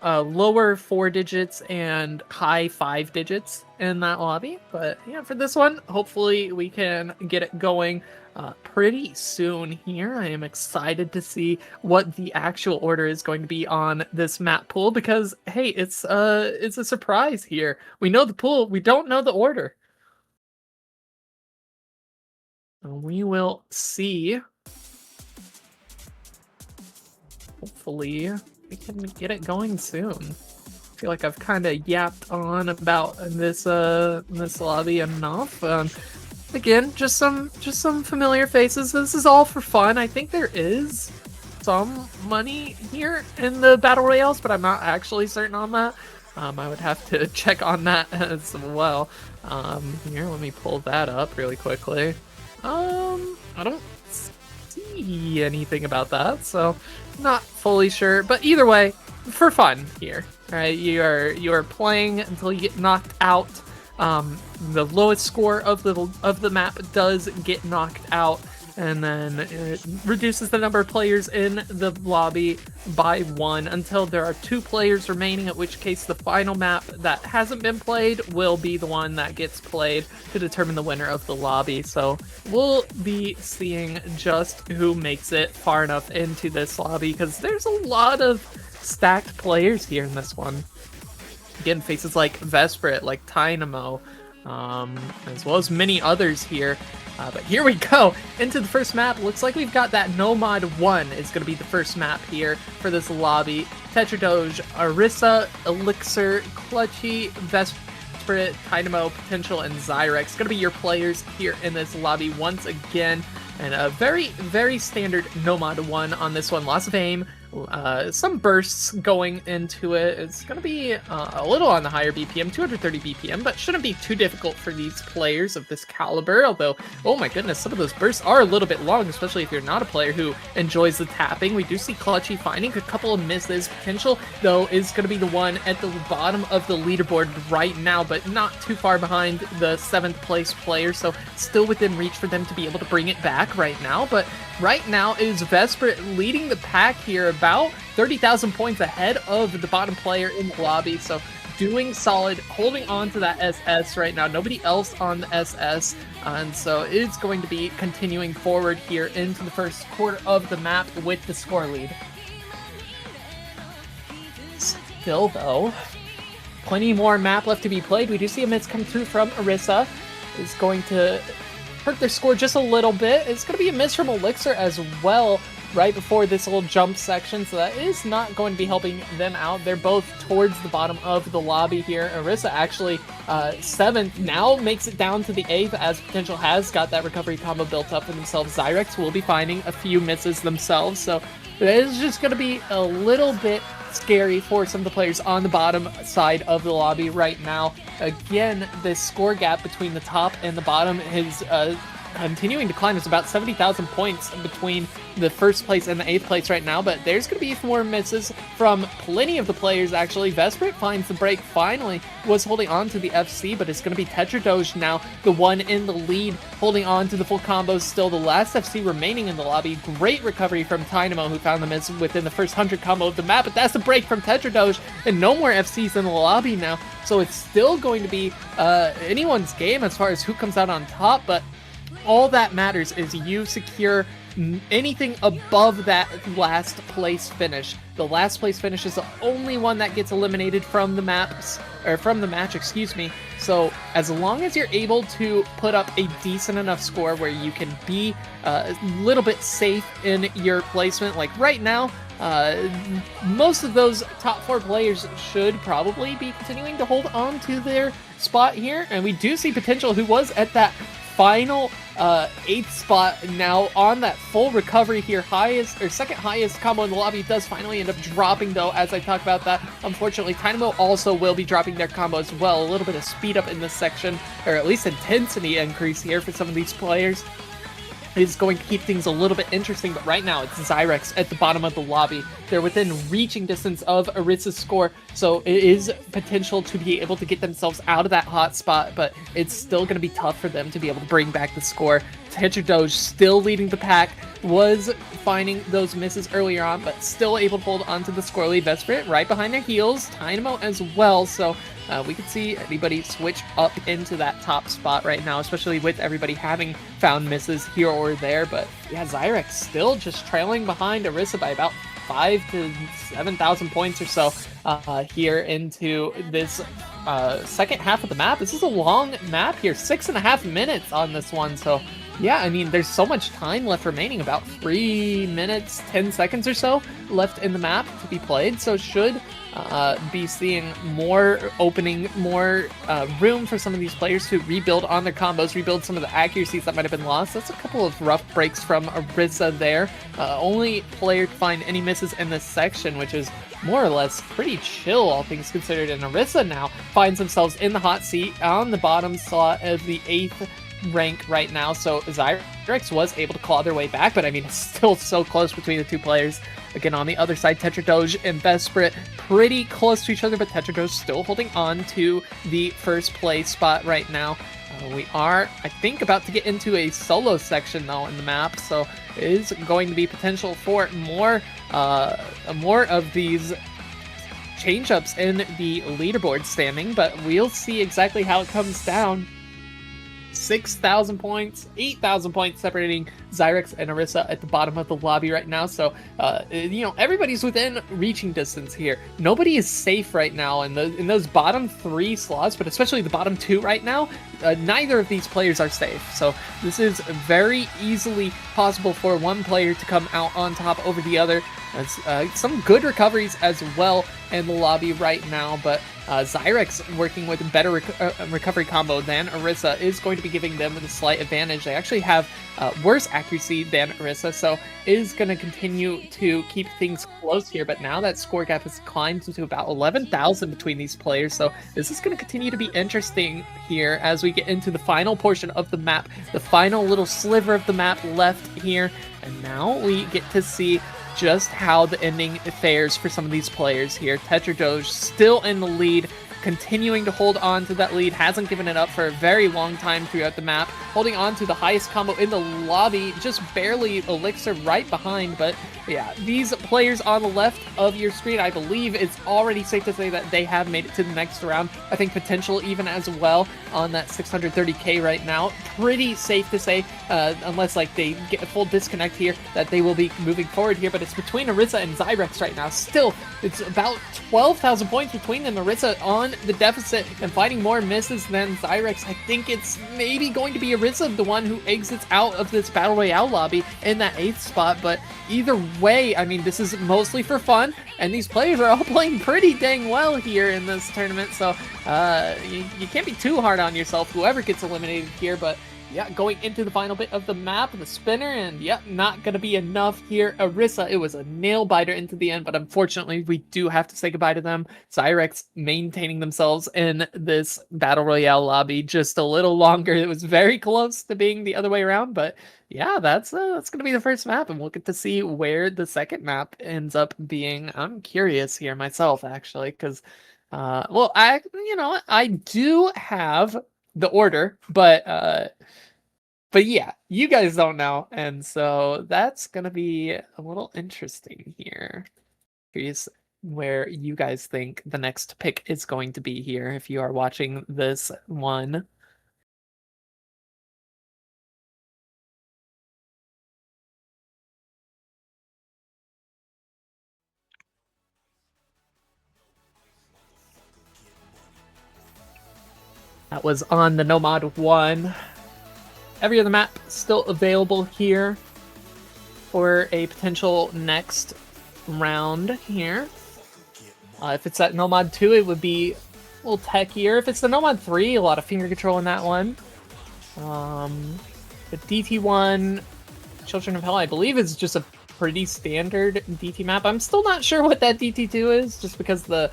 S2: lower 4 digits and high 5 digits in that lobby. But yeah, for this one, hopefully we can get it going pretty soon here. I am excited to see what the actual order is going to be on this map pool, because hey, it's a surprise here. We know the pool, we don't know the order. We will see. Hopefully we can get it going soon. I feel like I've kind of yapped on about this lobby enough. Again, just some familiar faces. This is all for fun. I think there is some money here in the battle royales, but I'm not actually certain on that. I would have to check on that as well. Here, let me pull that up really quickly. I don't see anything about that, so not fully sure. But either way, for fun here, right? You are playing until you get knocked out. The lowest score of the map does get knocked out, and then it reduces the number of players in the lobby by 1 until there are 2 players remaining, at which case the final map that hasn't been played will be the one that gets played to determine the winner of the lobby. So we'll be seeing just who makes it far enough into this lobby, because there's a lot of stacked players here in this one. Again, faces like Vesprit, like Tynamo, as well as many others here. But here we go into the first map. Looks like we've got that Nomad 1 is going to be the first map here for this lobby. Tetradoge, Arisa, Elixir, Clutchy, Vesprit, Dynamo, Potential, and Zyrex going to be your players here in this lobby once again. And a very, very standard Nomad one on this one. Lots of aim, some bursts going into it. It's going to be a little on the higher BPM, 230 BPM, but shouldn't be too difficult for these players of this caliber. Although, oh my goodness, some of those bursts are a little bit long, especially if you're not a player who enjoys the tapping. We do see Clutchy finding a couple of misses. Potential, though, is going to be the one at the bottom of the leaderboard right now, but not too far behind the 7th place player, so still within reach for them to be able to bring it back right now. But right now is Vesprit leading the pack here, about 30,000 points ahead of the bottom player in the lobby, so doing solid, holding on to that SS right now. Nobody else on the SS, and so it's going to be continuing forward here into the first quarter of the map with the score lead. Still, though, plenty more map left to be played. We do see a miss come through from Orisa. Is going to hurt their score just a little bit. It's going to be a miss from Elixir as well right before this little jump section, so that is not going to be helping them out. They're both towards the bottom of the lobby here. Orisa actually 7th, now makes it down to the 8th as Potential has got that recovery combo built up for themselves. Zyrex will be finding a few misses themselves, so it is just going to be a little bit scary for some of the players on the bottom side of the lobby right now. Again, this score gap between the top and the bottom is continuing to climb. It's about 70,000 points between the 1st place and the 8th place right now, but there's going to be more misses from plenty of the players, actually. Vesprit finds the break finally, was holding on to the FC, but it's going to be Tetradoge now, the one in the lead, holding on to the full combos still. The last FC remaining in the lobby. Great recovery from Dynamo, who found the miss within the first 100 combo of the map, but that's a break from Tetradoge, and no more FCs in the lobby now, so it's still going to be anyone's game as far as who comes out on top, but all that matters is you secure anything above that last place finish. The last place finish is the only one that gets eliminated from the maps, or from the match, excuse me. So as long as you're able to put up a decent enough score where you can be a little bit safe in your placement, like right now, most of those top 4 players should probably be continuing to hold on to their spot here. And we do see Potential, who was at that final 8th spot, now on that full recovery here. Highest, or second highest combo in the lobby, does finally end up dropping, though, as I talk about that. Unfortunately, Dynamo also will be dropping their combo as well. A little bit of speed up in this section, or at least intensity increase here for some of these players, is going to keep things a little bit interesting, but right now it's Zyrex at the bottom of the lobby. They're within reaching distance of Orisa's score, so it is potential to be able to get themselves out of that hot spot, but it's still going to be tough for them to be able to bring back the score. Tetradoge still leading the pack, was finding those misses earlier on, but still able to hold onto the score lead. Vesprit right behind their heels, Dynamo as well, so we could see anybody switch up into that top spot right now, especially with everybody having found misses here or there. But yeah, Zyrex still just trailing behind Orisa by about 5,000 to 7,000 points or so here into this second half of the map. This is a long map here, 6.5 minutes on this one, so yeah, I mean, there's so much time left remaining, about 3 minutes, 10 seconds or so left in the map to be played, so should be seeing more opening, more room for some of these players to rebuild on their combos, rebuild some of the accuracies that might have been lost. That's a couple of rough breaks from Orisa there. Only player to find any misses in this section, which is more or less pretty chill, all things considered. And Orisa now finds themselves in the hot seat on the bottom slot of the 8th rank right now, so Zyrex was able to claw their way back, but I mean, it's still so close between the two players. Again, on the other side, Tetradoge and Vesprit pretty close to each other, but Tetradoge still holding on to the first place spot right now. We are, I think, about to get into a solo section, though, in the map, so it is going to be potential for more of these change-ups in the leaderboard standing, but we'll see exactly how it comes down. 6,000 points, 8,000 points separating Zyrex and Orisa at the bottom of the lobby right now. So, you know, everybody's within reaching distance here. Nobody is safe right now in those bottom 3 slots, but especially the bottom 2 right now. Neither of these players are safe. So this is very easily possible for one player to come out on top over the other. That's some good recoveries as well in the lobby right now, but Zyrex working with a better recovery combo than Orisa is going to be giving them the slight advantage. They actually have worse accuracy than Orisa, so is going to continue to keep things close here, but now that score gap has climbed to about 11,000 between these players, so this is going to continue to be interesting here as we get into the final portion of the map, the final little sliver of the map left here, and now we get to see just how the ending fares for some of these players here. Tetradoge still in the lead, continuing to hold on to that lead, hasn't given it up for a very long time throughout the map, holding on to the highest combo in the lobby, just barely Elixir right behind, but yeah, these players on the left of your screen, I believe it's already safe to say that they have made it to the next round. I think potential even as well on that 630k right now. Pretty safe to say, unless like they get a full disconnect here, that they will be moving forward here, but it's between Orisa and Zyrex right now. Still, it's about 12,000 points between them. Orisa on the deficit and fighting more misses than Zyrex. I think it's maybe going to be Orisa, the one who exits out of this Battle Royale lobby in that 8th spot, but either way, I mean, this is mostly for fun, and these players are all playing pretty dang well here in this tournament, so you can't be too hard on yourself, whoever gets eliminated here, but yeah, going into the final bit of the map, the spinner, and yeah, not gonna be enough here. Orisa, it was a nail biter into the end, but unfortunately, we do have to say goodbye to them. Zyrex maintaining themselves in this Battle Royale lobby just a little longer. It was very close to being the other way around, but yeah, that's gonna be the first map, and we'll get to see where the second map ends up being. I'm curious here myself, actually, because, well, I do have the order, but yeah, you guys don't know, and so that's gonna be a little interesting here. Curious where you guys think the next pick is going to be here if you are watching this one. That was on the Nomad 1. Every other map still available here for a potential next round here. If it's at Nomad 2, it would be a little techier. If it's the Nomad 3, a lot of finger control in that one. The DT1, Children of Hell, I believe is just a pretty standard DT map. I'm still not sure what that DT2 is, just because the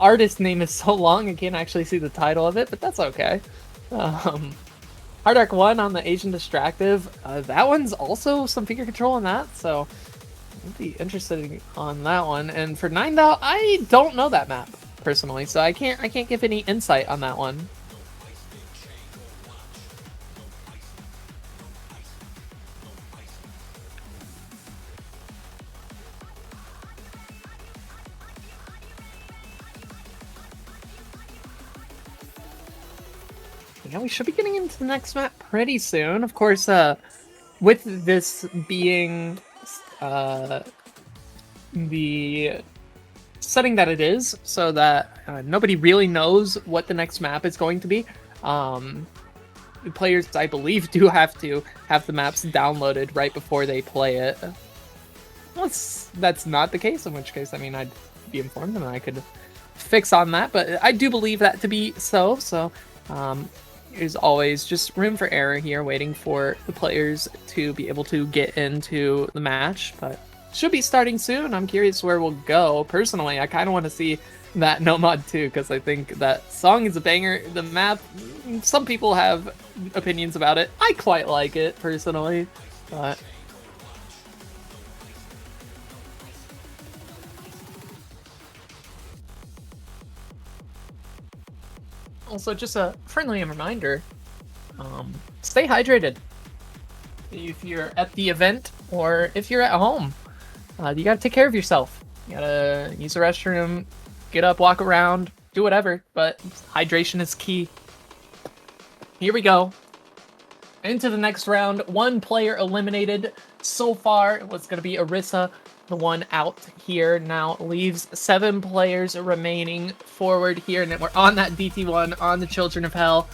S2: artist name is so long, I can't actually see the title of it, but that's okay. Hard Arc 1 on the Asian Distractive, that one's also some finger control in that, so I'd be interested on that one. And for 9DAO, I don't know that map, personally, so I can't give any insight on that one. Yeah, we should be getting into the next map pretty soon. Of course, with this being the setting that it is, so that nobody really knows what the next map is going to be, the players, I believe, do have to have the maps downloaded right before they play it. Unless that's not the case, in which case, I mean, I'd be informed and I could fix on that, but I do believe that to be so, there's always just room for error here, waiting for the players to be able to get into the match, but should be starting soon. I'm curious where we'll go. Personally, I kind of want to see that Nomad 2, because I think that song is a banger. The map, some people have opinions about it. I quite like it, personally, but... Also, just a friendly reminder, stay hydrated. If you're at the event or if you're at home, you gotta take care of yourself. You gotta use the restroom, get up, walk around, do whatever, but hydration is key. Here we go. Into the next round. One player eliminated so far. It was gonna be Orisa, the one out here. Now leaves 7 players remaining forward here, and then we're on that DT1 on the Children of Hell.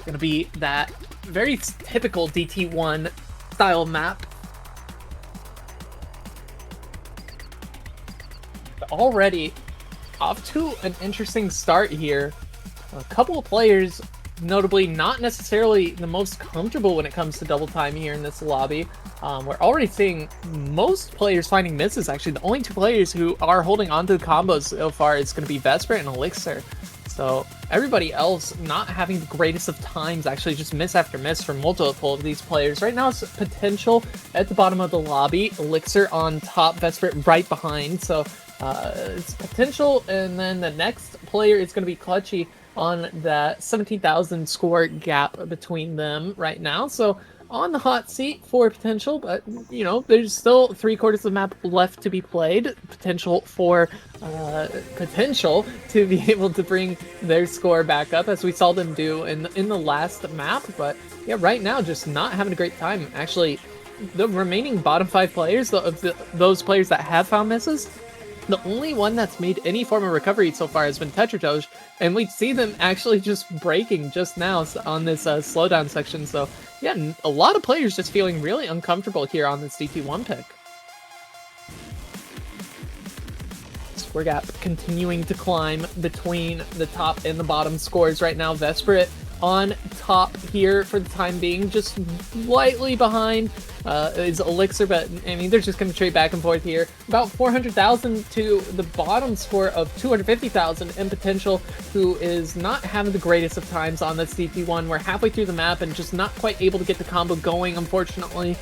S2: Gonna be that very typical DT1 style map. already off to an interesting start here. A couple of players, notably not necessarily the most comfortable when it comes to double time here in this lobby. We're already seeing most players finding misses. Actually, the only two players who are holding on to the combos so far is going to be Vesper and Elixir. So everybody else not having the greatest of times, actually just miss after miss for multiple of these players. Right now it's Potential at the bottom of the lobby, Elixir on top, Vesper right behind. So it's Potential, and then the next player is going to be Clutchy on that 17,000 score gap between them right now. So on the hot seat for Potential, but you know, there's still 3/4 of the map left to be played. Potential for Potential to be able to bring their score back up, as we saw them do in the last map. But yeah, right now just not having a great time. Actually, the remaining bottom 5 players, those players that have found misses, the only one that's made any form of recovery so far has been Tetradoge, and we see them actually just breaking just now on this slowdown section. So yeah, a lot of players just feeling really uncomfortable here on this DT1 pick. Score gap continuing to climb between the top and the bottom scores right now. Vesper on top here for the time being, just slightly behind is Elixir, but I mean, they're just going to trade back and forth here. About 400,000 to the bottom score of 250,000, and Potential, who is not having the greatest of times on this DT1. We're halfway through the map and just not quite able to get the combo going, unfortunately.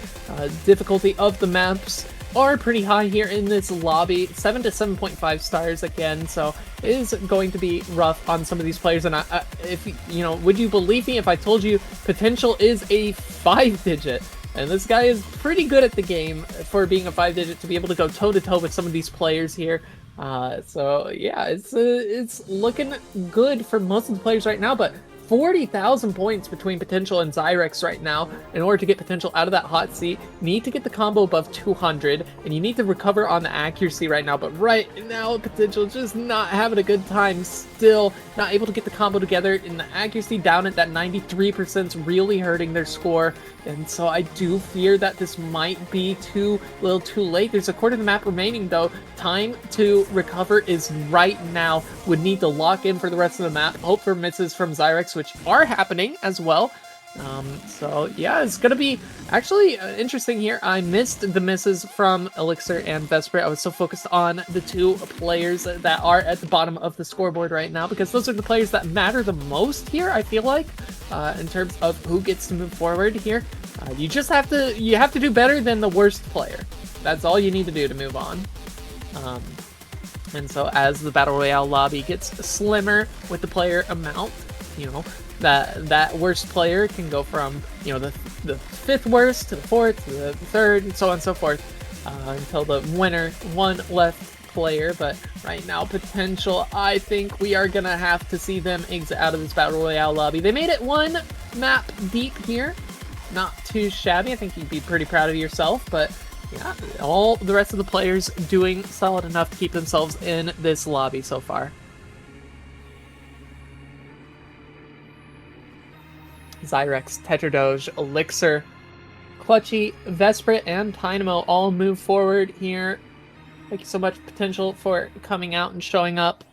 S2: Difficulty of the maps are pretty high here in this lobby, 7 to 7.5 stars again, so it is going to be rough on some of these players. And if you know, would you believe me if I told you Potential is a 5-digit? And this guy is pretty good at the game for being a 5-digit to be able to go toe-to-toe with some of these players here. So yeah, it's looking good for most of the players right now, but 40,000 points between Potential and Zyrex right now. In order to get Potential out of that hot seat, you need to get the combo above 200, and you need to recover on the accuracy right now. But right now, Potential just not having a good time, still not able to get the combo together, and the accuracy down at that 93% is really hurting their score. And so I do fear that this might be a little too late. There's a quarter of the map remaining though. Time to recover is right now. Would need to lock in for the rest of the map. Hope for misses from Zyrex, which are happening as well. So yeah, it's gonna be actually interesting here. I missed the misses from Elixir and Vesper. I was so focused on the two players that are at the bottom of the scoreboard right now, because those are the players that matter the most here, I feel like, in terms of who gets to move forward here. You just have to do better than the worst player. That's all you need to do to move on. And so as the Battle Royale lobby gets slimmer with the player amount, you know, that worst player can go from, you know, the 5th worst to the 4th to the 3rd, and so on and so forth, until the winner, one left player. But right now, Potential, I think we are gonna have to see them exit out of this Battle Royale lobby. They made it one map deep here. Not too shabby. I think you'd be pretty proud of yourself, but yeah, all the rest of the players doing solid enough to keep themselves in this lobby so far. Zyrex, Tetradoge, Elixir, Clutchy, Vesper, and Dynamo all move forward here. Thank you so much, Potential, for coming out and showing up.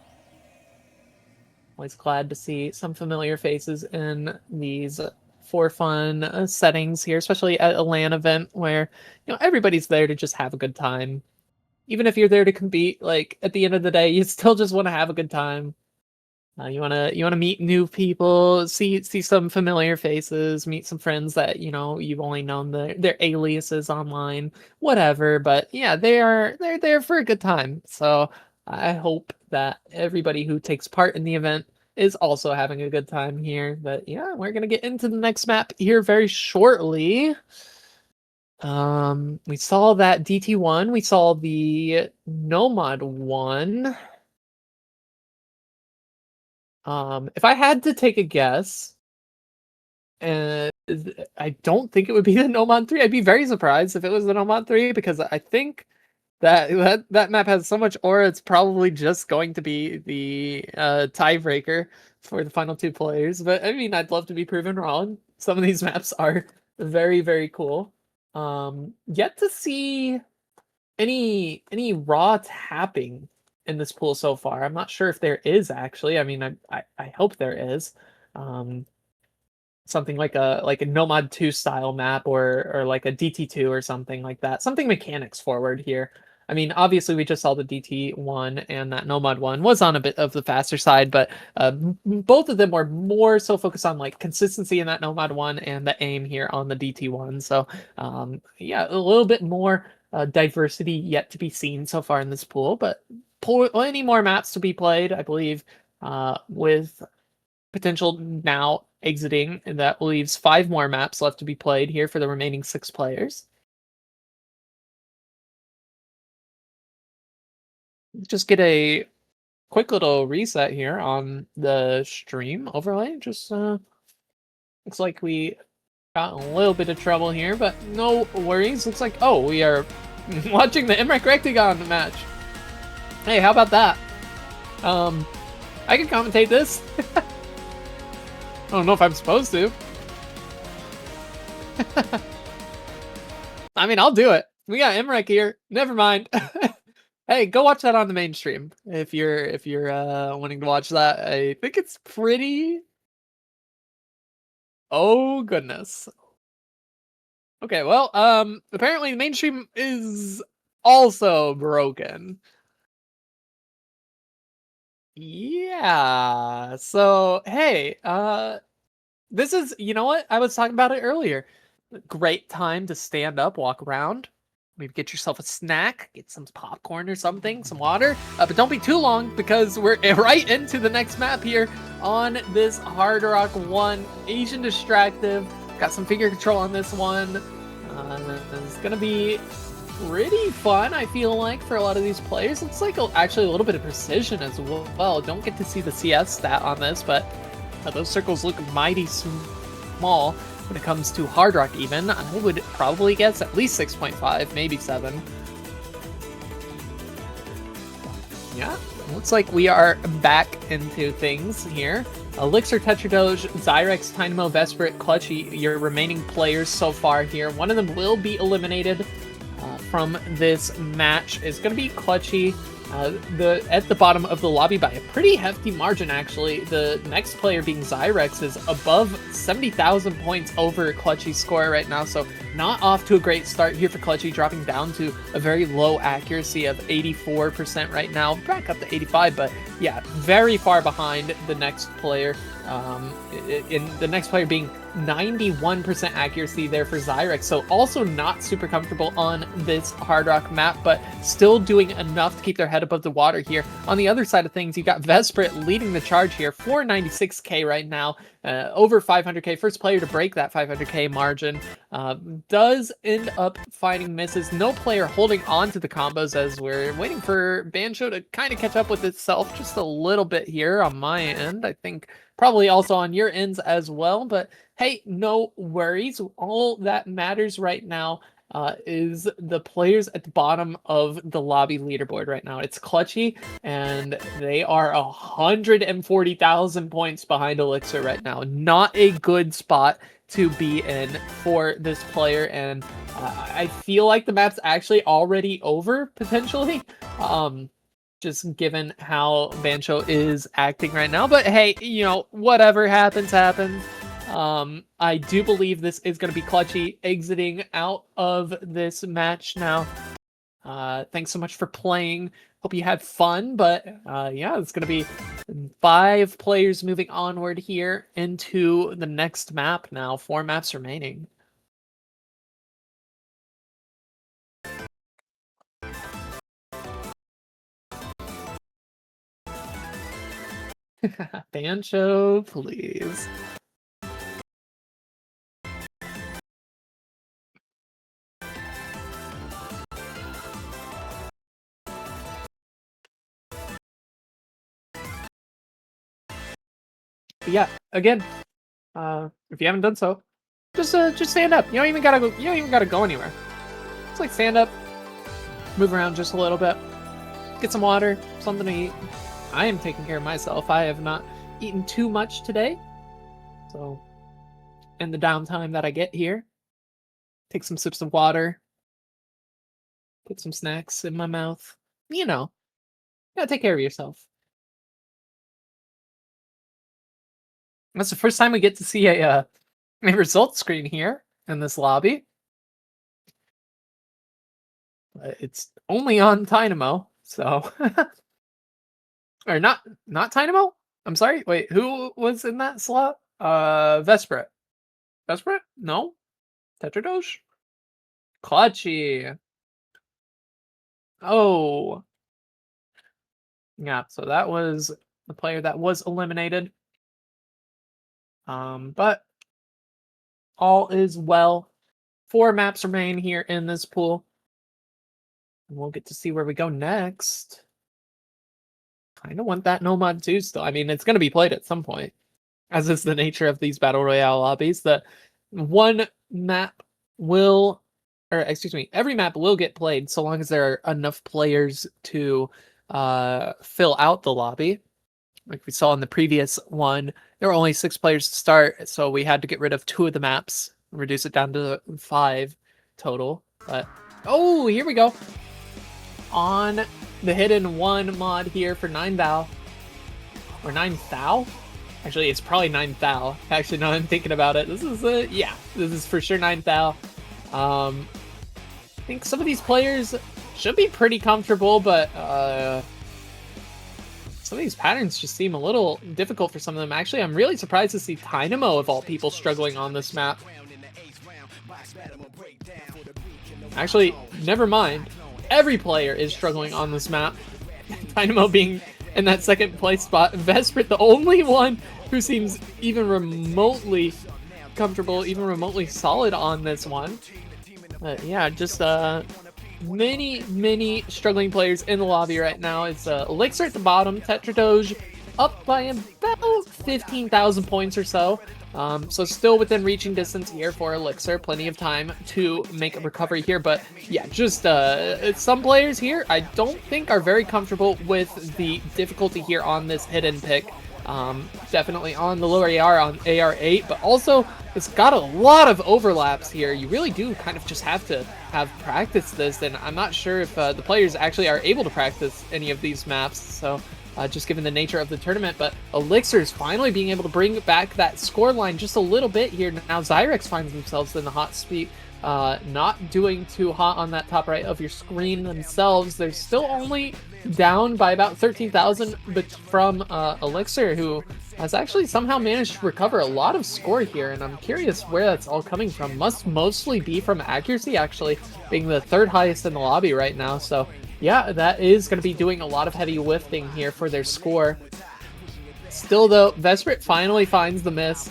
S2: Always glad to see some familiar faces in these for fun settings here, especially at a LAN event where, you know, everybody's there to just have a good time. Even if you're there to compete, like, at the end of the day, you still just want to have a good time. You wanna meet new people, see some familiar faces, meet some friends that, you know, you've only known their aliases online, whatever. But yeah, they're there for a good time. So I hope that everybody who takes part in the event is also having a good time here. But yeah, we're gonna get into the next map here very shortly. We saw that DT1, we saw the Nomad one. If I had to take a guess, and I don't think it would be the Nomad 3. I'd be very surprised if it was the Nomad 3, because I think that map has so much aura, it's probably just going to be the tiebreaker for the final two players. But I mean, I'd love to be proven wrong. Some of these maps are very, very cool. Yet to see any raw tapping in this pool so far. I'm not sure if there is actually. I mean, I hope there is. Something like a Nomad 2 style map or like a DT2 or something like that. Something mechanics forward here. I mean, obviously we just saw the DT1 and that Nomad 1 was on a bit of the faster side, but both of them were more so focused on like consistency in that Nomad 1 and the aim here on the DT1. So yeah, a little bit more diversity yet to be seen so far in this pool, but plenty more maps to be played, I believe, with potential now exiting, and that leaves 5 more maps left to be played here for the remaining 6 players. Just get a quick little reset here on the stream overlay. Just looks like we got a little bit of trouble here, but no worries. Looks like, oh, we are watching the Imrek Rectagon match. Hey, how about that? I can commentate this. I don't know if I'm supposed to. I mean, I'll do it. We got Imrek here. Never mind. Hey, go watch that on the main stream if you're wanting to watch that. I think it's pretty. Oh goodness. Okay, well, apparently the main stream is also broken. Yeah. So, hey, this is, you know what? I was talking about it earlier. Great time to stand up, walk around, maybe get yourself a snack, get some popcorn or something, some water. But don't be too long because we're right into the next map here on this Hard Rock 1 Asian Distractive. Got some finger control on this one. It's going to be pretty fun, I feel like, for a lot of these players. It's like actually a little bit of precision as well. Don't get to see the CS stat on this, but those circles look mighty small when it comes to Hard Rock even. I would probably guess at least 6.5, maybe 7. Yeah, looks like we are back into things here. Elixir, Tetradoge, Zyrex, Dynamo, Vesprit, Clutchy, your remaining players so far here. One of them will be eliminated from this match. Is going to be Clutchy. At the bottom of the lobby by a pretty hefty margin, actually. The next player being Zyrex is above 70,000 points over Clutchy's score right now, so not off to a great start here for Clutchy, dropping down to a very low accuracy of 84% right now, back up to 85, but yeah, very far behind the next player. In the next player being 91% accuracy there for Zyrex, so also not super comfortable on this Hard Rock map, but still doing enough to keep their head above the water here. On the other side of things, you got Vesprit leading the charge here, 496k right now, over 500k, first player to break that 500k margin. Does end up finding misses. No player holding on to the combos as we're waiting for Banjo to kind of catch up with itself just a little bit here on my end. I think probably also on your ends as well, but hey, no worries. All that matters right now is the players at the bottom of the lobby leaderboard right now. It's Clutchy, and they are 140,000 points behind Elixir right now. Not a good spot to be in for this player, and I feel like the map's actually already over, potentially. Just given how Bancho is acting right now. But hey, you know, whatever happens, happens. I do believe this is going to be Clutchy exiting out of this match now. Thanks so much for playing. Hope you had fun, but yeah, it's going to be 5 players moving onward here into the next map now. 4 maps remaining. Bancho, please. But yeah, again, if you haven't done so, just stand up. You don't even gotta go. You don't even gotta go anywhere. Just like stand up, move around just a little bit, get some water, something to eat. I am taking care of myself. I have not eaten too much today, so in the downtime that I get here, take some sips of water, put some snacks in my mouth. You know, gotta take care of yourself. That's the first time we get to see a results screen here in this lobby. It's only on Dynamo, so or not Dynamo. I'm sorry. Wait, who was in that slot? Vesprit. Vesprit? No. Tetradoge? Clutchy. Oh. Yeah, so that was the player that was eliminated. But all is well. 4 maps remain here in this pool. And we'll get to see where we go next. Kind of want that Nomad 2 still. I mean, it's going to be played at some point, as is the nature of these Battle Royale lobbies. That one map will, or excuse me, every map will get played so long as there are enough players to fill out the lobby. Like we saw in the previous one, there were only 6 players to start, so we had to get rid of 2 of the maps, reduce it down to 5 total. But oh, here we go. On the hidden 1 mod here for 9 Thou. Or 9 Thou? Actually, it's probably 9 Thou. Actually, now I'm thinking about it. This is, yeah, this is for sure 9 Thou. I think some of these players should be pretty comfortable, but some of these patterns just seem a little difficult for some of them. Actually, I'm really surprised to see Dynamo, of all people, struggling on this map. Actually, never mind. Every player is struggling on this map. Dynamo being in that second place spot. Vesprit, the only one who seems even remotely comfortable, even remotely solid on this one. But yeah, just many struggling players in the lobby right now. It's Elixir at the bottom, Tetradoge up by about 15,000 points or so. So still within reaching distance here for Elixir. Plenty of time to make a recovery here. But yeah, just some players here I don't think are very comfortable with the difficulty here on this hidden pick. Definitely on the lower AR on AR8, but also it's got a lot of overlaps here. You really do kind of just have to have practiced this, and I'm not sure if the players actually are able to practice any of these maps, so just given the nature of the tournament. But Elixir is finally being able to bring back that score line just a little bit here. Now Zyrex finds themselves in the hot seat. Not doing too hot on that top right of your screen themselves. They're still only down by about 13,000 from Elixir, who has actually somehow managed to recover a lot of score here, and I'm curious where that's all coming from. Must mostly be from accuracy, actually, being the 3rd highest in the lobby right now. So yeah, that is going to be doing a lot of heavy lifting here for their score. Still though, Vesprit finally finds the miss.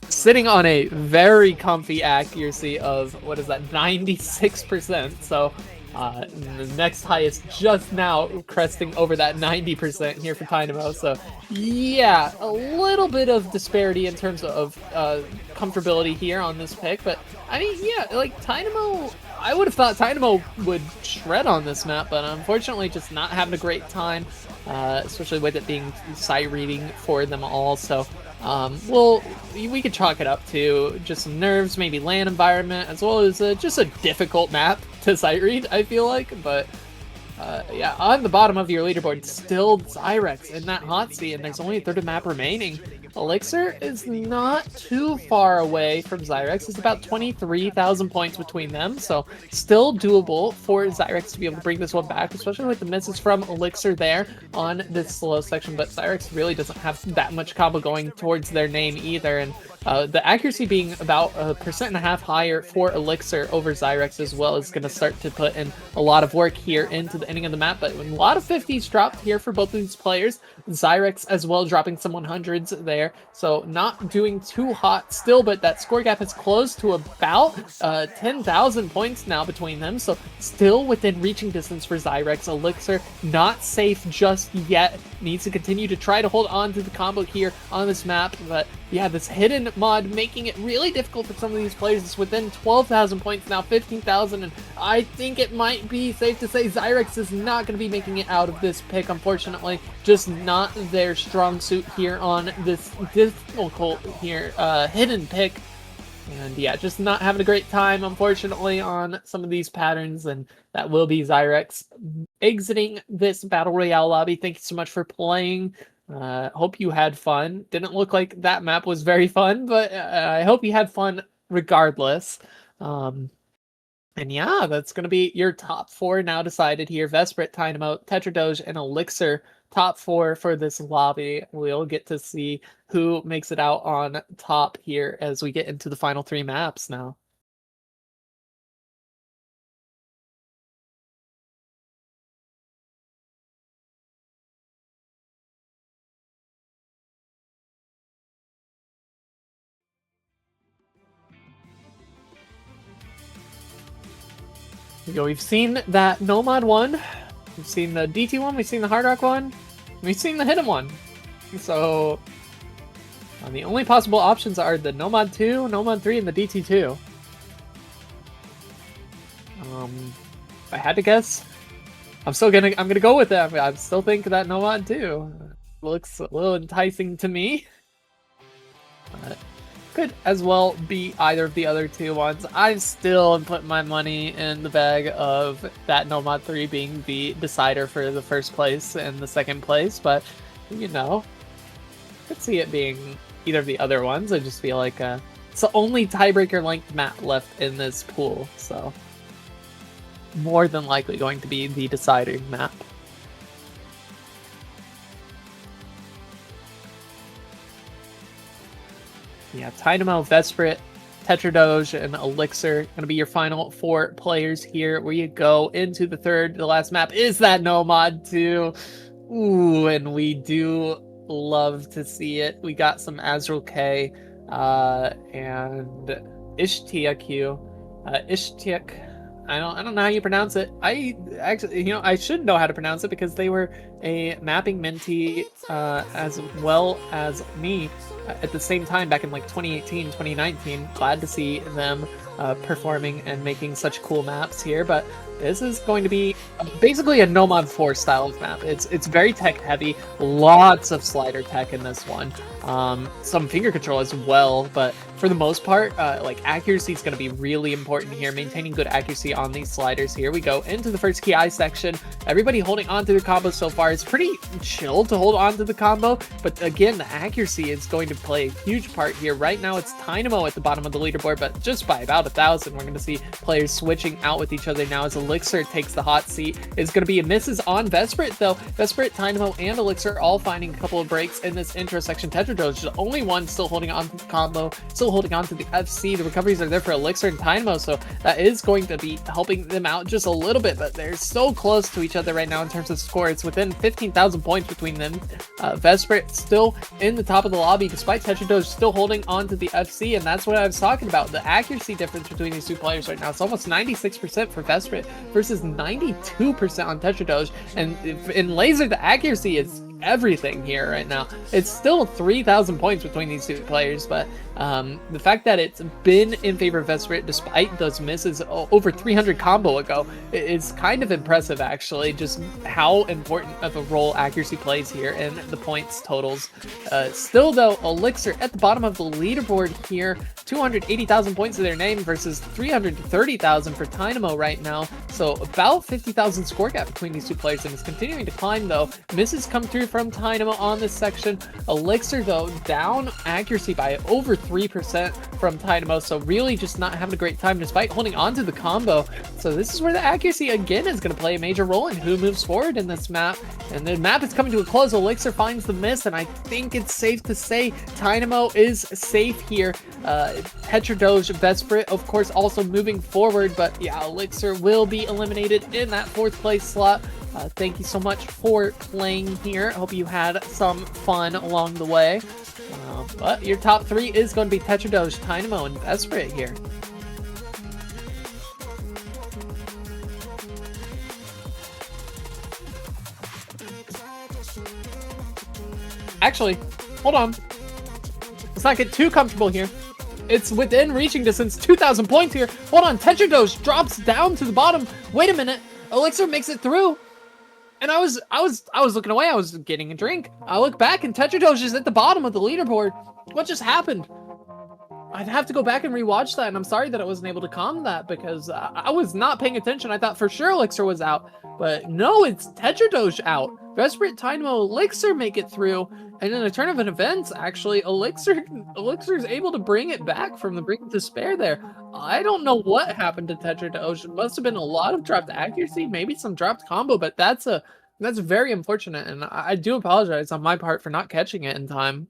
S2: Sitting on a very comfy accuracy of, what is that, 96%. So the next highest just now cresting over that 90% here for Dynamo. So yeah, a little bit of disparity in terms of comfortability here on this pick. But I mean, yeah, like Dynamo, I would have thought Dynamo would shred on this map, but unfortunately just not having a great time, especially with it being sight reading for them all. So well, we could chalk it up to just some nerves, maybe land environment, as well as just a difficult map to sight read, I feel like. But yeah, on the bottom of your leaderboard, still Zyrex in that hot seat, and there's only a third of the map remaining. Elixir is not too far away from Zyrex. It's about 23,000 points between them, so still doable for Zyrex to be able to bring this one back, especially with the misses from Elixir there on this slow section. But Zyrex really doesn't have that much combo going towards their name either, and the accuracy being about 1.5% higher for Elixir over Zyrex as well is going to start to put in a lot of work here into the ending of the map. But a lot of 50s dropped here for both of these players. Zyrex as well dropping some 100s there. So not doing too hot still, but that score gap has closed to about 10,000 points now between them. So still within reaching distance for Zyrex. Elixir not safe just yet. Needs to continue to try to hold on to the combo here on this map. But yeah, this hidden mod making it really difficult for some of these players. It's within 12,000 points now, 15,000, and I think it might be safe to say Zyrex is not going to be making it out of this pick, unfortunately. Just not their strong suit here on this difficult here hidden pick. And yeah, just not having a great time, unfortunately, on some of these patterns, and that will be Zyrex exiting this Battle Royale lobby. Thank you so much for playing. Hope you had fun. Didn't look like that map was very fun, but I hope you had fun regardless. And yeah, that's going to be your top 4 now decided here. Vesprit, Dynamo, Tetradoge, and Elixir. Top 4 for this lobby. We'll get to see who makes it out on top here as we get into the final 3 maps now. We've seen that Nomad one, we've seen the DT one, we've seen the Hard Rock one, we've seen the Hidden one. So the only possible options are the Nomad 2, Nomad 3, and the DT2. If I had to guess, I'm gonna go with them. I still think that Nomad 2 looks a little enticing to me. But could as well be either of the other 2 ones. I'm still putting my money in the bag of that Nomad 3 being the decider for the first place and the second place, but you know, could see it being either of the other ones. I just feel like it's the only tiebreaker length map left in this pool, so more than likely going to be the deciding map. Yeah, Dynamo, Vesprit, Tetradoge, and Elixir going to be your final 4 players here. Where you go into the last map is that Nomad 2. Ooh, and we do love to see it. We got some Azrael K and Ishtiaq. Ishtiaq. I don't know how you pronounce it. I actually, I should know how to pronounce it because they were a mapping mentee as well as me at the same time back in like 2018, 2019. Glad to see them performing and making such cool maps here, but this is going to be basically a Nomad 4 style of map. It's very tech heavy, lots of slider tech in this one, some finger control as well, but for the most part, like accuracy is going to be really important here, maintaining good accuracy on these sliders. Here we go into the first KI section. Everybody holding on to the combo so far. It's pretty chill to hold on to the combo, but again, the accuracy is going to play a huge part here. Right now, it's Dynamo at the bottom of the leaderboard, but just by about 1,000. We're going to see players switching out with each other now as Elixir takes the hot seat. It's going to be a misses on Vesprit, though. Vesprit, Dynamo, and Elixir all finding a couple of breaks in this intro section. Tetradoge is the only one still holding on to the combo, still holding on to the FC. The recoveries are there for Elixir and Dynamo, so that is going to be helping them out just a little bit, but they're so close to each other right now in terms of score. It's within 15,000 points between them. Vesprit still in the top of the lobby, despite Tetradoge still holding on to the FC, and that's what I was talking about. The accuracy difference between these 2 players right now. It's almost 96% for Vesprit versus 92% on Tetradoge, and in Laser, the accuracy is everything here right now. It's still 3,000 points between these 2 players, but the fact that it's been in favor of Vesprit despite those misses over 300 combo ago is kind of impressive, actually, just how important of a role accuracy plays here in the points totals. Still, though, Elixir at the bottom of the leaderboard here, 280,000 points to their name versus 330,000 for Dynamo right now, so about 50,000 score gap between these 2 players, and it's continuing to climb, though. Misses come through from Dynamo on this section. Elixir, though, down accuracy by over 3% from Dynamo, so really just not having a great time despite holding on to the combo. So this is where the accuracy again is going to play a major role in who moves forward in this map, and the map is coming to a close. Elixir finds the miss, and I think it's safe to say Dynamo is safe here. Tetradoge, Vesprit, of course, also moving forward, but yeah, Elixir will be eliminated in that 4th place slot. Thank you so much for playing here. I hope you had some fun along the way. But your top 3 is going to be Tetradoge, Dynamo, and Vesprit here. Actually, hold on. Let's not get too comfortable here. It's within reaching distance, 2,000 points here. Hold on, Tetradoge drops down to the bottom. Wait a minute, Elixir makes it through. And I was looking away. I was getting a drink. I look back and Tetradoge is at the bottom of the leaderboard. What just happened? I'd have to go back and rewatch that, and I'm sorry that I wasn't able to calm that because I was not paying attention. I thought for sure Elixir was out, but no, it's Tetradoge out. Vesprit, Dynamo, Elixir make it through, and in a turn of events, actually, Elixir's able to bring it back from the brink of despair there. I don't know what happened to Tetradoge. It must have been a lot of dropped accuracy, maybe some dropped combo, but that's very unfortunate, and I do apologize on my part for not catching it in time.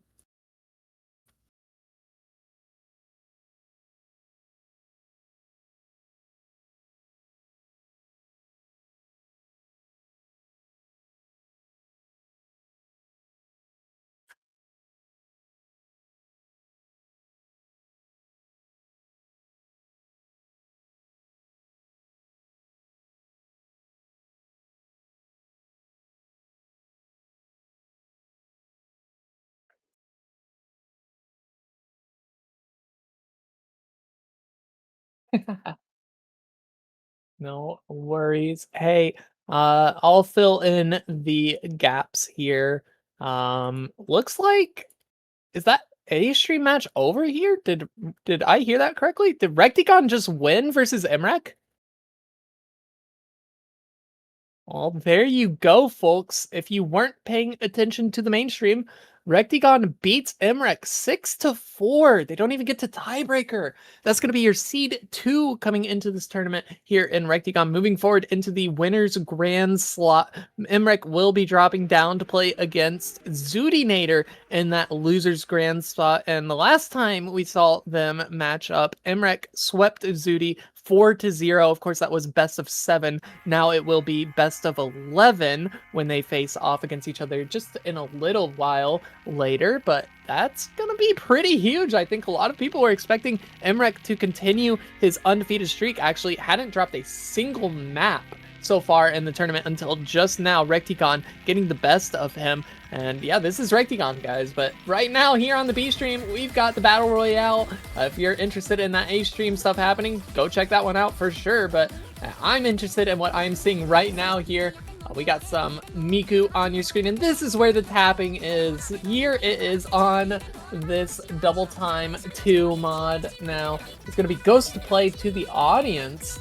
S2: No worries. Hey, I'll fill in the gaps here. Looks like is that A stream match over here? Did I hear that correctly? Did Rectigon just win versus Imrek? Well, there you go, folks. If you weren't paying attention to the mainstream, Rectigon beats Imrek 6-4. They don't even get to tiebreaker. That's going to be your seed 2 coming into this tournament here in Rectigon. Moving forward into the winner's grand slot, Imrek will be dropping down to play against Zoodinator in that loser's grand spot. And the last time we saw them match up, Imrek swept Zoody 4-0. Of course, that was best of 7. Now it will be best of 11 when they face off against each other just in a little while later, but that's gonna be pretty huge. I think a lot of people were expecting Imrek to continue his undefeated streak. Actually hadn't dropped a single map so far in the tournament until just now. Recticon getting the best of him. And yeah, this is Recticon, guys. But right now here on the B stream, we've got the Battle Royale. If you're interested in that A stream stuff happening, go check that one out for sure. But I'm interested in what I'm seeing right now here. We got some Miku on your screen, and this is where the tapping is. Here it is on this Double Time 2 mod. Now, it's going to be Ghost to play to the audience.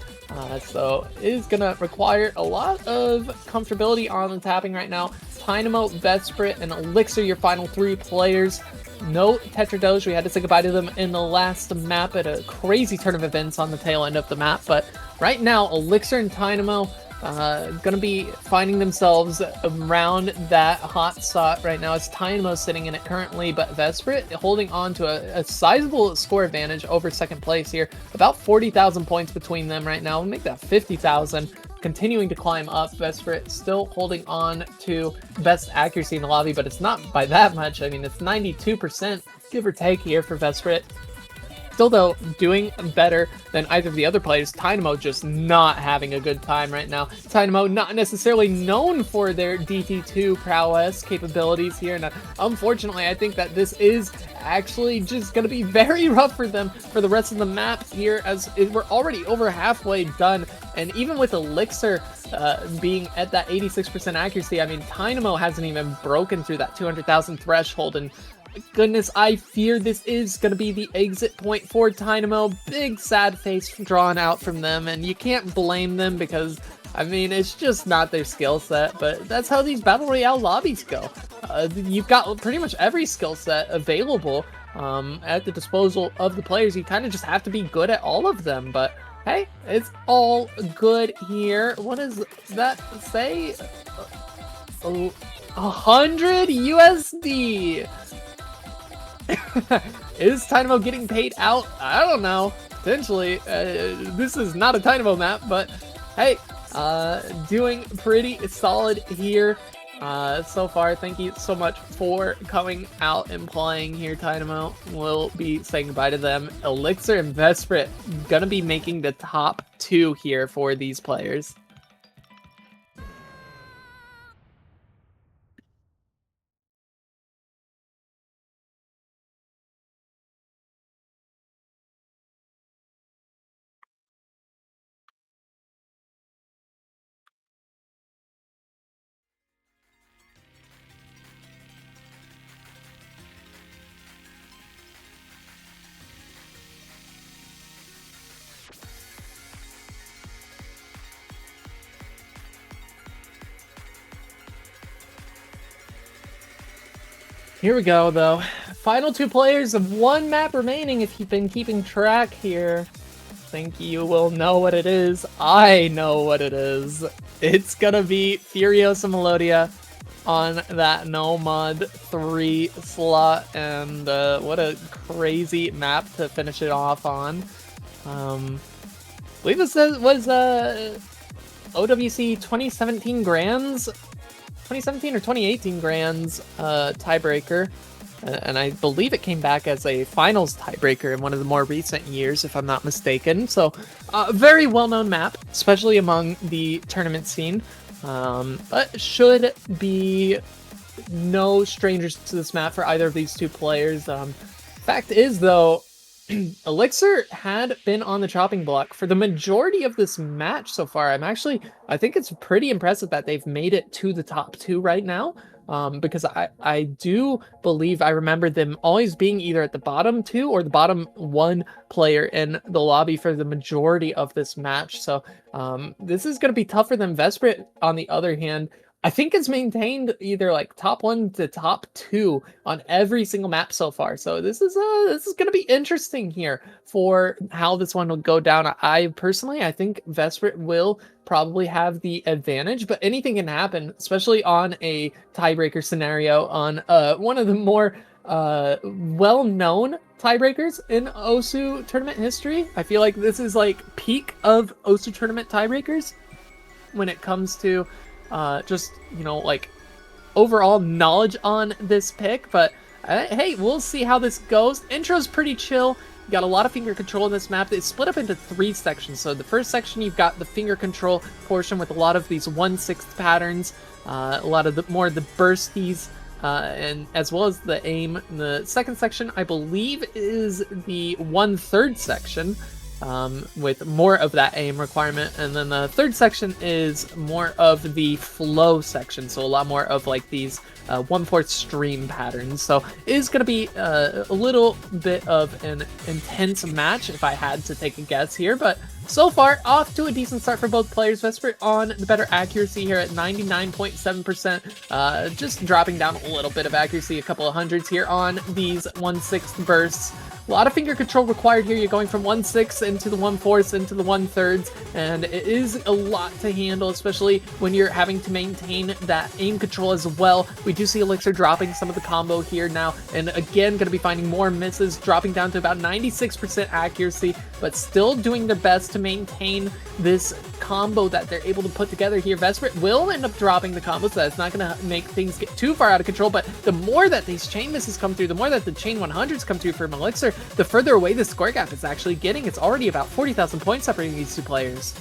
S2: So it is going to require a lot of comfortability on the tapping right now. Dynamo, Vesprit, and Elixir, your final 3 players. No Tetradoge. We had to say goodbye to them in the last map at a crazy turn of events on the tail end of the map. But right now, Elixir and Dynamo gonna be finding themselves around that hot spot right now. It's Dynamo sitting in it currently, but Vesprit holding on to a sizable score advantage over second place here. About 40,000 points between them right now. We'll make that 50,000. Continuing to climb up. Vesprit still holding on to best accuracy in the lobby, but it's not by that much. I mean, it's 92%, give or take here for Vesprit. Still, though, doing better than either of the other players. Dynamo just not having a good time right now. Dynamo not necessarily known for their DT2 prowess capabilities here. And unfortunately, I think that this is actually just going to be very rough for them for the rest of the map here, as we're already over halfway done. And even with Elixir being at that 86% accuracy, I mean, Dynamo hasn't even broken through that 200,000 threshold. And goodness, I fear this is going to be the exit point for Dynamo. Big sad face drawn out from them, and you can't blame them because, I mean, it's just not their skill set, but that's how these Battle Royale lobbies go. You've got pretty much every skill set available at the disposal of the players. You kind of just have to be good at all of them, but hey, it's all good here. What does that say? 100 USD! Is Dynamo getting paid out? I don't know. Potentially. This is not a Dynamo map, but hey, doing pretty solid here so far. Thank you so much for coming out and playing here, Dynamo. We'll be saying goodbye to them. Elixir and Vesprit gonna be making the top 2 here for these players. Here we go, though. Final two players of one map remaining. If you've been keeping track here, I think you will know what it is. I know what it is. It's gonna be Furiosa Melodia on that no mod 3 slot, and what a crazy map to finish it off on. I believe this was OWC 2017 Grands, 2017 or 2018 Grands tiebreaker, and I believe it came back as a finals tiebreaker in one of the more recent years, if I'm not mistaken. So, very well-known map, especially among the tournament scene. But should be no strangers to this map for either of these two players. Fact is, though, Elixir had been on the chopping block for the majority of this match so far. I think it's pretty impressive that they've made it to the top 2 right now. Because I do believe I remember them always being either at the bottom 2 or the bottom 1 player in the lobby for the majority of this match. So this is going to be tough for them. Vesprit, on the other hand, I think it's maintained either like top 1 to top 2 on every single map so far. So this is going to be interesting here for how this one will go down. I think Vesprit will probably have the advantage, but anything can happen, especially on a tiebreaker scenario on one of the more well-known tiebreakers in OSU tournament history. I feel like this is like peak of OSU tournament tiebreakers when it comes to just, you know, like overall knowledge on this pick. But hey, we'll see how this goes. Intro's pretty chill. You got a lot of finger control in this map. It's split up into 3 sections. So the first section, you've got the finger control portion with a lot of these 1/6 patterns, a lot of the more the bursties, and as well as the aim. The second section, I believe, is the 1/3 section, with more of that aim requirement. And then the third section is more of the flow section, so a lot more of like these 1/4 stream patterns. So it is going to be a little bit of an intense match if I had to take a guess here, but so far off to a decent start for both players. Vesprit on the better accuracy here at 99.7%, just dropping down a little bit of accuracy, a couple of hundreds here on these 1/6 bursts. A lot of finger control required here. You're going from 1/6 into the 1/4 into the 1/3, and it is a lot to handle, especially when you're having to maintain that aim control as well. We do see Elixir dropping some of the combo here now, and again, going to be finding more misses, dropping down to about 96% accuracy, but still doing their best to maintain this combo that they're able to put together here. Vesprit will end up dropping the combo, so that's not going to make things get too far out of control, but the more that these chain misses come through, the more that the chain 100s come through from Elixir, the further away the score gap is actually getting. It's already about 40,000 points separating these two players.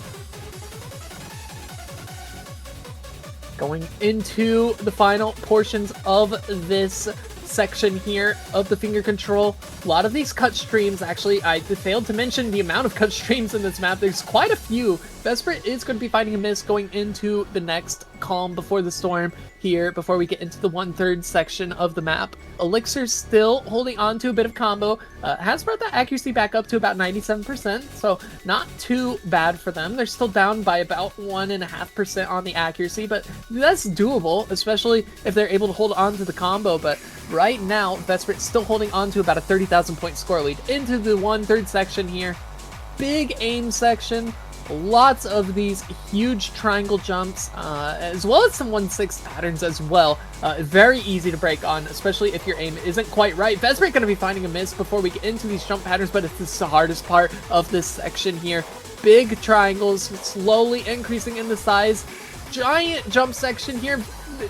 S2: Going into the final portions of this section here of the finger control. A lot of these cut streams, actually, I failed to mention the amount of cut streams in this map. There's quite a few. Vesprit is going to be fighting a miss going into the next calm before the storm here, before we get into the 1/3 section of the map. Elixir's still holding on to a bit of combo, has brought that accuracy back up to about 97%, so not too bad for them. They're still down by about 1.5% on the accuracy, but that's doable, especially if they're able to hold on to the combo. But right now, Vesprit's still holding on to about a 30,000 point score lead. Into the 1/3 section here. Big aim section. Lots of these huge triangle jumps, as well as some 1/6 patterns as well. Very easy to break on, especially if your aim isn't quite right. Vesprit going to be finding a miss before we get into these jump patterns, but it's the hardest part of this section here. Big triangles, slowly increasing in the size. Giant jump section here.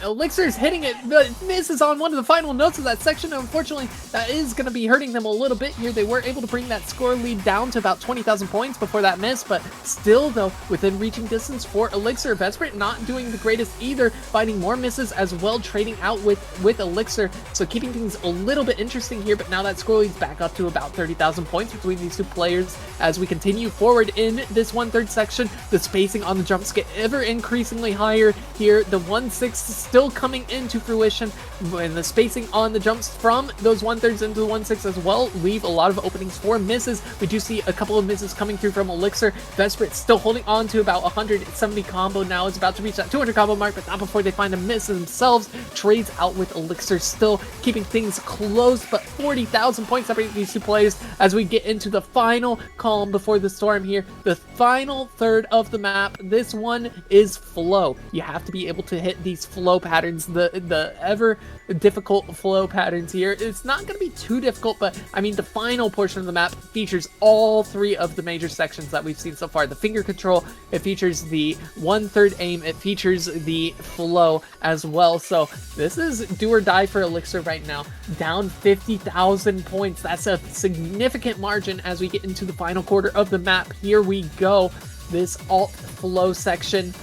S2: Elixir's hitting it, but misses on one of the final notes of that section. Unfortunately, that is going to be hurting them a little bit here. They were able to bring that score lead down to about 20,000 points before that miss, but still, though, within reaching distance for Elixir. Vesprit not doing the greatest either, finding more misses as well, trading out with Elixir, so keeping things a little bit interesting here. But now that score lead's back up to about 30,000 points between these two players as we continue forward in this 1/3 section. The spacing on the jumps get ever increasingly higher here. The 1/6 still coming into fruition, and the spacing on the jumps from those 1/3 into the 1/6 as well leave a lot of openings for misses. We do see a couple of misses coming through from Elixir. Vesprit still holding on to about 170 combo now. It's about to reach that 200 combo mark, but not before they find a miss themselves. Trades out with Elixir, still keeping things close, but 40,000 points separating these two players as we get into the final calm before the storm here. The final third of the map. This one is flow. You have to be able to hit these flow patterns, the ever difficult flow patterns here. It's not going to be too difficult, but I mean, the final portion of the map features all three of the major sections that we've seen so far. The finger control, it features the 1/3 aim, it features the flow as well. So this is do or die for Elixir right now. Down 50,000 points. That's a significant margin as we get into the final quarter of the map. Here we go. This alt flow section.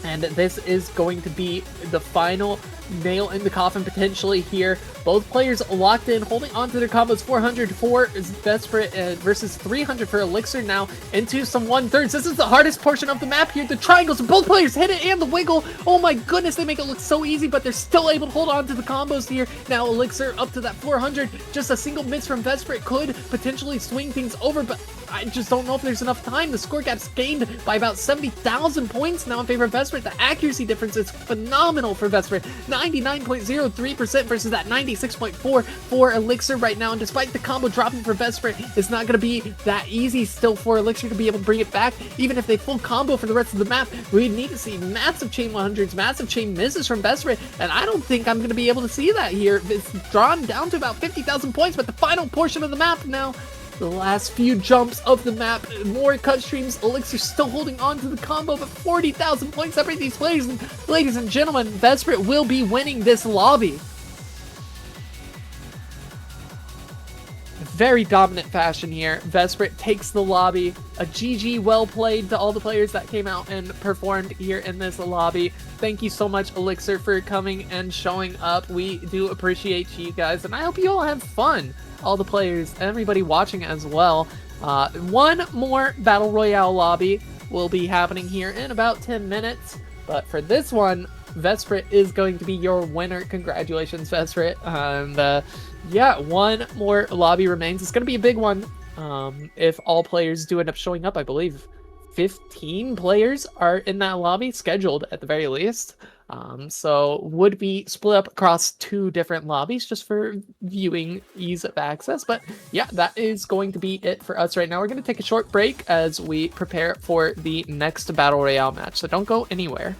S2: And this is going to be the final nail in the coffin potentially here. Both players locked in, holding on to their combos. 400 for Vesprit versus 300 for Elixir now into some 1/3. This is the hardest portion of the map here. The triangles, both players hit it, and the wiggle. Oh my goodness, they make it look so easy, but they're still able to hold on to the combos here. Now Elixir up to that 400. Just a single miss from Vesprit could potentially swing things over, but I just don't know if there's enough time. The score gap's gained by about 70,000 points now in favor of Vesprit. The accuracy difference is phenomenal for Vesprit. 99.03% versus that 96.4 for Elixir right now. And despite the combo dropping for Vesprit, it's not going to be that easy still for Elixir to be able to bring it back. Even if they full combo for the rest of the map, we need to see massive chain 100s, massive chain misses from Vesprit. And I don't think I'm going to be able to see that here. It's drawn down to about 50,000 points, but the final portion of the map now, the last few jumps of the map, more cut streams. Elixir still holding on to the combo, but 40,000 points separate these players. And ladies and gentlemen, Vesprit will be winning this lobby. Very dominant fashion here. Vesprit takes the lobby. A GG well played to all the players that came out and performed here in this lobby. Thank you so much, Elixir, for coming and showing up. We do appreciate you guys, and I hope you all have fun. All the players, everybody watching as well. One more Battle Royale lobby will be happening here in about 10 minutes. But for this one, Vesprit is going to be your winner. Congratulations, Vesprit. And yeah, one more lobby remains. It's going to be a big one if all players do end up showing up. I believe 15 players are in that lobby, scheduled at the very least. So would be split up across 2 different lobbies just for viewing ease of access. But yeah, that is going to be it for us right now. We're going to take a short break as we prepare for the next Battle Royale match. So don't go anywhere.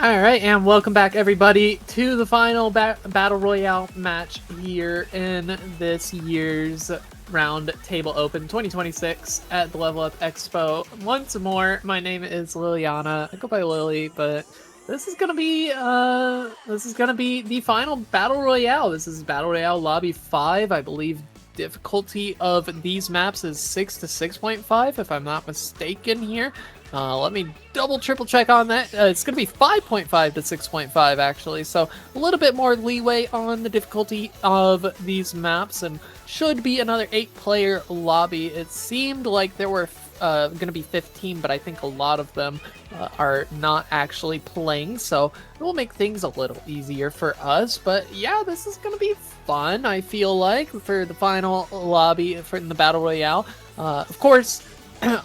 S2: All right, and welcome back, everybody, to the final Battle Royale match here in this year's Roundtable Open 2026 at the Level Up Expo. Once more, my name is Liliana. I go by Lily, but this is gonna be the final Battle Royale. This is Battle Royale Lobby 5, I believe. Difficulty of these maps is 6 to 6.5, if I'm not mistaken here. Let me triple check on that. It's going to be 5.5 to 6.5 actually, so a little bit more leeway on the difficulty of these maps, and should be another 8-player lobby. It seemed like there were going to be 15, but I think a lot of them are not actually playing, so it will make things a little easier for us. But yeah, this is going to be fun, I feel like, for the final lobby in the Battle Royale. Of course,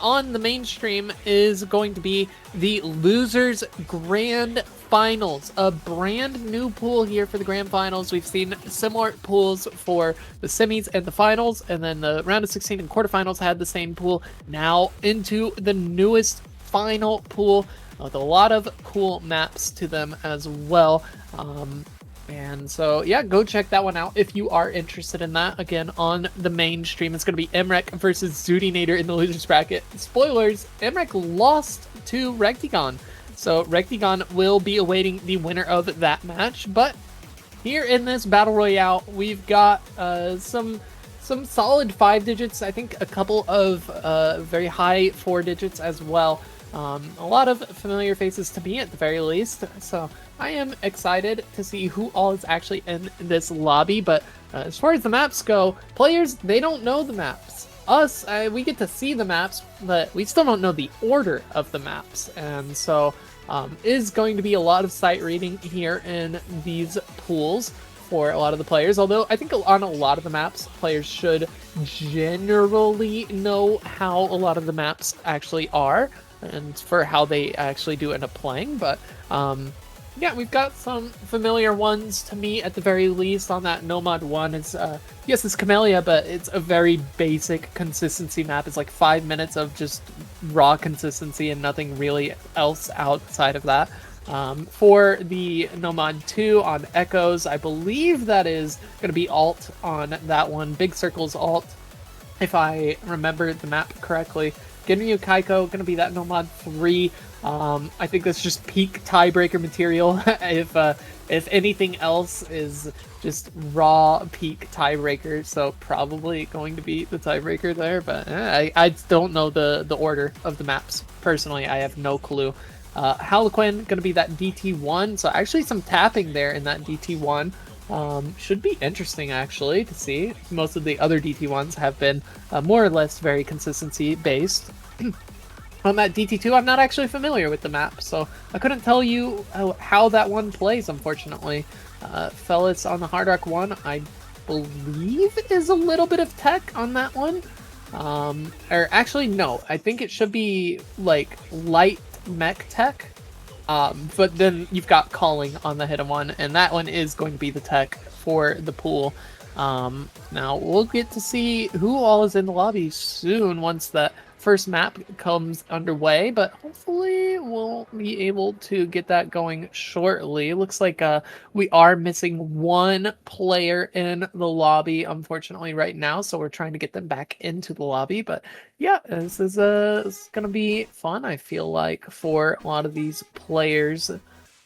S2: on the mainstream is going to be the Losers Grand Finals, a brand new pool here for the Grand Finals. We've seen similar pools for the semis and the finals, and then the round of 16 and quarterfinals had the same pool. Now into the newest final pool with a lot of cool maps to them as well. And so, yeah, go check that one out if you are interested in that. Again, on the main stream, it's going to be Emrek versus Zootinator in the losers bracket. Spoilers, Emrek lost to Rectigon. So Rectigon will be awaiting the winner of that match. But here in this Battle Royale, we've got some solid 5 digits. I think a couple of very high 4 digits as well. A lot of familiar faces to me at the very least. So I am excited to see who all is actually in this lobby. But as far as the maps go, players, they don't know the maps. Us, we get to see the maps, but we still don't know the order of the maps. And so is going to be a lot of sight reading here in these pools for a lot of the players. Although I think on a lot of the maps, players should generally know how a lot of the maps actually are, and for how they actually do end up playing. But yeah, we've got some familiar ones to me at the very least. On that Nomad one, it's yes, it's Camellia, but it's a very basic consistency map. It's like 5 minutes of just raw consistency and nothing really else outside of that. For the Nomad 2 on Echoes, I believe that is going to be alt on that one. Big Circle's alt, if I remember the map correctly. Ginryu Kaiko going to be that Nomad 3. I think that's just peak tiebreaker material. If anything else is just raw peak tiebreaker, so probably going to be the tiebreaker there. But I don't know the order of the maps personally. I have no clue. Harlequin going to be that DT1, so actually some tapping there in that DT1. Should be interesting actually to see. Most of the other DT1s have been more or less very consistency based. On that DT2, I'm not actually familiar with the map, so I couldn't tell you how that one plays, unfortunately. Fellas on the Hard Rock one, I believe is a little bit of tech on that one. Or actually, no, I think it should be like light mech tech. But then you've got calling on the hidden one, and that one is going to be the tech for the pool. Now we'll get to see who all is in the lobby soon once that first map comes underway, but hopefully we'll be able to get that going shortly. Looks like we are missing one player in the lobby, unfortunately, right now, so we're trying to get them back into the lobby. But yeah, this is gonna be fun, I feel like, for a lot of these players.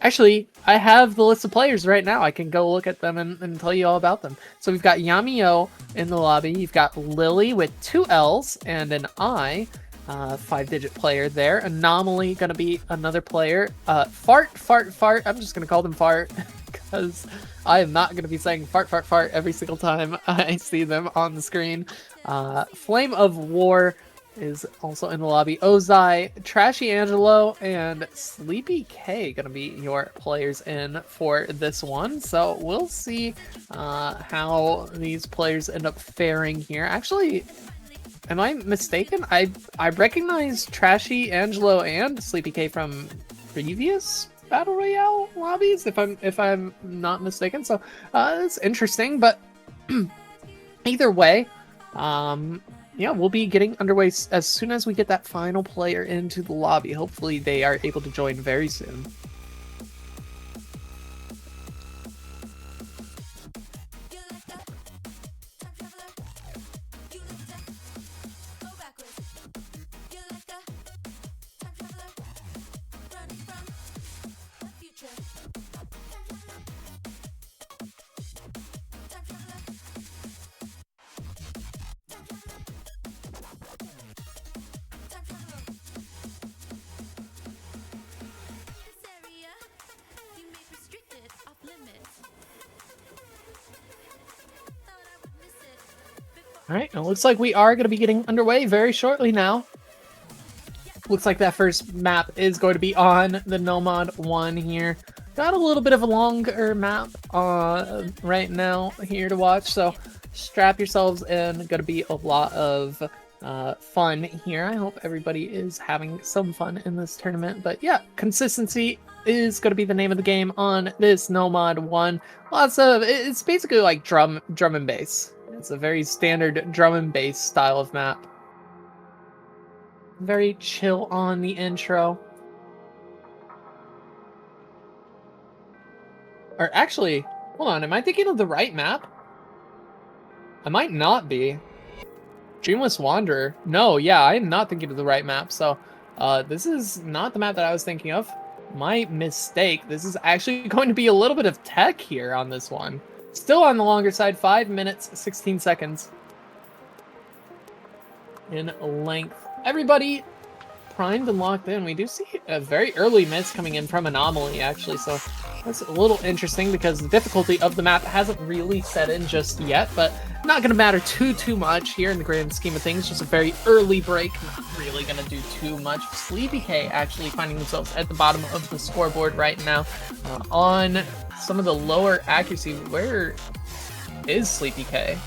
S2: Actually, I have the list of players right now. I can go look at them and tell you all about them. So we've got Yamio in the lobby. You've got Lily with 2 L's and an I, 5-digit player there. Anomaly going to be another player. Fart. I'm just going to call them Fart because I am not going to be saying fart every single time I see them on the screen. Flame of War is also in the lobby. Ozai, Trashy Angelo, and Sleepy K gonna be your players in for this one. So we'll see how these players end up faring here. Actually, am I mistaken? I recognize Trashy Angelo and Sleepy K from previous Battle Royale lobbies, if I'm not mistaken. So it's interesting, but either way, yeah, we'll be getting underway as soon as we get that final player into the lobby. Hopefully they are able to join very soon. All right, it looks like we are going to be getting underway very shortly now. Looks like that first map is going to be on the Nomad 1 here. Got a little bit of a longer map right now here to watch, so strap yourselves in. Going to be a lot of fun here. I hope everybody is having some fun in this tournament. But yeah, consistency is going to be the name of the game on this Nomad 1. It's basically like drum and bass. It's a very standard drum and bass style of map. Very chill on the intro. Or actually, hold on, am I thinking of the right map? I might not be. Dreamless Wanderer. No, yeah, I am not thinking of the right map. So, this is not the map that I was thinking of. My mistake. This is actually going to be a little bit of tech here on this one. Still on the longer side, 5 minutes, 16 seconds in length. Everybody primed and locked in. We do see a very early miss coming in from Anomaly, actually, so that's a little interesting because the difficulty of the map hasn't really set in just yet, but not going to matter too much here in the grand scheme of things. Just a very early break, not really going to do too much. Sleepy K actually finding themselves at the bottom of the scoreboard right now on some of the lower accuracy. Where is Sleepy K?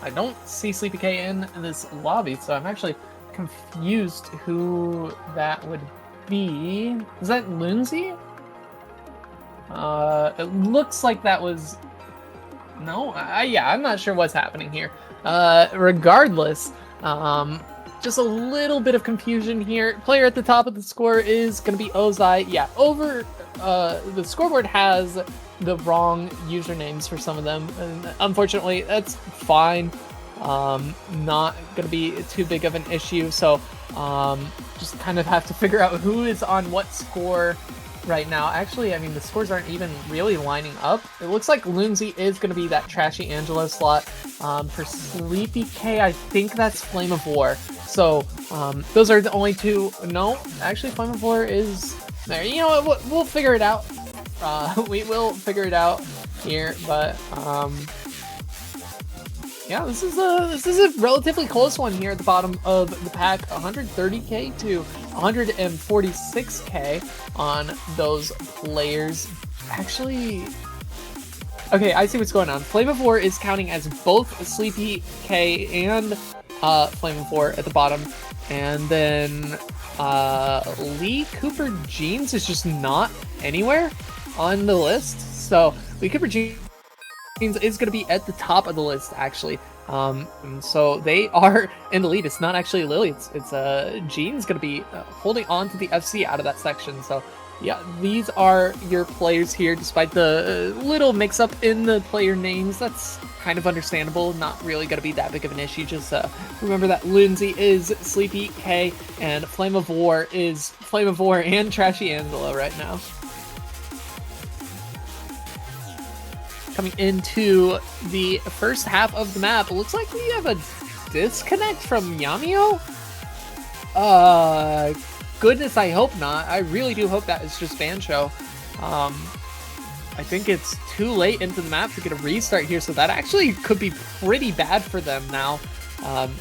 S2: I don't see Sleepy K in this lobby, so I'm actually confused who that would be. Is that Lunzi? It looks like that was... No? Yeah, I'm not sure what's happening here. Regardless, just a little bit of confusion here. Player at the top of the score is going to be Ozai. Yeah, the scoreboard has the wrong usernames for some of them, and unfortunately, that's fine. Not gonna be too big of an issue, so just kind of have to figure out who is on what score right now. Actually, I mean, the scores aren't even really lining up. It looks like Lunzi is gonna be that Trashy Angelo slot. For Sleepy K, I think that's Flame of War. So those are the only two. No, actually, Flame of War is there. You know what? We'll figure it out. We will figure it out here, but yeah, this is a relatively close one here at the bottom of the pack. 130k to 146k on those players. Actually, okay, I see what's going on. Flame of War is counting as both Sleepy K and Flame of War at the bottom, and then Lee Cooper Jeans is just not anywhere on the list. So Lee Cooper Jeans is going to be at the top of the list, actually. And so they are in the lead. It's not actually Lily. It's Jean's going to be holding on to the FC out of that section. So yeah, these are your players here, despite the little mix-up in the player names. That's kind of understandable. Not really going to be that big of an issue. Just remember that Lindsay is Sleepy K, and Flame of War is Flame of War and Trashy Angelo right now. Coming into the first half of the map, it looks like we have a disconnect from Yamio. Goodness, I hope not. I really do hope that is just Bancho. I think it's too late into the map to get a restart here, so that actually could be pretty bad for them now.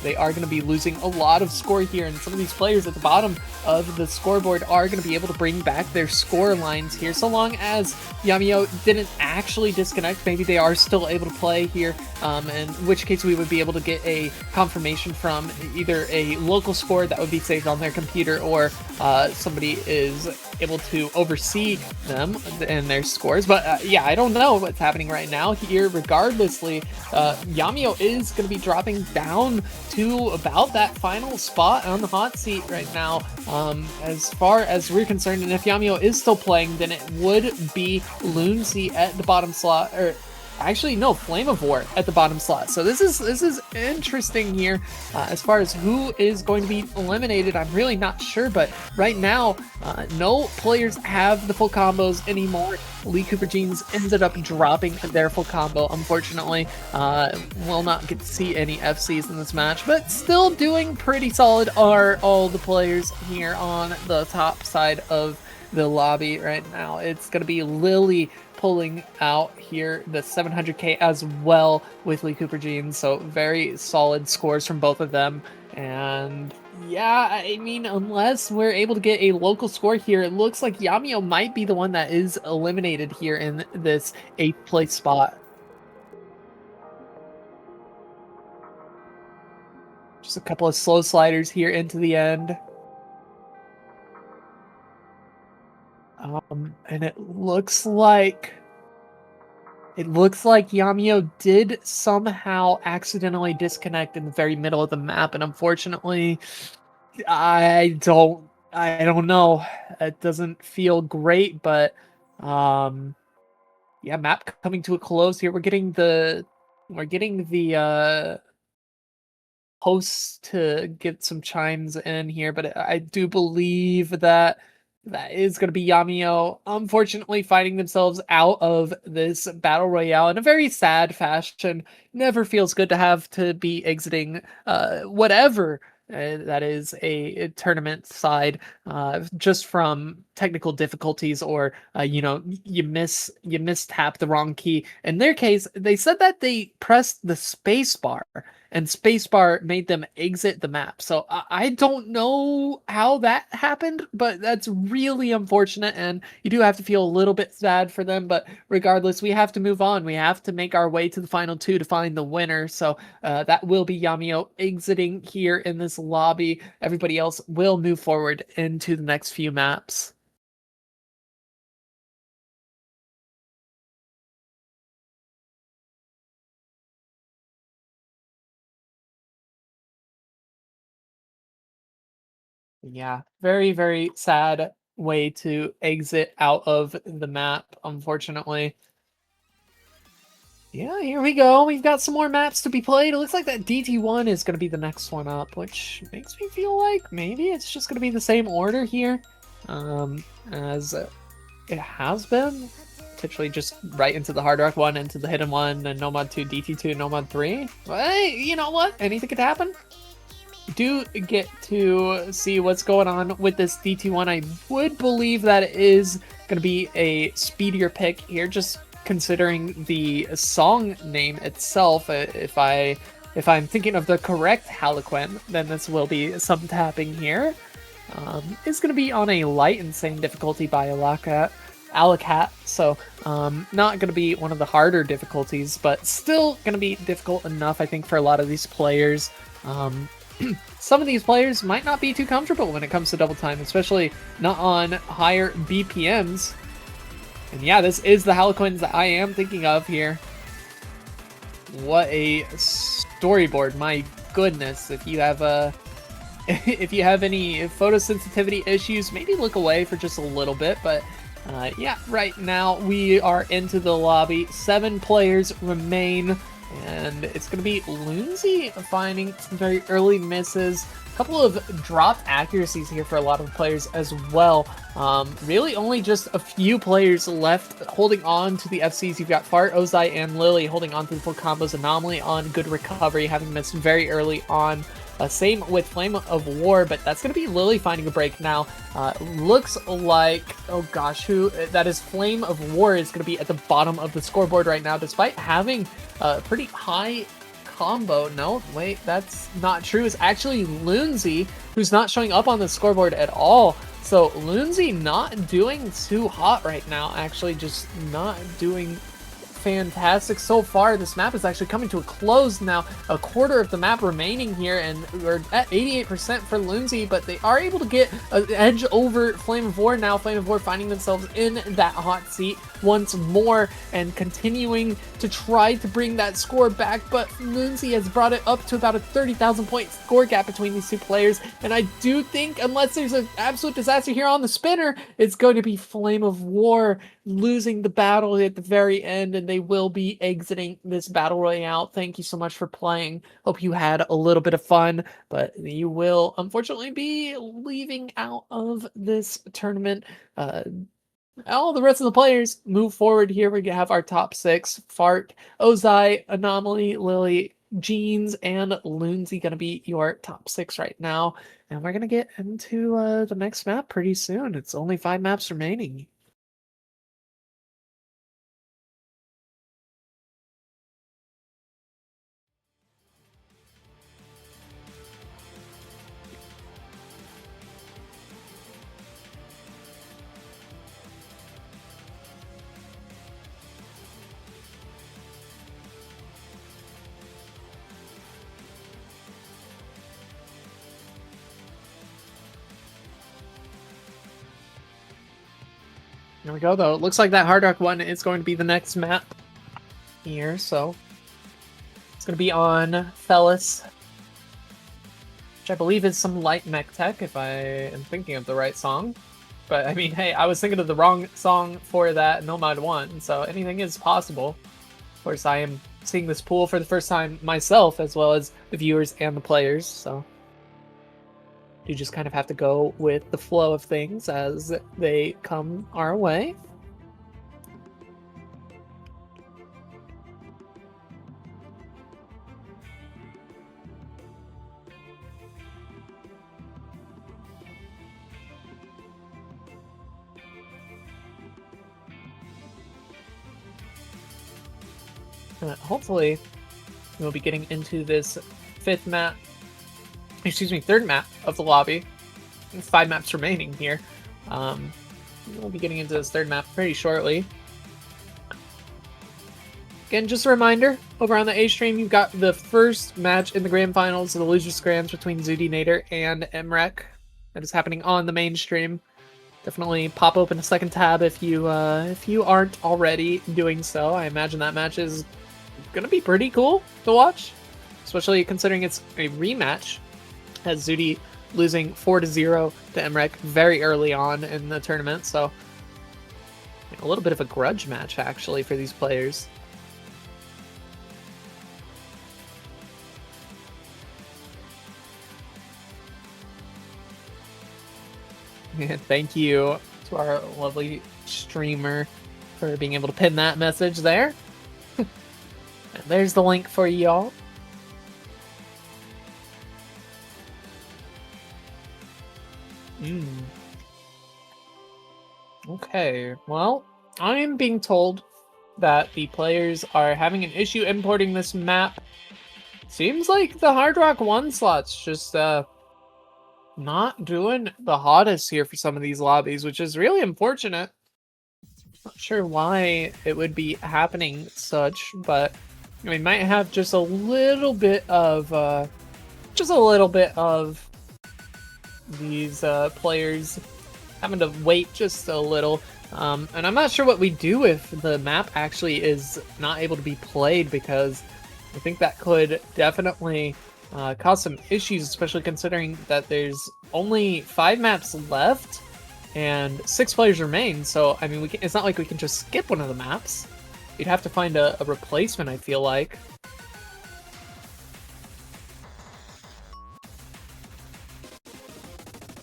S2: They are going to be losing a lot of score here, and some of these players at the bottom of the scoreboard are going to be able to bring back their score lines here. So long as Yamio didn't actually disconnect, maybe they are still able to play here, in which case we would be able to get a confirmation from either a local score that would be saved on their computer, or somebody is able to oversee them and their scores. But yeah, I don't know what's happening right now here. Regardlessly, Yamio is going to be dropping down to about that final spot on the hot seat right now, as far as we're concerned. And if Yamio is still playing, then it would be Lunzi at the bottom slot, or actually no, Flame of War at the bottom slot. So this is interesting here. As far as who is going to be eliminated, I'm really not sure, but right now no players have the full combos anymore. Lee Cooper Jeans ended up dropping their full combo, unfortunately. Will not get to see any FCs in this match, but still doing pretty solid are all the players here on the top side of the lobby right now. It's going to be Lily pulling out here the 700k as well with Lee Cooper Jeans. So very solid scores from both of them. And yeah, I mean, unless we're able to get a local score here, it looks like Yamio might be the one that is eliminated here in this 8th place spot. Just a couple of slow sliders here into the end. And it looks like Yamio did somehow accidentally disconnect in the very middle of the map, and unfortunately, I don't know. It doesn't feel great, but yeah, map coming to a close here. We're getting the hosts to get some chimes in here, but I do believe that is going to be Yamio, unfortunately finding themselves out of this battle royale in a very sad fashion. Never feels good to have to be exiting whatever that is a tournament side just from technical difficulties, or you mistap the wrong key. In their case, they said that they pressed the space bar and spacebar made them exit the map. So I don't know how that happened, but that's really unfortunate, and you do have to feel a little bit sad for them. But regardless, we have to move on. We have to make our way to the final 2 to find the winner. So that will be Yamio exiting here in this lobby. Everybody else will move forward into the next few maps. Yeah, very, very sad way to exit out of the map, unfortunately. Yeah, here we go. We've got some more maps to be played. It looks like that DT1 is going to be the next one up, which makes me feel like maybe it's just going to be the same order here as it has been. Potentially just right into the Hard Rock 1, into the Hidden 1, and Nomad 2, DT2, Nomad 3. But hey, you know what? Anything could happen. Do get to see what's going on with this DT1. I would believe that it is going to be a speedier pick here, just considering the song name itself. If I'm thinking of the correct Harlequin, then this will be some tapping here. It's going to be on a light insane difficulty by Alacat, so not going to be one of the harder difficulties, but still going to be difficult enough, I think, for a lot of these players. Some of these players might not be too comfortable when it comes to double time, especially not on higher BPMs. And yeah, this is the Harlequins that I am thinking of here. What a storyboard, my goodness. If you have if you have any photosensitivity issues, maybe look away for just a little bit. But yeah, right now we are into the lobby. 7 players remain. And it's going to be Lunzi finding some very early misses. A couple of dropped accuracies here for a lot of players as well. Really only just a few players left holding on to the FCs. You've got Fart, Ozai, and Lily holding on to the full combos. Anomaly on good recovery, having missed very early on. Same with Flame of War, but that's going to be Lily finding a break now. Looks like, oh gosh, who that is? Flame of War is going to be at the bottom of the scoreboard right now, despite having a pretty high combo. No, wait, that's not true. It's actually Lunzi who's not showing up on the scoreboard at all. So Lunzi not doing too hot right now, actually just not doing fantastic so far. This map is actually coming to a close now. A quarter of the map remaining here, and we're at 88% for Lunzi, but they are able to get an edge over Flame of War now. Flame of War finding themselves in that hot seat once more and continuing to try to bring that score back, but Lunzi has brought it up to about a 30,000 point score gap between these two players, and I do think, unless there's an absolute disaster here on the spinner, it's going to be Flame of War losing the battle at the very end, and they will be exiting this battle royale. Thank you so much for playing. Hope you had a little bit of fun, but you will unfortunately be leaving out of this tournament. All the rest of the players move forward here. We have our top 6. Fart, Ozai, Anomaly, Lily, Jeans, and Lunzi going to be your top 6 right now. And we're going to get into the next map pretty soon. It's only 5 maps remaining. There we go, though. It looks like that Hard Rock 1 is going to be the next map here, so it's going to be on Fellas, which I believe is some light mech tech, if I am thinking of the right song. But, I mean, hey, I was thinking of the wrong song for that Nomad 1, so anything is possible. Of course, I am seeing this pool for the first time myself, as well as the viewers and the players, so you just kind of have to go with the flow of things as they come our way. Hopefully, we'll be getting into this third map of the lobby. 5 maps remaining here. We'll be getting into this third map pretty shortly. Again, just a reminder, over on the A stream, you've got the first match in the grand finals of the Losers Scrams between Zudinator and Emrek. That is happening on the main stream. Definitely pop open a second tab if you aren't already doing so. I imagine that match is gonna be pretty cool to watch, especially considering it's a rematch, as Zudi losing 4-0 to Emrek very early on in the tournament, so a little bit of a grudge match actually for these players. And thank you to our lovely streamer for being able to pin that message there. And there's the link for y'all. Okay, well, I am being told that the players are having an issue importing this map. Seems like the Hard Rock 1 slot's just not doing the hottest here for some of these lobbies, which is really unfortunate. Not sure why it would be happening such, but we might have just a little bit of these players having to wait just a little. And I'm not sure what we do if the map actually is not able to be played, because I think that could definitely cause some issues, especially considering that there's only 5 maps left and 6 players remain. So, I mean, it's not like we can just skip one of the maps. You'd have to find a replacement, I feel like.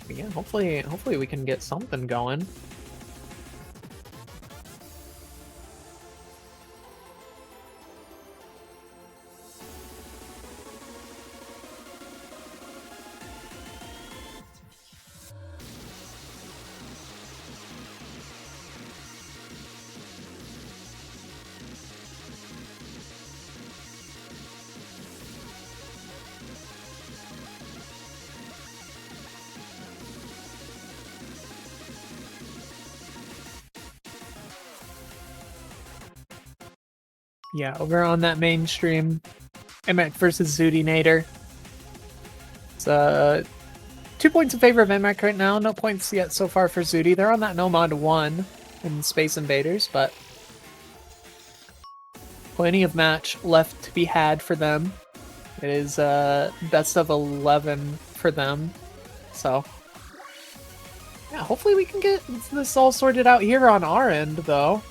S2: But yeah, hopefully we can get something going. Yeah, over on that main stream, Emrek versus Zudinator. It's 2 points in favor of Emrek right now. No points yet so far for Zudi. They're on that Nomad 1 in Space Invaders, but plenty of match left to be had for them. It is best of 11 for them. So, yeah, hopefully we can get this all sorted out here on our end, though.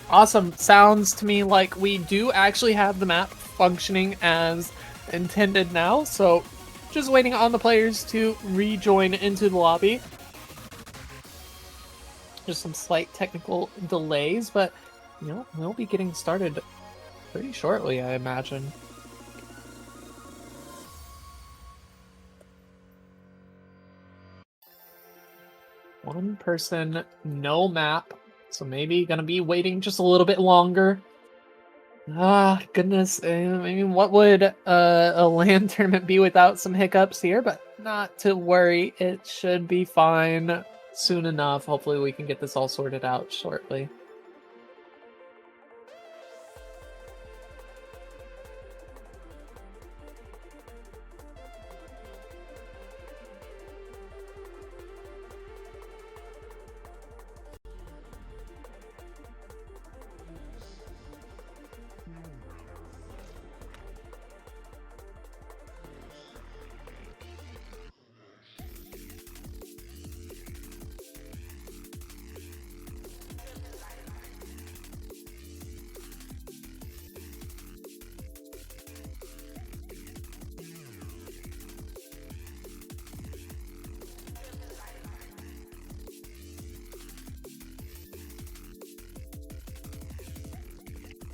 S2: Awesome. Sounds to me like we do actually have the map functioning as intended now, so just waiting on the players to rejoin into the lobby. Just some slight technical delays, but you know, we'll be getting started pretty shortly, I imagine. One person, no map. So maybe gonna be waiting just a little bit longer. Ah, goodness. I mean, what would a LAN tournament be without some hiccups here? But not to worry. It should be fine soon enough. Hopefully we can get this all sorted out shortly.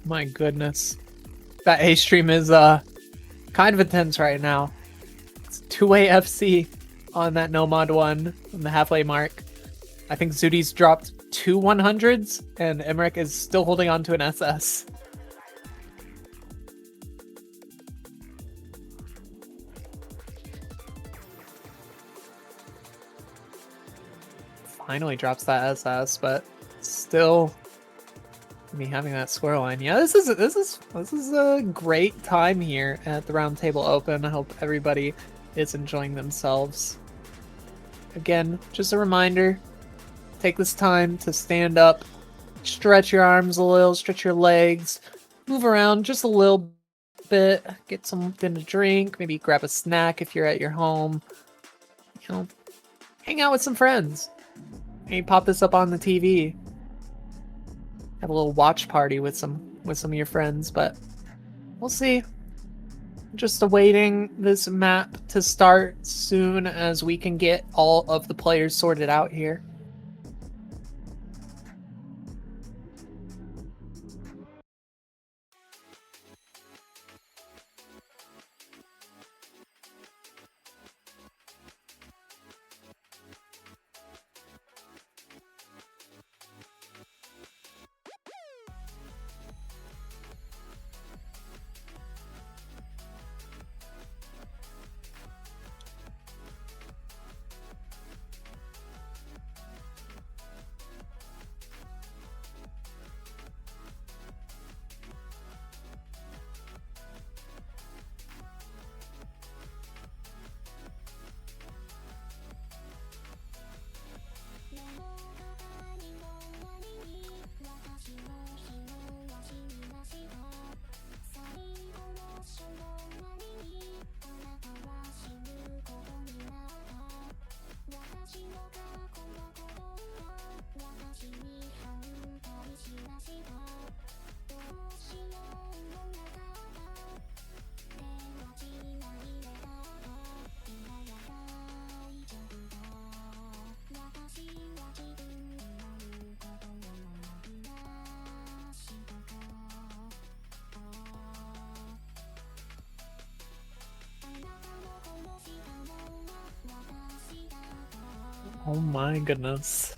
S2: My goodness. That A stream is kind of intense right now. It's two-way FC on that no mod one on the halfway mark. I think Zudi's dropped 2 100s and Emmerich is still holding on to an SS. Finally drops that SS, but still me having that score line. Yeah, this is a great time here at the Roundtable Open. I hope everybody is enjoying themselves. Again, just a reminder, take this time to stand up, stretch your arms a little, stretch your legs, move around just a little bit, get something to drink, maybe grab a snack if you're at your home. You know, hang out with some friends. Maybe pop this up on the TV. Have a little watch party with some of your friends, but we'll see. Just awaiting this map to start soon as we can get all of the players sorted out here. Oh my goodness.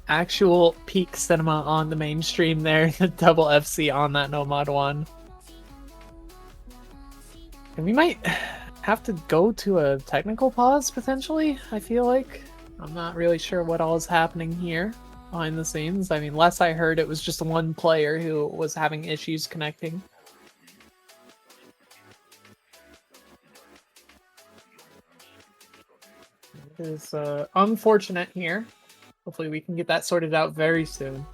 S2: Actual peak cinema on the mainstream there, the double FC on that no mod one. And we might have to go to a technical pause potentially, I feel like. I'm not really sure what all is happening here behind the scenes. I mean, last I heard it was just one player who was having issues connecting. It is unfortunate here. Hopefully we can get that sorted out very soon.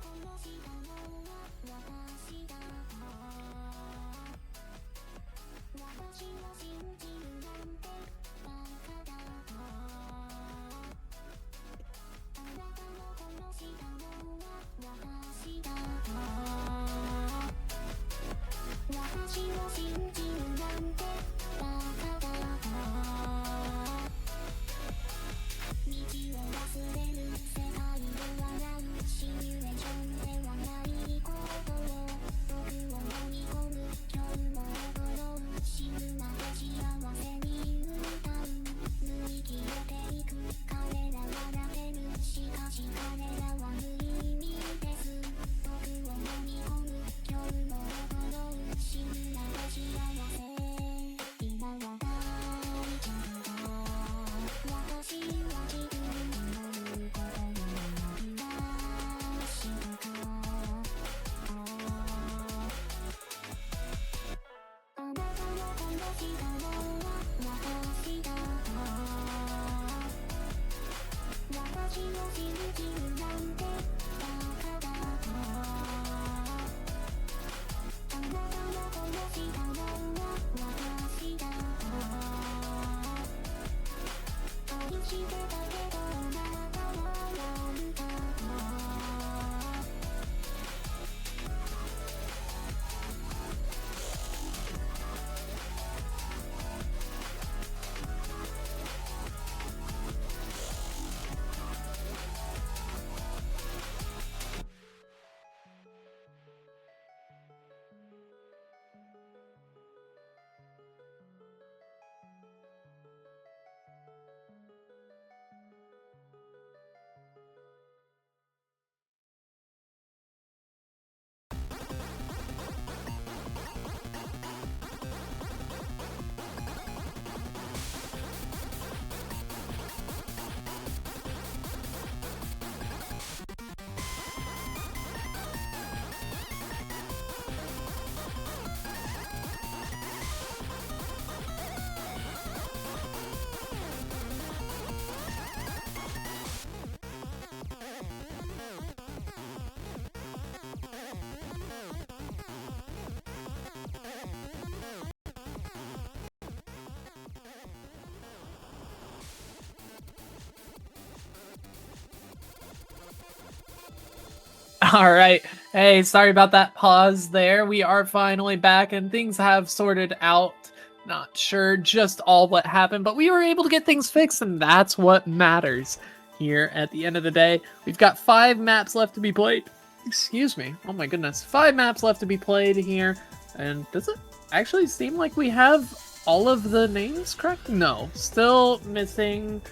S2: All right. Hey, sorry about that pause there. We are finally back and things have sorted out. Not sure just all what happened, but we were able to get things fixed, and that's what matters here at the end of the day. We've got 5 maps left to be played. Excuse me. Oh my goodness. 5 maps left to be played here. And does it actually seem like we have all of the names correct? No. Still missing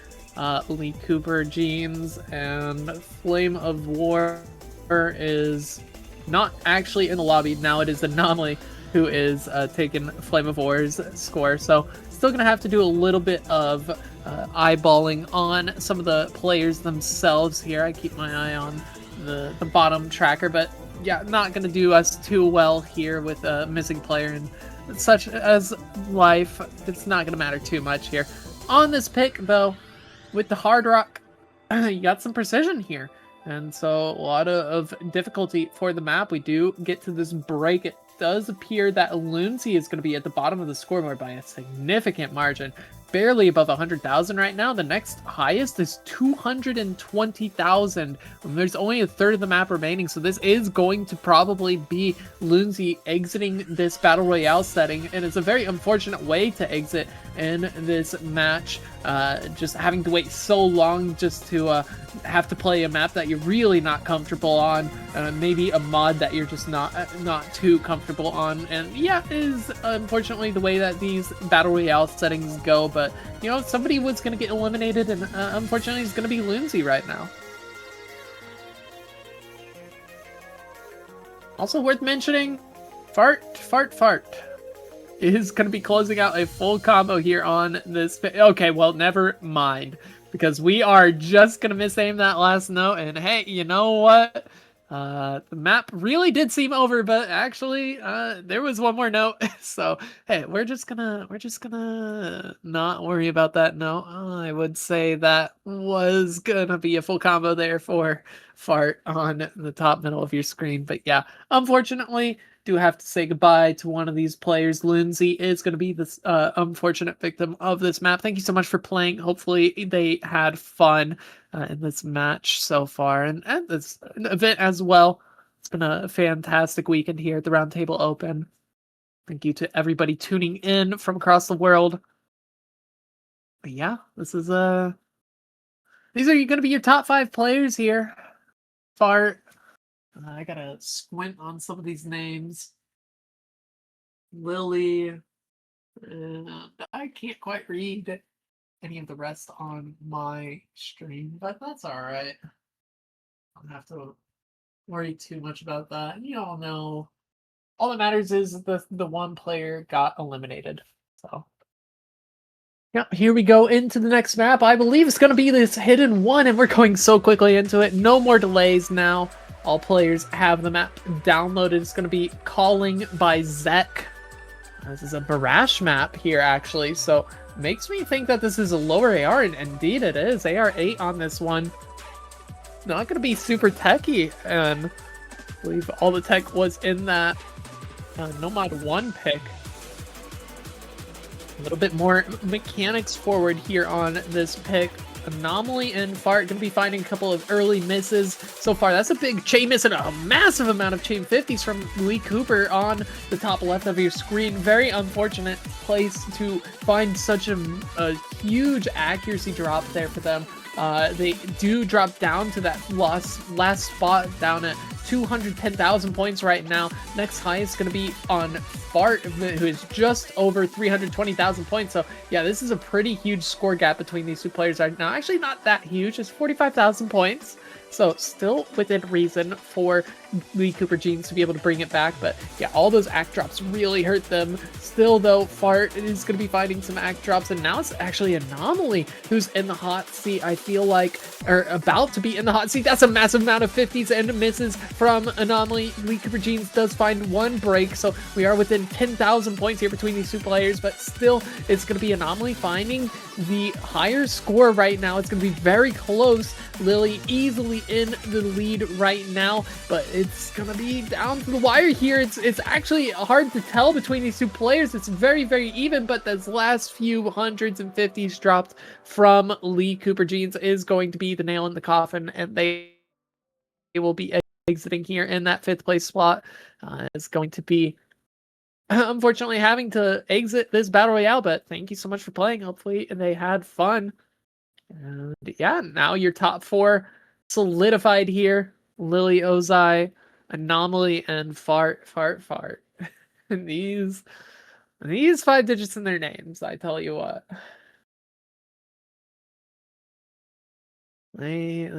S2: Lee Cooper Jeans, and Flame of War is not actually in the lobby. Now it is Anomaly who is taking Flame of War's score. So still going to have to do a little bit of eyeballing on some of the players themselves here. I keep my eye on the bottom tracker, but yeah, not going to do us too well here with a missing player, and such as life, it's not going to matter too much here. On this pick, though, with the Hard Rock, you got some precision here. And so a lot of difficulty for the map. We do get to this break. It does appear that Lunzi is going to be at the bottom of the scoreboard by a significant margin. Barely above 100,000 right now. The next highest is 220,000. There's only a third of the map remaining, so this is going to probably be Lunzi exiting this Battle Royale setting, and it's a very unfortunate way to exit in this match. Just having to wait so long just to have to play a map that you're really not comfortable on, maybe a mod that you're just not too comfortable on, and yeah, is unfortunately the way that these Battle Royale settings go. But you know, somebody was going to get eliminated, and unfortunately it's going to be Lunzi right now. Also worth mentioning, Fart is going to be closing out a full combo here on this. Okay, well, never mind, because we are just going to misaim that last note. And hey, you know what? The map really did seem over, but actually, there was one more note. So hey, we're just gonna not worry about that note. I would say that was gonna be a full combo there for Fart on the top middle of your screen. But yeah, unfortunately, do have to say goodbye to one of these players. Lunzi is going to be this unfortunate victim of this map. Thank you so much for playing. Hopefully they had fun in this match so far, and this event as well. It's been a fantastic weekend here at the Roundtable Open. Thank you to everybody tuning in from across the world. But yeah, this is these are going to be your top 5 players here. Fart. I gotta squint on some of these names. Lily. I can't quite read any of the rest on my stream, but that's alright. I don't have to worry too much about that. You all know, all that matters is the one player got eliminated. So yeah, here we go into the next map. I believe it's going to be this hidden one, and we're going so quickly into it. No more delays now. All players have the map downloaded. It's going to be Calling by Zek. This is a Barash map here, actually, so makes me think that this is a lower AR, and indeed it is. AR 8 on this one. Not going to be super techy, and I believe all the tech was in that Nomad 1 pick. A little bit more mechanics forward here on this pick. Anomaly and Fart going to be finding a couple of early misses so far. That's a big chain miss and a massive amount of chain 50s from Lee Cooper on the top left of your screen. Very unfortunate place to find such a huge accuracy drop there for them. They do drop down to that last spot down at 210,000 points right now. Next highest is going to be on Fart, who is just over 320,000 points. So yeah, this is a pretty huge score gap between these two players right now. Actually, not that huge. It's 45,000 points. So still within reason for Lee Cooper Jeans to be able to bring it back. But yeah, all those act drops really hurt them. Still though, Fart is going to be finding some act drops, and now it's actually Anomaly who's in the hot seat, I feel like, or about to be in the hot seat. That's a massive amount of 50s and misses from Anomaly. Lee Cooper Jeans does find one break, so we are within 10,000 points here between these two players, but still it's going to be Anomaly finding the higher score right now. It's going to be very close. Lily easily in the lead right now, but it's going to be down to the wire here. It's actually hard to tell between these two players. It's very, very even, but those last few hundreds and 50s dropped from Lee Cooper Jeans is going to be the nail in the coffin, and they will be exiting here in that 5th place spot is going to be unfortunately having to exit this battle royale, but thank you so much for playing. Hopefully they had fun. And yeah, now your top 4 solidified here. Lily, Ozai, Anomaly, and Fart. And these 5 digits in their names, I tell you what. They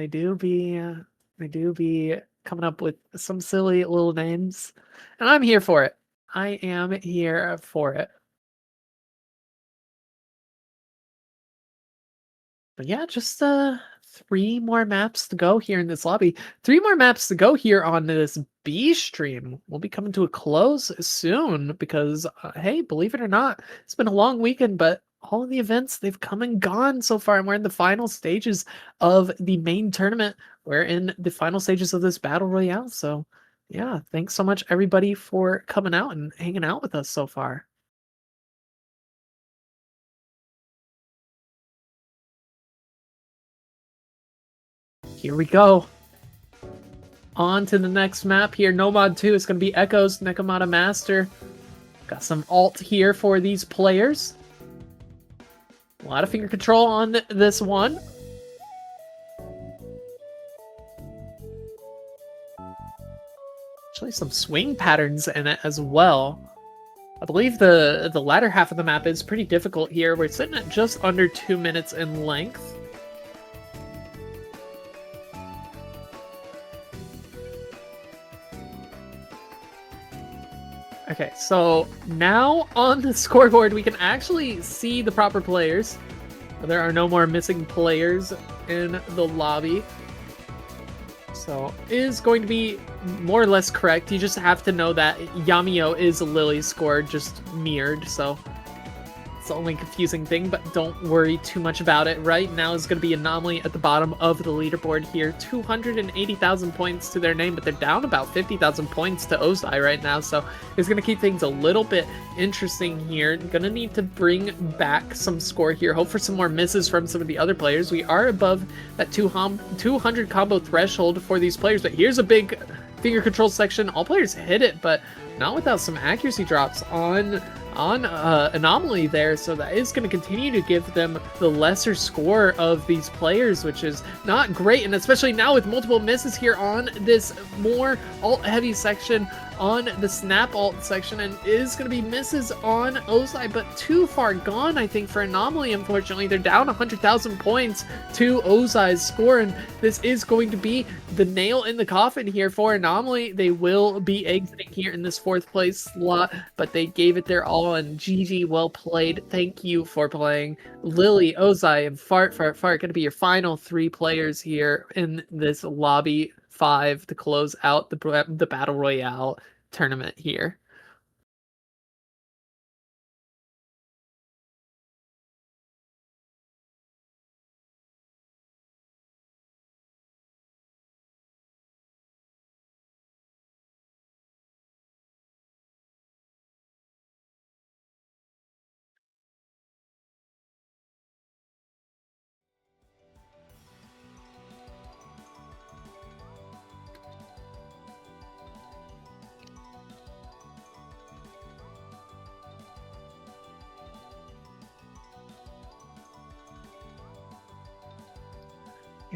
S2: do be coming up with some silly little names, and I'm here for it. I am here for it. But yeah, just 3 more maps to go here in this lobby. 3 more maps to go here on this B stream. We'll be coming to a close soon because, hey, believe it or not, it's been a long weekend, but all of the events, they've come and gone so far, and we're in the final stages of the main tournament. We're in the final stages of this battle royale. So yeah, thanks so much everybody for coming out and hanging out with us so far. Here we go. On to the next map here. Nomad 2 is going to be Echoes, Nekomata Master. Got some alt here for these players. A lot of finger control on this one. Actually, some swing patterns in it as well. I believe the latter half of the map is pretty difficult here. We're sitting at just under 2 minutes in length. Okay, so now on the scoreboard, we can actually see the proper players. There are no more missing players in the lobby. So is going to be more or less correct. You just have to know that Yamio is Lily's score, just mirrored. So it's the only confusing thing, but don't worry too much about it. Right now is going to be Anomaly at the bottom of the leaderboard here. 280,000 points to their name, but they're down about 50,000 points to Ozai right now. So it's going to keep things a little bit interesting here. Going to need to bring back some score here. Hope for some more misses from some of the other players. We are above that 200 combo threshold for these players, but here's a big finger control section. All players hit it, but not without some accuracy drops on Anomaly there, so that is going to continue to give them the lesser score of these players, which is not great, and especially now with multiple misses here on this more alt-heavy section, on the snap alt section, and is going to be misses on Ozai, but too far gone, I think, for Anomaly. Unfortunately, they're down 100,000 points to Ozai's score, and this is going to be the nail in the coffin here for Anomaly. They will be exiting here in this 4th place slot, but they gave it their all, and GG, well played. Thank you for playing. Lily, Ozai, and Fart going to be your final 3 players here in this lobby 5 to close out the Battle Royale tournament here.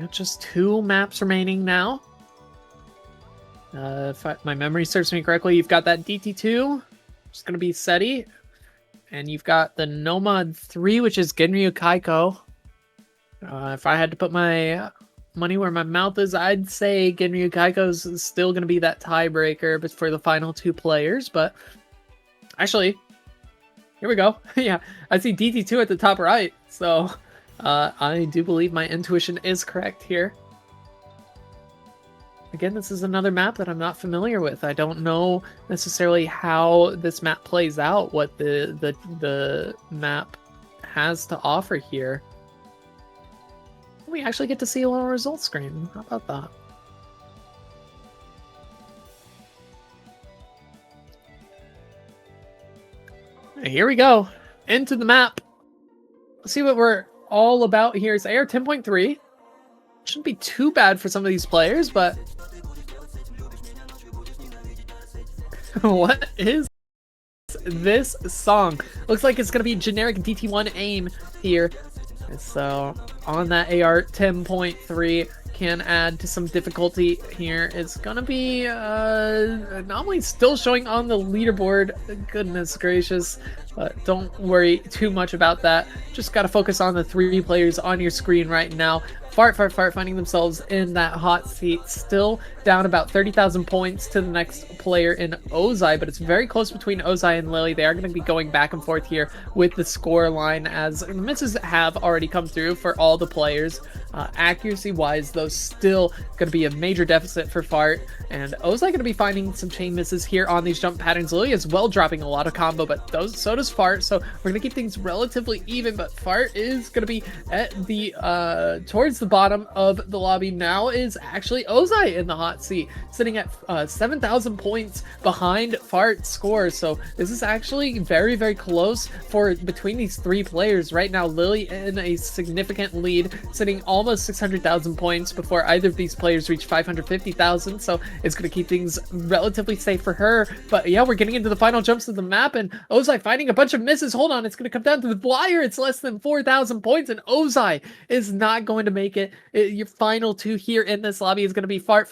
S2: Just 2 maps remaining now. If my memory serves me correctly, you've got that DT2, which is going to be SETI, and you've got the Nomad 3, which is Genryu Kaiko. If I had to put my money where my mouth is, I'd say Genryu Kaiko is still going to be that tiebreaker but for the final 2 players, but actually, here we go. Yeah, I see DT2 at the top right, so I do believe my intuition is correct here. Again, this is another map that I'm not familiar with. I don't know necessarily how this map plays out, what the map has to offer here. We actually get to see a little results screen. How about that? Here we go. Into the map. Let's see what we're all about here. It's AR 10.3. Shouldn't be too bad for some of these players, but What is this song? Looks like it's gonna be generic DT1 aim here. So on that AR 10.3 can add to some difficulty here. It's gonna be anomaly still showing on the leaderboard. Goodness gracious. But don't worry too much about that. Just gotta focus on the 3 players on your screen right now. Fart finding themselves in that hot seat, still down about 30,000 points to the next player in Ozai, but it's very close between Ozai and Lily. They are going to be going back and forth here with the score line, as the misses have already come through for all the players. Accuracy-wise, though, still going to be a major deficit for Fart, and Ozai going to be finding some chain misses here on these jump patterns. Lily as well dropping a lot of combo, but so does Fart, so we're going to keep things relatively even, but Fart is going to be at the towards the bottom of the lobby. Now is actually Ozai in the hot seat, sitting at 7,000 points behind Fart's score. So this is actually very, very close for between these 3 players. Right now, Lily in a significant lead, sitting almost 600,000 points before either of these players reach 550,000. So it's going to keep things relatively safe for her. But yeah, we're getting into the final jumps of the map, and Ozai finding a bunch of misses. Hold on, it's going to come down to the wire. It's less than 4,000 points, and Ozai is not going to make it. Your final 2 here in this lobby is going to be Fart,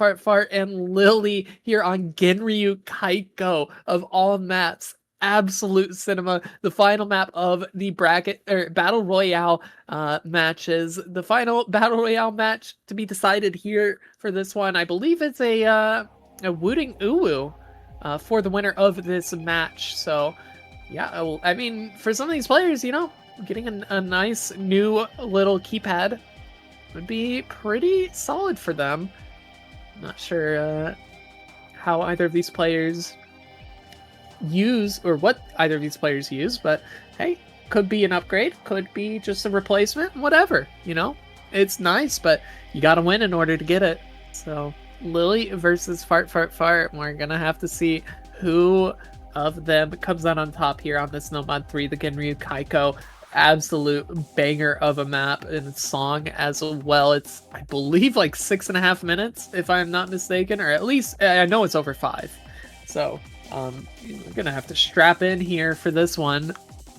S2: and Lily here on Genryu Kaiko of all maps. Absolute cinema. The final map of the bracket or battle royale matches. The final battle royale match to be decided here for this one. I believe it's a Wooting Uwu for the winner of this match. So yeah, I mean, for some of these players, you know, getting a nice new little keypad would be pretty solid for them. Not sure how either of these players use, or what either of these players use, but hey, could be an upgrade, could be just a replacement, whatever, you know? It's nice, but you gotta win in order to get it. So, Lily versus Fart. We're gonna have to see who of them comes out on top here on this No Mod 3, the Genryu Kaiko. Absolute banger of a map and song as well. It's, I believe, like 6.5 minutes, if I'm not mistaken, or at least I know it's over 5. So we're gonna have to strap in here for this one.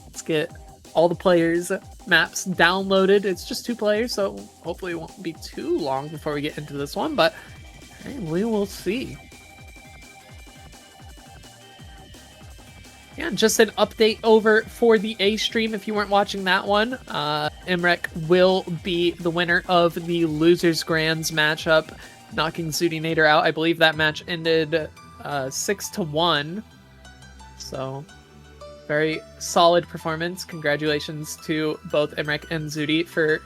S2: Let's get all the players' maps downloaded. It's just 2 players, so hopefully it won't be too long before we get into this one, but hey, we will see. Yeah, just an update over for the A stream if you weren't watching that one. Imrek will be the winner of the Losers Grands matchup, knocking Zudinator out. I believe that match ended 6-1. So, very solid performance. Congratulations to both Imrek and Zudi for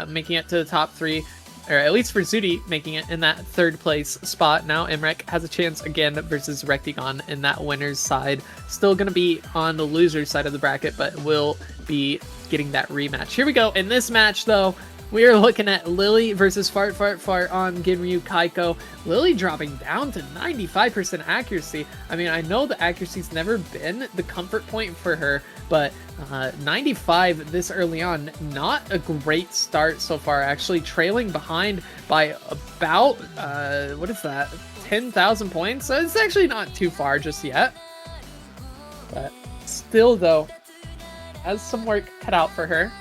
S2: making it to the top 3. Or at least for Zudi, making it in that 3rd place spot. Now Imrek has a chance again versus Rectigon in that winner's side. Still going to be on the loser's side of the bracket, but will be getting that rematch. Here we go. In this match, though, we are looking at Lily versus Fart on Genryu Kaiko. Lily dropping down to 95% accuracy. I mean, I know the accuracy's never been the comfort point for her, but 95 this early on, not a great start so far. Actually trailing behind by about, what is that, 10,000 points? So it's actually not too far just yet. But still, though, has some work cut out for her.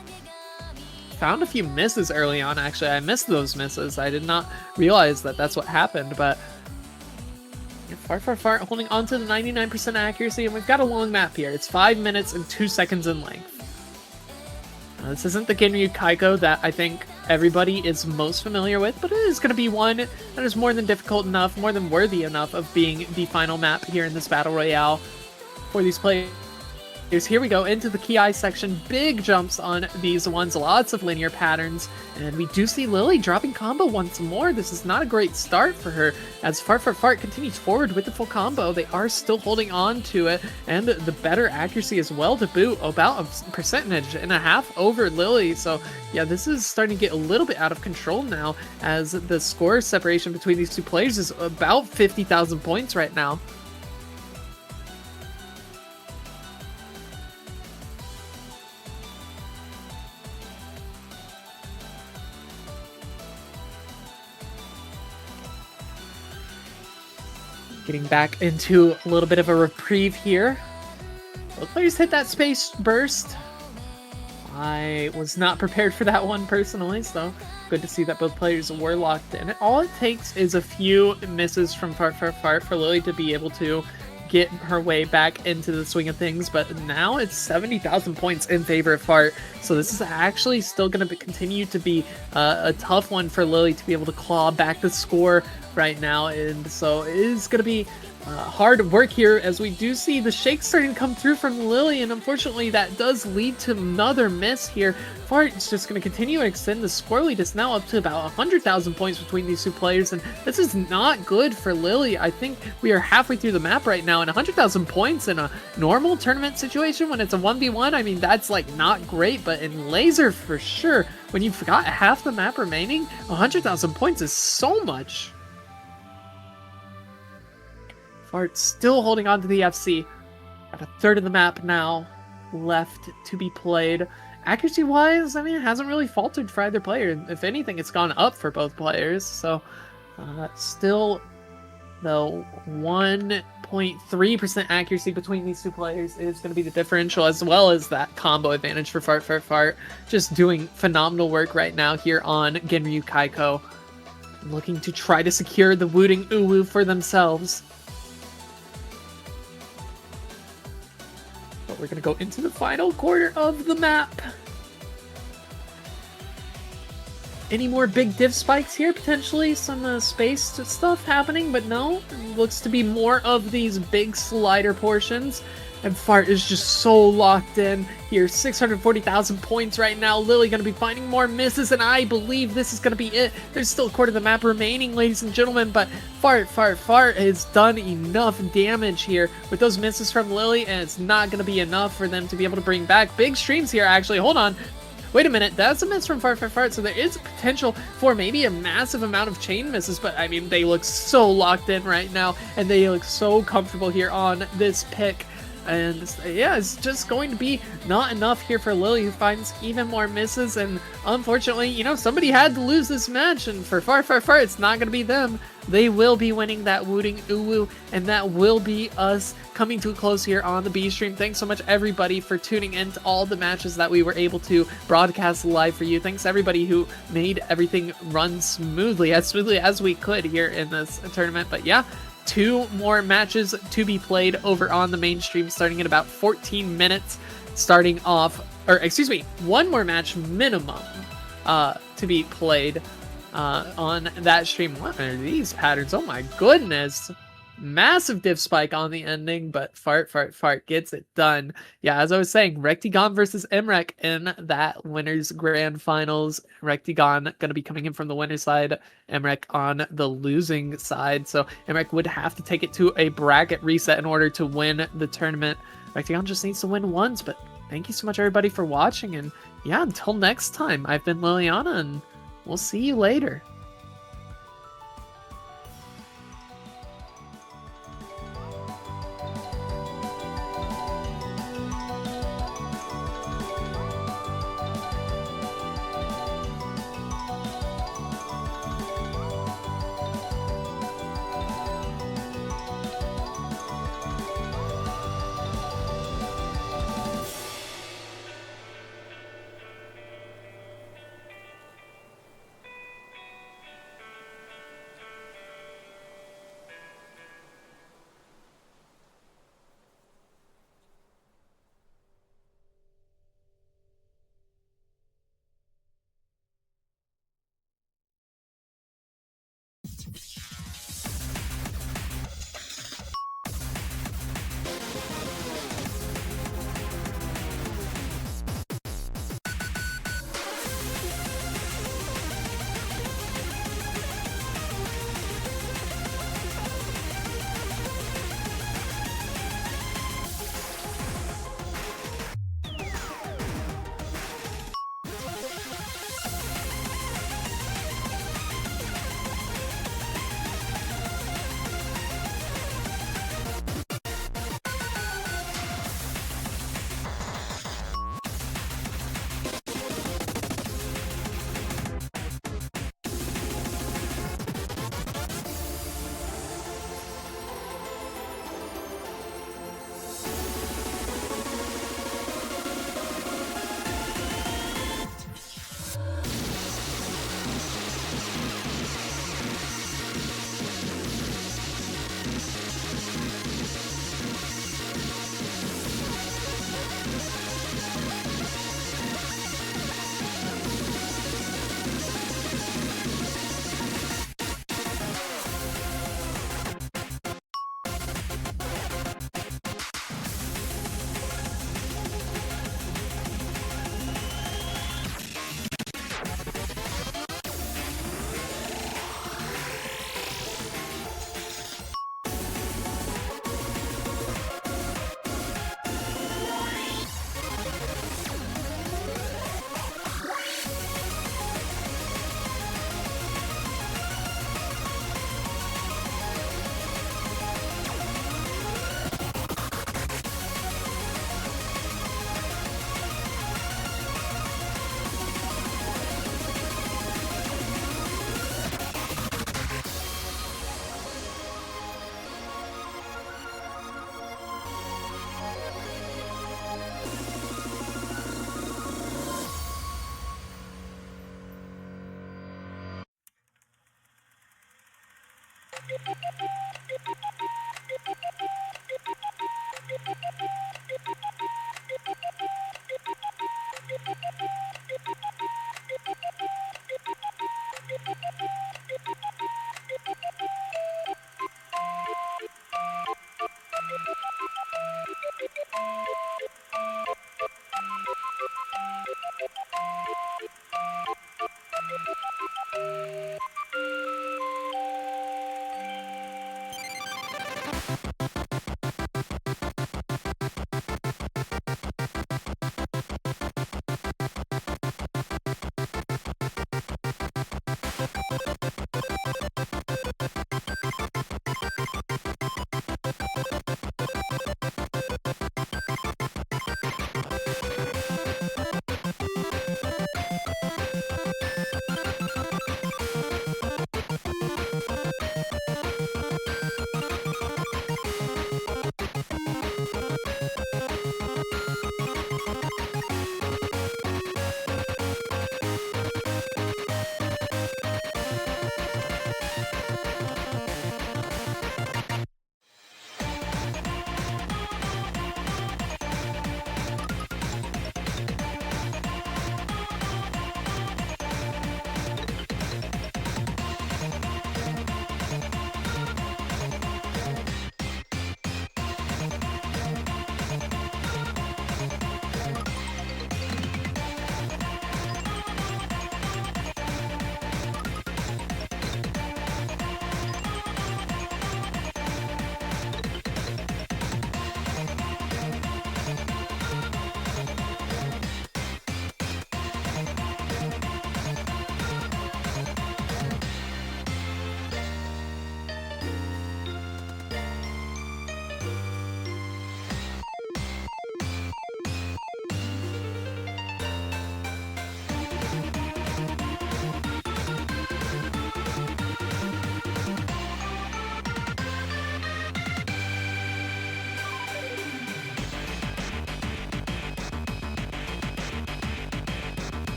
S2: Found a few misses early on, actually. I missed those misses. I did not realize that that's what happened, but Fart holding on to the 99% accuracy, and we've got a long map here. It's 5 minutes and 2 seconds in length. This isn't the Genryu Kaiko that I think everybody is most familiar with, but it is going to be one that is more than difficult enough, more than worthy enough of being the final map here in this Battle Royale for these players. Here we go into the Ki section. Big jumps on these ones, lots of linear patterns, and we do see Lily dropping combo once more. This is not a great start for her as Fart continues forward with the full combo. They are still holding on to it, and the better accuracy as well to boot, about a percentage and a half over Lily. So yeah, this is starting to get a little bit out of control now as the score separation between these 2 players is about 50,000 points right now. Getting back into a little bit of a reprieve here. Both players hit that space burst. I was not prepared for that one personally, so good to see that both players were locked in. All it takes is a few misses from Fart for Lily to be able to get her way back into the swing of things, but now it's 70,000 points in favor of Fart, so this is actually still going to continue to be a tough one for Lily to be able to claw back the score right now, and so it is going to be hard work here as we do see the shakes starting to come through from Lily, and unfortunately that does lead to another miss here. Fart is just going to continue and extend the score lead. It's now up to about 100,000 points between these two players, and this is not good for Lily. I think we are halfway through the map right now, and 100,000 points in a normal tournament situation when it's a 1v1, I mean, that's like not great, but in Laser for sure, when you've got half the map remaining, 100,000 points is so much. Fart still holding on to the FC. Got a third of the map now left to be played. Accuracy-wise, I mean, it hasn't really faltered for either player. If anything, it's gone up for both players. So, still, though, 1.3% accuracy between these two players is going to be the differential, as well as that combo advantage for Fart. Just doing phenomenal work right now here on Genryu Kaiko. Looking to try to secure the Wooting Uwu for themselves. We're going to go into the final quarter of the map. Any more big div spikes here? Potentially some space stuff happening, but no. It looks to be more of these big slider portions. And Fart is just so locked in here. 640,000 points right now. Lily going to be finding more misses, and I believe this is going to be it. There's still a quarter of the map remaining, ladies and gentlemen, but Fart has done enough damage here with those misses from Lily, and it's not going to be enough for them to be able to bring back big streams here, actually. Hold on. Wait a minute, that's a miss from Fart, so there is potential for maybe a massive amount of chain misses, but I mean, they look so locked in right now, and they look so comfortable here on this pick. And yeah, it's just going to be not enough here for Lily, who finds even more misses. And unfortunately, you know, somebody had to lose this match. And for Fart, it's not going to be them. They will be winning that Wooting Uwu. And that will be us coming to a close here on the B stream. Thanks so much, everybody, for tuning in to all the matches that we were able to broadcast live for you. Thanks, everybody who made everything run smoothly as we could here in this tournament. But yeah, 2 more matches to be played over on the main stream starting in about 14 minutes, starting off, or excuse me, 1 more match minimum to be played on that stream. What are these patterns? Oh my goodness. Massive div spike on the ending, but Fart gets it done. Yeah, as I was saying, Rectigon versus Emrek in that winners grand finals. Rectigon going to be coming in from the winner's side, Emrek on the losing side. So Emrek would have to take it to a bracket reset in order to win the tournament. Rectigon just needs to win once, but thank you so much, everybody, for watching. And yeah, until next time, I've been Liliana, and we'll see you later.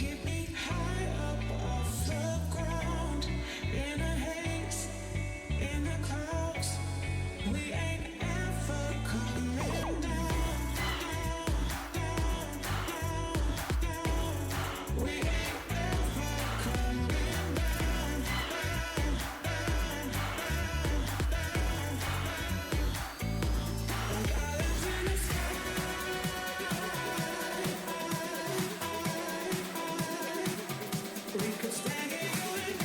S7: keep me high up off the ground. In a haze, in the clouds, we ain't ever coming down. We ain't ever coming down. Like islands in the sky. We could stand it, you and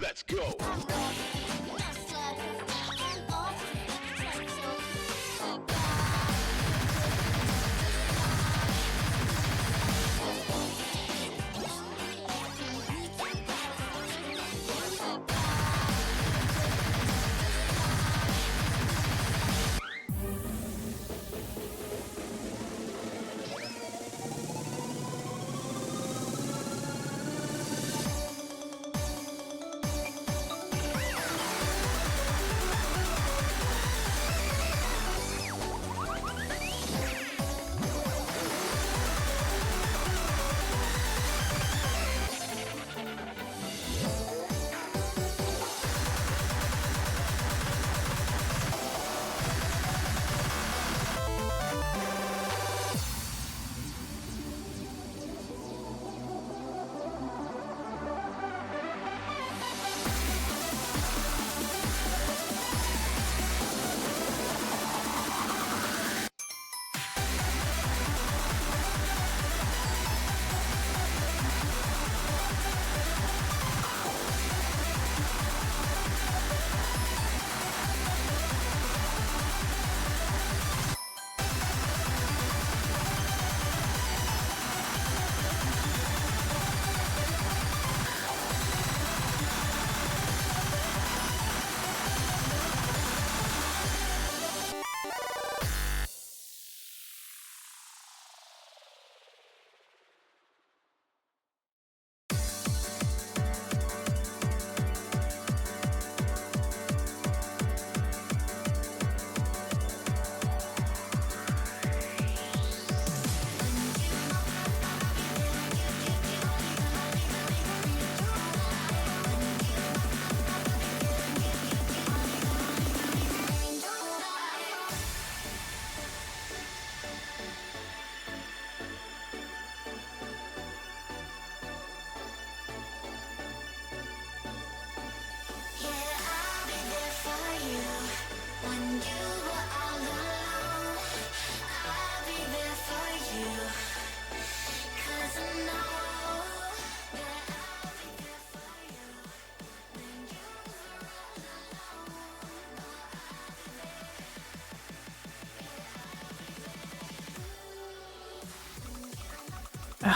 S8: Let's go.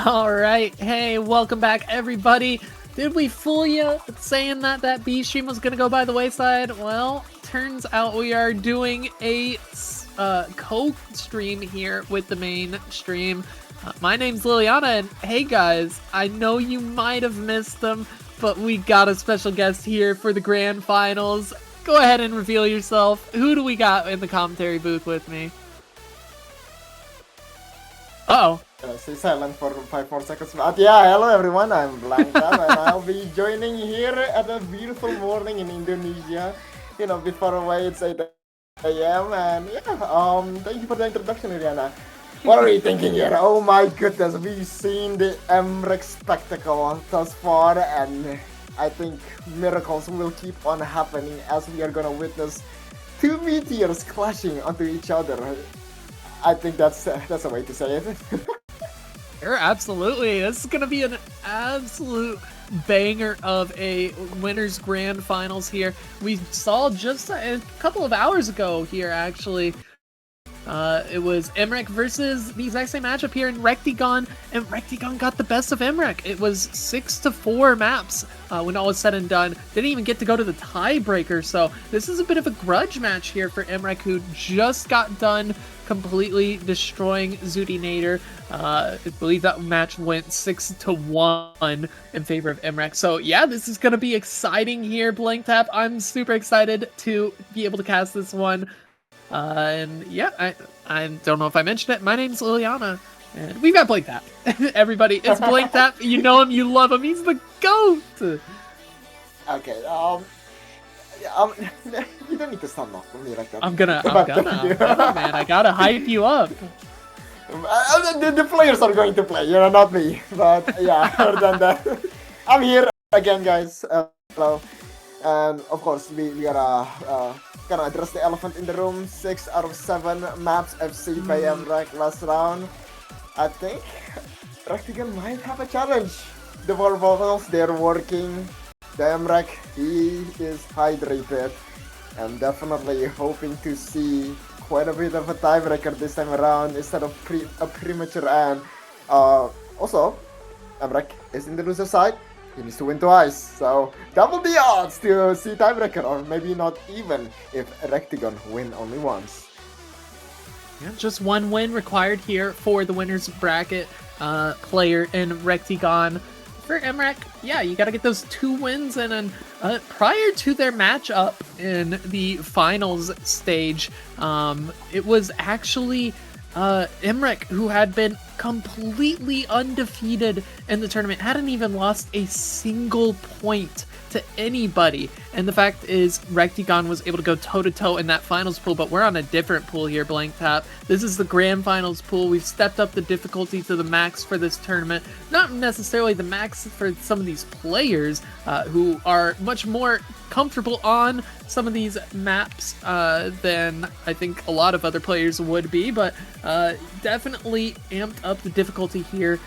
S2: All right, hey, welcome back, everybody. Did we fool you saying that that B stream was gonna go by the wayside? Well, turns out we are doing a co-stream here with the main stream. My name's Liliana, and hey guys, I know you might have missed them, but we got a special guest here for the grand finals. Go ahead and reveal yourself. Who do we got in the commentary booth with me? Uh-oh.
S11: Stay silent for 5 more seconds. But yeah, hello everyone, I'm Blanca, and I'll be joining here at a beautiful morning in Indonesia. You know, before away it's 8 a.m. and yeah, thank you for the introduction, Rihanna. What are you thinking here? Oh my goodness, we've seen the MREC spectacle thus far, and I think miracles will keep on happening as we are gonna witness two meteors clashing onto each other. I think that's a way to say it.
S2: Sure, absolutely. This is going to be an absolute banger of a winners grand finals here. We saw just a couple of hours ago here, actually. It was Emrek versus the exact same matchup here in Rectigon, and Rectigon got the best of Emrek. It was 6-4 maps when all was said and done. Didn't even get to go to the tiebreaker, so this is a bit of a grudge match here for Emrek, who just got done completely destroying Zutinator. I believe that match went 6-1 in favor of Emrek. So yeah, this is going to be exciting here, Blank Tap. I'm super excited to be able to cast this one. And yeah, I don't know if I mentioned it. My name's Liliana, and we've got Blank Tap. Everybody, it's Blank Tap. You know him, you love him. He's the GOAT.
S11: Okay, you don't need to stand up for me like that.
S2: I'm gonna, man. I gotta hype you up.
S11: The players are going to play, you know, not me. But yeah, other than that, I'm here again, guys. Hello. And of course, we are gonna address the elephant in the room. 6 out of 7 maps FC by MREC last round. I think Rectigan might have a challenge. The Volvos, they're working. The MREC, he is hydrated. I'm definitely hoping to see quite a bit of a tiebreaker this time around instead of a premature end. Also, MREC is in the loser side. He needs to win twice, so double the odds to see tiebreaker, or maybe not even if Rectigon win only once.
S2: Yeah, just one win required here for the winners bracket player in Rectigon. For Emrek, yeah, you got to get those 2 wins, and then prior to their matchup in the finals stage, it was actually Emrek who had been completely undefeated in the tournament, hadn't even lost a single point to anybody. And the fact is, Rectigon was able to go toe-to-toe in that finals pool, but we're on a different pool here, Blank Tap. This is the grand finals pool. We've stepped up the difficulty to the max for this tournament. Not necessarily the max for some of these players who are much more comfortable on some of these maps than I think a lot of other players would be, but definitely amped up the difficulty here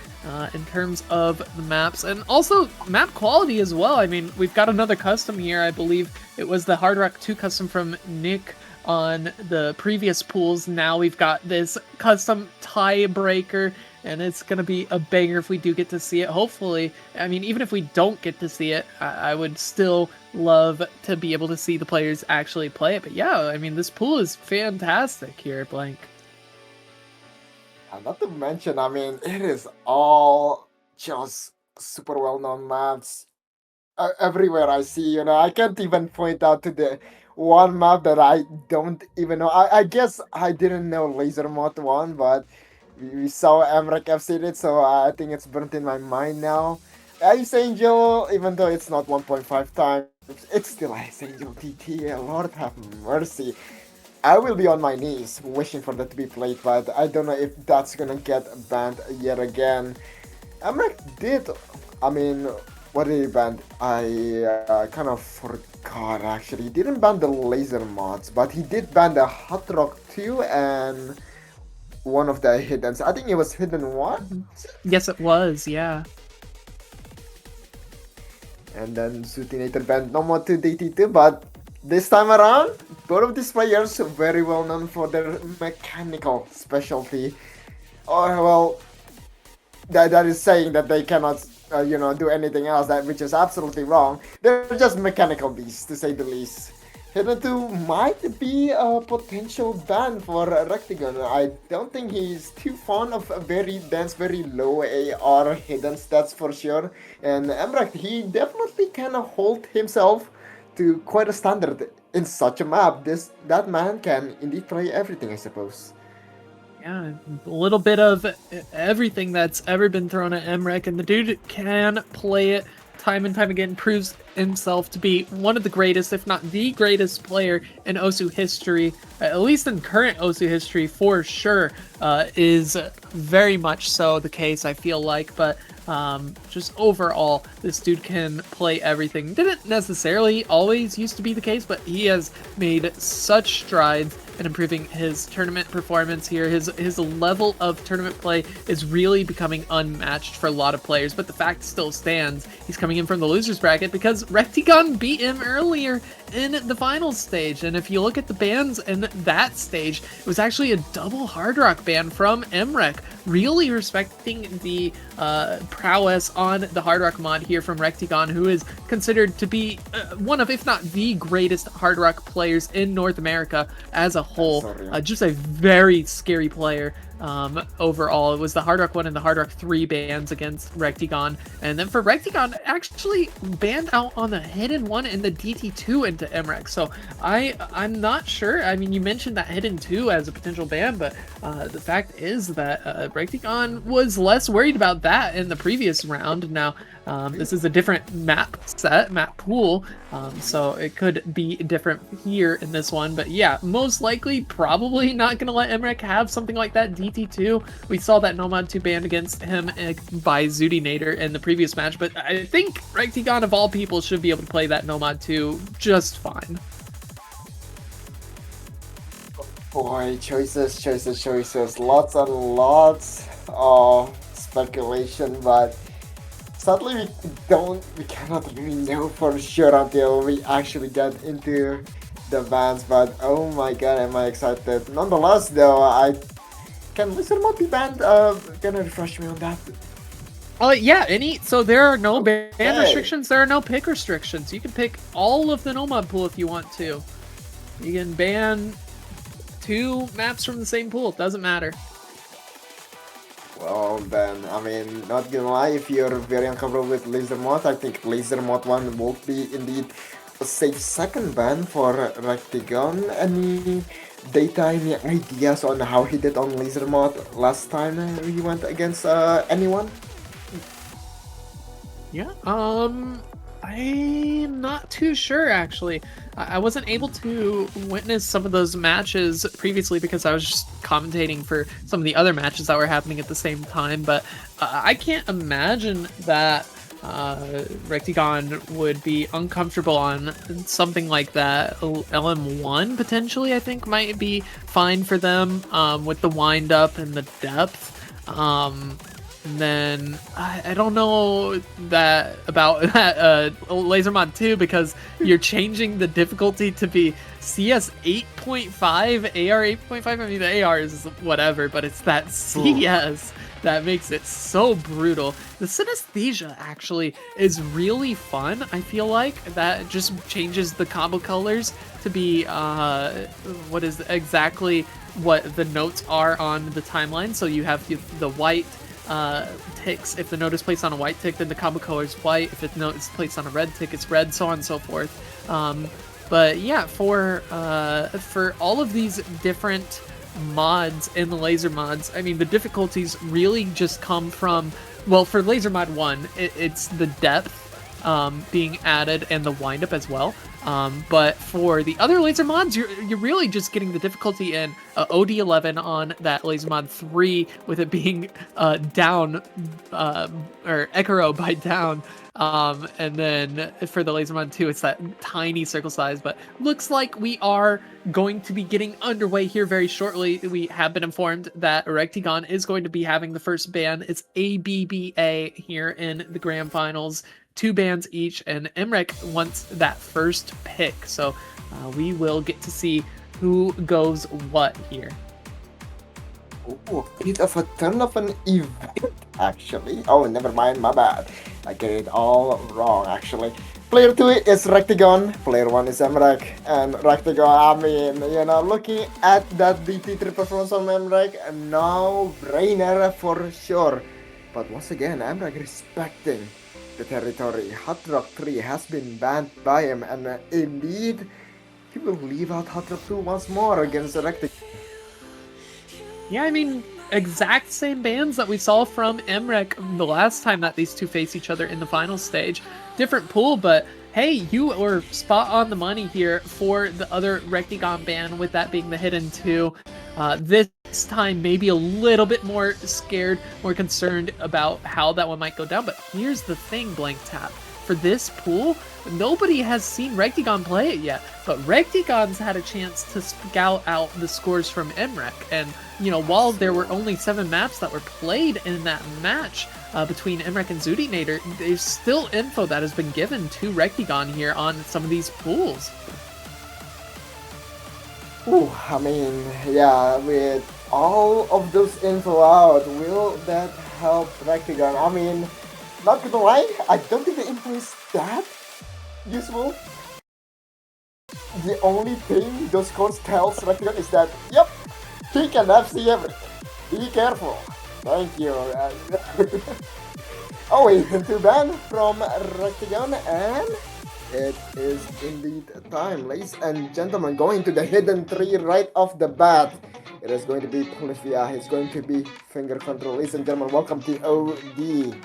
S2: in terms of the maps, and also map quality as well. I mean, we've got another custom here. I believe it was the Hard Rock 2 custom from Nick on the previous pools. Now we've got this custom tiebreaker, and it's going to be a banger if we do get to see it. Hopefully, I mean, even if we don't get to see it, I would still love to be able to see the players actually play it. But yeah, I mean, this pool is fantastic here at Blank.
S11: And not to mention, I mean, it is all just super well-known maps. Everywhere I see, you know, I can't even point out to the one map that I don't even know. I guess I didn't know Laser Mod 1, but we saw MREC FC it, so I think it's burnt in my mind now. Ice Angel, even though it's not 1.5 times, it's still Ice Angel TT. Lord have mercy. I will be on my knees wishing for that to be played, but I don't know if that's gonna get banned yet again. MREC did, I mean, what did he ban? I kind of forgot actually. He didn't ban the laser mods, but he did ban the Hot Rock 2 and one of the hiddens. I think it was Hidden 1?
S2: Yes, it was, yeah.
S11: And then Zutinator banned No More 2 DT2, but this time around, both of these players are very well known for their mechanical specialty. Oh, well, that is saying that they cannot, you know, do anything else, which is absolutely wrong. They're just mechanical beasts, to say the least. Hidden 2 might be a potential ban for Rectigon. I don't think he's too fond of very dense, very low AR hidden stats for sure. And MREC, he definitely can hold himself to quite a standard in such a map. That man can indeed play everything, I suppose.
S2: Yeah, a little bit of everything that's ever been thrown at Emrek, and the dude can play it time and time again, proves himself to be one of the greatest, if not the greatest player in Osu history, at least in current Osu history for sure, is very much so the case, I feel like, but just overall, this dude can play everything. Didn't necessarily always used to be the case, but he has made such strides in improving his tournament performance here. His level of tournament play is really becoming unmatched for a lot of players, but the fact still stands. He's coming in from the losers bracket because Rectigon beat him earlier in the final stage, and if you look at the bans in that stage, it was actually a double hard rock ban from Emrek, really respecting the prowess on the hard rock mod here from Rectigon, who is considered to be one of, if not the greatest hard rock players in North America as a whole. Just a very scary player. Overall, it was the Hard Rock 1 and the Hard Rock 3 bans against Rectigon, and then for Rectigon, actually banned out on the Hidden 1 and the DT2 into Emrek, so I'm not sure. I mean, you mentioned that Hidden 2 as a potential ban, but the fact is that Rectigon was less worried about that in the previous round. Now, this is a different map pool, so it could be different here in this one, but yeah, most likely probably not going to let Emrek have something like that DT2. We saw that Nomad 2 banned against him by Zudinator in the previous match, but I think Rectigon of all people should be able to play that Nomad 2 just fine.
S11: Boy, choices, lots and lots of speculation, but sadly we cannot really know for sure until we actually get into the bans. But oh my god, am I excited. Nonetheless though, can Lizard Mod be banned? Can you refresh me on that?
S2: Yeah, so there are no ban restrictions, there are no pick restrictions. You can pick all of the Nomad pool if you want to. You can ban 2 maps from the same pool, it doesn't matter.
S11: Well then, I mean, not gonna lie, if you're very uncomfortable with Laser Mod, I think Laser Mod 1 will be indeed a safe second ban for Rectigon. Any data, any ideas on how he did on Laser Mod last time he went against anyone?
S2: Yeah, I'm not too sure actually. I wasn't able to witness some of those matches previously because I was just commentating for some of the other matches that were happening at the same time, but I can't imagine that Rectigon would be uncomfortable on something like that. LM1 potentially, I think, might be fine for them with the wind up and the depth. And then I don't know about that Laser Mod 2 because you're changing the difficulty to be CS 8.5, AR 8.5. I mean, the AR is whatever, but it's that CS that makes it so brutal. The synesthesia actually is really fun. I feel like that just changes the combo colors to be what is exactly what the notes are on the timeline. So you have the white ticks. If the note is placed on a white tick, then the combo color is white. If the note is placed on a red tick, it's red, so on and so forth. But yeah, for all of these different mods in the laser mods, I mean, the difficulties really just come from, well, for Laser Mod 1, it's the depth being added and the windup as well. But for the other laser mods, you're really just getting the difficulty in OD11 on that Laser Mod 3 with it being down, or Ekaro by down. And then for the Laser Mod 2, it's that tiny circle size, but looks like we are going to be getting underway here very shortly. We have been informed that Rectigon is going to be having the first ban. It's ABBA here in the grand finals. 2 bans each, and Emrek wants that first pick, so we will get to see who goes what here.
S11: Oh, a bit of a turn of an event, actually. Oh, never mind, my bad. I get it all wrong, actually. Player 2 is Rectigon, player 1 is Emrek, and Rectigon, I mean, you know, looking at that DT3 performance on Emrek, no-brainer for sure. But once again, Emrek respecting the territory. Hot Rock 3 has been banned by him, and indeed, he will leave out Hot Rock 2 once more against the Rectigon.
S2: Yeah, I mean, exact same bands that we saw from Emrek the last time that these two face each other in the final stage. Different pool, but hey, you were spot on the money here for the other Rectigon band, with that being the Hidden 2. This time, maybe a little bit more scared, more concerned about how that one might go down. But here's the thing, Blank Tap. For this pool, nobody has seen Rectigon play it yet, but Rectigon's had a chance to scout out the scores from Emrek. And, you know, while there were only 7 maps that were played in that match between Emrek and Zudinator, there's still info that has been given to Rectigon here on some of these pools.
S11: Ooh, I mean, yeah, with all of those info out, will that help Rectigon? I mean, not gonna lie, I don't think the info is that useful. The only thing those scores tells Rectigon is that, yep, he can FC everything. Be careful. Thank you. Oh wait, to ban from Rectigon, and it is indeed time, ladies and gentlemen, going to the Hidden 3 right off the bat. It is going to be Polyphia, it's going to be Finger Control. Ladies and gentlemen, welcome to OD.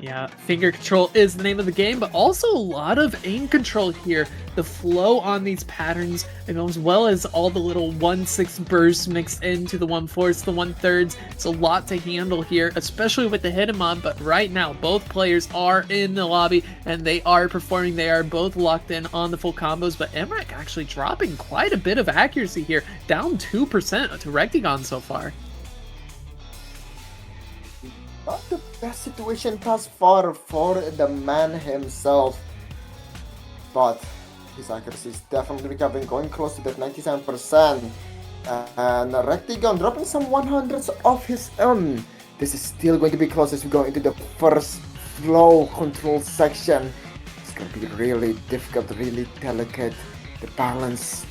S2: Yeah, finger control is the name of the game, but also a lot of aim control here. The flow on these patterns, and as well as all the little 1/6 bursts mixed into the 1/4, the 1/3. It's a lot to handle here, especially with the hidden mob. But right now, both players are in the lobby, and they are performing. They are both locked in on the full combos, but Emrek actually dropping quite a bit of accuracy here, down 2% to Rectigon so far.
S11: Not the best situation thus far for the man himself, but his accuracy is definitely recovering, going close to that 97%. And Rectigon dropping some 100s of his own. This is still going to be close as we go into the first flow control section. It's going to be really difficult, really delicate. The balance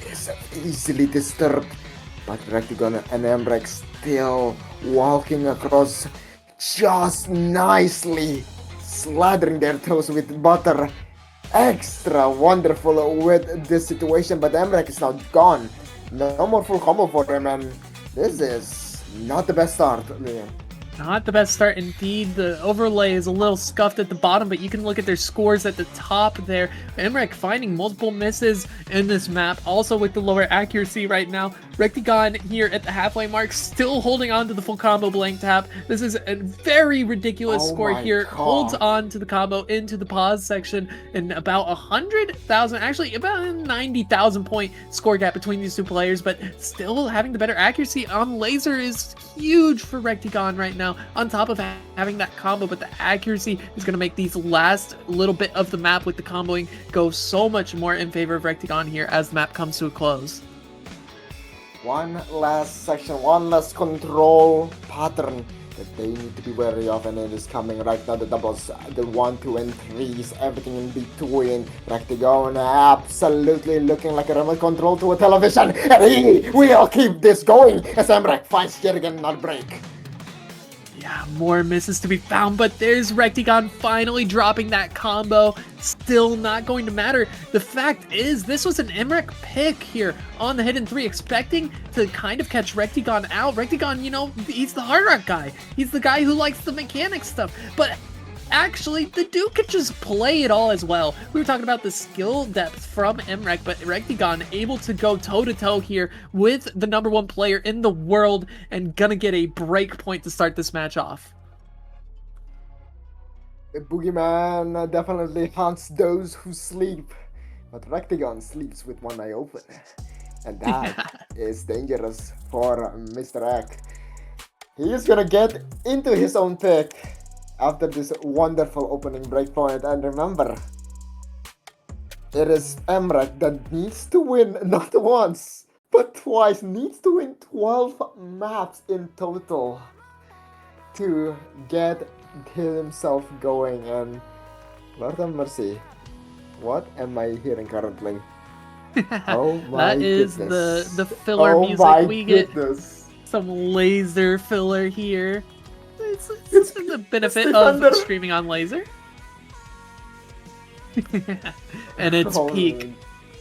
S11: is easily disturbed, but Rectigon and Emrek still walking across just nicely, slathering their toes with butter. Extra wonderful with this situation, but Emrek is now gone. No more full combo for him, and this is not the best start, man.
S2: Not the best start indeed. The overlay is a little scuffed at the bottom, but you can look at their scores at the top there. Emrek finding multiple misses in this map, also with the lower accuracy right now. Rectigon here at the halfway mark, still holding on to the full combo Blank Tap. This is a very ridiculous score here.
S11: God.
S2: Holds on to the combo into the pause section, and about 100,000, actually about a 90,000 point score gap between these two players, but still having the better accuracy on laser is huge for Rectigon right now. On top of having that combo, but the accuracy is going to make these last little bit of the map with the comboing go so much more in favor of Rectigon here as the map comes to a close.
S11: One last section, one last control pattern that they need to be wary of, and it is coming right now. The doubles, the 1, 2, and 3s, everything in between. Rectigon absolutely looking like a remote control to a television, and he will keep this going as Emrek finds yet again another break.
S2: Yeah, more misses to be found, but there's Rectigon finally dropping that combo. Still not going to matter. The fact is, this was an Emrek pick here on the Hidden 3, expecting to kind of catch Rectigon out. Rectigon, you know, he's the hard rock guy. He's the guy who likes the mechanic stuff, but actually, the dude could just play it all as well. We were talking about the skill depth from Emrek, but Rectigon able to go toe-to-toe here with the #1 player in the world and gonna get a break point to start this match off.
S11: The boogeyman definitely haunts those who sleep, but Rectigon sleeps with one eye open. And that is dangerous for Mr. Ek. He is gonna get into his own pick after this wonderful opening breakpoint. And remember, it is Emrek that needs to win not once, but twice. Needs to win 12 maps in total to get himself going. And Lord have mercy, what am I hearing currently? Oh my
S2: that is
S11: goodness.
S2: the filler
S11: Oh
S2: music.
S11: my
S2: We get
S11: goodness.
S2: some laser filler here. It's the benefit of streaming on laser. And it's
S11: Oh,
S2: peak.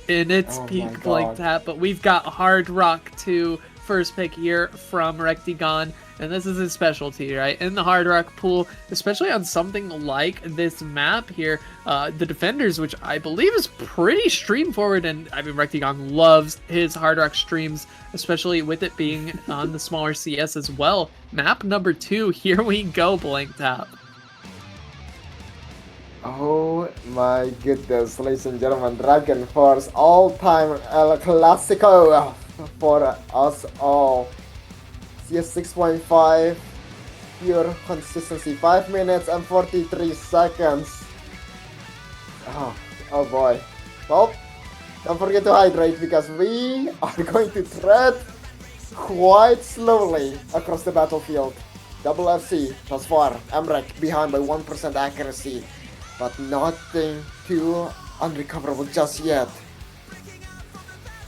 S2: And it's
S11: oh my
S2: peak Blank
S11: God.
S2: Tap, but we've got Hard Rock to first pick here from Rectigon, and this is his specialty, right? In the Hard Rock pool, especially on something like this map here, the defenders, which I believe is pretty stream forward, and I mean, Rectigon loves his Hard Rock streams, especially with it being on the smaller CS as well. Map number 2, here we go, Blank Tap.
S11: Oh my goodness, ladies and gentlemen, Dragon Force all-time El Clasico for us all. CS 6.5, pure consistency, 5 minutes and 43 seconds. Oh boy. Well, don't forget to hydrate because we are going to tread quite slowly across the battlefield. Double FC thus far, Emrek behind by 1% accuracy. But nothing too unrecoverable just yet.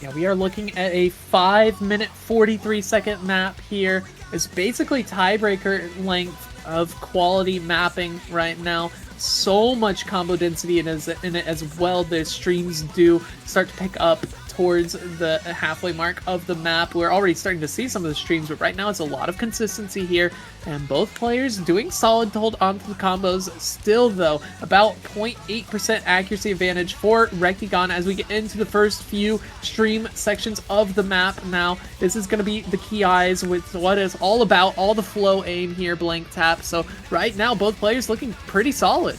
S2: Yeah, we are looking at a 5-minute 43-second map here. It's basically tiebreaker length of quality mapping right now. So much combo density in it as well. The streams do start to pick up towards the halfway mark of the map. We're already starting to see some of the streams, but right now it's a lot of consistency here, and both players doing solid to hold on to the combos. Still, though, about 0.8% accuracy advantage for Rectigon as we get into the first few stream sections of the map. Now, this is going to be the key eyes with what is all about, all the flow aim here, Blank Tap. So right now, both players looking pretty solid.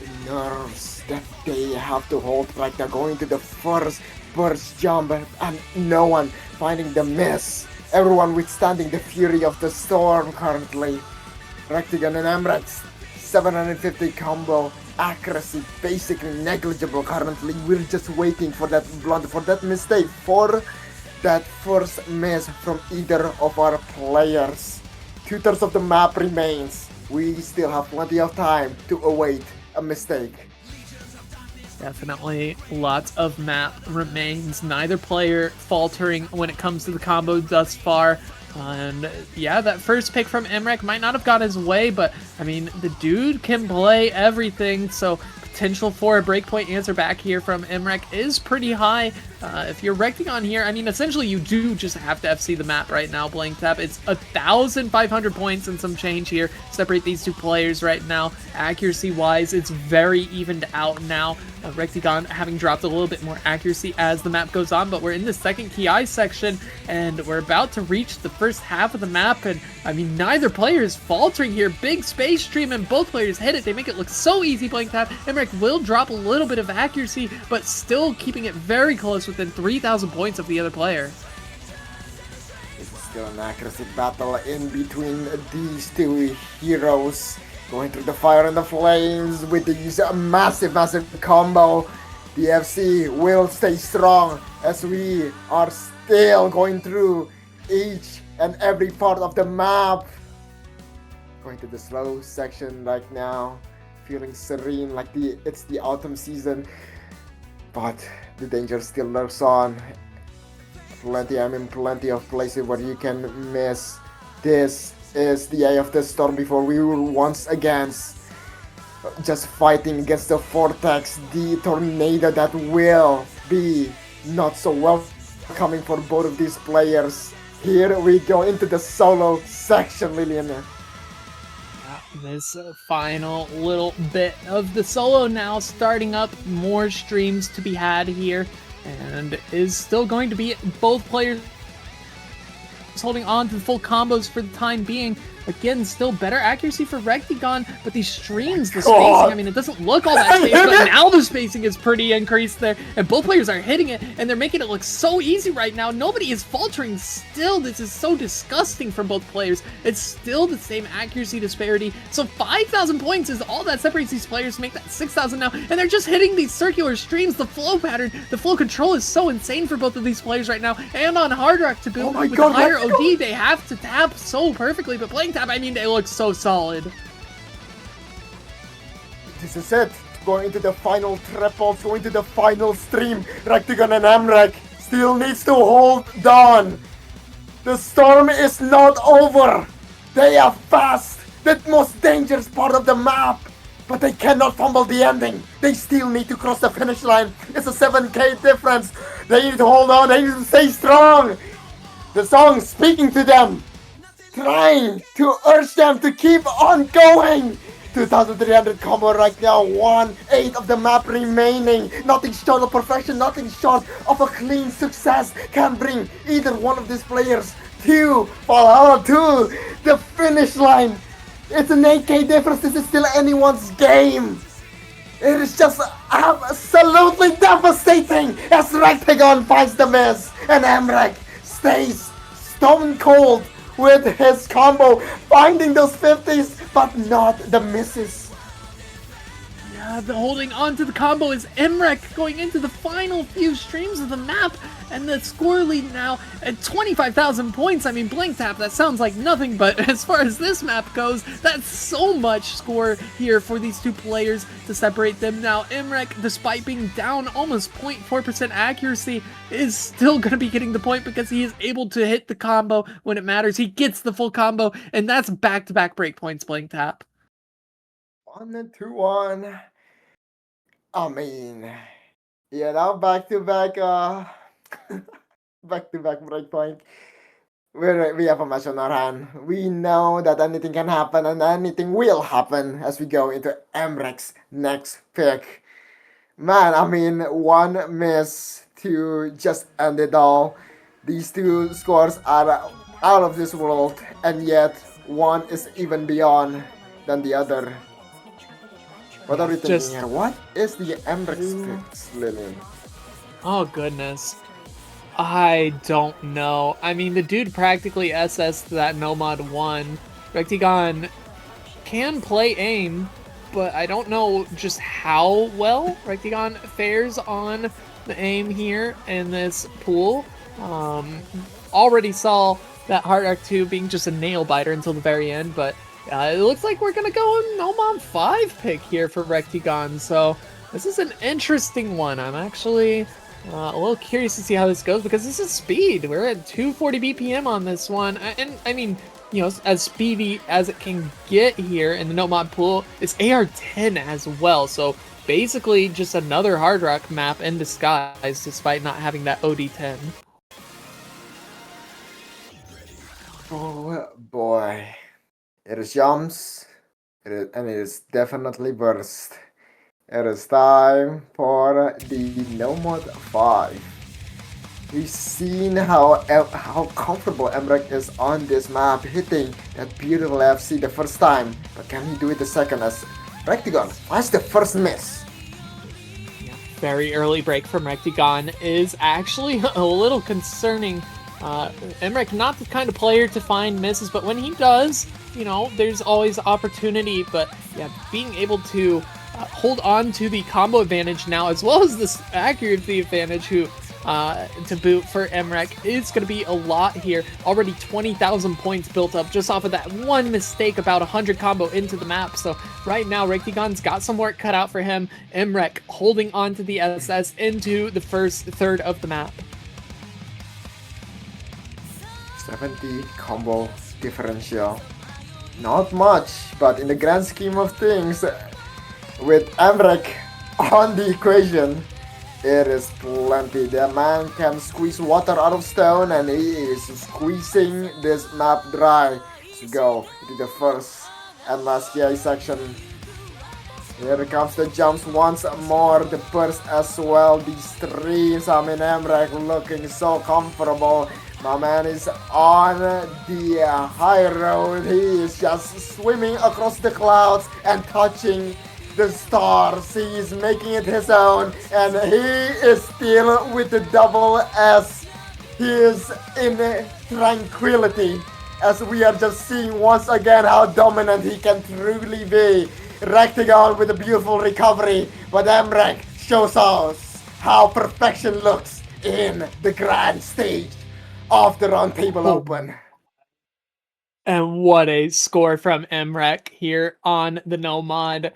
S11: The nerves that they have to hold, like they're going to the first burst jump and no one finding the miss. Everyone withstanding the fury of the storm currently. Rectigon and Emrek's 750 combo accuracy basically negligible currently. We're just waiting for that blunder, for that mistake, for that first miss from either of our players. 2/3 of the map remains. We still have plenty of time to await a mistake.
S2: Definitely lots of map remains. Neither player faltering when it comes to the combo thus far. And yeah, that first pick from Emrek might not have got his way, but I mean, the dude can play everything, so potential for a breakpoint answer back here from Emrek is pretty high. If you're Rectigon here, I mean, essentially you do just have to FC the map right now, Blank Tap. It's 1,500 points and some change here. Separate these two players right now. Accuracy-wise, it's very evened out now. Rectigon having dropped a little bit more accuracy as the map goes on, but we're in the second key eye section, and we're about to reach the first half of the map, and I mean, neither player is faltering here. Big space stream, and both players hit it. They make it look so easy, Blank Tap. Emrek will drop a little bit of accuracy, but still keeping it very close within 3,000 points of the other player.
S11: This is still an accuracy battle in between these two heroes. Going through the fire and the flames with these massive combo. The FC will stay strong as we are still going through each and every part of the map. Going to the slow section right now. Feeling serene like it's the autumn season. But the danger still lurks on. Plenty of places where you can miss. This is the eye of the storm before we will once again just fighting against the vortex, the tornado that will be not so welcoming for both of these players. Here we go into the solo section, Liliana.
S2: This final little bit of the solo now starting up. More streams to be had here, and is still going to be both players holding on to the full combos for the time being. Again, still better accuracy for Rectigon, but these streams, the spacing, I mean, it doesn't look all that spaced, but now the spacing is pretty increased there, and both players are hitting it, and they're making it look so easy right now. Nobody is faltering still. This is so disgusting for both players. It's still the same accuracy disparity, so 5,000 points is all that separates these players to make that 6,000 now, and they're just hitting these circular streams. The flow pattern, the flow control is so insane for both of these players right now, and on Hard Rock to boot with the higher OD, they have to tap so perfectly, but Blank Tap, I mean, they look so solid.
S11: This is it. Going into the final triples, going to the final stream. Rectigon and Emrek still needs to hold on. The storm is not over. They are fast. The most dangerous part of the map but they cannot fumble the ending. They still need to cross the finish line. It's a 7K difference. They need to hold on. They need to stay strong. The song speaking to them, trying to urge them to keep on going. 2,300 combo right now, 1/8 of the map remaining. Nothing short of perfection, nothing short of a clean success can bring either one of these players to Valhalla, to the finish line. It's an 8K difference, this is still anyone's game. It is just absolutely devastating as Rectagon finds the miss and Emrek stays stone cold with his combo, finding those 50s but not the misses.
S2: Yeah, holding on to the combo is Emrek going into the final few streams of the map, and the score lead now at 25,000 points. I mean, Blink Tap, that sounds like nothing, but as far as this map goes, that's so much score here for these two players to separate them. Now, Emrek, despite being down almost 0.4% accuracy, is still going to be getting the point because he is able to hit the combo when it matters. He gets the full combo, and that's back-to-back breakpoints, Blink Tap.
S11: 1-2-1. I mean, back to back breakpoint. We have a match on our hand. We know that anything can happen and anything will happen as we go into Emrek's next pick. Man, I mean, one miss to just end it all. These two scores are out of this world, and yet one is even beyond than the other. What are we thinking here? What is the Emrek's picks, Lillian?
S2: Oh, goodness. I don't know. I mean, the dude practically SS'd that Nomad 1. Rectagon can play aim, but I don't know just how well Rectagon fares on the aim here in this pool. Already saw that Hard Rock 2 being just a nail biter until the very end, but it looks like we're going to go a Nomad 5 pick here for Rectagon, so this is an interesting one. I'm actually a little curious to see how this goes because this is speed. We're at 240 BPM on this one, and I mean, you know, as speedy as it can get here in the Nomad pool, it's AR-10 as well, so basically just another Hard Rock map in disguise despite not having that OD-10.
S11: Oh boy. It is jumps, and it is definitely burst. It is time for the Nomad 5. We've seen how comfortable Emrek is on this map, hitting that beautiful FC the first time, but can he do it the second as Rectagon finds the first miss?
S2: Very early break from Rectagon is actually a little concerning. Emrek, not the kind of player to find misses, but when he does, you know, there's always opportunity. But yeah, being able to hold on to the combo advantage now, as well as this accuracy advantage, to boot for Emrek, is going to be a lot here. Already 20,000 points built up just off of that one mistake, about 100 combo into the map. So right now, Rectagon's got some work cut out for him. Emrek holding on to the SS into the first third of the map.
S11: 70 combo differential. Not much, but in the grand scheme of things, with Emrek on the equation, it is plenty. The man can squeeze water out of stone, and he is squeezing this map dry to go into the first and last GI section. Here comes the jumps once more, the burst as well, the streams. I mean, Emrek looking so comfortable. My man is on the high road. He is just swimming across the clouds and touching the stars. He is making it his own, and he is still with the double S. He is in tranquility, as we are just seeing once again how dominant he can truly be. Rectagon with a beautiful recovery, but Emrek shows us how perfection looks in the grand stage of the Roundtable Open.
S2: And what a score from Emrek here on the Nomad.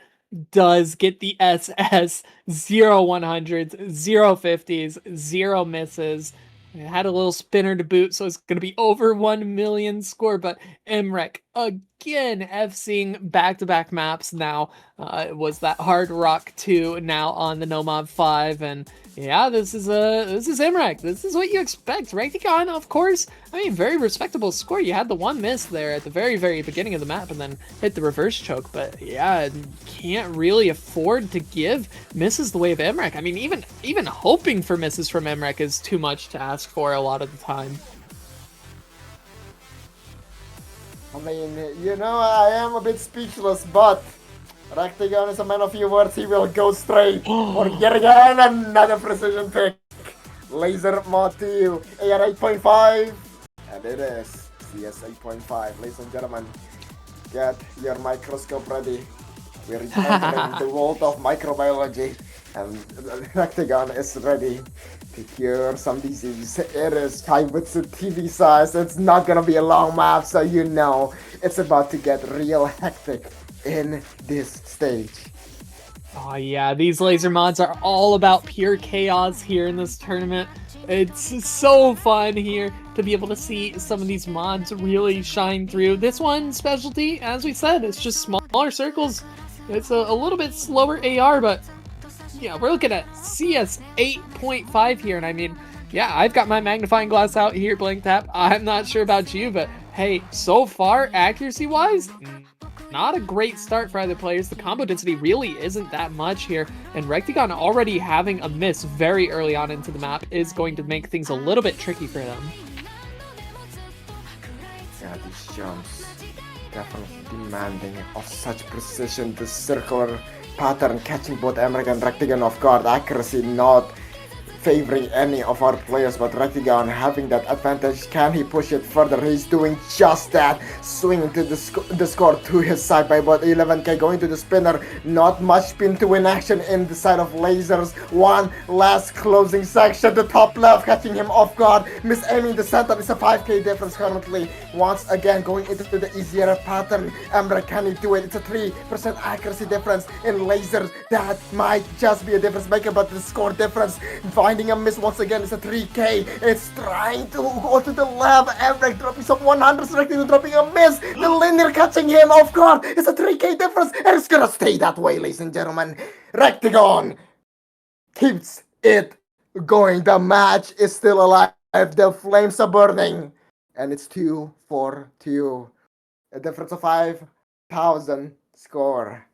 S2: Does get the SS, 0 100s, 0 50s, 0 misses. It had a little spinner to boot, so it's going to be over 1 million score. But Emrek again FCing back-to-back maps now. It was that Hard Rock 2 now on the Nomad 5, and yeah, this is Emrek. This is what you expect. Recticon, of course. I mean, very respectable score. You had the one miss there at the very, very beginning of the map, and then hit the reverse choke. But yeah, can't really afford to give misses the way of Emrek. I mean, even hoping for misses from Emrek is too much to ask for a lot of the time.
S11: I mean, you know, I am a bit speechless, but Rectigon is a man of few words. He will go straight for yet again another precision pick. Laser mod 2, AR 8.5, and it is CS 8.5. Ladies and gentlemen, get your microscope ready. We're entering the world of microbiology, and Rectigon is ready to cure some disease. It is Kaibutsu TV size. It's not gonna be a long map, so you know it's about to get real hectic in this stage.
S2: Oh yeah, these laser mods are all about pure chaos here in this tournament. It's so fun here to be able to see some of these mods really shine through. This one specialty, as we said, it's just smaller circles. It's a little bit slower AR, but yeah, we're looking at CS 8.5 here, and I mean, yeah, I've got my magnifying glass out here, Blank Tap. I'm not sure about you, but hey, so far, accuracy-wise, not a great start for either players. The combo density really isn't that much here, and Rectigon already having a miss very early on into the map is going to make things a little bit tricky for them.
S11: Yeah, these jumps definitely demanding of such precision. The circular pattern catching both Emrek and Rectigon off guard. Accuracy not favoring any of our players, but Rectigon having that advantage. Can he push it further? He's doing just that, swinging to the score to his side by about 11k, going to the spinner. Not much spin to win action in the side of lasers. One last closing section, the top left catching him off guard, miss aiming the center. It's a 5k difference currently. Once again going into the easier pattern. Emrek, can he do it? It's a 3% accuracy difference in lasers. That might just be a difference maker, but the score difference, finding a miss once again, is a 3k. It's trying to go to the left. Emrek dropping some 100s, Rectigon dropping a miss. The linear catching him off guard. It's a 3k difference, and it's gonna stay that way, ladies and gentlemen. Rectigon keeps it going. The match is still alive. The flames are burning, and it's 2-4-2. A difference of 5,000 score.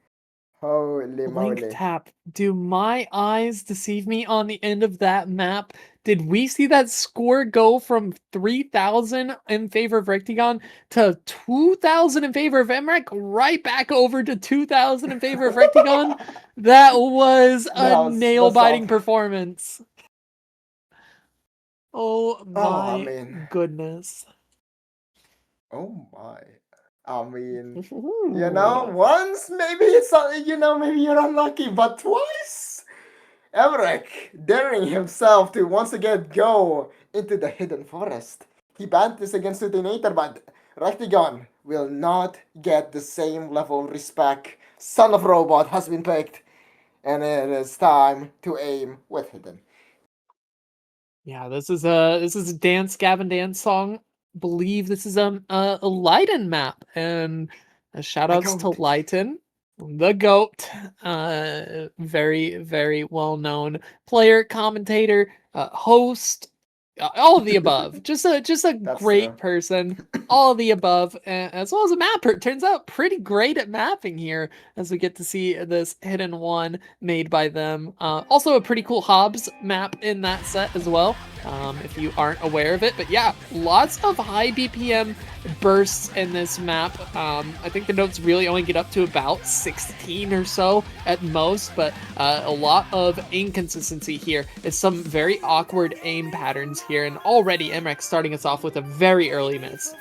S11: Holy moly.
S2: Link Tap, do my eyes deceive me on the end of that map? Did we see that score go from 3,000 in favor of Rectigon to 2,000 in favor of Emrek, right back over to 2,000 in favor of Rectigon? That was a nail-biting performance. Oh my goodness.
S11: Oh my. I mean, you know, once maybe it's, you know, maybe you're unlucky, but twice, Emrek daring himself to once again go into the hidden forest. He banned this against Detonator, but Rectigon will not get the same level of respect. Son of Robot has been picked, and it is time to aim with Hidden.
S2: Yeah, this is a Dance Gavin Dance song. Believe this is a Leiden map, and shout outs to Leiden, the GOAT, very, very well known player, commentator, host, all of the above. just a great person, all of the above, as well as a mapper. Turns out pretty great at mapping here, as we get to see this hidden one made by them. Also a pretty cool Hobbs map in that set as well, if you aren't aware of it. But yeah, lots of high BPM bursts in this map. I think the notes really only get up to about 16 or so at most, but a lot of inconsistency here. It's some very awkward aim patterns here, and already Emrek starting us off with a very early miss.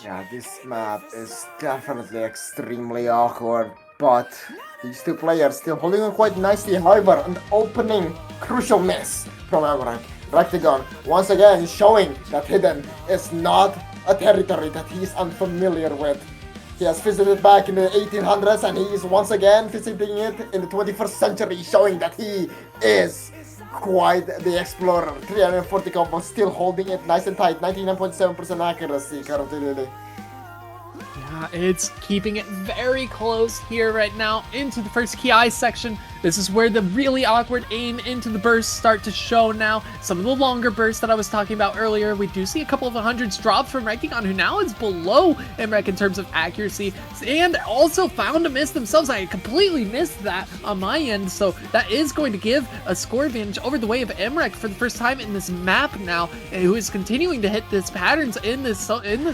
S11: Yeah, this map is definitely extremely awkward, but these two players still holding on quite nicely. However, an opening crucial miss from Emrek. Rectigon once again showing that Hidden is not a territory that he is unfamiliar with. He has visited back in the 1800s, and he is once again visiting it in the 21st century, showing that he is quite the explorer. 340 combo, still holding it nice and tight. 99.7% accuracy currently.
S2: Yeah, it's keeping it very close here right now into the first Ki section. This is where the really awkward aim into the bursts start to show now. Some of the longer bursts that I was talking about earlier, we do see a couple of hundreds drop from Rectigon, who now is below Emrek in terms of accuracy, and also found a miss themselves. I completely missed that on my end, so that is going to give a score advantage over the way of Emrek for the first time in this map now, who is continuing to hit this patterns in this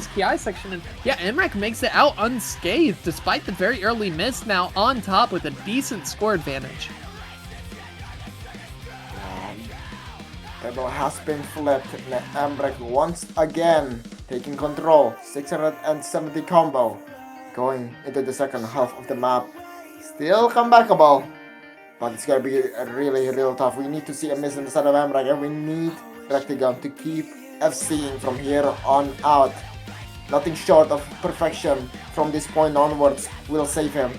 S2: Ki section. And yeah, Emrek makes it out unscathed despite the very early miss, now on top with a decent score advantage.
S11: Table has been flipped. Emrek once again taking control. 670 combo going into the second half of the map. Still comebackable, but it's gonna be really tough. We need to see a miss on the side of Emrek, and we need Rectigon to keep FCing from here on out. Nothing short of perfection from this point onwards will save him.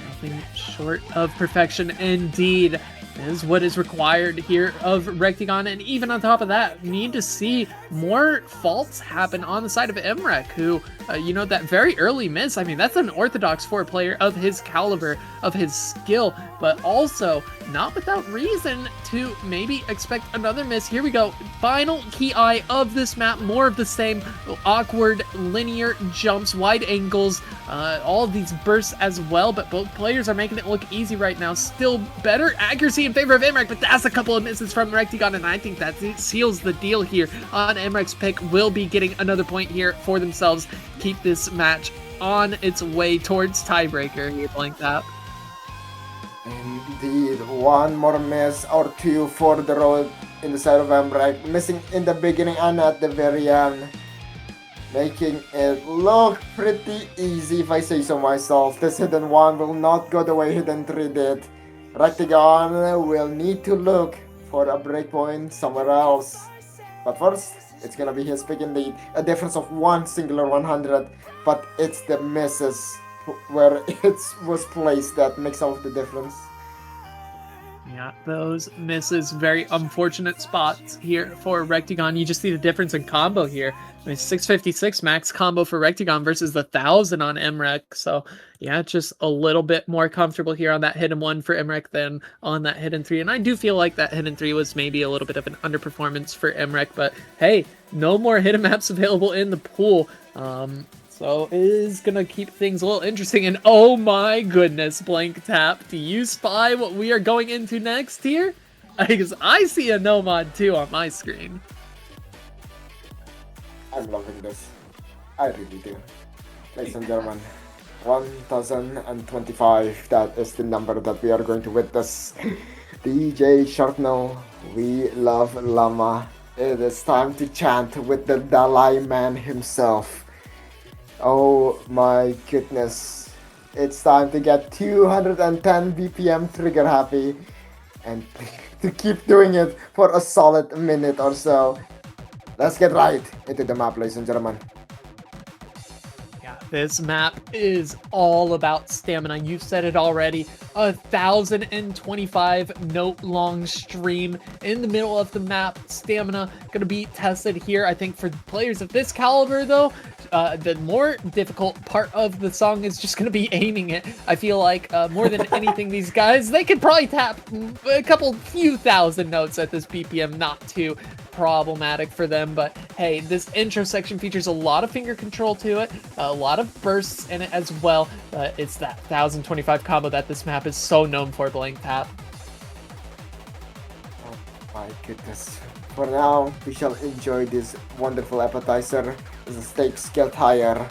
S2: Nothing short of perfection indeed is what is required here of Rectigon, and even on top of that, need to see more faults happen on the side of Emrek, who, you know, that very early miss, I mean, that's an Orthodox 4 player of his caliber, of his skill, but also not without reason to maybe expect another miss. Here we go, final Ki of this map, more of the same, awkward linear jumps, wide angles, all of these bursts as well, but both players are making it look easy right now. Still better accuracy in favor of Emrek, but that's a couple of misses from Rectigon, and I think that seals the deal here on Emrek's pick. Will be getting another point here for themselves. Keep this match on its way towards tiebreaker here, Blank Tap.
S11: Indeed, one more miss or two for the road in the side of Emrek, missing in the beginning and at the very end, making it look pretty easy if I say so myself. This hidden one will not go the way hidden 3 did. Rectigon will need to look for a breakpoint somewhere else. But first, it's gonna be his pick indeed. A difference of one singular 100, but it's the misses where it was placed that makes all of the difference.
S2: Yeah, those misses, very unfortunate spots here for Rectigon. You just see the difference in combo here. I mean, 656 max combo for Rectigon versus the 1000 on Emrek. So yeah, just a little bit more comfortable here on that hidden 1 for Emrek than on that hidden 3. And I do feel like that hidden 3 was maybe a little bit of an underperformance for Emrek, but hey, no more hidden maps available in the pool. So it is going to keep things a little interesting. And oh my goodness, Blank Tap, do you spy what we are going into next here? Because I see a no mod too on my screen.
S11: I'm loving this. I really do. Ladies and gentlemen, 1025, that is the number that we are going to witness. DJ Sharpnel, we love Llama. It is time to chant with the Dalai Man himself. Oh my goodness. It's time to get 210 BPM trigger happy and to keep doing it for a solid minute or so. Let's get right into the map, ladies and gentlemen.
S2: Yeah, this map is all about stamina. You said it already. 1,025 note long stream in the middle of the map. Stamina gonna be tested here. I think for players of this caliber though, the more difficult part of the song is just gonna be aiming it. I feel like more than anything, these guys, they could probably tap a few thousand notes at this BPM, not too problematic for them. But hey, this intro section features a lot of finger control to it, a lot of bursts in it as well. It's that 1,025 combo that this map is so known for, Blank Tap.
S11: Oh my goodness. For now, we shall enjoy this wonderful appetizer as the stakes get higher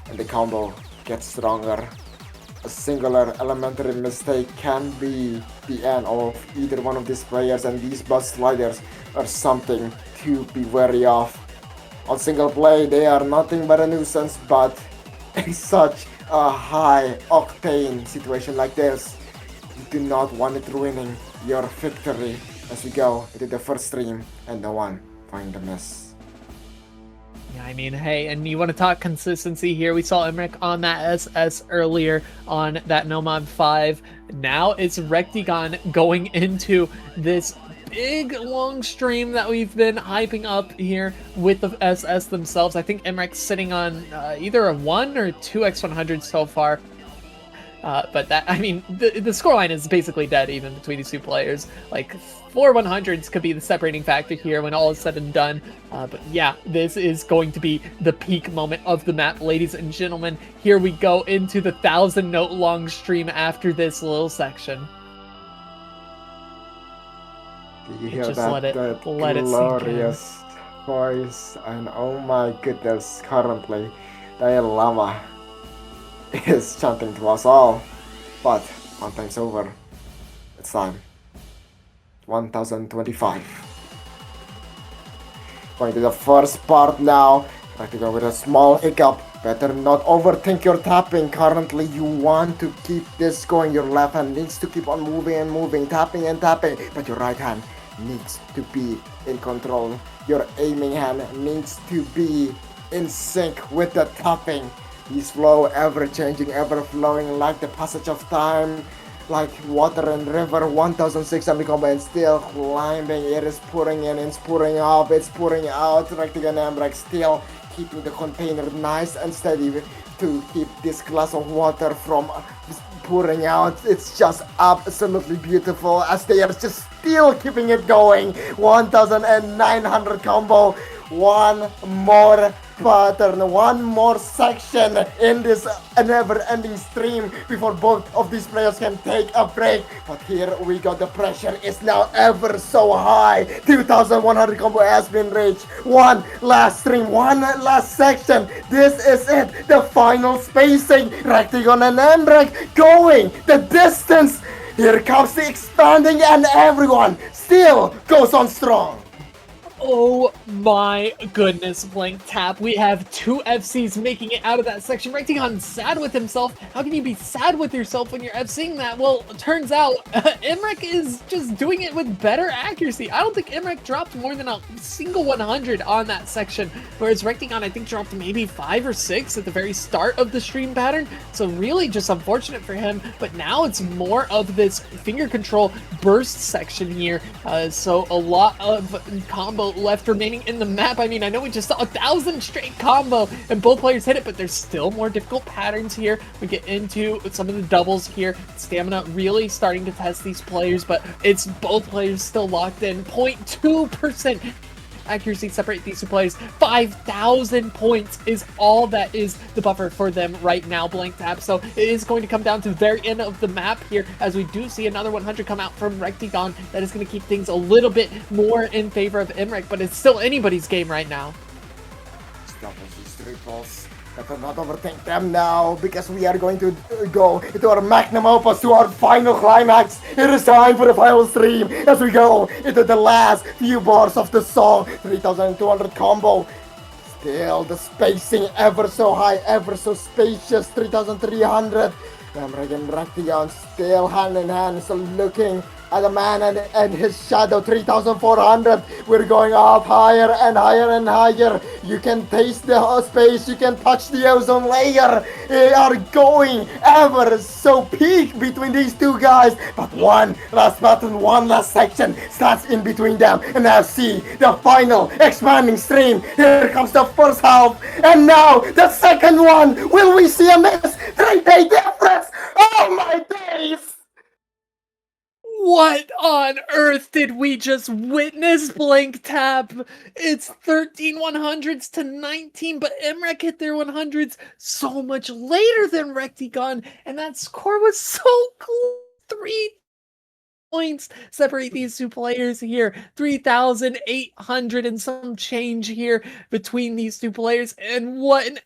S11: and the combo gets stronger. A singular elementary mistake can be the end of either one of these players, and these bus sliders are something to be wary of. On single play, they are nothing but a nuisance, but in such a high octane situation like this, you do not want it ruining your victory as we go into the first stream and no one find the miss.
S2: Yeah, I I mean, hey, and you want to talk consistency here? We saw Emmerich on that SS earlier on that Nomad 5. Now it's Rectigon going into this big long stream that we've been hyping up here with the SS themselves. I think Emmerich sitting on either a 1 or 2 X100 so far. But that, I mean, the scoreline is basically dead even between these two players. Like, 4 100s could be the separating factor here when all is said and done. But yeah, this is going to be the peak moment of the map, ladies and gentlemen. Here we go into the 1,000-note long stream after this little section.
S11: Did you hear
S2: Just
S11: that?
S2: let it
S11: Glorious voice, and oh my goodness, currently, Dial Lama is chanting to us all. But one time's over. It's time. 1025. Going to the first part now. Try to go with a small hiccup. Better not overthink your tapping. Currently, you want to keep this going. Your left hand needs to keep on moving and moving, tapping and tapping. But your right hand needs to be in control. Your aiming hand needs to be in sync with the tapping. These flow ever changing, ever flowing like the passage of time, like water and river. 1600 combo and still climbing. It is pouring in, it's pouring up, it's pouring out. Rectigan Emmerich still keeping the container nice and steady to keep this glass of water from pouring out. It's just absolutely beautiful as they are just still keeping it going. 1900 combo. One more pattern, one more section in this never-ending stream before both of these players can take a break. But here we go, the pressure is now ever so high. 2100 combo has been reached. One last stream, one last section. This is it, the final spacing. Rectigon and Emmerich going the distance. Here comes the expanding and everyone still goes on strong.
S2: Oh my goodness, Blank Tap. We have 2 FCs making it out of that section. Rectigon's sad with himself. How can you be sad with yourself when you're FCing that? Well, it turns out Emmerich is just doing it with better accuracy. I don't think Emmerich dropped more than a single 100 on that section, whereas Rectigon, I think, dropped maybe 5 or 6 at the very start of the stream pattern. So really just unfortunate for him, but now it's more of this finger control burst section here. So a lot of combo left remaining in the map. I mean, I know we just saw 1,000 straight combo and both players hit it, but there's still more difficult patterns here. We get into some of the doubles here. Stamina really starting to test these players, but it's both players still locked in. 0.2% accuracy separate these two players. 5,000 points is all that is the buffer for them right now, Blank Tap. So it is going to come down to the very end of the map here as we do see another 100 come out from Rectigon. That is going to keep things a little bit more in favor of Emmerich, but it's still anybody's game right now.
S11: Stop these triples. Better not overthink them now, because we are going to go into our magnum opus, to our final climax. It is time for the final stream as we go into the last few bars of the song. 3200 combo. Still the spacing ever so high, ever so spacious. 3300. Emmerich and Rectigon still hand in hand, so looking at the man and his shadow. 3400. We're going up higher and higher and higher. You can taste the space, you can touch the ozone layer. They are going ever so peak between these two guys, but one last button, one last section starts in between them. And now see the final expanding stream. Here comes the first half, and now the second one. Will we see a miss? 3-day difference. Oh my days.
S2: What on earth did we just witness, Blank Tap? It's 13 100s to 19, but Emmerich hit their 100s so much later than Rectigon, and that score was so close. 3 points separate these two players here. 3,800 and some change here between these two players, and what an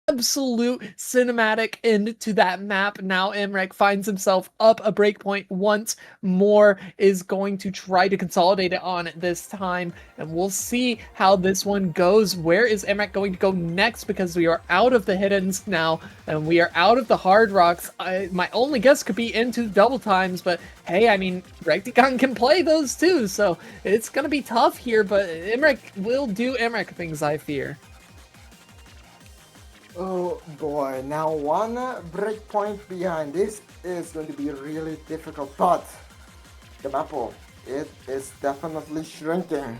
S2: absolute cinematic end to that map. Now Emmerich finds himself up a breakpoint once more, is going to try to consolidate it on it this time, and we'll see how this one goes. Where is Emmerich going to go next? Because we are out of the hiddens now, and we are out of the hard rocks. My only guess could be into double times, but hey, I mean, Rectigon can play those too, so it's gonna be tough here, but Emmerich will do Emmerich things, I fear.
S11: Oh boy, now one breakpoint behind. This is going to be really difficult, but the map pool, it is definitely shrinking.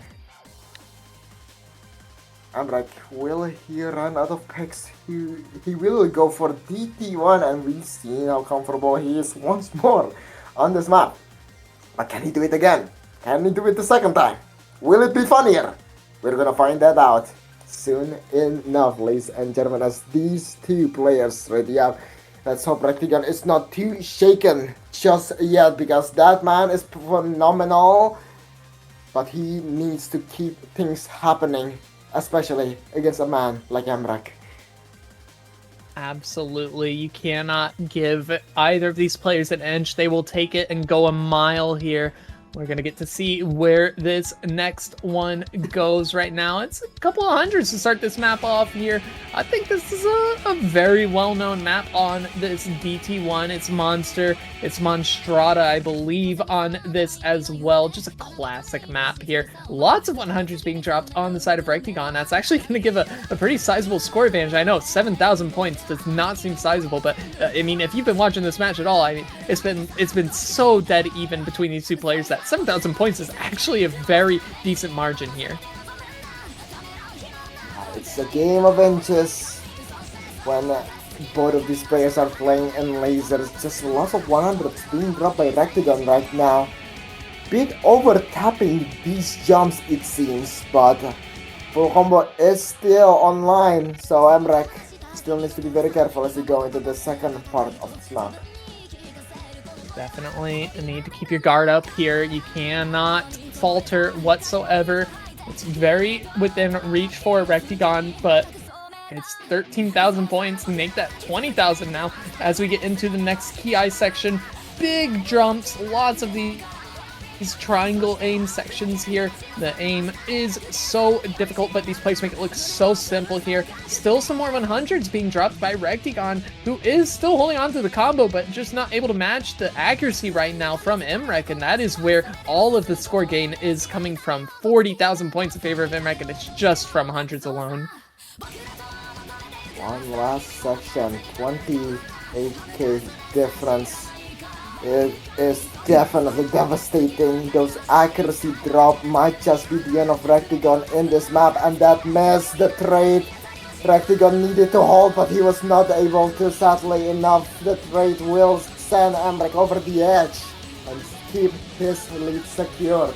S11: I'm like, will he run out of picks? He will go for DT1, and we've seen how comfortable he is once more on this map. But can he do it again? Can he do it the second time? Will it be funnier? We're gonna find that out soon enough, ladies and gentlemen, as these two players ready up. Let's hope Rectigan is not too shaken just yet, because that man is phenomenal. But he needs to keep things happening, especially against a man like Emrak.
S2: Absolutely. You cannot give either of these players an inch. They will take it and go a mile here. We're going to get to see where this next one goes right now. It's a couple of hundreds to start this map off here. I think this is a very well-known map on this DT1. It's Monster. It's Monstrata, I believe, on this as well. Just a classic map here. Lots of 100s being dropped on the side of Rectigon. That's actually going to give a pretty sizable score advantage. I know 7,000 points does not seem sizable, but I mean, if you've been watching this match at all, I mean, it's been so dead even between these two players that 7,000 points is actually a very decent margin here.
S11: It's a game of inches when both of these players are playing in lasers. Just lots of 100s being dropped by Rectigon right now. Bit over tapping these jumps, it seems, but full combo is still online, so Emrak still needs to be very careful as we go into the second part of this map.
S2: Definitely need to keep your guard up here. You cannot falter whatsoever. It's very within reach for Rectigon, but it's 13,000 points to make that 20,000 now as we get into the next Ki section. Big jumps, lots of these triangle aim sections here. The aim is so difficult, but these plays make it look so simple here. Still some more 100s being dropped by Rectigon, who is still holding on to the combo, but just not able to match the accuracy right now from Emrek, and that is where all of the score gain is coming from. 40,000 points in favor of Emrek, and it's just from 100s alone.
S11: One last section, 28k difference. It is definitely devastating. Those accuracy drop might just be the end of Rectigon in this map, and that missed the trade. Rectigon needed to hold, but he was not able to. Sadly enough, the trade will send Emrek over the edge and keep his lead secure.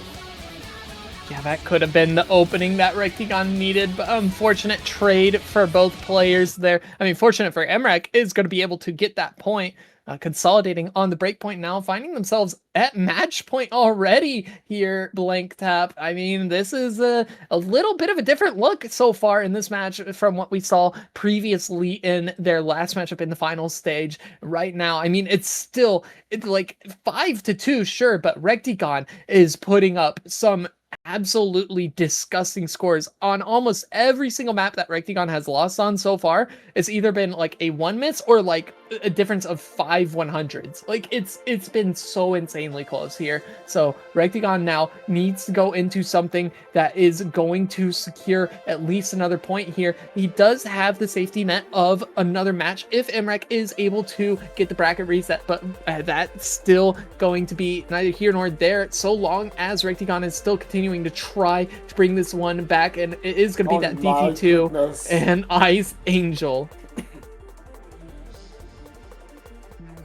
S2: Yeah, that could have been the opening that Rectigon needed, but unfortunate trade for both players there. I mean, fortunate for Emrek is going to be able to get that point. Consolidating on the breakpoint now, finding themselves at match point already here, Blank Tap. I mean, this is a little bit of a different look so far in this match from what we saw previously in their last matchup in the final stage. Right now, I mean, it's like 5-2, sure, but Rectigon is putting up some absolutely disgusting scores on almost every single map that Rectigon has lost on so far. It's either been like a 1 miss or like a difference of 5 100s. Like it's been so insanely close here. So Rectigon now needs to go into something that is going to secure at least another point here. He does have the safety net of another match if Emrek is able to get the bracket reset, but that's still going to be neither here nor there so long as Rectigon is still continuing to try to bring this one back, and it is going to be that DT2
S11: goodness.
S2: and Ice Angel.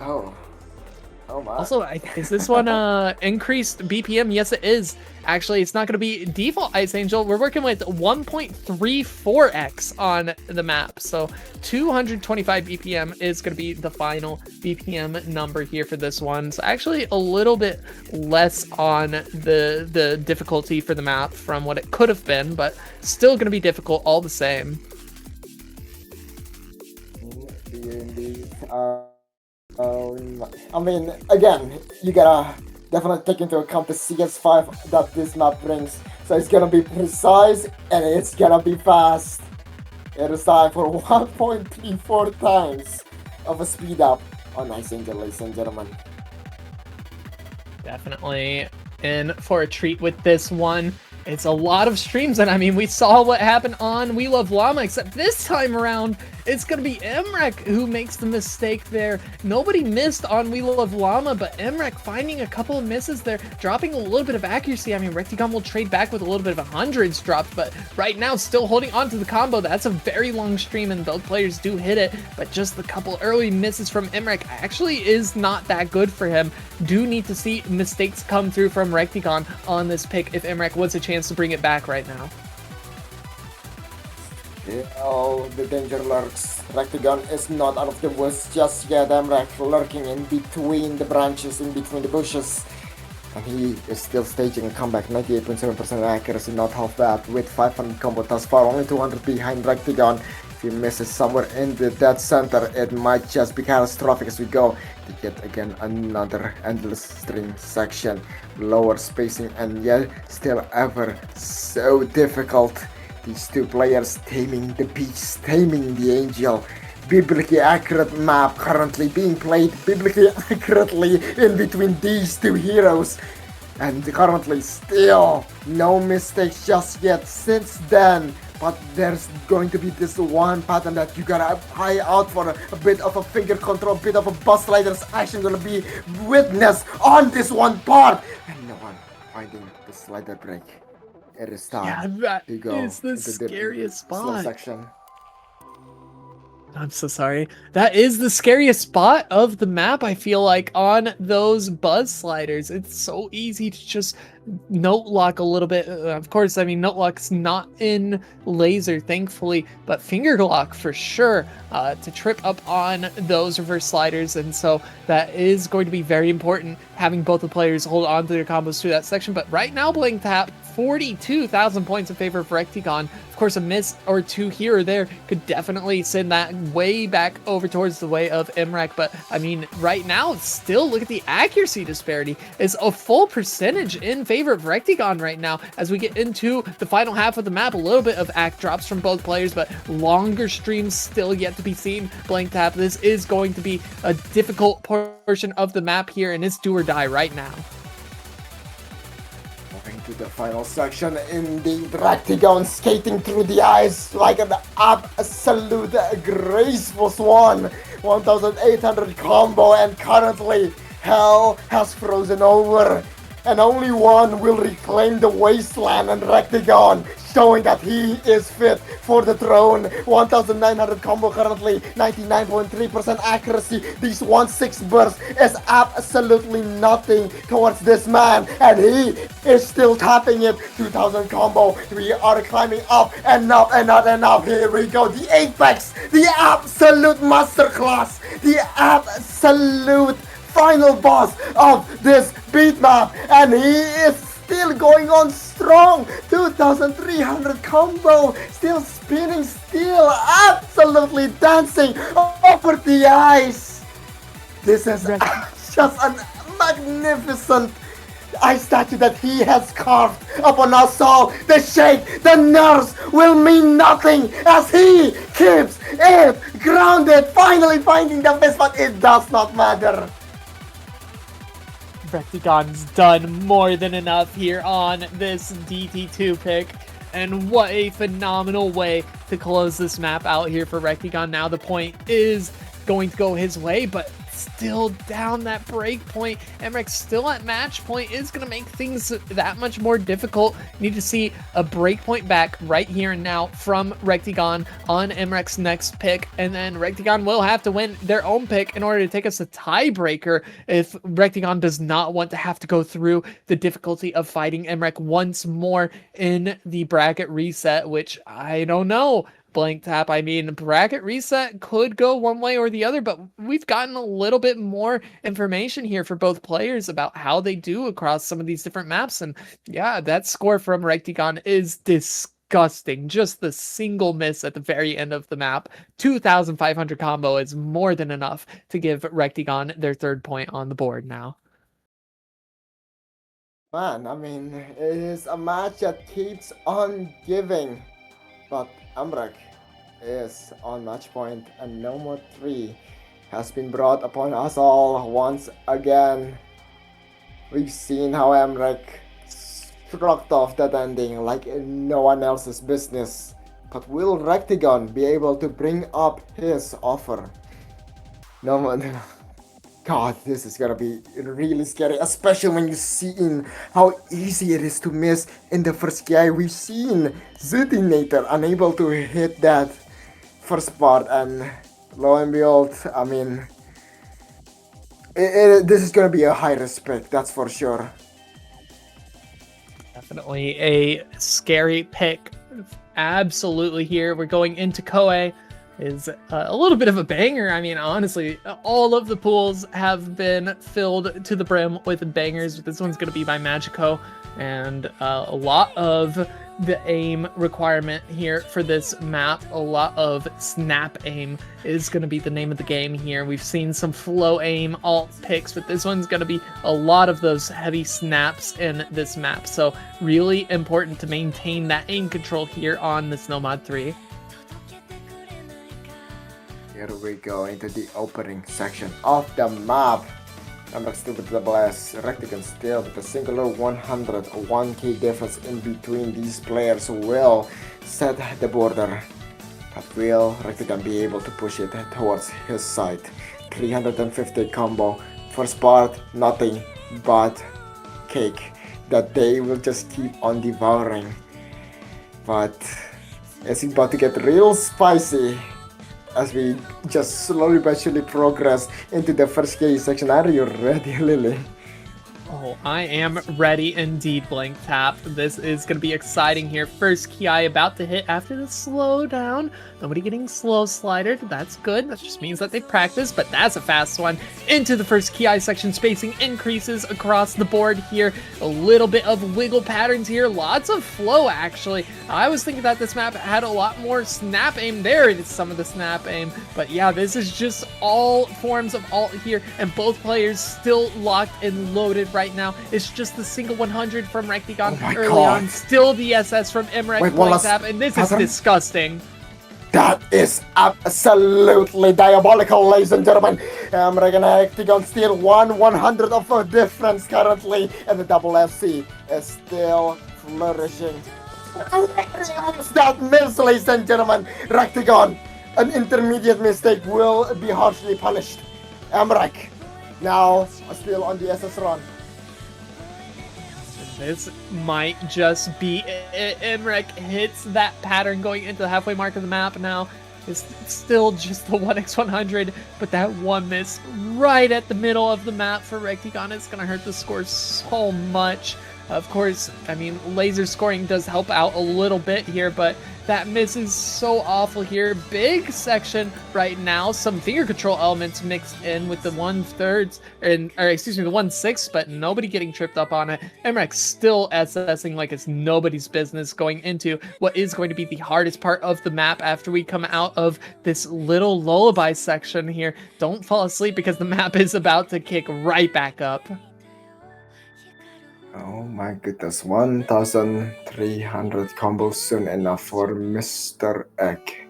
S11: Oh my.
S2: Also, is this one increased BPM? Yes, it is. Actually, it's not going to be default Ice Angel. We're working with 1.34x on the map. So 225 BPM is going to be the final BPM number here for this one. So actually a little bit less on the difficulty for the map from what it could have been, but still going to be difficult all the same.
S11: Indeed. I mean, again, you gotta definitely take into account the CS5 that this map brings. So it's gonna be precise and it's gonna be fast. It is time for 1.34 times of a speed up on Ice Angel, ladies and gentlemen.
S2: Definitely in for a treat with this one. It's a lot of streams, and I mean, we saw what happened on We Love Llama, except this time around, it's gonna be Emrek who makes the mistake there. Nobody missed on We Love Llama, but Emrek finding a couple of misses there, dropping a little bit of accuracy. I mean, Rectigon will trade back with a little bit of a hundreds dropped, but right now, still holding on to the combo. That's a very long stream, and both players do hit it, but just the couple early misses from Emrek actually is not that good for him. Do need to see mistakes come through from Rectigon on this pick if Emrek wants a chance to bring it back right now.
S11: Oh, the danger lurks. Rectigon is not out of the woods just yet. Emrek lurking in between the branches, in between the bushes. And he is still staging a comeback. 98.7% accuracy, not half bad. With 500 combo thus far, only 200 behind Rectigon. If he misses somewhere in the dead center, it might just be catastrophic as we go to yet again another endless string section. Lower spacing and yet still ever so difficult. These two players taming the beast, taming the angel. Biblically accurate map currently being played biblically accurately in between these two heroes. And currently still no mistakes just yet since then. But there's going to be this one pattern that you gotta eye out for, a bit of a finger control, a bit of a bus slider's action gonna be witnessed on this one part. And no one finding the slider break. It is time
S2: that
S11: to go
S2: is the
S11: into
S2: scariest
S11: slow
S2: spot.
S11: section.
S2: I'm so sorry. That is the scariest spot of the map, I feel like, on those buzz sliders. It's so easy to just note lock a little bit. Of course, I mean, note lock's not in laser, thankfully, but finger lock for sure to trip up on those reverse sliders. And so that is going to be very important, having both the players hold on to their combos through that section. But right now, Blank Tap, 42,000 points in favor of Rectigon. Of course, a miss or two here or there could definitely send that way back over towards the way of Emrek. But I mean, right now, still look at the accuracy disparity. It's a full percentage in favor of Rectigon right now as we get into the final half of the map. A little bit of act drops from both players, but longer streams still yet to be seen. Blank Tap, this is going to be a difficult portion of the map here, and it's do or die right now.
S11: Moving to the final section, indeed, Rectigon skating through the ice like an absolute graceful swan. 1800 combo, and currently hell has frozen over. And only one will reclaim the wasteland, and Rectigon showing that he is fit for the throne. 1900 combo currently, 99.3% accuracy. This 1-6 burst is absolutely nothing towards this man, and he is still tapping it. 2000 combo, we are climbing up and up and up and up. Here we go, the apex, the absolute masterclass, the absolute final boss of this beat map, and he is still going on strong. 2300 combo, still spinning, still absolutely dancing over the ice. This is just a magnificent ice statue that he has carved upon us all. The shake, the nerves will mean nothing as he keeps it grounded, finally finding the best, but it does not matter.
S2: Rectigon's done more than enough here on this DT2 pick. And what a phenomenal way to close this map out here for Rectigon. Now the point is going to go his way, but still down that break point. Emrek still at match point is going to make things that much more difficult. Need to see a break point back right here and now from Rectigon on Emrek's next pick, and then Rectigon will have to win their own pick in order to take us a tiebreaker if Rectigon does not want to have to go through the difficulty of fighting Emrek once more in the bracket reset, which I don't know. Blank Tap, I mean, bracket reset could go one way or the other, but we've gotten a little bit more information here for both players about how they do across some of these different maps. And yeah, that score from Rectigon is disgusting. Just the single miss at the very end of the map. 2500 combo is more than enough to give Rectigon their third point on the board now.
S11: Man, I mean, it is a match that keeps on giving. But Emrek is on match point, and no more 3 has been brought upon us all once again. We've seen how Emrek shrugged off that ending like no one else's business. But will Rectigon be able to bring up his offer? No one. God, this is gonna be really scary, especially when you see how easy it is to miss in the first guy. We've seen Zutinator unable to hit that first part, and lo and behold, I mean, this is gonna be a high risk pick, that's for sure.
S2: Definitely a scary pick. Absolutely here. We're going into Koei. Is a little bit of a banger. I mean, honestly, all of the pools have been filled to the brim with bangers. This one's going to be by Magico, and a lot of the aim requirement here for this map, a lot of snap aim is going to be the name of the game here. We've seen some flow aim alt picks, but this one's going to be a lot of those heavy snaps in this map. So really important to maintain that aim control here on the Snow Mod 3.
S11: Here we go into the opening section of the map. Number still with the blast. Rectigan still with a singular 101k difference in between these players will set the border. But will Rectigan be able to push it towards his side? 350 combo. First part, nothing but cake that they will just keep on devouring. But it's about to get real spicy as we just slowly but surely progress into the first KE section. Are you ready, Lily?
S2: Oh, I am ready indeed, Blank Tap. This is going to be exciting here. First Ki about to hit after the slowdown. Nobody getting slow slidered. That's good. That just means that they practice, but that's a fast one. Into the first Ki section. Spacing increases across the board here. A little bit of wiggle patterns here. Lots of flow, actually. I was thinking that this map had a lot more snap aim. There it is, some of the snap aim. But yeah, this is just all forms of alt here, and both players still locked and loaded right now. It's just the single 100 from Rectigon early on. Still the SS from Emrek Blank Tap, and this is disgusting.
S11: That is absolutely diabolical, ladies and gentlemen. Emrek and Rectigon still 100 of a difference currently, and the double FC is still flourishing. That miss, ladies and gentlemen. Rectigon, an intermediate mistake will be harshly punished. Emrek now still on the SS run.
S2: This might just be it. Emrek hits that pattern going into the halfway mark of the map now. It's still just the 1x100, but that one miss right at the middle of the map for Rectigon is going to hurt the score so much. Of course, I mean, laser scoring does help out a little bit here, but that miss is so awful here. Big section right now. Some finger control elements mixed in with the 1/3, or excuse me, the 1/6, but nobody getting tripped up on it. Emrek still SSing like it's nobody's business going into what is going to be the hardest part of the map after we come out of this little lullaby section here. Don't fall asleep because the map is about to kick right back up.
S11: Oh my goodness, 1,300 combos soon enough for Mr. Egg.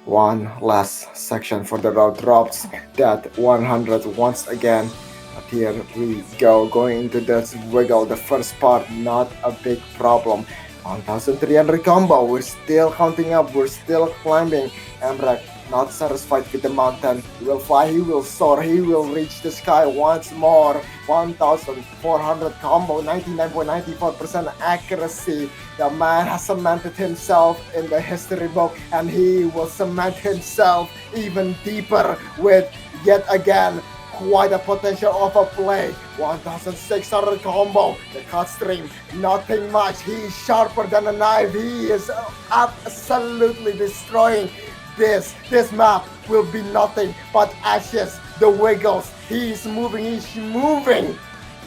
S11: One last section for the route drops. That 100 once again. But here we go, going into this wiggle. The first part, not a big problem. 1,300 combo, we're still counting up, we're still climbing. Emrek not satisfied with the mountain. He will fly, he will soar, he will reach the sky once more. 1,400 combo, 99.94% accuracy. The man has cemented himself in the history book, and he will cement himself even deeper with, yet again, quite a potential of a play. 1,600 combo, the cut stream, nothing much. He's sharper than a knife. He is absolutely destroying this map. Will be nothing but ashes. The wiggles, he's moving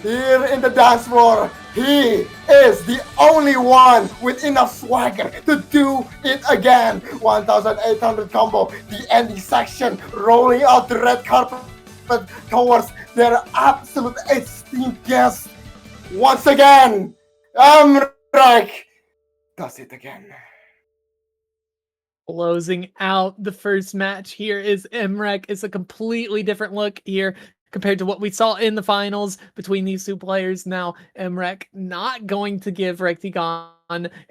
S11: here in the dance floor. He is the only one with enough swagger to do it again. 1,800 combo, the ending section, rolling out the red carpet towards their absolute esteemed guest. Once again, Emrek does it again.
S2: Closing out the first match here is Emrek. It's a completely different look here compared to what we saw in the finals between these two players. Now, Emrek not going to give Rectigon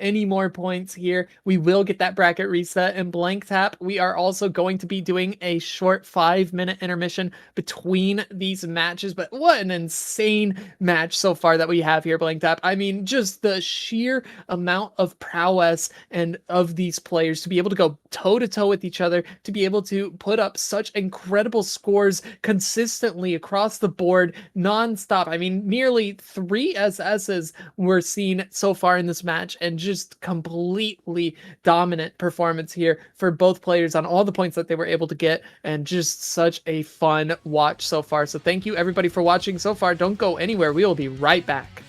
S2: any more points here. We will get that bracket reset and blank tap. We are also going to be doing a short 5-minute intermission between these matches, but what an insane match so far that we have here, blank tap. I mean, just the sheer amount of prowess and of these players to be able to go toe to toe with each other, to be able to put up such incredible scores consistently across the board, non-stop. I mean, nearly 3 SSs were seen so far in this match, and just completely dominant performance here for both players on all the points that they were able to get, and just such a fun watch so far. So thank you everybody for watching so far. Don't go anywhere. We will be right back.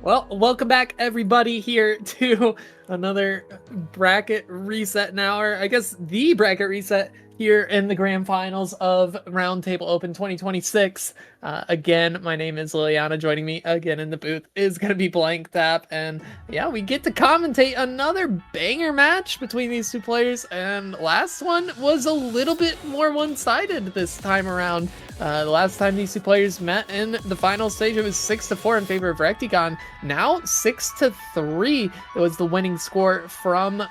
S2: Well, welcome back everybody here to another bracket reset now, or I guess the bracket reset here in the grand finals of Roundtable Open 2026. Again, my name is Liliana. Joining me again in the booth is going to be Blank Tap, and yeah, we get to commentate another banger match between these two players, and last one was a little bit more one-sided this time around. The last time these two players met in the final stage, it was 6-4 in favor of Rectigon. Now 6-3. It was the winning score from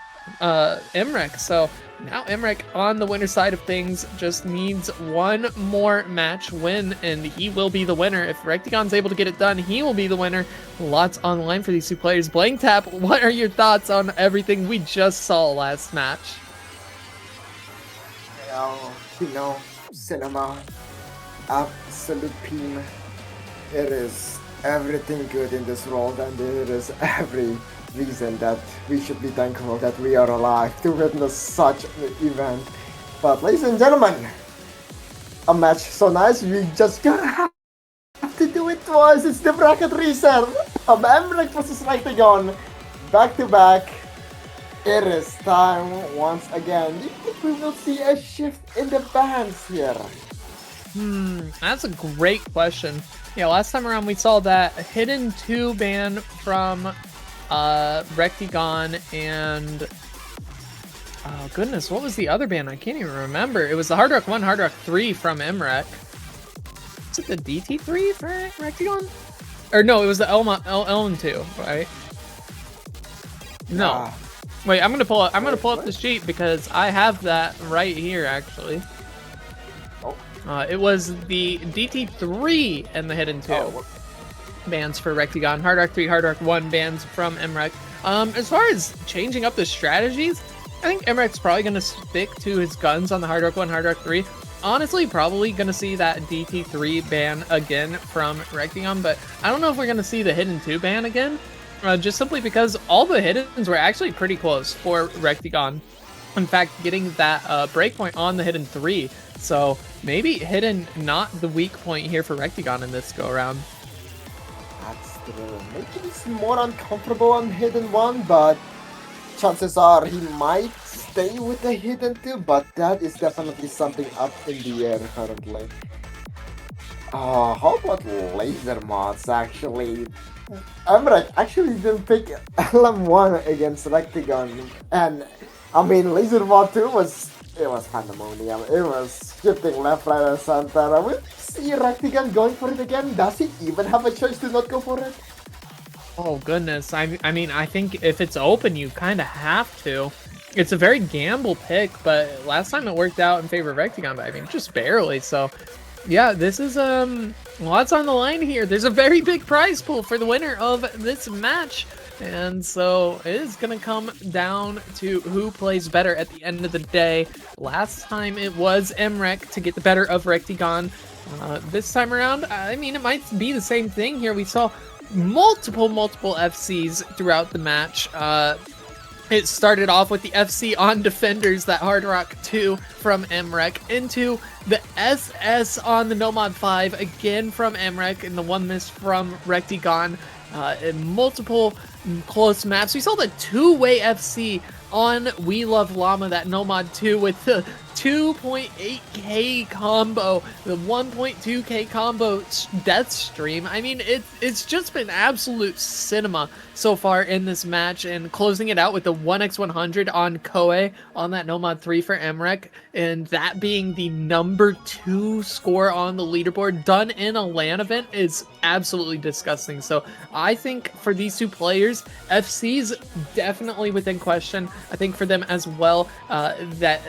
S2: Emrek. So now Emrek on the winner side of things just needs one more match win, and he will be the winner. If Rectigon's able to get it done, he will be the winner. Lots on the line for these two players. Blank Tap, what are your thoughts on everything we just saw last match?
S11: Cinema. Absolute team. It is everything good in this world, and it is every reason that we should be thankful that we are alive to witness such an event. But ladies and gentlemen, a match so nice, we just gonna have to do it twice. It's the bracket reset of Emrek versus Rectigon, back to back. It is time once again. Do you think we will see a shift in the bans here?
S2: That's a great question. Yeah, last time around we saw that hidden 2 ban from Rectigon, and oh goodness, what was the other ban? I can't even remember. It was the Hard Rock 1, Hard Rock 3 from Emrek. Was it the DT3 for Rectigon? Or no, it was the LM2, right? No. Wait, I'm gonna pull up the sheet because I have that right here actually. It was the DT3 and the Hidden 2 bans for Rectigon. Hard Rock 3, Hard Rock 1 bans from Emrek. As far as changing up the strategies, I think Emrek's probably going to stick to his guns on the Hard Rock 1, Hard Rock 3. Honestly, probably going to see that DT3 ban again from Rectigon, but I don't know if we're going to see the Hidden 2 ban again. Just simply because all the Hiddens were actually pretty close for Rectigon. In fact, getting that breakpoint on the Hidden 3. So maybe Hidden not the weak point here for Rectigon in this go around.
S11: That's true. Maybe it's more uncomfortable on Hidden 1, but chances are he might stay with the Hidden 2, but that is definitely something up in the air currently. How about laser mods actually? Emrek actually didn't pick LM1 against Rectigon, and I mean laser mod 2 was pandemonium. It was shifting left, right, and center. I will see Rectigon going for it again. Does he even have a choice to not go for it?
S2: Oh goodness, I mean, I think if it's open, you kind of have to. It's a very gamble pick, but last time it worked out in favor of Rectigon, but I mean, just barely. So, yeah, this is lots on the line here. There's a very big prize pool for the winner of this match. And so it is going to come down to who plays better at the end of the day. Last time it was Emrek to get the better of Rectigon. This time around, I mean, it might be the same thing here. We saw multiple FCs throughout the match. It started off with the FC on Defenders, that Hard Rock 2 from Emrek, into the SS on the Nomad 5, again from Emrek, and the one miss from Rectigon. Multiple close maps. We saw the two-way FC on We Love Llama, that Nomad 2 with the 2.8k combo, the 1.2k combo death stream. I mean, it's just been absolute cinema so far in this match, and closing it out with the 1x100 on Koei on that Nomad 3 for Emrek, and that being the number 2 score on the leaderboard done in a LAN event is absolutely disgusting. So I think for these two players, FC's definitely within question. I think for them as well, that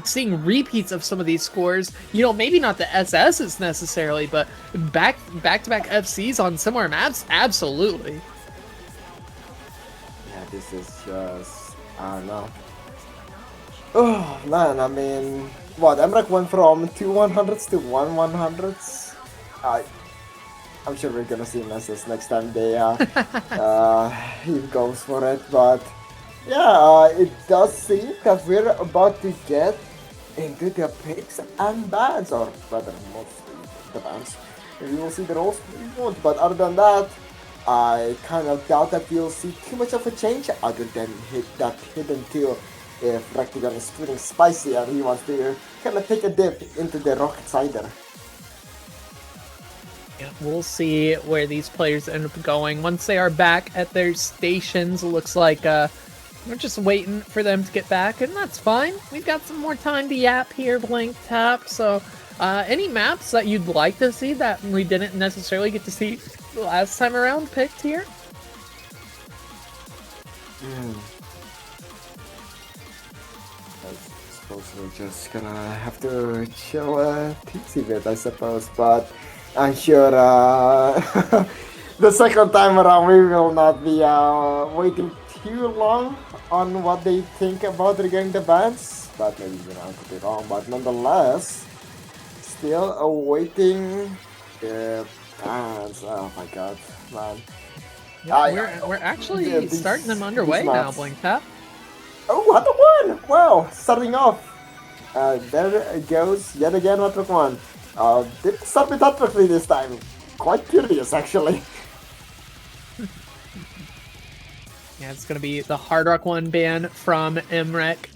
S2: seeing repeats of some of these scores, you know, maybe not the SS's necessarily, but back-to-back FCs on similar maps, absolutely.
S11: Yeah, this is just, I don't know. Oh man, I mean, what, Emrek went from 2 100s to 1 100s? I'm sure we're gonna see Nessus next time he goes for it, but yeah, it does seem that we're about to get into the picks and bans, or rather mostly the bans. We will see the roles we want, but other than that, I kind of doubt that we'll see too much of a change other than that hidden kill if Rectigan is feeling spicy and he wants to kind of take a dip into the rocket cider.
S2: Yeah, we'll see where these players end up going once they are back at their stations. Looks like we're just waiting for them to get back, and that's fine. We've got some more time to yap here, Blank Tap. So, any maps that you'd like to see that we didn't necessarily get to see last time around picked here?
S11: I suppose we're just gonna have to chill a teensy bit, I suppose, but I'm sure the second time around we will not be waiting too long on what they think about regarding the bans, but maybe I could be wrong, but nonetheless, still awaiting the bans. Oh my god, man.
S2: Yeah, we're actually starting them underway now, Blink Tap.
S11: Oh, what a one! Wow, starting off. There it goes yet again, what one. Didn't start with that quickly this time. Quite curious, actually.
S2: Yeah, it's going to be the Hard Rock 1 ban from Mrek.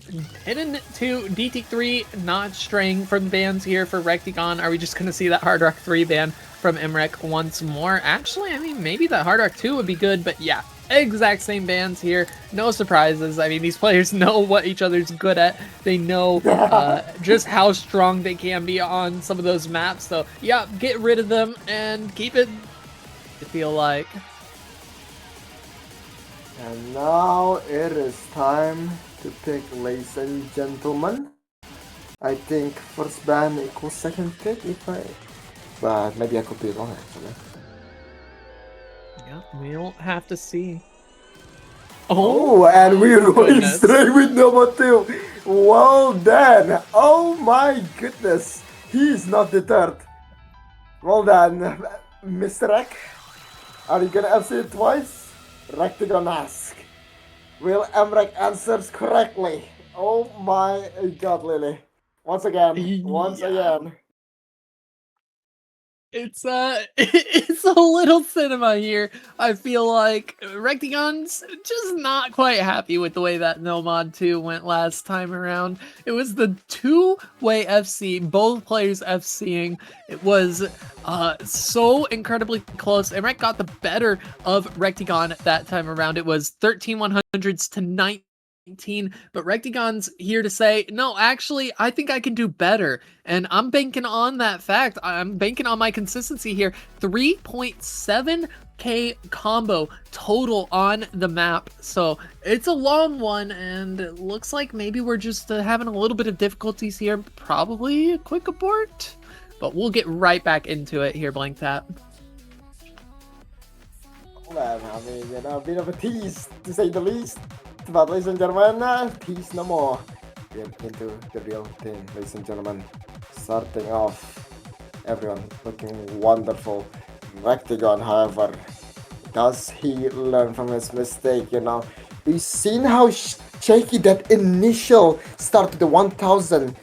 S2: Hidden to DT3, not straying from bans here for Rectigon. Are we just going to see that Hard Rock 3 ban from Mrek once more? Actually, I mean, maybe that Hard Rock 2 would be good, but yeah, exact same bans here. No surprises. I mean, these players know what each other's good at. They know just how strong they can be on some of those maps. So, yeah, get rid of them and keep it, I feel like.
S11: And now it is time to pick, ladies and gentlemen. I think first ban equals second pick, but maybe I could be wrong actually.
S2: Yeah, we'll have to see.
S11: Oh, and we're going straight with number 2. Well done. Oh my goodness. He is not deterred. Well done, Mr. Rek. Are you gonna FC it twice? Rectigon ask. Will Mrek answers correctly? Oh my god, Lily. Once again. Again.
S2: It's it's a little cinema here. I feel like Rectigon's just not quite happy with the way that No Mod 2 went last time around. It was the two-way FC, both players FCing. It was so incredibly close. Emrek got the better of Rectigon that time around. It was 13 100s to 19. But Rectigon's here to say, no, actually, I think I can do better. And I'm banking on that fact. I'm banking on my consistency here. 3.7k combo total on the map. So it's a long one, and it looks like maybe we're just having a little bit of difficulties here. Probably a quick abort. But we'll get right back into it here, Blank Tap.
S11: Well, I mean, a bit of a tease, to say the least. But ladies and gentlemen, tease no more. Get into the real thing, ladies and gentlemen. Starting off, everyone looking wonderful. Rectigon, however, does he learn from his mistake? We've seen how shaky that initial start to the 1000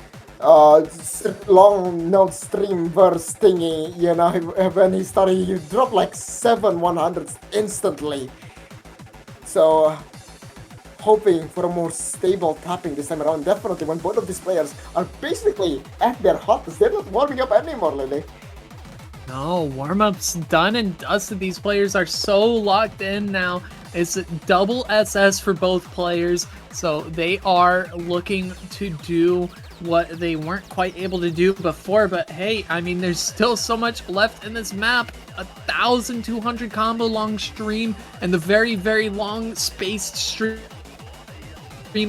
S11: long note stream verse thingy, when he started, he dropped like 7 100s instantly. So, hoping for a more stable tapping this time around. Definitely when both of these players are basically at their hottest. They're not warming up anymore, Lily.
S2: No, warm-up's done and dusted. These players are so locked in now. It's double SS for both players, so they are looking to do what they weren't quite able to do before. But hey, I mean, there's still so much left in this map. 1,200 combo long stream and the very, very long spaced stream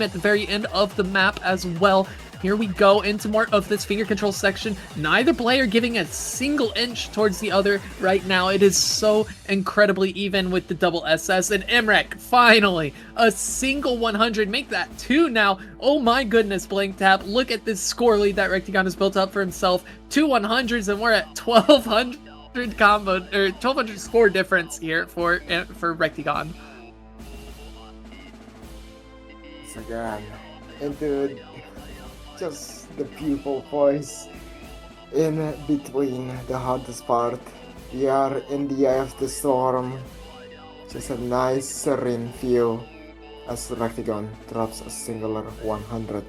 S2: at the very end of the map as well. Here we go into more of this finger control section. Neither player giving a single inch towards the other right now. It is so incredibly even with the double SS. And Mrek, finally, a single 100. Make that 2 now. Oh my goodness, Blank Tap. Look at this score lead that Rectigon has built up for himself. 2 100s, and we're at 1,200 combo, or 1,200 score difference here for Rectigon.
S11: Again, into just the beautiful voice in between the hardest part. We are in the eye of the storm. Just a nice serene view as Rectigon drops a singular 100.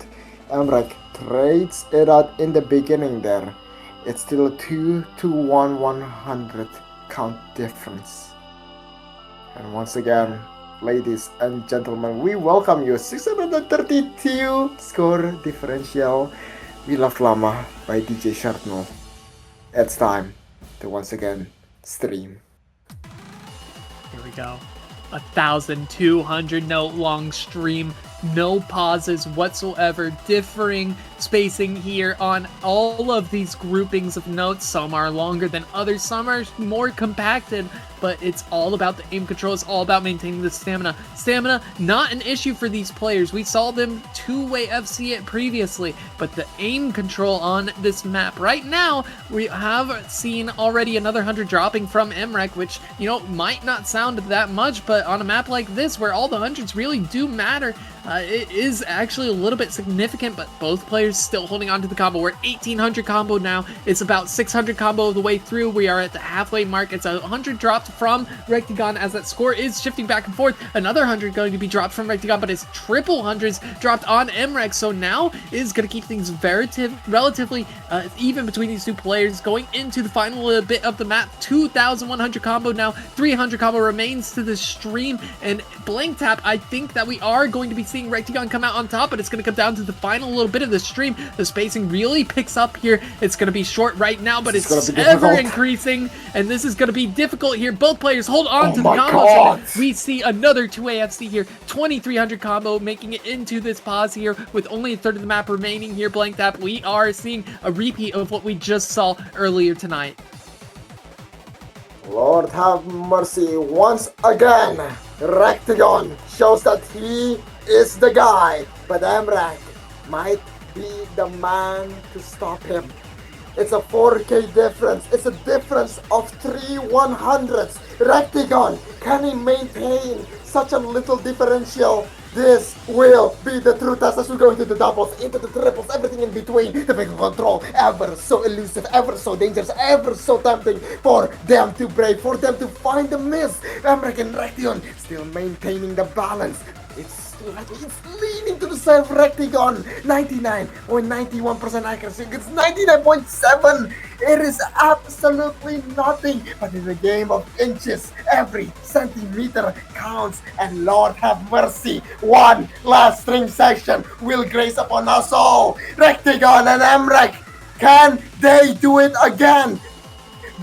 S11: Emrek trades it out in the beginning there. It's still a 2 to 1 100 count difference. And once again, ladies and gentlemen, we welcome you. 632 score differential. We Love Llama by DJ Shartno. It's time to once again stream.
S2: Here we go. 1,200 note long stream, no pauses whatsoever, differing spacing here on all of these groupings of notes. Some are longer than others, some are more compacted, but it's all about the aim control. It's all about maintaining the stamina. Stamina, not an issue for these players. We saw them two-way FC it previously, but the aim control on this map right now, we have seen already another 100 dropping from Emrek, which, you know, might not sound that much, but on a map like this, where all the hundreds really do matter, it is actually a little bit significant, but both players still holding on to the combo. We're at 1,800 combo now. It's about 600 combo the way through. We are at the halfway mark. It's 100 dropped from Rectigon as that score is shifting back and forth. Another 100 going to be dropped from Rectigon, but it's triple hundreds dropped on Emrek. So now is going to keep things relatively even between these two players going into the final bit of the map. 2,100 combo now. 300 combo remains to the stream. And Blank Tap, I think that we are going to be seeing Rectigon come out on top, but it's going to come down to the final little bit of the stream. The spacing really picks up here. It's going to be short right now, but it's ever increasing, and this is going to be difficult here. Both players hold on to the combo. We see another 2AFC here. 2,300 combo, making it into this pause here with only a third of the map remaining here. Blank Tap, we are seeing a repeat of what we just saw earlier tonight.
S11: Lord have mercy, once again, Rectigon shows that he is the guy, but Emrek might be the man to stop him. It's a 4K difference. It's a difference of 3 100s. Rectigon, can he maintain such a little differential? This will be the true test as we go into the doubles, into the triples, everything in between. The vehicle control, ever so elusive, ever so dangerous, ever so tempting for them to break, for them to find the miss. Emrek and Rectigon still maintaining the balance. It's leaning to the side of Rectigon. 99.91% accuracy. It's 99.7. It is absolutely nothing. But in a game of inches, every centimeter counts. And Lord have mercy, one last stream section will grace upon us all. Rectigon and Emrek, can they do it again?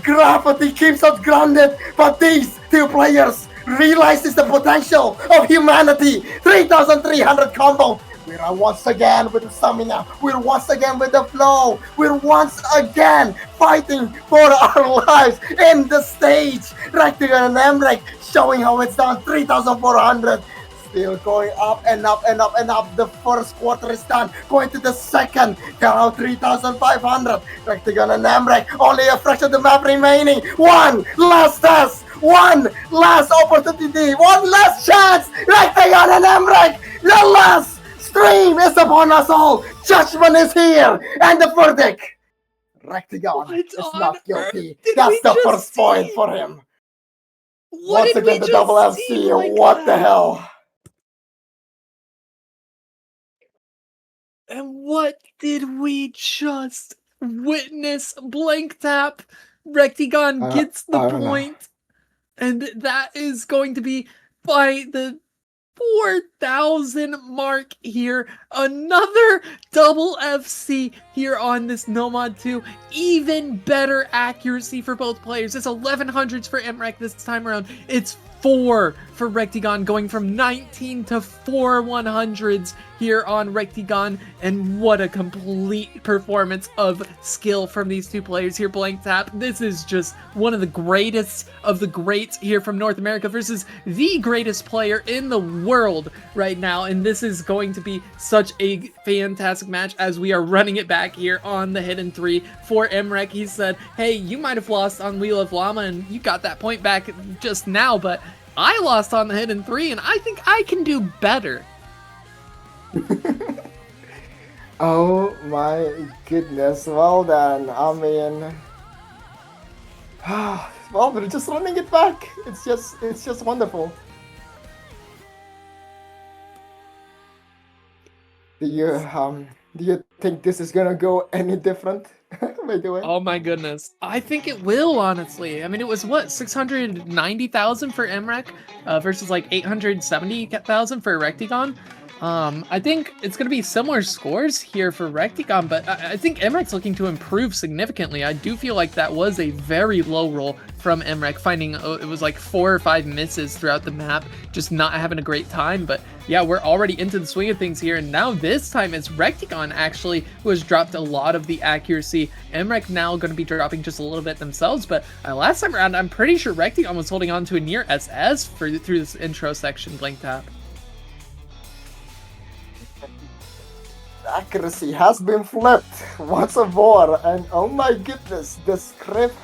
S11: Gravity keeps us grounded, but these two players realizes the potential of humanity. 3,300 combo. We're once again with the stamina. We're once again with the flow. We're once again fighting for our lives in the stage. Rectigon and Emrek showing how it's done. 3,400. Still going up and up and up and up. The first quarter is done. Going to the second. Now 3,500. Rectigon and Emrek. Only a fraction of the map remaining. One last test. One last opportunity. One last chance. Rectigon and Emrek. The last stream is upon us all. Judgment is here. And the verdict. Rectigon is not guilty. That's the first point for him. Once again, the double FC. What the hell?
S2: And what did we just witness? Blank Tap. Rectigon gets the point. And that is going to be by the 4,000 mark here. Another double FC here on this Nomad 2. Even better accuracy for both players. It's 1100s for Emrek this time around. It's 4 for Rectigon, going from 19 to 4 100s here on Rectigon. And what a complete performance of skill from these two players here. Blank Tap, this is just one of the greatest of the greats here from North America versus the greatest player in the world right now. And this is going to be such a fantastic match as we are running it back here on the Hidden 3 for Emrek. He said, hey, you might have lost on Wheel of Llama and you got that point back just now, but I lost on the Hidden 3 and I think I can do better.
S11: Oh my goodness, well done. I mean, Well, they're just running it back. It's just wonderful. Do you think this is gonna go any different? By the way.
S2: Oh my goodness. I think it will, honestly. I mean, it was what, 690,000 for Emrek versus like 870,000 for Rectigon. I think it's going to be similar scores here for Rectigon, but I think Emrek's looking to improve significantly. I do feel like that was a very low roll from Emrek, finding it was like 4 or 5 misses throughout the map, just not having a great time. But yeah, we're already into the swing of things here, and now this time it's Rectigon actually who has dropped a lot of the accuracy. Emrek now going to be dropping just a little bit themselves, but last time around, I'm pretty sure Rectigon was holding on to a near SS through this intro section, Blink Tap.
S11: Accuracy has been flipped once more, and oh my goodness, the script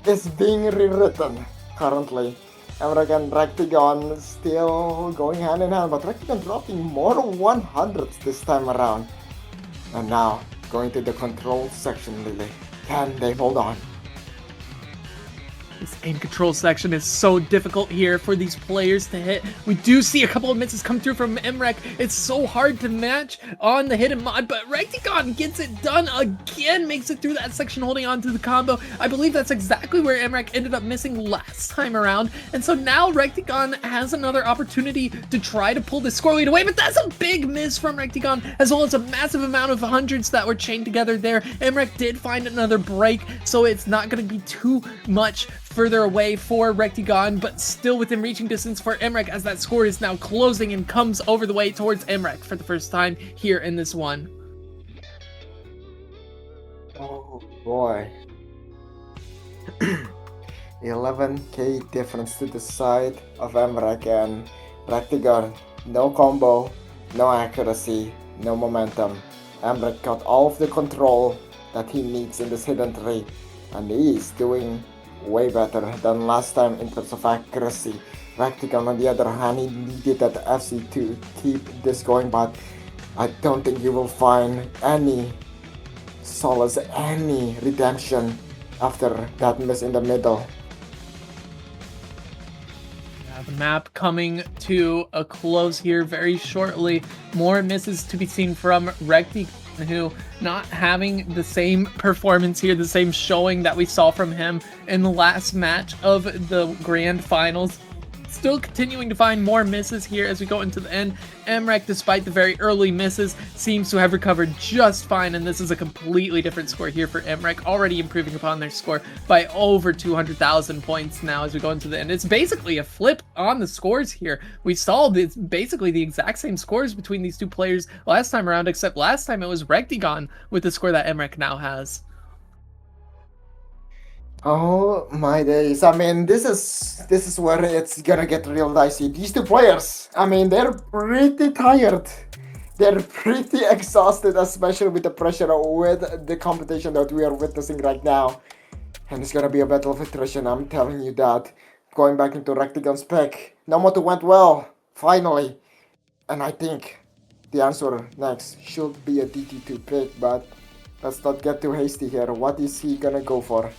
S11: is being rewritten currently. Emrek and Rectigon still going hand in hand, but Rectigon dropping more 100s this time around. And now going to the control section, Lily. Can they hold on?
S2: This aim control section is so difficult here for these players to hit. We do see a couple of misses come through from Emrek. It's so hard to match on the hidden mod, but Rectigon gets it done again, makes it through that section holding on to the combo. I believe that's exactly where Emrek ended up missing last time around, and so now Rectigon has another opportunity to try to pull this score lead away, but that's a big miss from Rectigon, as well as a massive amount of hundreds that were chained together there. Emrek did find another break, so it's not going to be too much further away for Rectigon, but still within reaching distance for Emrek, as that score is now closing and comes over the way towards Emrek for the first time here in this one.
S11: Oh boy. 11k difference to the side of Emrek, and Rectigon. No combo, no accuracy, no momentum. Emrek got all of the control that he needs in this hidden tree, and he is doing way better than last time in terms of accuracy. Rectigon, on the other hand, he needed that FC to keep this going, but I don't think you will find any solace, any redemption after that miss in the middle.
S2: Yeah, the map coming to a close here very shortly. More misses to be seen from Rectigon, who not having the same performance here, the same showing that we saw from him in the last match of the grand finals. Still continuing to find more misses here as we go into the end. Emrek, despite the very early misses, seems to have recovered just fine, and this is a completely different score here for Emrek, already improving upon their score by over 200,000 points now as we go into the end. It's basically a flip on the scores here. We saw this, basically the exact same scores between these two players last time around, except last time it was Rectigon with the score that Emrek now has.
S11: Oh my days. I mean, this is where it's gonna get real dicey. These two players, I mean, they're pretty tired. They're pretty exhausted, especially with the pressure with the competition that we are witnessing right now. And it's gonna be a battle of attrition, I'm telling you that. Going back into Rectigon's pick. Nomoto went well, finally. And I think the answer next should be a DT2 pick, but let's not get too hasty here. What is he gonna go for?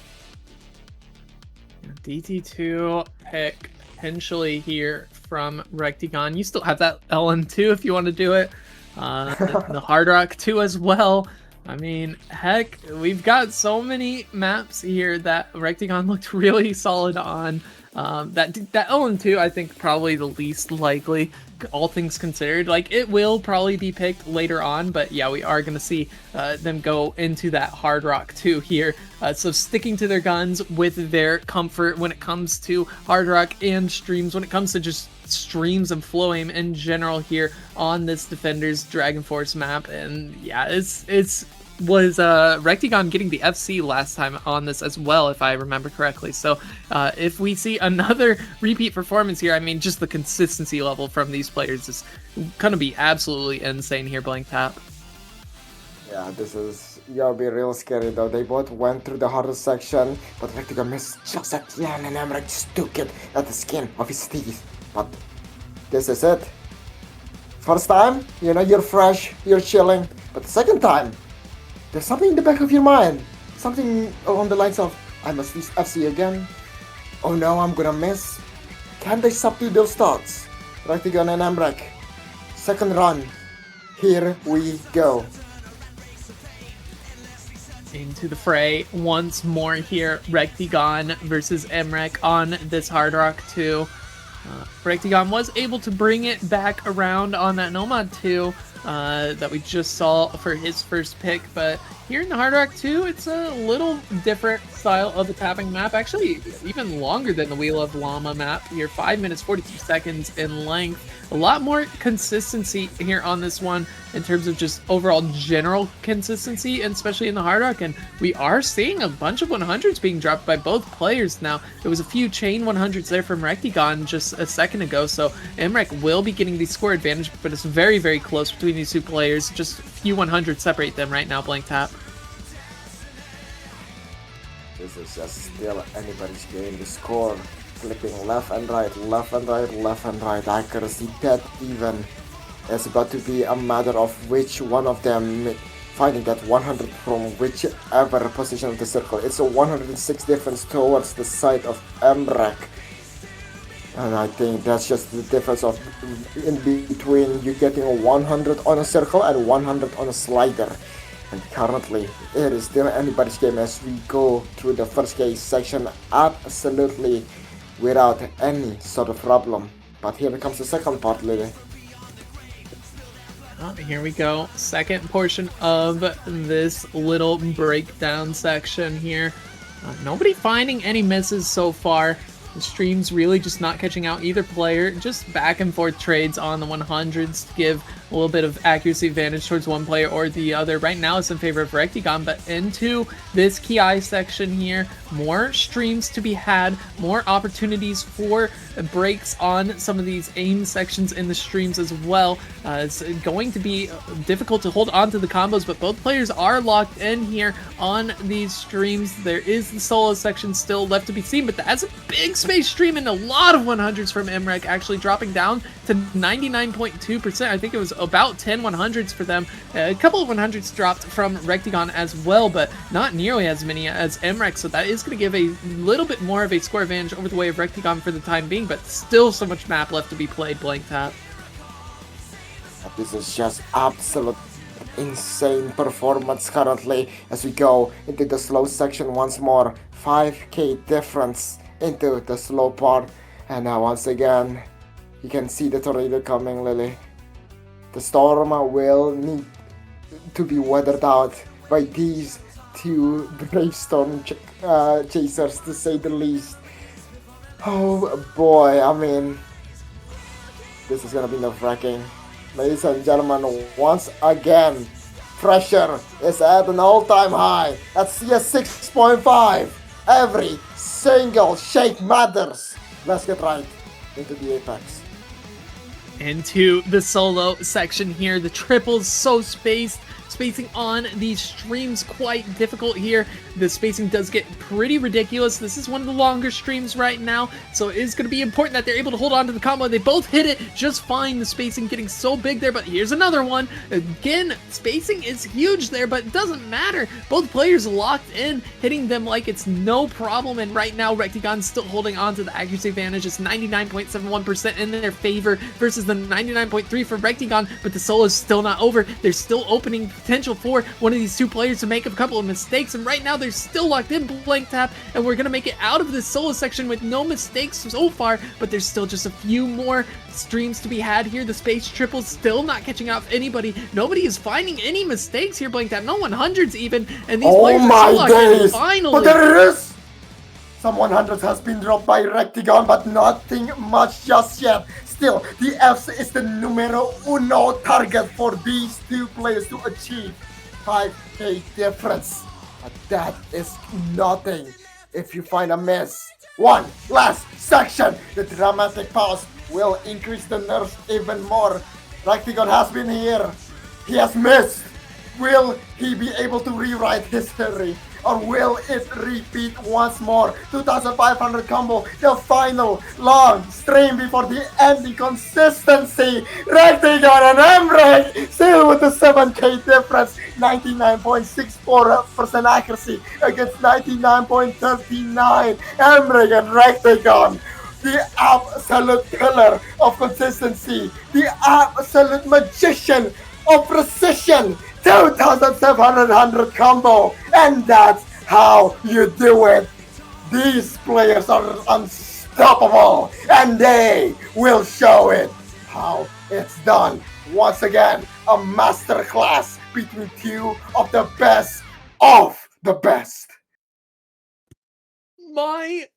S2: DT2 pick potentially here from Rectigon. You still have that LN2 if you want to do it. The Hard Rock 2 as well. I mean, heck, we've got so many maps here that Rectigon looked really solid on. That LN2, I think, probably the least likely, all things considered. Like, it will probably be picked later on, but yeah, we are going to see them go into that Hard Rock 2 here. So sticking to their guns with their comfort when it comes to Hard Rock and streams, when it comes to just streams of flow aim in general here on this Defenders Dragon Force map. And yeah, it's was Rectigon getting the FC last time on this as well, if I remember correctly. So if we see another repeat performance here, I mean, just the consistency level from these players is going to be absolutely insane here, Blank Tap.
S11: Yeah, this is gonna be real scary though. They both went through the hardest section, but Rectigon missed just at the end, and Emrek just took it at the skin of his teeth. But this is it. First time, you know, you're fresh, you're chilling, but the second time, there's something in the back of your mind. Something along the lines of, I must use FC again. Oh no, I'm gonna miss. Can they subdue those thoughts? Rectigon and Emrek. Second run. Here we go.
S2: Into the fray once more here. Rectigon versus Emrek on this Hard Rock 2. Rectigon was able to bring it back around on that Nomad 2 that we just saw for his first pick, but here in the Hard Rock 2, it's a little different style of a tapping map. Actually, even longer than the Wheel of Llama map here, 5 minutes, 42 seconds in length. A lot more consistency here on this one in terms of just overall general consistency, and especially in the Hard Rock. And we are seeing a bunch of 100s being dropped by both players now. There was a few chain 100s there from Rectigon just a second ago, so Emrek will be getting the score advantage, but it's very, very close between these two players. Just a few 100s separate them right now, Blank Tap.
S11: This is just still anybody's game. The score flipping left and right, left and right, left and right. Accuracy dead even. It's about to be a matter of which one of them finding that 100 from whichever position of the circle. It's a 106 difference towards the side of Emrek. And I think that's just the difference of in between you getting a 100 on a circle and 100 on a slider. And currently, it is still anybody's game as we go through the first case section absolutely without any sort of problem. But here comes the second part, Lily.
S2: Oh, here we go. Second portion of this little breakdown section here. Nobody finding any misses so far. The stream's really just not catching out either player. Just back and forth trades on the 100s to give a little bit of accuracy advantage towards one player or the other. Right now it's in favor of Rectigon, but into this Ki section here, more streams to be had, more opportunities for breaks on some of these aim sections in the streams as well. It's going to be difficult to hold on to the combos, but both players are locked in here on these streams. There is the solo section still left to be seen, but that's a big space stream and a lot of 100s from Emrek, actually dropping down to 99.2%. I think it was about 10 100s for them. A couple of 100s dropped from Rectigon as well, but not nearly as many as Emrek, so that is going to give a little bit more of a score advantage over the way of Rectigon for the time being, but still so much map left to be played, Blank Tap.
S11: This is just absolute insane performance currently as we go into the slow section once more. 5k difference into the slow part, and now once again you can see the tornado coming, Lily. The storm will need to be weathered out by these two brave storm chasers, to say the least. Oh boy, I mean, this is gonna be nerve-wracking. Ladies and gentlemen, once again, pressure is at an all-time high at CS 6.5. Every single shake matters. Let's get right into the apex.
S2: Into the solo section here. The triples so spaced. Spacing on these streams quite difficult here. The spacing does get pretty ridiculous. This is one of the longer streams right now, so it is going to be important that they're able to hold on to the combo. They both hit it just fine. The spacing getting so big there, but here's another one. Again, spacing is huge there, but it doesn't matter. Both players locked in, hitting them like it's no problem, and right now Rectigon's still holding on to the accuracy advantage. It's 99.71% in their favor versus the 99.3% for Rectigon, but the solo is still not over. They're still opening potential for one of these two players to make a couple of mistakes, and right now they're still locked in, Blank Tap, and we're gonna make it out of this solo section with no mistakes so far, but there's still just a few more streams to be had here. The space triples still not catching up anybody. Nobody is finding any mistakes here, Blank Tap. No 100s even, and these players are still locked in. Finally,
S11: but there it is! Some 100s has been dropped by Rectigon, but nothing much just yet. Still, the Fs is the numero uno target for these two players to achieve 5k difference. But that is nothing if you find a miss. One last section. The dramatic pause will increase the nerves even more. Rectigon has been here. He has missed. Will he be able to rewrite history? or will it repeat once more? 2500 combo, the final long stream before the ending consistency. Rectigon and Emrek still with the 7k difference, 99.64% accuracy against 99.39. Emrek and Rectigon, the absolute pillar of consistency, the absolute magician of precision. 2700 combo, and that's how you do it. These players are unstoppable, and they will show it how it's done. Once again, a masterclass between two of the best of the best.
S2: My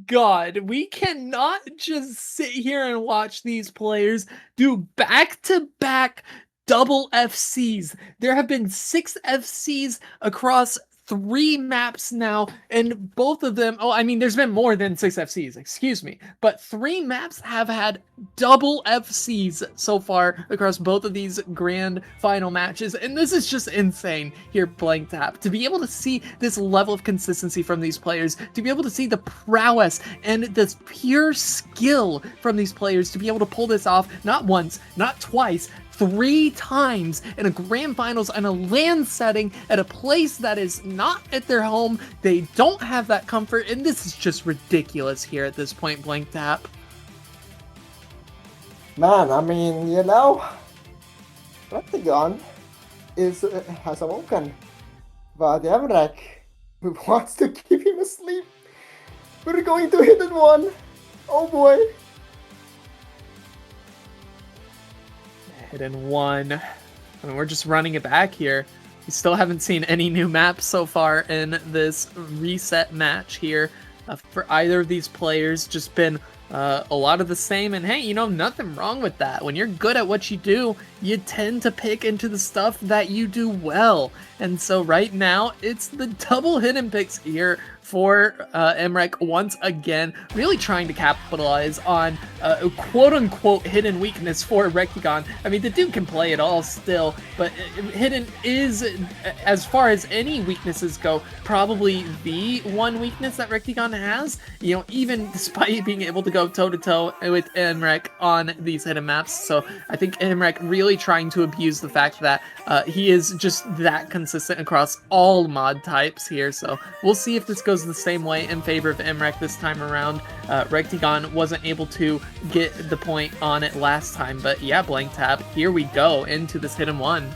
S2: God, we cannot just sit here and watch these players do back-to-back double FCs. There have been 6 FCs across 3 maps now, and both of them, there's been more than 6 FCs, excuse me, but 3 maps have had double FCs so far across both of these grand final matches, and this is just insane here playing Tap. To be able to see this level of consistency from these players, to be able to see the prowess and this pure skill from these players, to be able to pull this off not once, not twice, 3 times in a grand finals and a LAN setting at a place that is not at their home. They don't have that comfort, and this is just ridiculous here at this point blank Tap.
S11: Man, I mean, you know, Rectigon has awoken, but Emrek wants to keep him asleep. We're going to hit it one. Oh boy.
S2: Hidden 1. I mean, we're just running it back here. We still haven't seen any new maps so far in this reset match here for either of these players. Just been a lot of the same, and hey, you know, nothing wrong with that. When you're good at what you do, you tend to pick into the stuff that you do well. And so right now, it's the double hidden picks here for Emrek once again, really trying to capitalize on a quote-unquote hidden weakness for Rectigon. I mean, the dude can play it all still, but hidden is, as far as any weaknesses go, probably the one weakness that Rectigon has, you know, even despite being able to go toe-to-toe with Emrek on these hidden maps. So I think Emrek really trying to abuse the fact that he is just that consistent across all mod types here. So we'll see if this goes the same way in favor of Emrek this time around. Rectigon wasn't able to get the point on it last time, but yeah, blank Tap, here we go into this hidden 1.
S11: I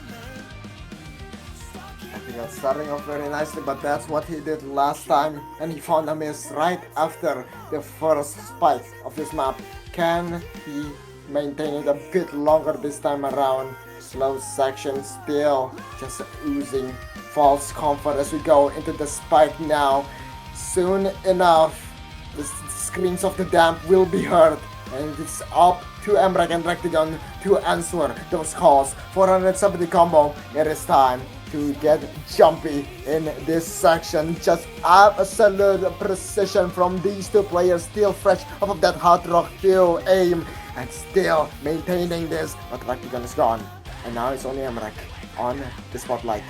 S11: think that's starting off very nicely, but that's what he did last time, and he found a miss right after the first spike of this map. Can he maintain it a bit longer this time around? Slow section still just oozing false comfort as we go into the spike now. Soon enough, the screams of the damp will be heard, and it's up to Emrek and Rectigon to answer those calls. 470 combo, it is time to get jumpy in this section. Just absolute precision from these two players, still fresh off of that hot rock fill aim, and still maintaining this, but Rectigon is gone, and now it's only Emrek on the spotlight.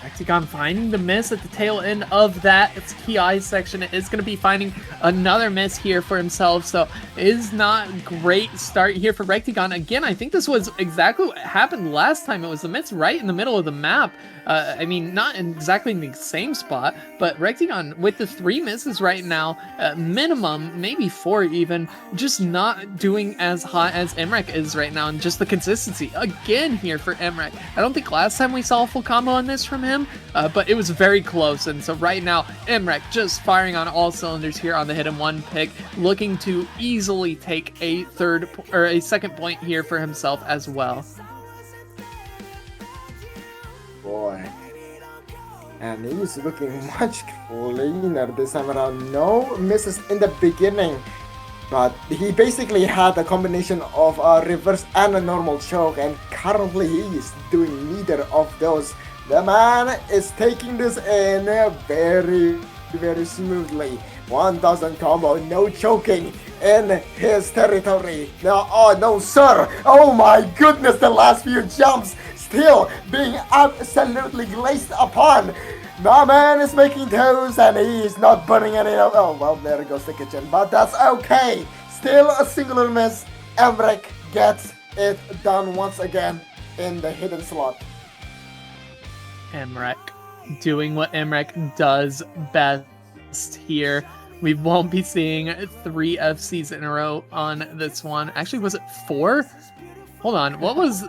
S2: Rectigon finding the miss at the tail end of that TI section. It is going to be finding another miss here for himself, so it is not a great start here for Rectigon. Again, I think this was exactly what happened last time. It was the miss right in the middle of the map. I mean, not exactly in the same spot, but Rectigon with the 3 misses right now, minimum, maybe 4 even, just not doing as hot as Emrek is right now, and just the consistency again here for Emrek. I don't think last time we saw a full combo on this from him, but it was very close, and so right now, Emrek just firing on all cylinders here on the hidden 1 pick, looking to easily take a second point here for himself as well.
S11: Boy, and he's looking much cleaner this time around. No misses in the beginning, but he basically had a combination of a reverse and a normal choke, and currently he is doing neither of those. The man is taking this in very, very smoothly. 1000 combo, no choking in his territory. No, oh no sir, oh my goodness, the last few jumps still being absolutely glazed upon. My man is making toast and he's not burning any of. Oh, well, there goes the kitchen, but that's okay. Still a singular miss. Emrek gets it done once again in the hidden slot.
S2: Emrek doing what Emrek does best here. We won't be seeing 3 FCs in a row on this one. Actually, was it 4? Hold on. What was?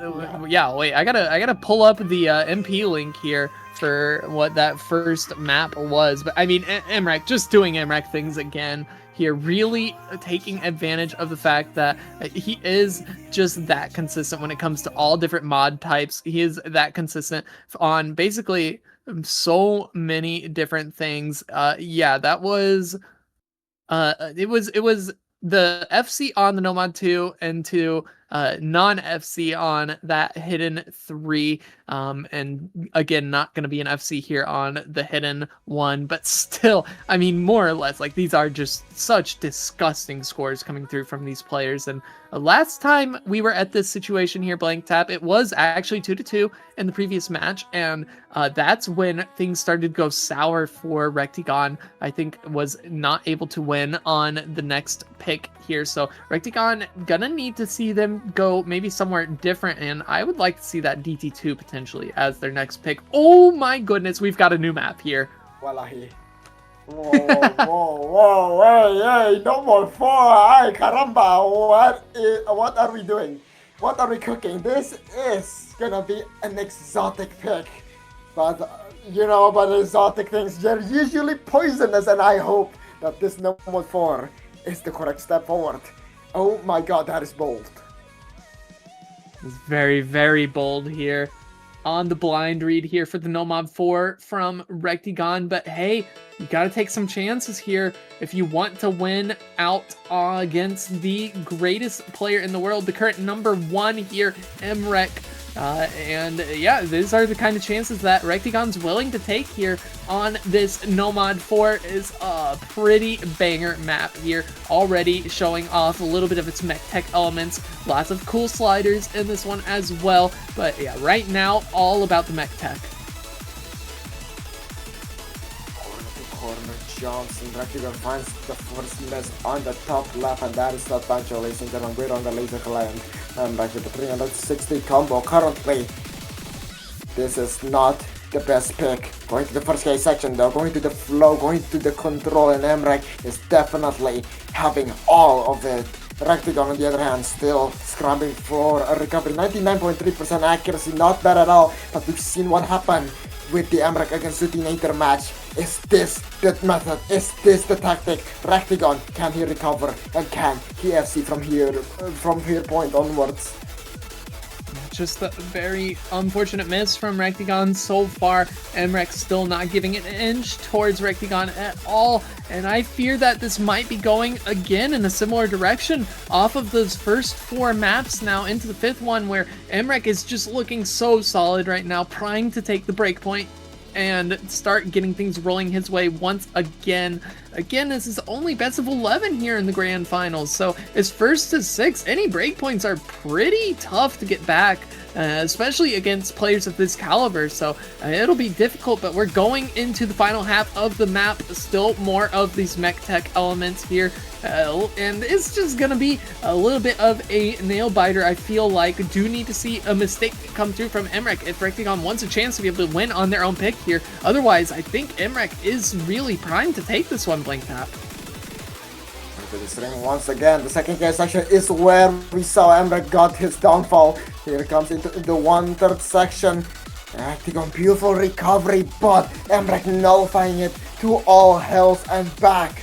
S2: Yeah, wait. I gotta pull up the MP link here for what that first map was. But I mean, Emrek just doing Emrek things again here, really taking advantage of the fact that he is just that consistent when it comes to all different mod types. He is that consistent on basically so many different things. Yeah, that was. It was the FC on the Nomad 2 and to non-FC on that hidden 3. And again, not going to be an FC here on the hidden 1, but still, I mean, more or less, like, these are just such disgusting scores coming through from these players. And last time we were at this situation here, Blank Tap, it was actually 2-2 in the previous match, and that's when things started to go sour for Rectigon. I think was not able to win on the next pick here, so Rectigon gonna need to see them go maybe somewhere different, and I would like to see that DT2 potentially as their next pick. Oh my goodness, we've got a new map here.
S11: Wallahi. Whoa, hey, no more 4, ay, caramba, what are we doing? What are we cooking? This is gonna be an exotic pick, but you know, but exotic things, they're usually poisonous, and I hope that this number 4 is the correct step forward. Oh my god, that is bold.
S2: It's very, very bold here on the blind read here for the Nomad 4 from Rectigon. But hey, you got to take some chances here if you want to win out against the greatest player in the world, the current number 1 here, Emrek. And yeah, these are the kind of chances that Rectigon's willing to take here on this Nomad 4. Is a pretty banger map here, already showing off a little bit of its mech tech elements. Lots of cool sliders in this one as well. But yeah, right now, all about the mech tech.
S11: Corner Johnson, Rectigon finds the first miss on the top left, and that is not Pancho, ladies and gentlemen. We're on the laser land. And back with the 360 combo currently. This is not the best pick. Going to the first K section though, going to the flow, going to the control, and Emrek is definitely having all of it. Rectigon on the other hand still scrambling for a recovery. 99.3% accuracy, not bad at all, but we've seen what happened with the Emrek against Zutinator match. Is this the method? Is this the tactic? Rectigon, can he recover? And can he FC from here point onwards?
S2: Just a very unfortunate miss from Rectigon so far. Emrek still not giving it an inch towards Rectigon at all, and I fear that this might be going again in a similar direction off of those first 4 maps now into the 5th one, where Emrek is just looking so solid right now, primed to take the breakpoint and start getting things rolling his way once again. Again, this is only best of 11 here in the grand finals, so as first to 6, any breakpoints are pretty tough to get back, especially against players of this caliber, so it'll be difficult. But we're going into the final half of the map, still more of these mech tech elements here, and it's just gonna be a little bit of a nail biter. I feel like do need to see a mistake come through from Emrek if Rectigon wants a chance to be able to win on their own pick here. Otherwise, I think Emrek is really primed to take this one, Blank Tap.
S11: To this ring once again. The second K section is where we saw Emrek got his downfall. Here comes into the 1/3 section. Rectigon, beautiful recovery, but Emrek nullifying it to all hells and back.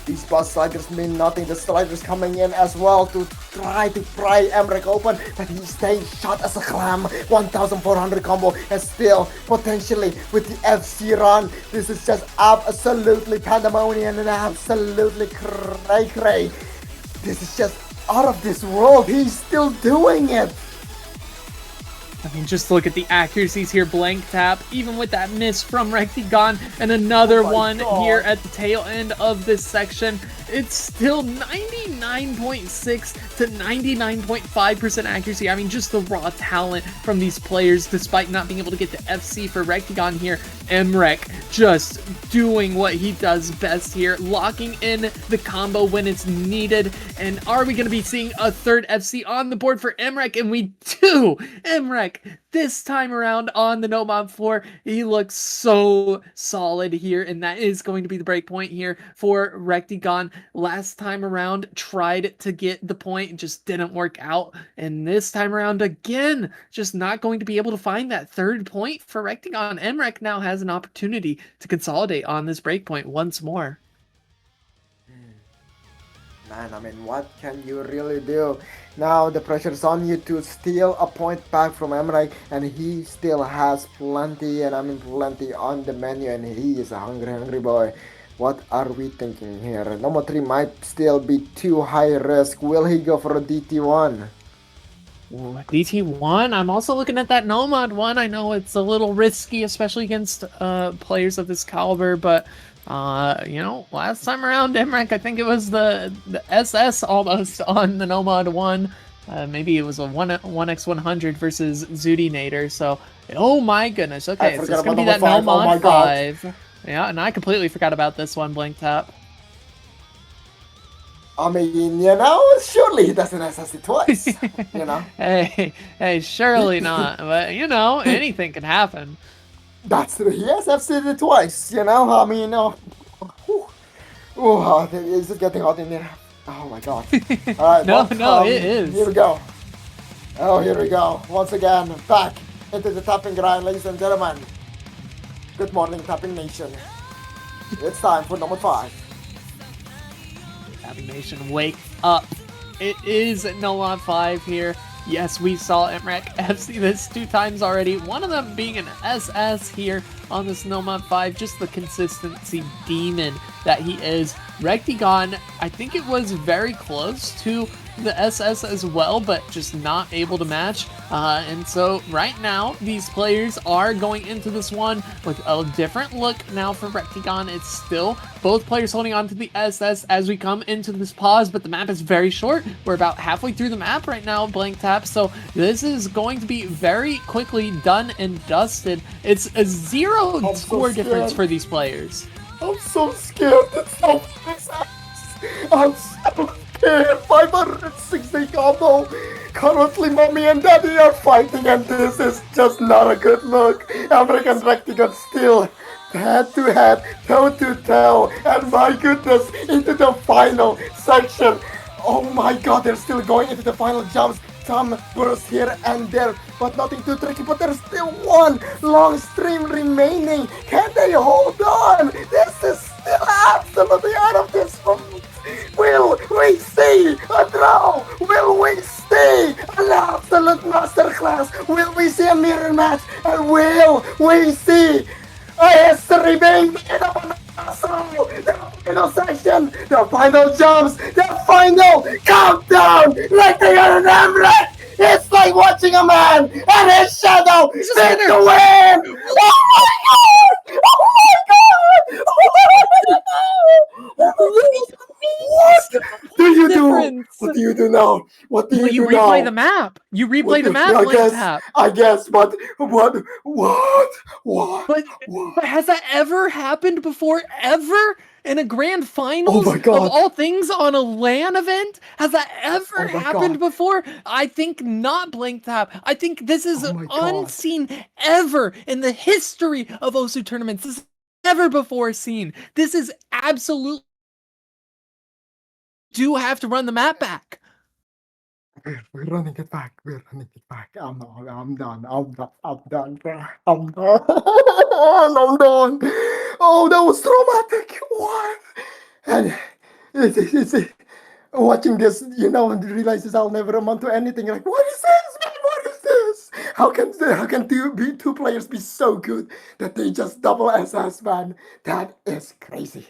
S11: These boss sliders mean nothing. The sliders coming in as well to try to pry Emrek open, but he's staying shot as a clam. 1400 combo, and still potentially with the FC run. This is just absolutely pandemonium and absolutely cray. This is just out of this world. He's still doing it.
S2: I mean, just look at the accuracies here, Blank Tap, even with that miss from Rectigon, and another one here at the tail end of this section. It's still 99.6 to 99.5% accuracy. I mean, just the raw talent from these players, despite not being able to get the FC for Rectagon here. Emrek just doing what he does best here, locking in the combo when it's needed. And are we going to be seeing a third FC on the board for Emrek? And we do! Emrek, this time around on the no-mob floor, he looks so solid here, and that is going to be the break point here for Rectagon. Last time around, tried to get the point, just didn't work out. And this time around, again, just not going to be able to find that third point for Rectagon. Emrek now has an opportunity to consolidate on this breakpoint once more.
S11: Man, I mean, what can you really do? Now the pressure's on you to steal a point back from Emrek, and he still has plenty, and I mean plenty on the menu, and he is a hungry boy. What are we thinking here? Number 3 might still be too high risk. Will he go for a DT1?
S2: Ooh, DT1. I'm also looking at that Nomad one. I know it's a little risky, especially against players of this caliber, but you know, last time around, Emrek, I think it was the SS almost on the Nomad one. Maybe it was a 1x100 versus Zudinator. So, oh my goodness. Okay, so it's gonna be that Nomad 5. Yeah, and I completely forgot about this one, Blink Tap.
S11: I mean, you know, surely he doesn't assess it twice, you know?
S2: Hey, surely not. But, you know, anything can happen.
S11: That's true. Yes, I've seen it twice, you know? I mean, is it getting hot in here? Oh my god. Alright,
S2: no, it is.
S11: Here we go. Oh, here we go. Once again, back into the tapping grind, ladies and gentlemen. Good morning, Tapping Nation. It's time for number 5.
S2: Tapping Nation, wake up. It is Nomad 5 here. Yes, we saw Emrek FC this 2 times already. One of them being an SS here on this Nomad 5. Just the consistency demon that he is. Rectagon, I think it was very close to the SS as well, but just not able to match. And so right now, these players are going into this one with a different look now for Rectagon. It's still both players holding on to the SS as we come into this pause, but the map is very short. We're about halfway through the map right now, Blank Tap, so this is going to be very quickly done and dusted. It's a 0 score difference for these players.
S11: I'm so scared. It's so I'm so scared. 560 combo. Currently, mommy and daddy are fighting, and this is just not a good look. American Rectagon still head to head, toe to toe, and my goodness, into the final section. Oh my god, they're still going into the final jumps. Some bursts here and there, but nothing too tricky. But there's still one long stream remaining. Can they hold on? This is still absolutely out of this world. Will we see a draw? Will we see an absolute masterclass? Will we see a mirror match? And will we see a history being made up on the final section, the final jumps, the final countdown, like they are an Emrek. It's like watching a man and his shadow take the win. Oh my god! Oh my god! Oh my god! What do you do? What do you do now? What do you do now?
S2: You replay the map. You replay the map, Blink Tap.
S11: I guess, but what?
S2: But has that ever happened before? Ever? In a grand finals of all things on a LAN event? Has that ever happened before? I think not, Blink Tap. I think this is unseen ever in the history of OSU tournaments. This is never before seen. This is absolutely... do have to run the map back.
S11: We're running it back. We're running it back. I'm done. I'm done, bro. I'm done. I'm done. Oh, that was traumatic. What? And it's watching this, you know, and realizes I'll never amount to anything. Like, what is this, man? What is this? How can two players be so good that they just double SS, man? That is crazy.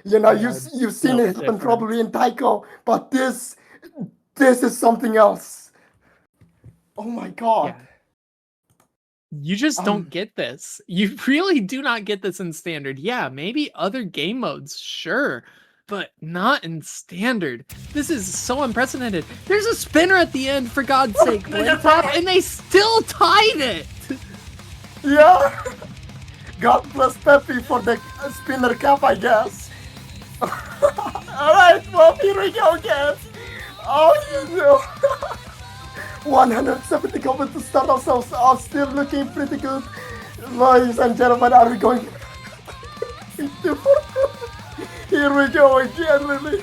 S11: You know, you've seen it happen probably in Taiko, but this is something else. Oh my god.
S2: Yeah. You just don't get this. You really do not get this in standard. Yeah, maybe other game modes, sure. but not in standard. This is so unprecedented. There's a spinner at the end, for God's sake, Blink Tap, and they still tied it!
S11: Yeah! God bless Peppy for the spinner cap, I guess. Alright, well, here we go, guys. Oh, you know. 170 comments to start ourselves off, still looking pretty good. Ladies and gentlemen, are we going? Here we go again, really.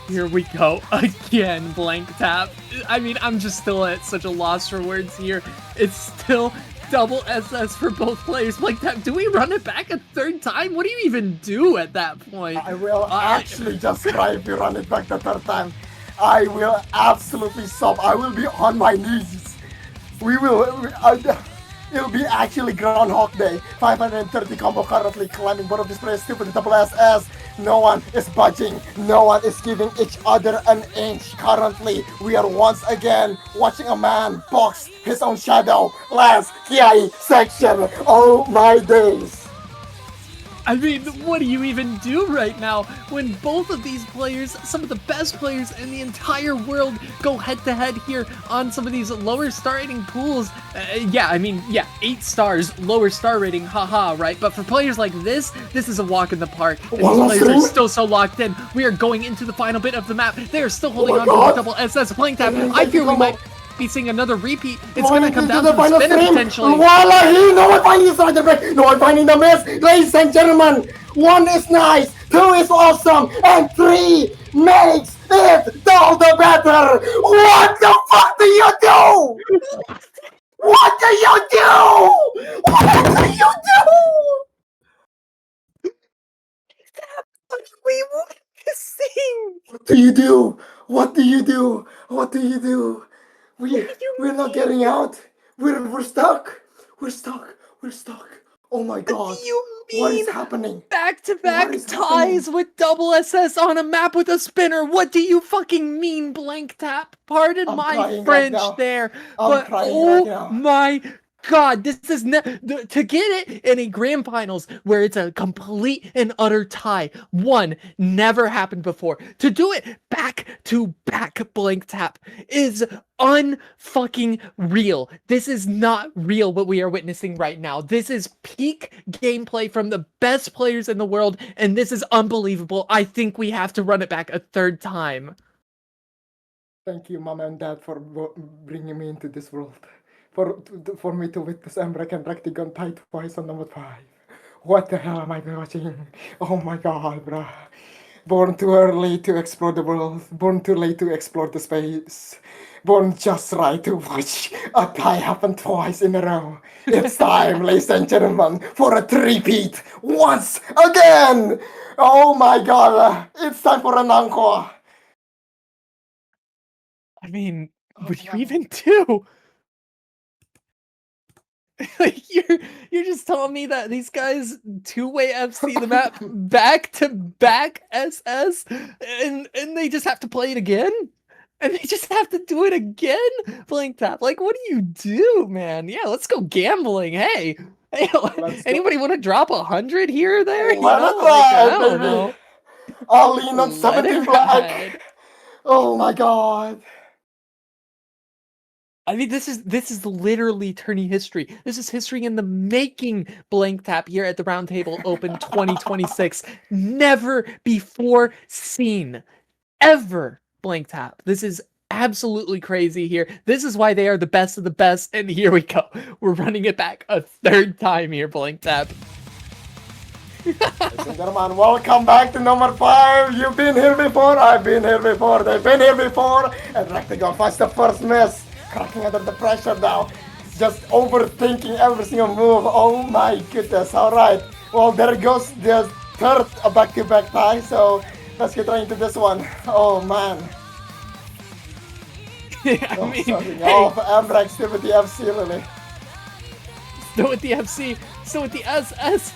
S2: Here we go again, Blank Tap. I mean, I'm just still at such a loss for words here. It's still double SS for both players. Blank Tap, do we run it back a third time? What do you even do at that point?
S11: I will actually just try if you run it back the third time. I will absolutely sob. I will be on my knees. It'll be actually Groundhog Day. 530 combo currently climbing. Both of these players still with the double SS. No one is budging. No one is giving each other an inch. Currently, we are once again watching a man box his own shadow. Last Kiai section. Oh my days.
S2: I mean, what do you even do right now when both of these players, some of the best players in the entire world, go head-to-head here on some of these lower star rating pools? Yeah, 8 stars, lower star rating, haha, right? But for players like this is a walk in the park. And these players are still so locked in. We are going into the final bit of the map. They are still holding on to the double SS Blank Tap. I fear we might be seeing another repeat. It's gonna come down to the spinner potentially.
S11: Wallahi, no one finding inside the break. No one finding the miss. Ladies and gentlemen, 1 is nice, 2 is awesome, and 3 makes it all the better. What the fuck do you do? What do you do? What do you do?
S2: We want to see.
S11: What do you do? What do you do? What do you do? We're not getting out. We're stuck. We're stuck. We're stuck. Oh my god.
S2: What do you mean?
S11: What is happening?
S2: Back-to-back ties with double SS on a map with a spinner. What do you fucking mean, Blank Tap? Pardon my French there. But oh my god, this is to get it in a grand finals where it's a complete and utter tie. One, never happened before. To do it back to back, Blank Tap, is unfucking real. This is not real what we are witnessing right now. This is peak gameplay from the best players in the world, and this is unbelievable. I think we have to run it back a third time.
S11: Thank you, Mom and Dad, for bringing me into this world. For me to witness Emrek and Rectigon tie twice on number 5. What the hell am I watching? Oh my god, bruh. Born too early to explore the world. Born too late to explore the space. Born just right to watch a tie happen twice in a row. It's time, ladies and gentlemen, for a three-peat once again! Oh my god, it's time for an encore.
S2: I mean, what do you even do? Like you're just telling me that these guys two-way FC the map back to back SS and they just have to play it again? And they just have to do it again? Blank Tap. Like, what do you do, man? Yeah, let's go gambling. Hey, anybody want to drop 100 here or there?
S11: I don't know. I'll lean on 17 black. Oh my god.
S2: I mean, this is literally tourney history. This is history in the making, Blank Tap, here at the Roundtable Open 2026. Never before seen. Ever, Blank Tap. This is absolutely crazy here. This is why they are the best of the best, and here we go. We're running it back a third time here, Blank Tap.
S11: Ladies and gentlemen, welcome back to number 5. You've been here before, I've been here before, they've been here before, and Rectigon finds the first miss. Cracking under the pressure now. Just overthinking every single move. Oh my goodness. Alright. Well, there goes the third back-to-back tie. So let's get right into this one. Oh man.
S2: I mean,
S11: Ambrax still with the FC, really.
S2: Still with the FC. Still with the SS.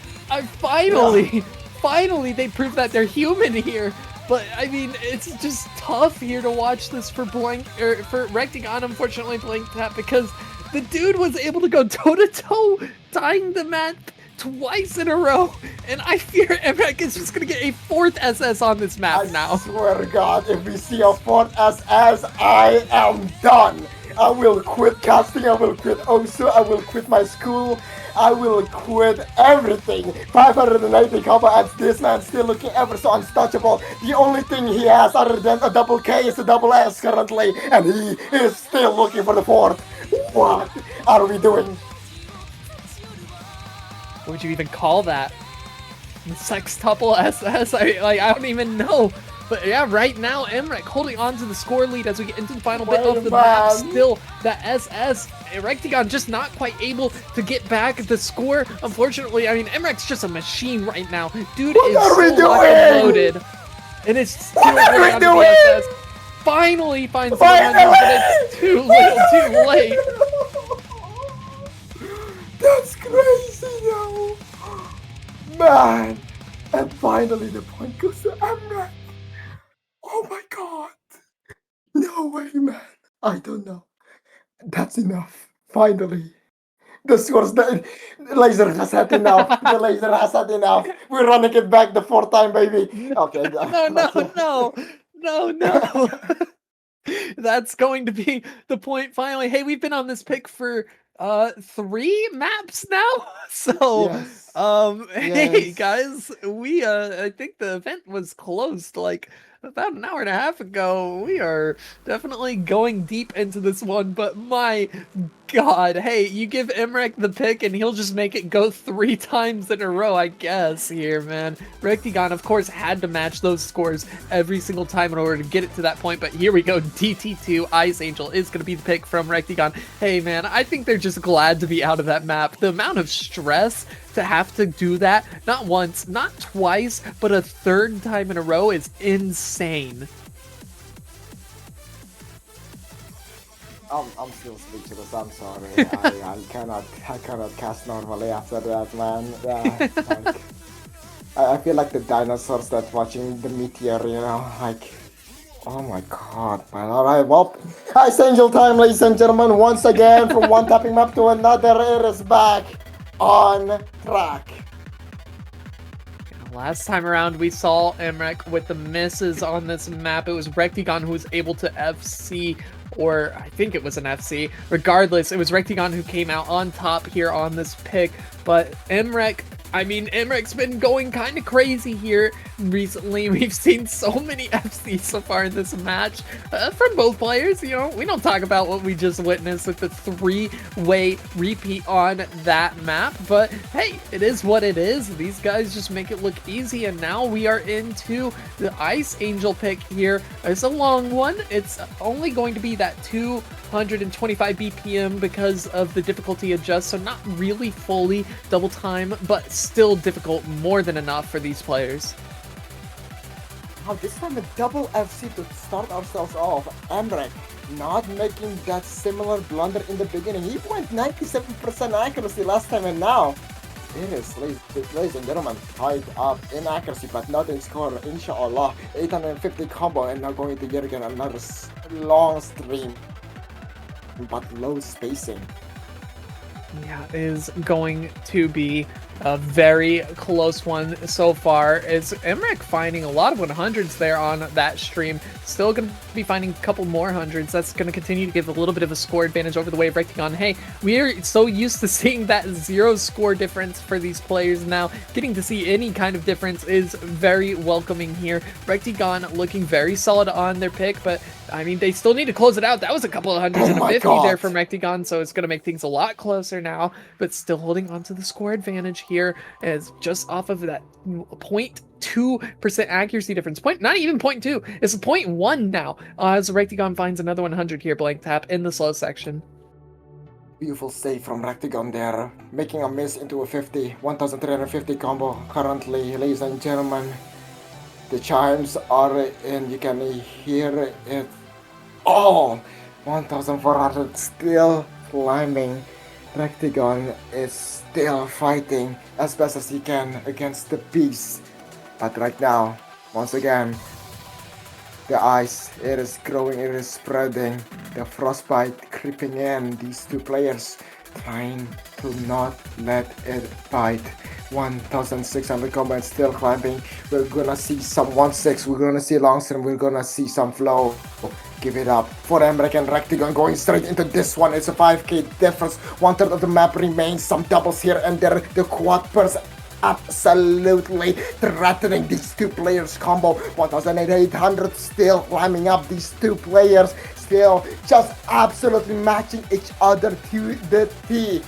S2: Finally, they proved that they're human here. But I mean, it's just tough here to watch this for Rectigon, unfortunately, Blank Tap, because the dude was able to go toe-to-toe, tying the map twice in a row, and I fear Emrek is just gonna get a 4th SS on this map
S11: I
S2: now.
S11: swear to God, if we see a 4th SS, I am done. I will quit casting, I will quit Osu, I will quit my school, I will quit everything. 580 combo and this man still looking ever so untouchable. The only thing he has other than a double K is a double S currently, and he is still looking for the 4th. What are we doing?
S2: What would you even call that? Sextuple SS? I don't even know. But yeah, right now, Emrek holding on to the score lead as we get into the final bit of the map. Still, that SS, Rectigon just not quite able to get back the score. Unfortunately, I mean, Emrek's just a machine right now. Dude is so locked and loaded. And it's still holding on to the SS. Finally finds the 100, but it's too little, too late.
S11: That's crazy now. Man. And finally the point goes to Emrek. Oh my god. No way, man. I don't know. That's enough. Finally. The scores, the laser has had enough. The laser has had enough. We're running it back the 4th time, baby. Okay.
S2: No. That's going to be the point finally. Hey, we've been on this pick for 3 maps now. So
S11: Yes.
S2: hey guys, we I think the event was closed like about an hour and a half ago. We are definitely going deep into this one, but my god, hey, you give Emrek the pick and he'll just make it go 3 times in a row, I guess, here, man. Rectigon, of course, had to match those scores every single time in order to get it to that point, but here we go. DT2 Ice Angel is going to be the pick from Rectigon. Hey, man, I think they're just glad to be out of that map. The amount of stress to have to do that, not once, not twice, but a 3rd time in a row is insane.
S11: I'm still speechless. I'm sorry. I cannot cast normally after that, man. Yeah, like, I feel like the dinosaurs that watching the meteor, you know, like, oh my god, man. Alright, well, Ice Angel time, ladies and gentlemen, once again, from one tapping map to another, it is back on track.
S2: Last time around, we saw Emrek with the misses on this map. It was Rectigon who was able to FC, or I think it was an FC. Regardless, it was Rectigon who came out on top here on this pick. But Emrek, I mean, Emrek's been going kind of crazy here recently. We've seen so many FCs so far in this match from both players. You know, we don't talk about what we just witnessed with the 3-way repeat on that map, but hey, it is what it is. These guys just make it look easy, and now we are into the Ice Angel pick here. It's a long one. It's only going to be that 225 BPM because of the difficulty adjust, so not really fully double time, but still difficult, more than enough for these players.
S11: Now this time a double FC to start ourselves off. Emrek not making that similar blunder in the beginning. He went 97% accuracy last time, and now it is, ladies and gentlemen, tied up in accuracy but not in score. Inshallah, 850 combo, and now going to yet again another long stream but low spacing.
S2: Yeah, is going to be a very close one so far. Is Emrek finding a lot of 100s there on that stream. Still going to be finding a couple more hundreds. That's going to continue to give a little bit of a score advantage over the way of Rectigon. Hey, we are so used to seeing that 0 score difference for these players now. Getting to see any kind of difference is very welcoming here. Rectigon looking very solid on their pick, but I mean, they still need to close it out. That was a couple of hundreds and a 50 there from Rectigon, so it's going to make things a lot closer now, but still holding on to the score advantage here as just off of that 0.2% accuracy difference. Not even 0.2, it's 0.1 now as Rectigon finds another 100 here, blank tap in the slow section.
S11: Beautiful save from Rectigon there, making a miss into a 1350 combo currently, ladies and gentlemen. The chimes are in, you can hear it. Oh, 1400 still climbing. Rectigon is still fighting as best as he can against the beast. But right now, once again, the ice, it is growing, it is spreading. The frostbite creeping in. These two players trying to not let it bite. 1600 combat still climbing. We're gonna see some 1-6. We're gonna see Longstream. We're gonna see some flow. Give it up for Emrek and Rectigon going straight into this one. It's a 5k difference. 1/3 of the map remains. Some doubles here and there. The quad purse absolutely threatening these two players combo. 1800 still climbing up. These two players still just absolutely matching each other to the T.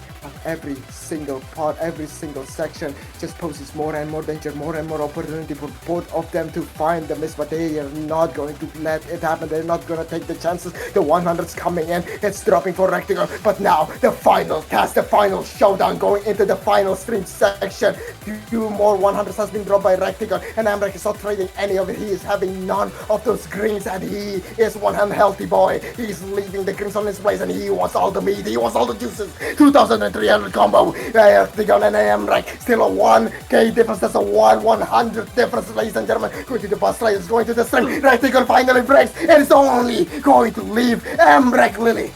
S11: Every single part, every single section just poses more and more danger, more and more opportunity for both of them to find the miss, but they are not going to let it happen. They're not going to take the chances. The 100's coming in, it's dropping for Rectigon, but now the final task, the final showdown going into the final stream section. Two more 100s has been dropped by Rectigon, and Emrek is not trading any of it. He is having none of those greens, and he is one healthy boy. He's leaving the greens on his place, and he wants all the meat, he wants all the juices. 2300 combo. Rectigon and Emrek still a 1k difference. That's a 1/100 difference, ladies and gentlemen. Going to the bus riders, going to the string. Rectigon finally breaks, and it's only going to leave Emrek Lily.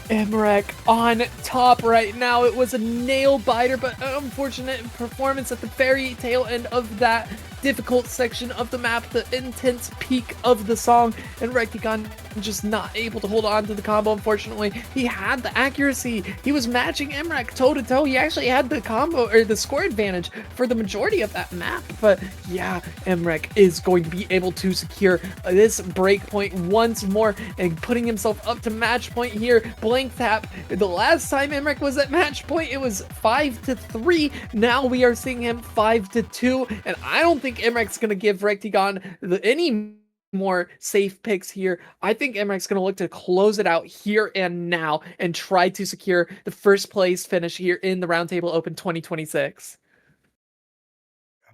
S2: Emrek on top right now. It was a nail biter, but unfortunate performance at the very tail end of that difficult section of the map, the intense peak of the song, and Rectigon just not able to hold on to the combo. Unfortunately, he had the accuracy. He was matching Emrek toe to toe. He actually had the combo or the score advantage for the majority of that map. But yeah, Emrek is going to be able to secure this break point once more and putting himself up to match point here. Blank tap. The last time Emrek was at match point, it was 5-3. Now we are seeing him 5-2, and I don't think Emrek's going to give Rectigon any more safe picks here. I think Emrek's going to look to close it out here and now and try to secure the first place finish here in the Roundtable Open 2026.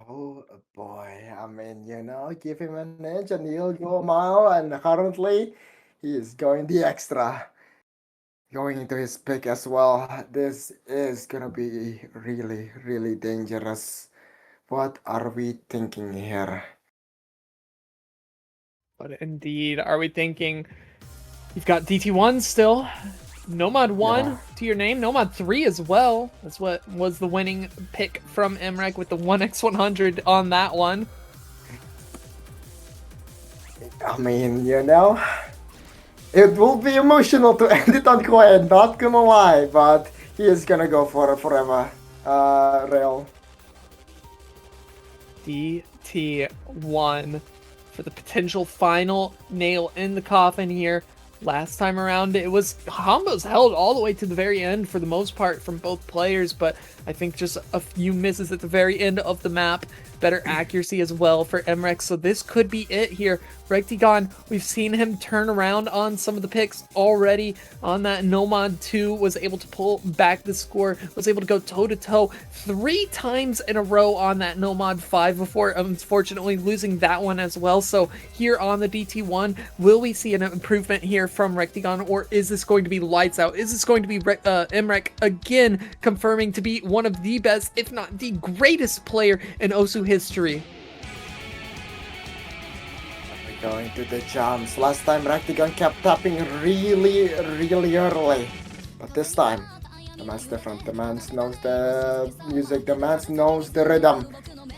S11: Oh boy, I mean, give him an inch and he'll go a mile, and currently he is going the extra. Going into his pick as well. This is gonna be really, really dangerous. What are we thinking here?
S2: But indeed, are we thinking you've got DT1 still, Nomad 1 to your name, Nomad 3 as well. That's what was the winning pick from Emrek with the 1x100 on that one.
S11: I mean, it will be emotional to end it on Quinn, not gonna lie, but he is gonna go for it forever. Rail.
S2: DT1 for the potential final nail in the coffin here. Last time around, it was combos held all the way to the very end for the most part from both players, but I think just a few misses at the very end of the map. Better accuracy as well for Emrek, so this could be it here. Rectigon, we've seen him turn around on some of the picks already. On that Nomad 2, was able to pull back the score, was able to go toe-to-toe 3 times in a row on that Nomad 5 before unfortunately losing that one as well. So here on the DT1, will we see an improvement here from Rectigon, or is this going to be lights out? Is this going to be Emrek again confirming to be one of the best, if not the greatest player in Osu history?
S11: Going to the jumps. Last time Rectigon kept tapping really, really early. But this time, the man's different. The man knows the music, the man knows the rhythm.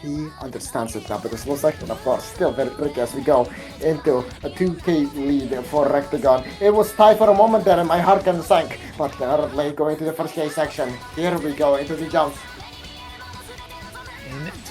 S11: He understands it now, but the slow section, of course, still very tricky as we go into a 2k lead for Rectigon. It was tight for a moment there and my heart kind of sank. But currently going to the first K section. Here we go into the jumps.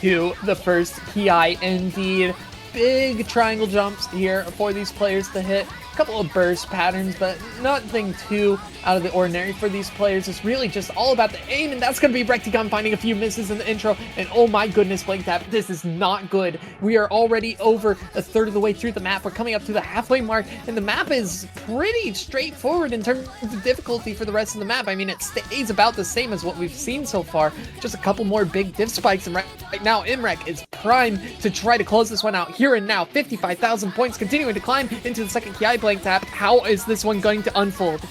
S2: Into the first PI indeed. Big triangle jumps here for these players to hit. A couple of burst patterns, but nothing too out of the ordinary for these players. It's really just all about the aim, and that's going to be Rectigon finding a few misses in the intro. And oh my goodness, Blank Tap, this is not good. We are already over a third of the way through the map. We're coming up to the halfway mark, and the map is pretty straightforward in terms of difficulty for the rest of the map. I mean, it stays about the same as what we've seen so far. Just a couple more big diff spikes, and right now Emrek is primed to try to close this one out here and now. 55,000 points, continuing to climb into the second KI. Blank Tap, how is this one going to unfold?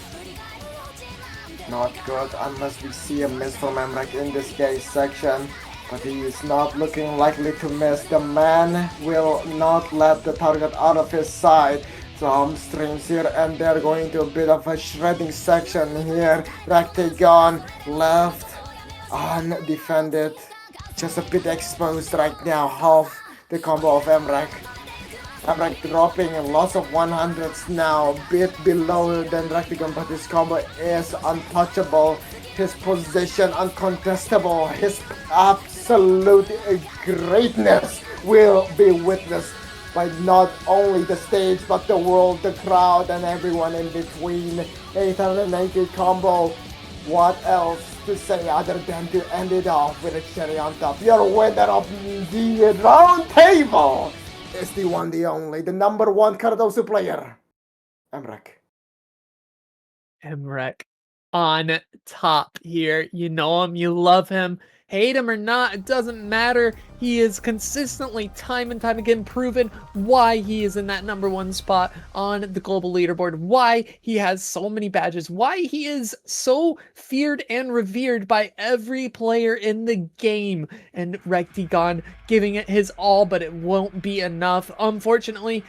S11: Not good unless we see a miss from Emrek in this case section. But he is not looking likely to miss. The man will not let the target out of his sight. some streams here, and they're going to a bit of a shredding section here. Rectagon left undefended, just a bit exposed right now. Half the combo of Emrek. Emrek dropping lots of 100s now, a bit below than Rectagon, but his combo is untouchable. His position uncontestable. His absolute greatness will be witnessed by not only the stage, but the world, the crowd, and everyone in between. 890 combo. What else to say other than to end it off with a cherry on top? Your winner of the round table is the one, the only, the number one Cardoso player, Emrek.
S2: Emrek on top here. You know him, you love him, hate him or not, it doesn't matter. He is consistently, time and time again, proven why he is in that number one spot on the global leaderboard, why he has so many badges, why he is so feared and revered by every player in the game. And Rectagon giving it his all, but it won't be enough. Unfortunately,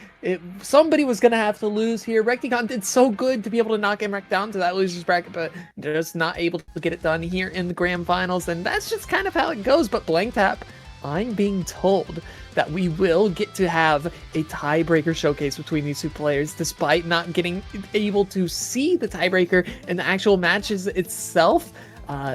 S2: somebody was going to have to lose here. Rectagon did so good to be able to knock Emrek down to that loser's bracket, but just not able to get it done here in the grand finals, and that's just kind of how it goes. But Blank Tap, I'm being told that we will get to have a tiebreaker showcase between these two players, despite not getting able to see the tiebreaker in the actual matches itself.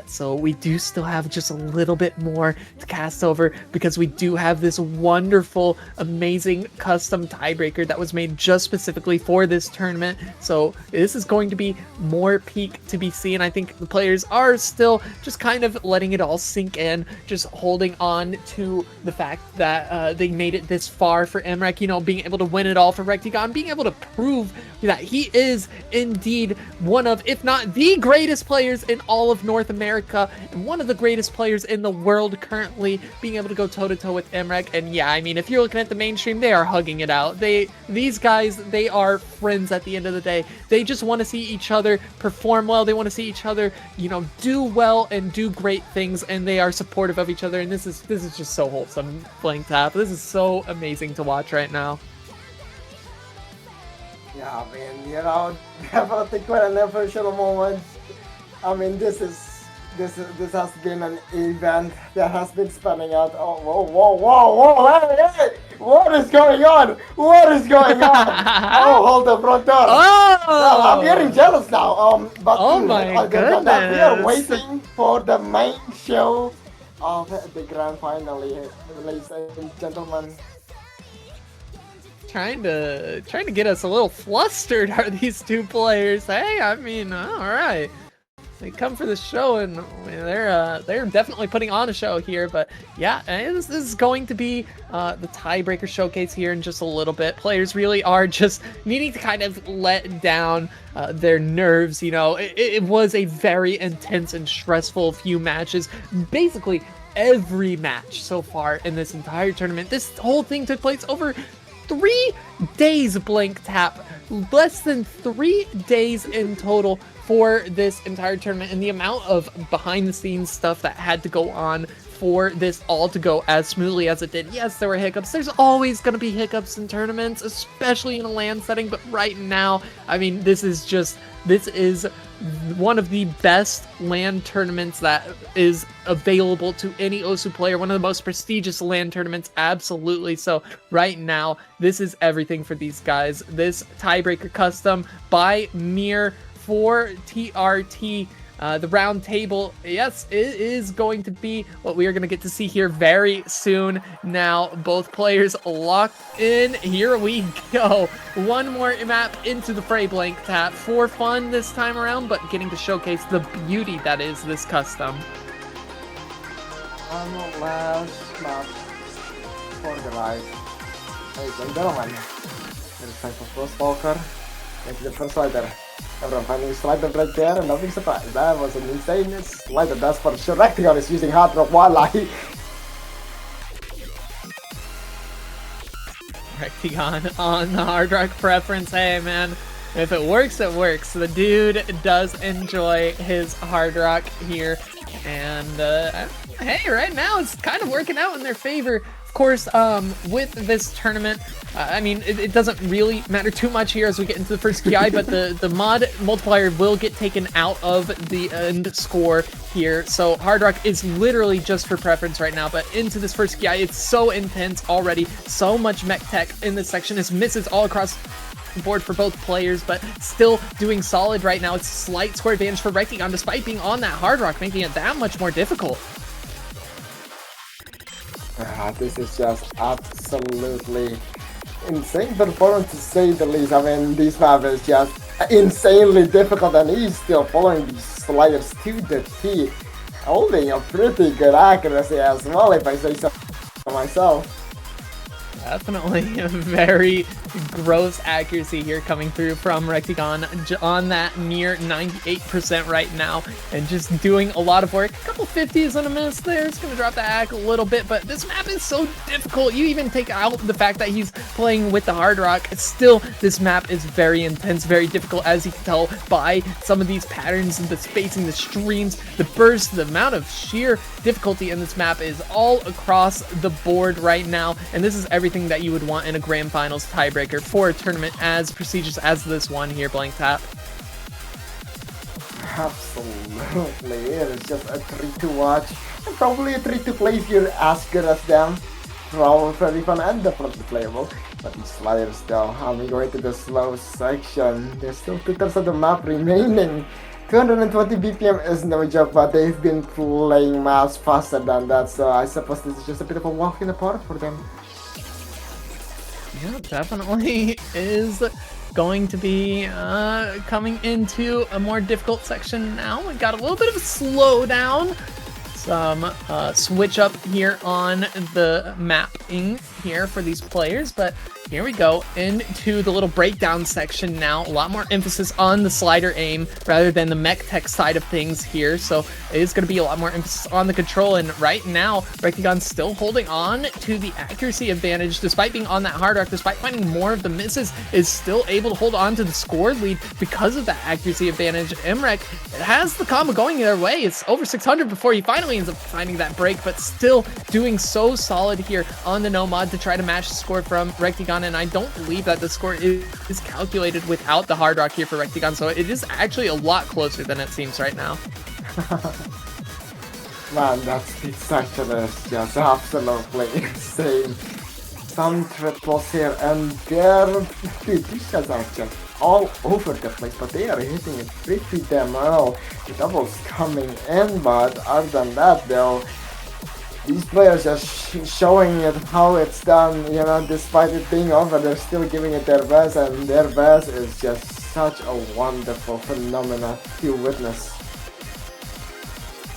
S2: So we do still have just a little bit more to cast over, because we do have this wonderful, amazing custom tiebreaker that was made just specifically for this tournament. So this is going to be more peak to be seen. I think the players are still just kind of letting it all sink in, just holding on to the fact that they made it this far for Emrek, you know, being able to win it all for Rectagon, being able to prove that he is indeed one of, if not the greatest players in all of North America, and one of the greatest players in the world currently, being able to go toe-to-toe with Emrek. And yeah, I mean, if you're looking at the mainstream, they are hugging it out. These guys, they are friends at the end of the day. They just want to see each other perform well. They want to see each other, you know, do well and do great things, and they are supportive of each other. And this is just so wholesome, Blank Tap. This is so amazing to watch right now.
S11: Yeah, I mean, you know, definitely quite an emotional moment. I mean, this has been an event that has been spanning out. Oh, whoa, hey, what is going on? What is going on? Oh, hold the front door.
S2: Oh!
S11: Well, I'm getting jealous now. But
S2: oh my goodness.
S11: We are waiting for the main show of the grand final here, ladies and gentlemen.
S2: Trying to get us a little flustered are these two players. Hey, I mean, all right. They come for the show, and they're definitely putting on a show here. But yeah, this is going to be the tiebreaker showcase here in just a little bit. Players really are just needing to kind of let down their nerves. You know, it was a very intense and stressful few matches. Basically, every match so far in this entire tournament. This whole thing took place over 3 days, Blank Tap. Less than 3 days in total for this entire tournament, and the amount of behind the scenes stuff that had to go on for this all to go as smoothly as it did. Yes, there were hiccups. There's always going to be hiccups in tournaments, especially in a LAN setting, but right now, I mean, this is one of the best LAN tournaments that is available to any OSU player, one of the most prestigious LAN tournaments, absolutely. So right now, this is everything for these guys. This tiebreaker custom by Mir for TRT, the round table, yes, it is going to be what we are going to get to see here very soon. Now, both players locked in. Here we go. One more map into the fray, Blank Tap, for fun this time around, but getting to showcase the beauty that is this custom.
S11: On the last map for the live. Ladies and gentlemen, it is time for first Walker. Into the first slider. Everyone finding a slider right there, and nothing surprised. That was an insane slider. That's for sure. Rectagon is using Hard Rock Wildlife.
S2: Rectagon on the Hard Rock preference. Hey, man. If it works, it works. The dude does enjoy his Hard Rock here. And, hey, right now it's kind of working out in their favor. Of Of course, with this tournament, I mean, it doesn't really matter too much here as we get into the first KI, but the mod multiplier will get taken out of the end score here. So Hard Rock is literally just for preference right now, but into this first KI, it's so intense already. So much mech tech in this section. It's misses all across the board for both players, but still doing solid right now. It's a slight score advantage for Rectigon despite being on that Hard Rock, making it that much more difficult.
S11: This is just absolutely insane performance to say the least. I mean, this map is just insanely difficult, and he's still following these sliders to the T, holding a pretty good accuracy as well, if I say so myself.
S2: Definitely a very gross accuracy here coming through from Rectigon on that near 98% right now, and just doing a lot of work. A couple 50s and a miss there. It's going to drop the ACK a little bit, but this map is so difficult. You even take out the fact that he's playing with the Hard Rock. Still, this map is very intense, very difficult, as you can tell by some of these patterns and the spacing, the streams, the burst, the amount of sheer difficulty in this map is all across the board right now, and this is everything that you would want in a grand finals tiebreaker for a tournament as prestigious as this one here, Blank Tap.
S11: Absolutely, it is just a treat to watch, and probably a treat to play if you're as good as them. Probably very fun and definitely playable. But these sliders though, I'm going to the slow section. There's still 2/3 of the map remaining. 220 BPM is no joke, but they've been playing maps faster than that, so I suppose this is just a bit of a walk in the park for them.
S2: Yeah, definitely is going to be coming into a more difficult section now. We got a little bit of a slowdown, some switch up here on the mapping here for these players, but here we go into the little breakdown section now. A lot more emphasis on the slider aim rather than the mech tech side of things here. So it is going to be a lot more emphasis on the control. And right now, Rectigon's still holding on to the accuracy advantage despite being on that Hard Rock, despite finding more of the misses, is still able to hold on to the score lead because of that accuracy advantage. Imrek has the combo going their way. It's over 600 before he finally ends up finding that break, but still doing so solid here on the no mod to try to match the score from Rectigon. And I don't believe that the score is calculated without the Hard Rock here for Rectigon, so it is actually a lot closer than it seems right now.
S11: Man, that speed section is just absolutely insane. Some triples here and there. Dude, these guys are just all over the place, but they are hitting it pretty damn well. The doubles coming in, but other than that though, these players are showing it how it's done, you know, despite it being over, they're still giving it their best, and their best is just such a wonderful phenomena to witness.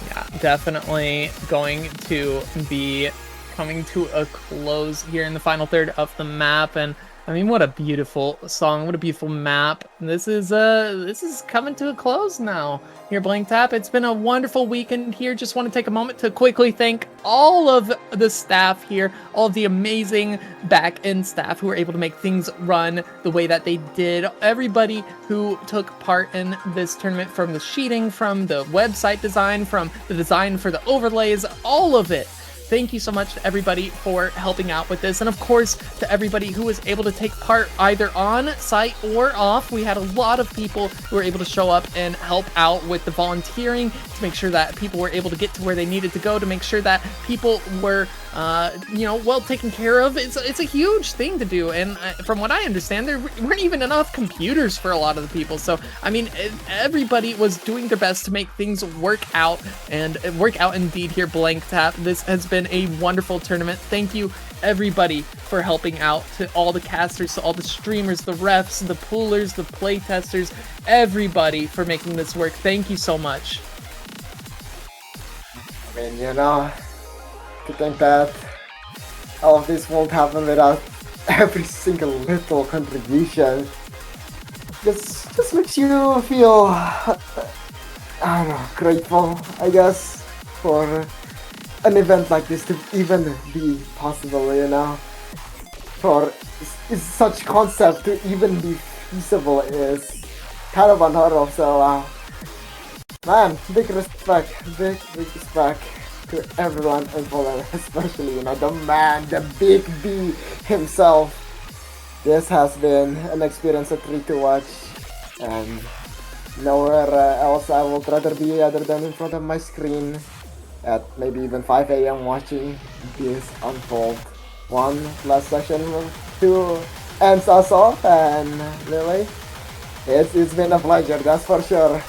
S2: Yeah, definitely going to be coming to a close here in the final third of the map, and I mean, what a beautiful song, what a beautiful map. This is coming to a close now here, Blank Tap. It's been a wonderful weekend here. Just want to take a moment to quickly thank all of the staff here, all of the amazing back-end staff who were able to make things run the way that they did. Everybody who took part in this tournament, from the sheeting, from the website design, from the design for the overlays, all of it. Thank you so much to everybody for helping out with this, and of course to everybody who was able to take part either on site or off. We had a lot of people who were able to show up and help out with the volunteering to make sure that people were able to get to where they needed to go, to make sure that people were well taken care of. It's a huge thing to do, and from what I understand, there weren't even enough computers for a lot of the people. So I mean, everybody was doing their best to make things work out, and work out indeed here, Blank Tap. This has been a wonderful tournament. Thank you everybody for helping out, to all the casters, to all the streamers, the refs, the poolers, the play testers, everybody for making this work. Thank you so much.
S11: I mean, you know, to think that all of this won't happen without every single little contribution just makes you feel, I don't know, grateful, I guess, for an event like this to even be possible, you know. For such concept to even be feasible is kind of unheard of, so man, big respect, big respect. to everyone involved, especially, you know, the man, the big B himself. This has been an experience, a treat to watch, and nowhere else I would rather be other than in front of my screen at maybe even 5 a.m. watching this unfold. One last session to ends us off, and really, it's been a pleasure, that's for sure.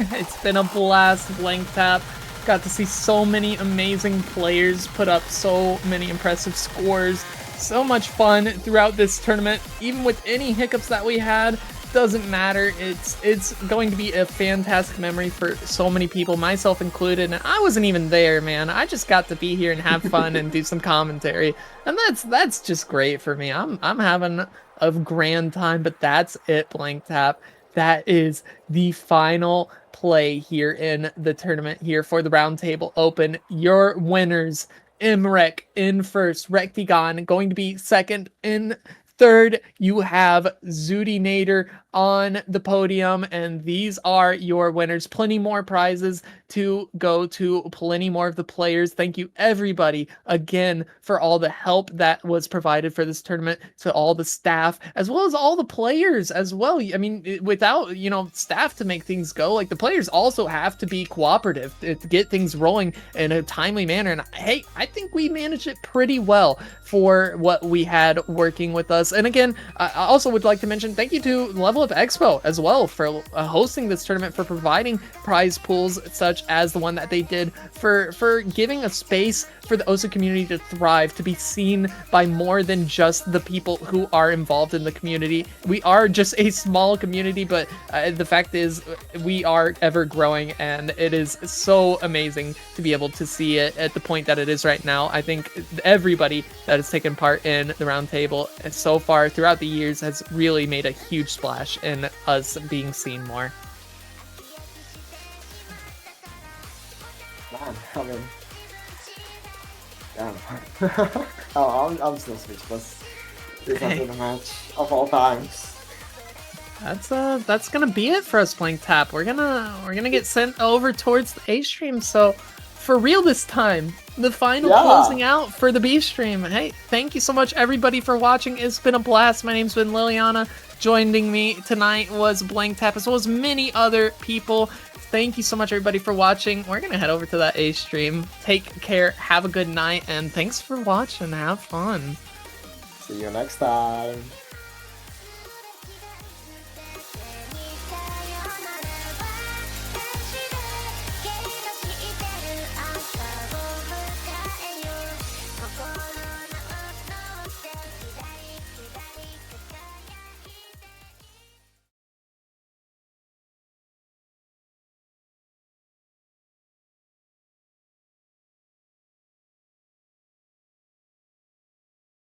S2: It's been a blast, Blank Tap. Got to see so many amazing players put up so many impressive scores. So much fun throughout this tournament. Even with any hiccups that we had, doesn't matter. It's going to be a fantastic memory for so many people, myself included. And I wasn't even there, man. I just got to be here and have fun and do some commentary, and that's just great for me. I'm having a grand time. But that's it, Blank Tap. That is the final play here in the tournament here for the Roundtable Open. Your winners: Imrek in first, Rectigon going to be second. In third, you have Zudinator on the podium, and these are your winners. Plenty more prizes to go to, plenty more of the players. Thank you everybody again for all the help that was provided for this tournament, to all the staff as well as all the players as well. I mean, without, you know, staff to make things go, like, the players also have to be cooperative to get things rolling in a timely manner. And hey, I think we managed it pretty well for what we had working with us. And again, I also would like to mention thank you to Level Up Expo as well for hosting this tournament, for providing prize pools such as the one that they did, for giving a space for the OSA community to thrive, to be seen by more than just the people who are involved in the community. We are just a small community, but the fact is we are ever growing, and it is so amazing to be able to see it at the point that it is right now. I think everybody that has taken part in the Roundtable so far throughout the years has really made a huge splash in us being seen more.
S11: Man, I mean, damn. Oh, I'm still speechless. This has been a match of all times.
S2: That's gonna be it for us, Blank Tap. We're gonna get sent over towards the A stream. So for real this time, the final closing out for the B stream. Hey, thank you so much everybody for watching. It's been a blast. My name's been Liliana. Joining me tonight was Blank Tap, as well as many other people. Thank you so much everybody for watching. We're gonna head over to that A stream. Take care, have a good night, and thanks for watching. Have fun.
S11: See you next time.